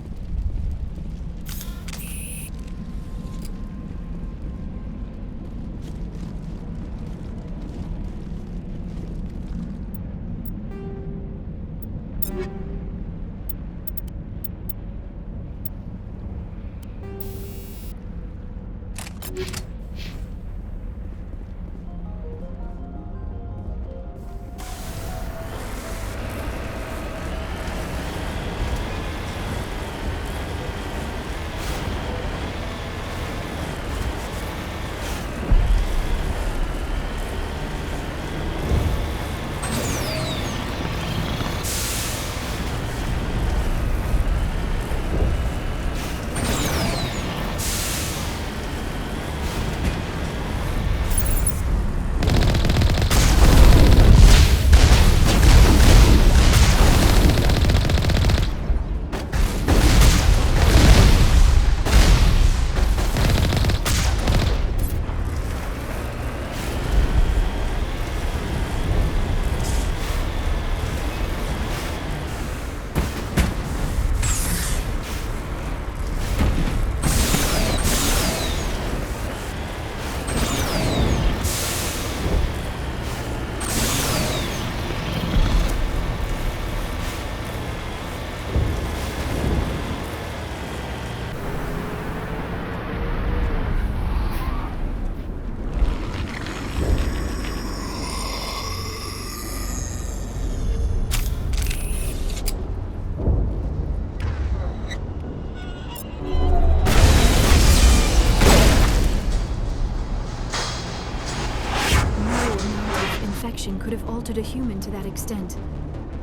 Could have altered a human to that extent.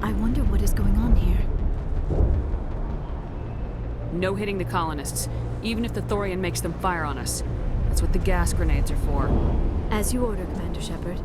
I wonder what is going on here. No hitting the colonists, even if the Thorian makes them fire on us. That's what the gas grenades are for. As you order, Commander Shepard.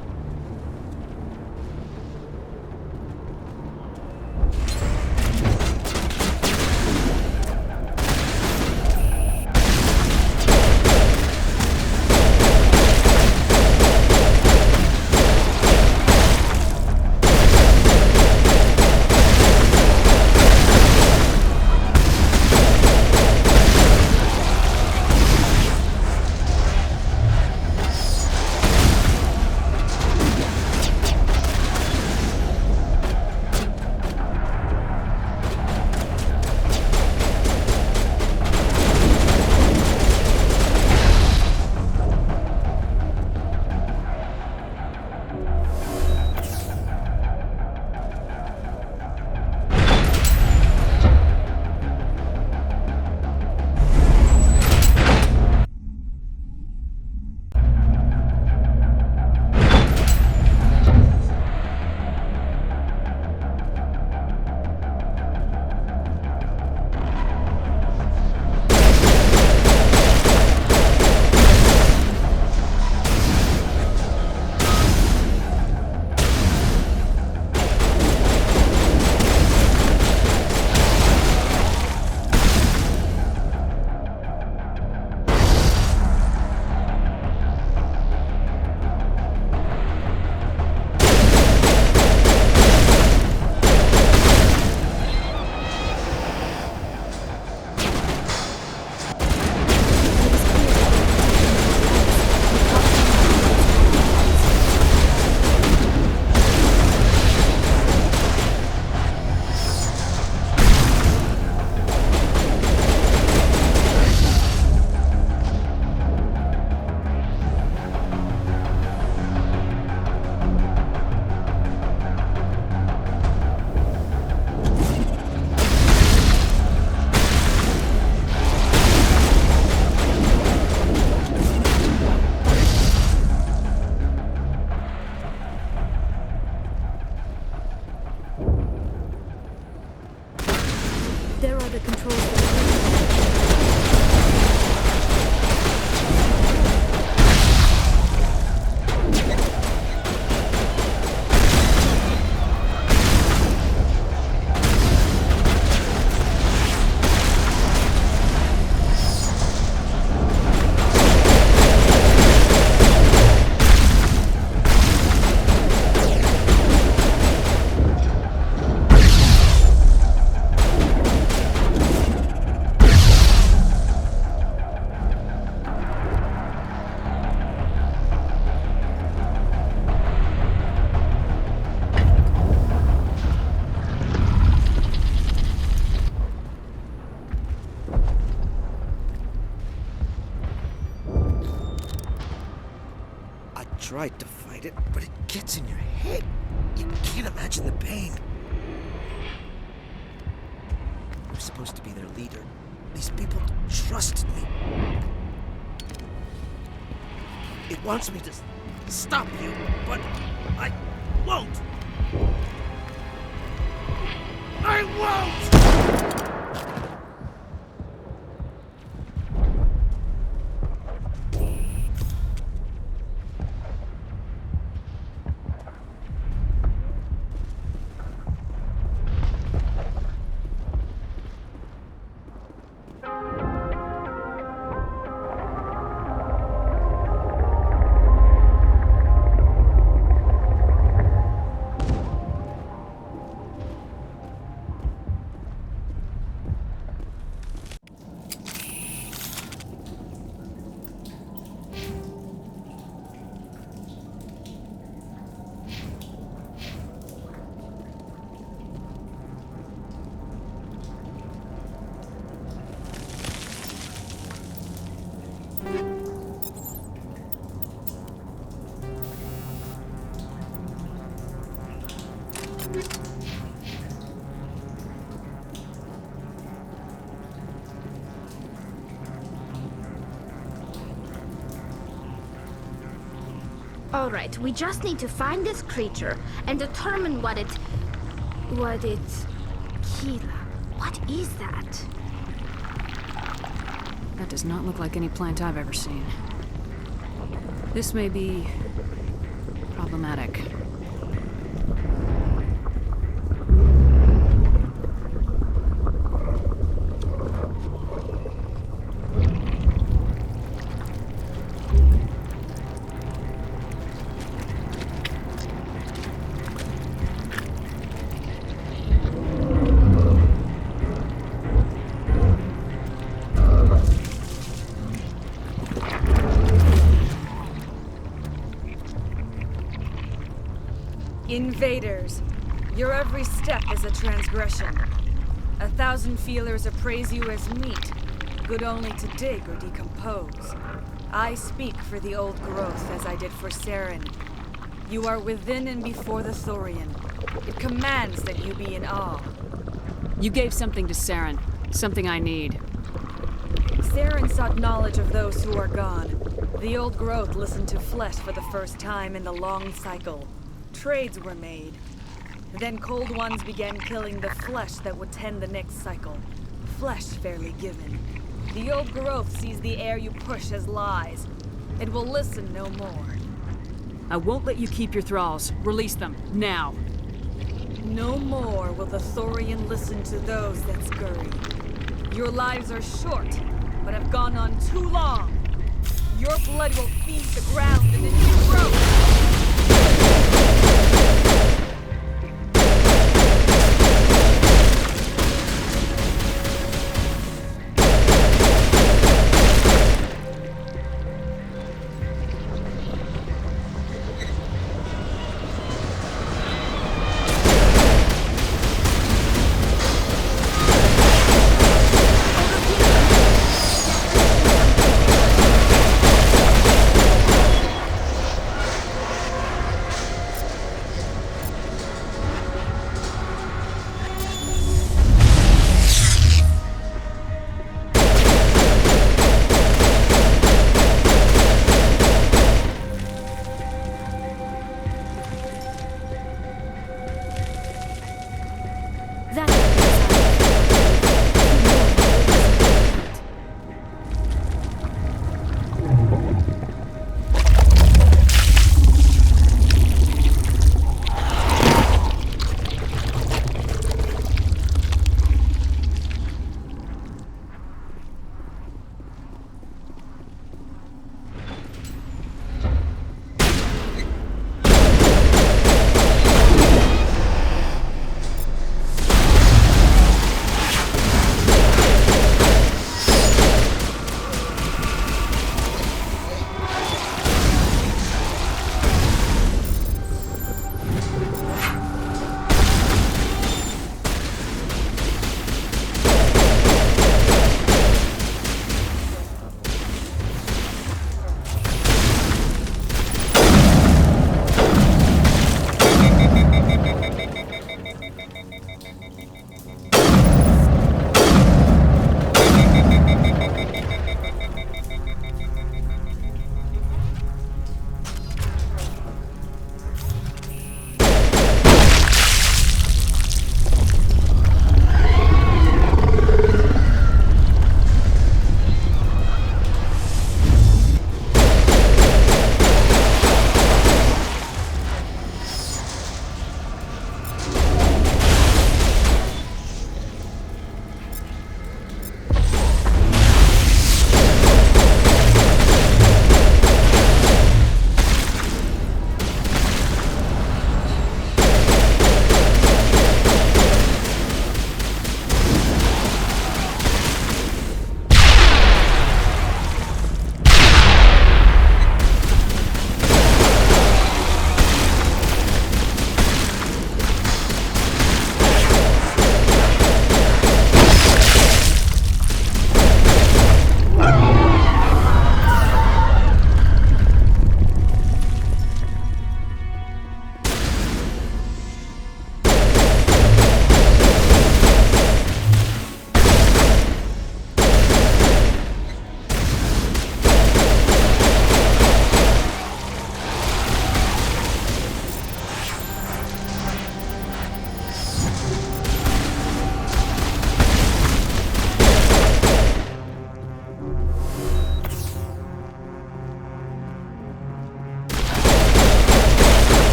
that controls the Tried to fight it, but it gets in your head. You can't imagine the pain. I'm supposed to be their leader. These people trusted me. It wants me to stop you, but I won't. I won't! Alright, we just need to find this creature and determine what it's... Kila. What is that? That does not look like any plant I've ever seen. This may be problematic. Invaders, your every step is a transgression. 1,000 feelers appraise you as meat, good only to dig or decompose. I speak for the old growth as I did for Saren. You are within and before the Thorian. It commands that you be in awe. You gave something to Saren, something I need. Saren sought knowledge of those who are gone. The old growth listened to flesh for the first time in the long cycle. Trades were made. Then cold ones began killing the flesh that would tend the next cycle. Flesh fairly given. The old growth sees the air you push as lies. It will listen no more. I won't let you keep your thralls. Release them, now. No more will the Thorian listen to those that scurry. Your lives are short, but have gone on too long. Your blood will feed the ground and the new growth.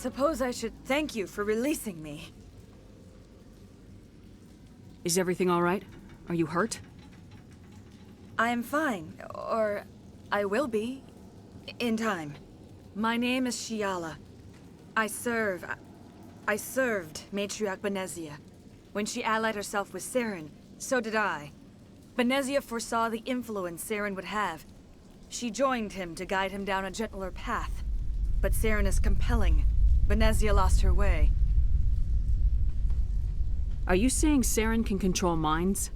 suppose I should thank you for releasing me. Is everything all right? Are you hurt? I am fine, or I will be, in time. My name is Shiala. I served Matriarch Benezia. When she allied herself with Saren, so did I. Benezia foresaw the influence Saren would have. She joined him to guide him down a gentler path. But Saren is compelling. Benezia lost her way. Are you saying Saren can control minds?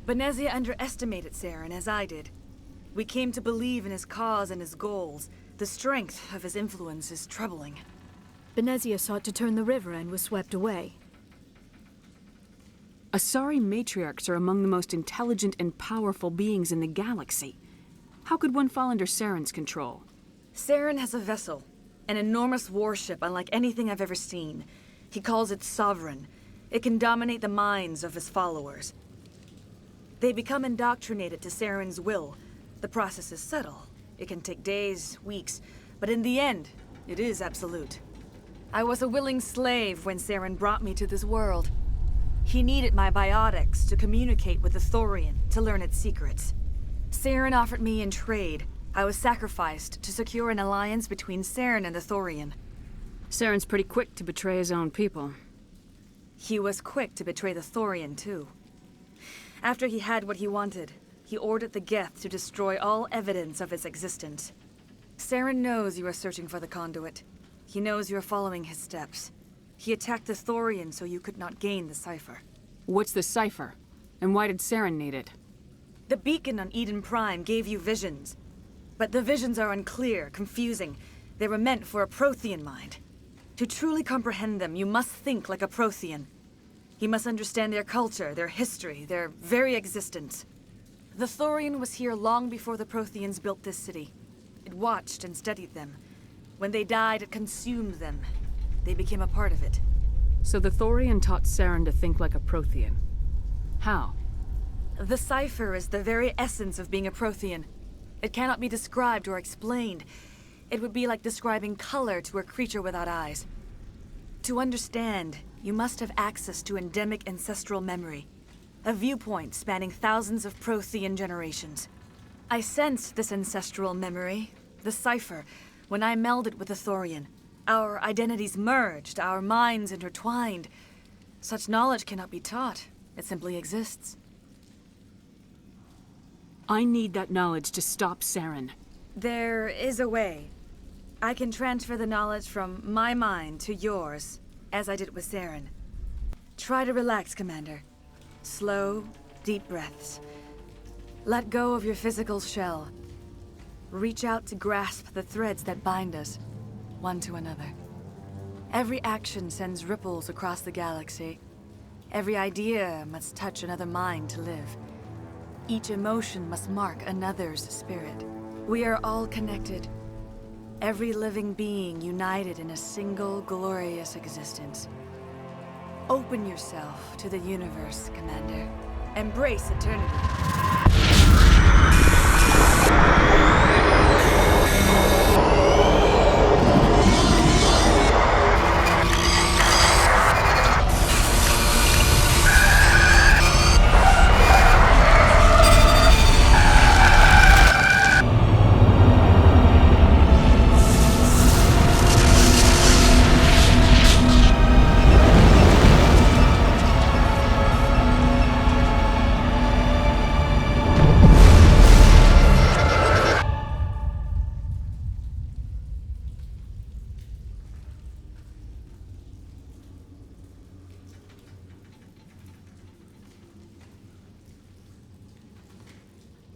Benezia underestimated Saren, as I did. We came to believe in his cause and his goals. The strength of his influence is troubling. Benezia sought to turn the river and was swept away. Asari matriarchs are among the most intelligent and powerful beings in the galaxy. How could one fall under Saren's control? Saren has a vessel, an enormous warship unlike anything I've ever seen. He calls it Sovereign. It can dominate the minds of his followers. They become indoctrinated to Saren's will. The process is subtle. It can take days, weeks, but in the end, it is absolute. I was a willing slave when Saren brought me to this world. He needed my biotics to communicate with the Thorian, to learn its secrets. Saren offered me in trade. I was sacrificed to secure an alliance between Saren and the Thorian. Saren's pretty quick to betray his own people. He was quick to betray the Thorian, too. After he had what he wanted, he ordered the Geth to destroy all evidence of its existence. Saren knows you are searching for the conduit. He knows you are following his steps. He attacked the Thorian so you could not gain the cipher. What's the cipher? And why did Saren need it? The beacon on Eden Prime gave you visions. But the visions are unclear, confusing. They were meant for a Prothean mind. To truly comprehend them, you must think like a Prothean. You must understand their culture, their history, their very existence. The Thorian was here long before the Protheans built this city. It watched and studied them. When they died, it consumed them. They became a part of it. So the Thorian taught Saren to think like a Prothean. How? The cipher is the very essence of being a Prothean. It cannot be described or explained. It would be like describing color to a creature without eyes. To understand, you must have access to endemic ancestral memory. A viewpoint spanning thousands of Prothean generations. I sensed this ancestral memory, the cipher, when I melded with the Thorian. Our identities merged, our minds intertwined. Such knowledge cannot be taught. It simply exists. I need that knowledge to stop Saren. There is a way. I can transfer the knowledge from my mind to yours, as I did with Saren. Try to relax, Commander. Slow, deep breaths. Let go of your physical shell. Reach out to grasp the threads that bind us, one to another. Every action sends ripples across the galaxy. Every idea must touch another mind to live. Each emotion must mark another's spirit. We are all connected. Every living being united in a single glorious existence. Open yourself to the universe, Commander. Embrace eternity.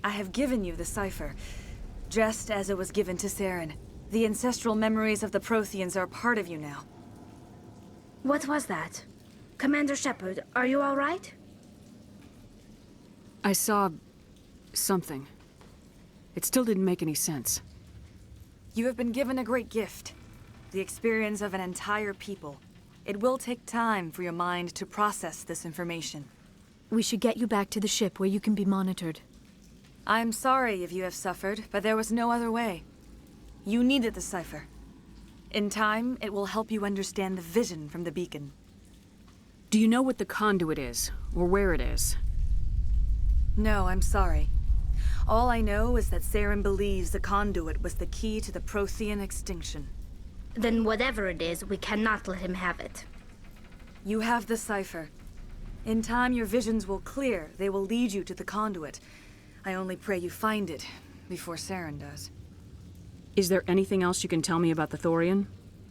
I have given you the cipher, just as it was given to Saren. The ancestral memories of the Protheans are a part of you now. What was that? Commander Shepard, are you all right? I saw something. It still didn't make any sense. You have been given a great gift. The experience of an entire people. It will take time for your mind to process this information. We should get you back to the ship where you can be monitored. I'm sorry if you have suffered, but there was no other way. You needed the cipher. In time, it will help you understand the vision from the beacon. Do you know what the conduit is, or where it is? No, I'm sorry. All I know is that Saren believes the conduit was the key to the Prothean extinction. Then whatever it is, we cannot let him have it. You have the cipher. In time, your visions will clear. They will lead you to the conduit. I only pray you find it before Saren does. Is there anything else you can tell me about the Thorian?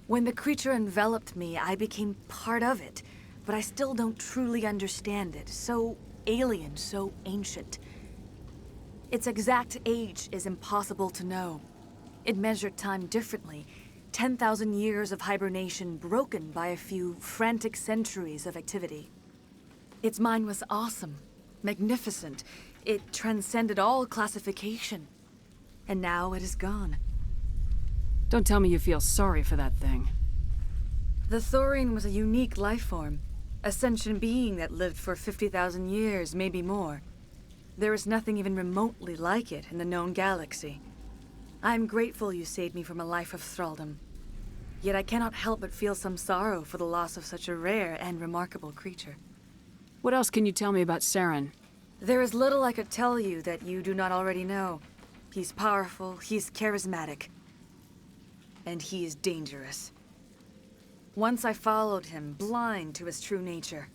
When the creature enveloped me, I became part of it, but I still don't truly understand it. So alien, so ancient. Its exact age is impossible to know. It measured time differently. 10,000 years of hibernation broken by a few frantic centuries of activity. Its mind was awesome, magnificent. It transcended all classification. And now it is gone. Don't tell me you feel sorry for that thing. The Thorian was a unique life form. A sentient being that lived for 50,000 years, maybe more. There is nothing even remotely like it in the known galaxy. I'm grateful you saved me from a life of thraldom. Yet I cannot help but feel some sorrow for the loss of such a rare and remarkable creature. What else can you tell me about Saren? There is little I could tell you that you do not already know. He's powerful, he's charismatic. And he is dangerous. Once I followed him, blind to his true nature.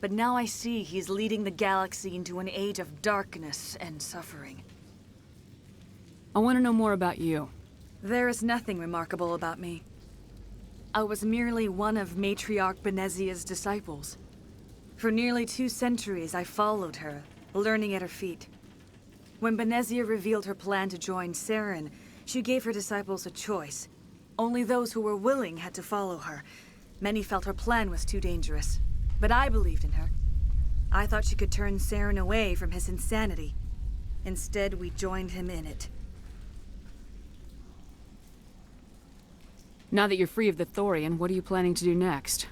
But now I see he's leading the galaxy into an age of darkness and suffering. I want to know more about you. There is nothing remarkable about me. I was merely one of Matriarch Benezia's disciples. For nearly 2 centuries I followed her, learning at her feet. When Benezia revealed her plan to join Saren, she gave her disciples a choice. Only those who were willing had to follow her. Many felt her plan was too dangerous. But I believed in her. I thought she could turn Saren away from his insanity. Instead, we joined him in it. Now that you're free of the Thorian, what are you planning to do next?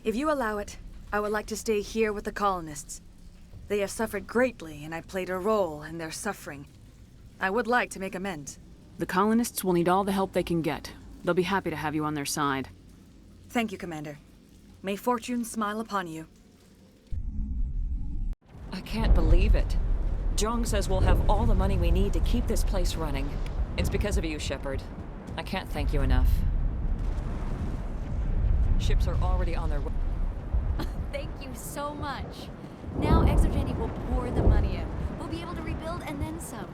If you allow it, I would like to stay here with the colonists. They have suffered greatly, and I played a role in their suffering. I would like to make amends. The colonists will need all the help they can get. They'll be happy to have you on their side. Thank you, Commander. May fortune smile upon you. I can't believe it. Jong says we'll have all the money we need to keep this place running. It's because of you, Shepard. I can't thank you enough. Ships are already on their way. Thank you so much. Now Exogeny will pour the money in. We'll be able to rebuild and then some.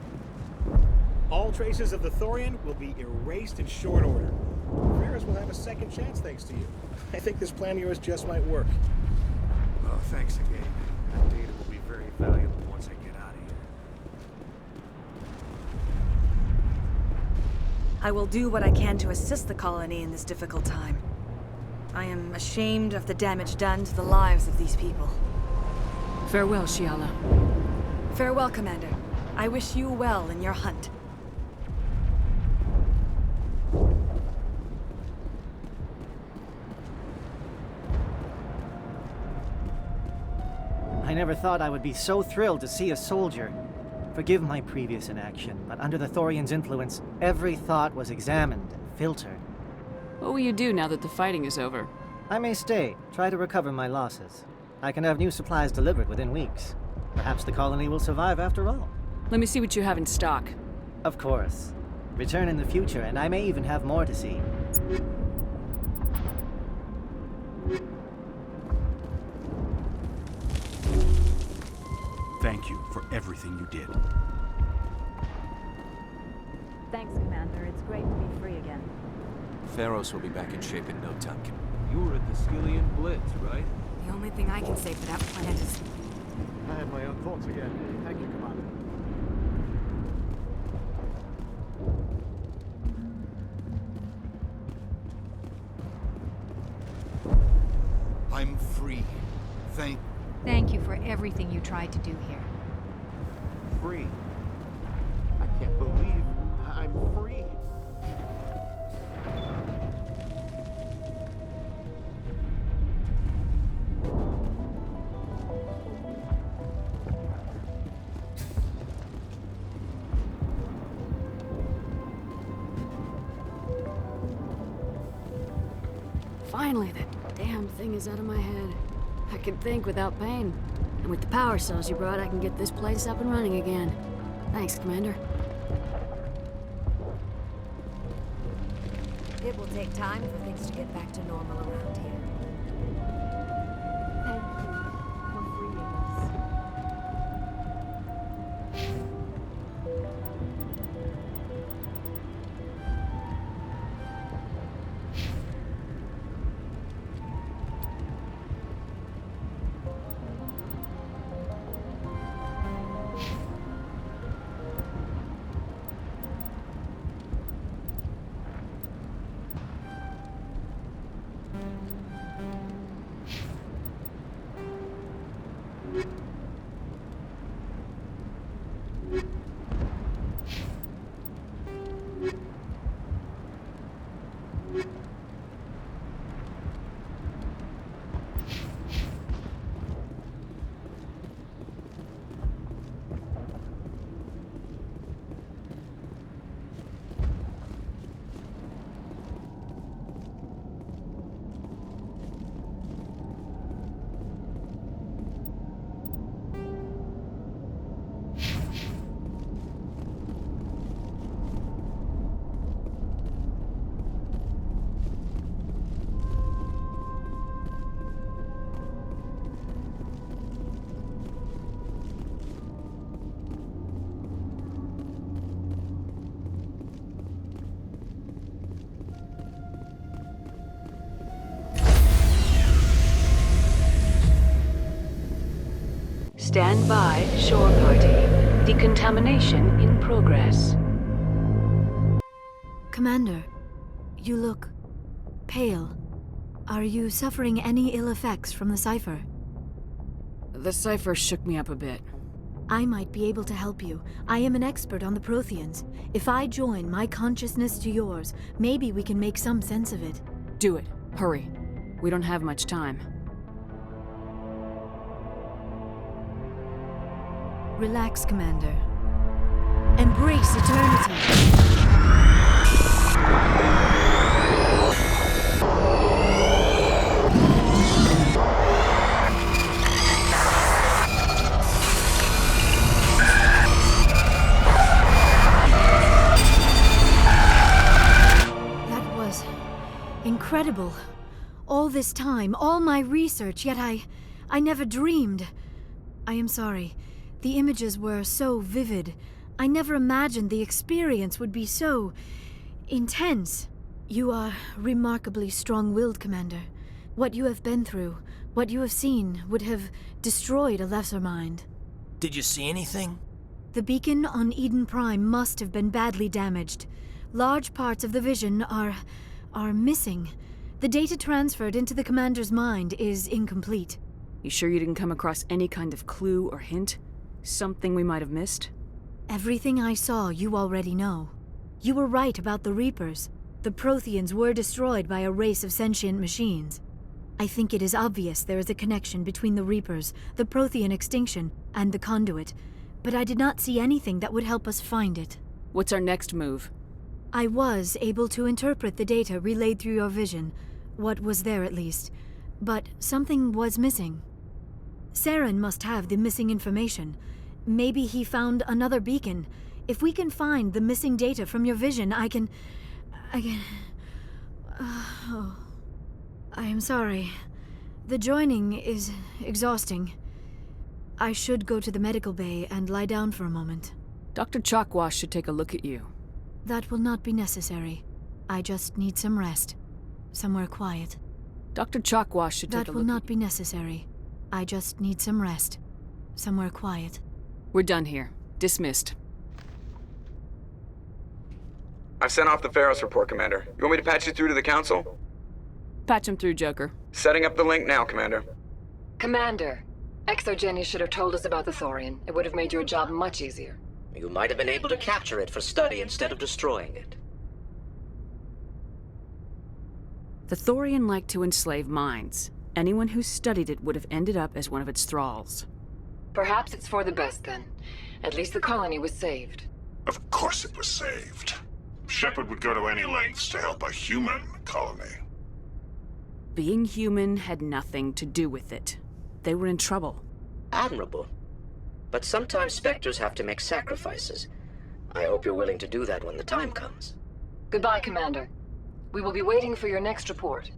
All traces of the Thorian will be erased in short order. Feros will have a second chance thanks to you. I think this plan of yours just might work. Oh, thanks again. That data will be very valuable once I get out of here. I will do what I can to assist the colony in this difficult time. I am ashamed of the damage done to the lives of these people. Farewell, Shiala. Farewell, Commander. I wish you well in your hunt. I never thought I would be so thrilled to see a soldier. Forgive my previous inaction, but under the Thorian's influence, every thought was examined and filtered. What will you do now that the fighting is over? I may stay, try to recover my losses. I can have new supplies delivered within weeks. Perhaps the colony will survive after all. Let me see what you have in stock. Of course. Return in the future, and I may even have more to see. Thank you for everything you did. Thanks, Commander. It's great to be free again. Feros will be back in shape in no time. You were at the Skillian Blitz, right? The only thing I can say for that planet is... I had my own thoughts again. Thank you, Commander. I'm free. Thank you for everything you tried to do here. Free? I can't believe I'm free. Finally, that damn thing is out of my head. I can think without pain. And with the power cells you brought, I can get this place up and running again. Thanks, Commander. It will take time for things to get back to normal around here. Thank you for freeing us. Stand by, shore party. Decontamination in progress. Commander, you look pale. Are you suffering any ill effects from the cipher? The cipher shook me up a bit. I might be able to help you. I am an expert on the Protheans. If I join my consciousness to yours, maybe we can make some sense of it. Do it. Hurry. We don't have much time. Relax, Commander. Embrace eternity. That was incredible. All this time, all my research, yet I never dreamed. I am sorry. The images were so vivid. I never imagined the experience would be so intense. You are remarkably strong-willed, Commander. What you have been through, what you have seen, would have destroyed a lesser mind. Did you see anything? The beacon on Eden Prime must have been badly damaged. Large parts of the vision are missing. The data transferred into the Commander's mind is incomplete. You sure you didn't come across any kind of clue or hint? Something we might have missed? Everything I saw, you already know. You were right about the Reapers. The Protheans were destroyed by a race of sentient machines. I think it is obvious there is a connection between the Reapers, the Prothean extinction, and the Conduit, but I did not see anything that would help us find it. What's our next move? I was able to interpret the data relayed through your vision, what was there at least, but something was missing. Saren must have the missing information. Maybe he found another beacon. If we can find the missing data from your vision, I can... Oh. I am sorry. The joining is exhausting. I should go to the medical bay and lie down for a moment. Dr. Chalkwash should take a look at you. That will not be necessary. I just need some rest. Somewhere quiet. Dr. Chalkwash should take a look at you. That will not be necessary. I just need some rest. Somewhere quiet. We're done here. Dismissed. I've sent off the Feros report, Commander. You want me to patch you through to the Council? Patch him through, Joker. Setting up the link now, Commander. Commander, ExoGeni should have told us about the Thorian. It would have made your job much easier. You might have been able to capture it for study instead of destroying it. The Thorian liked to enslave minds. Anyone who studied it would have ended up as one of its thralls. Perhaps it's for the best, then. At least the colony was saved. Of course it was saved. Shepard would go to any lengths to help a human colony. Being human had nothing to do with it. They were in trouble. Admirable. But sometimes Spectres have to make sacrifices. I hope you're willing to do that when the time comes. Goodbye, Commander. We will be waiting for your next report.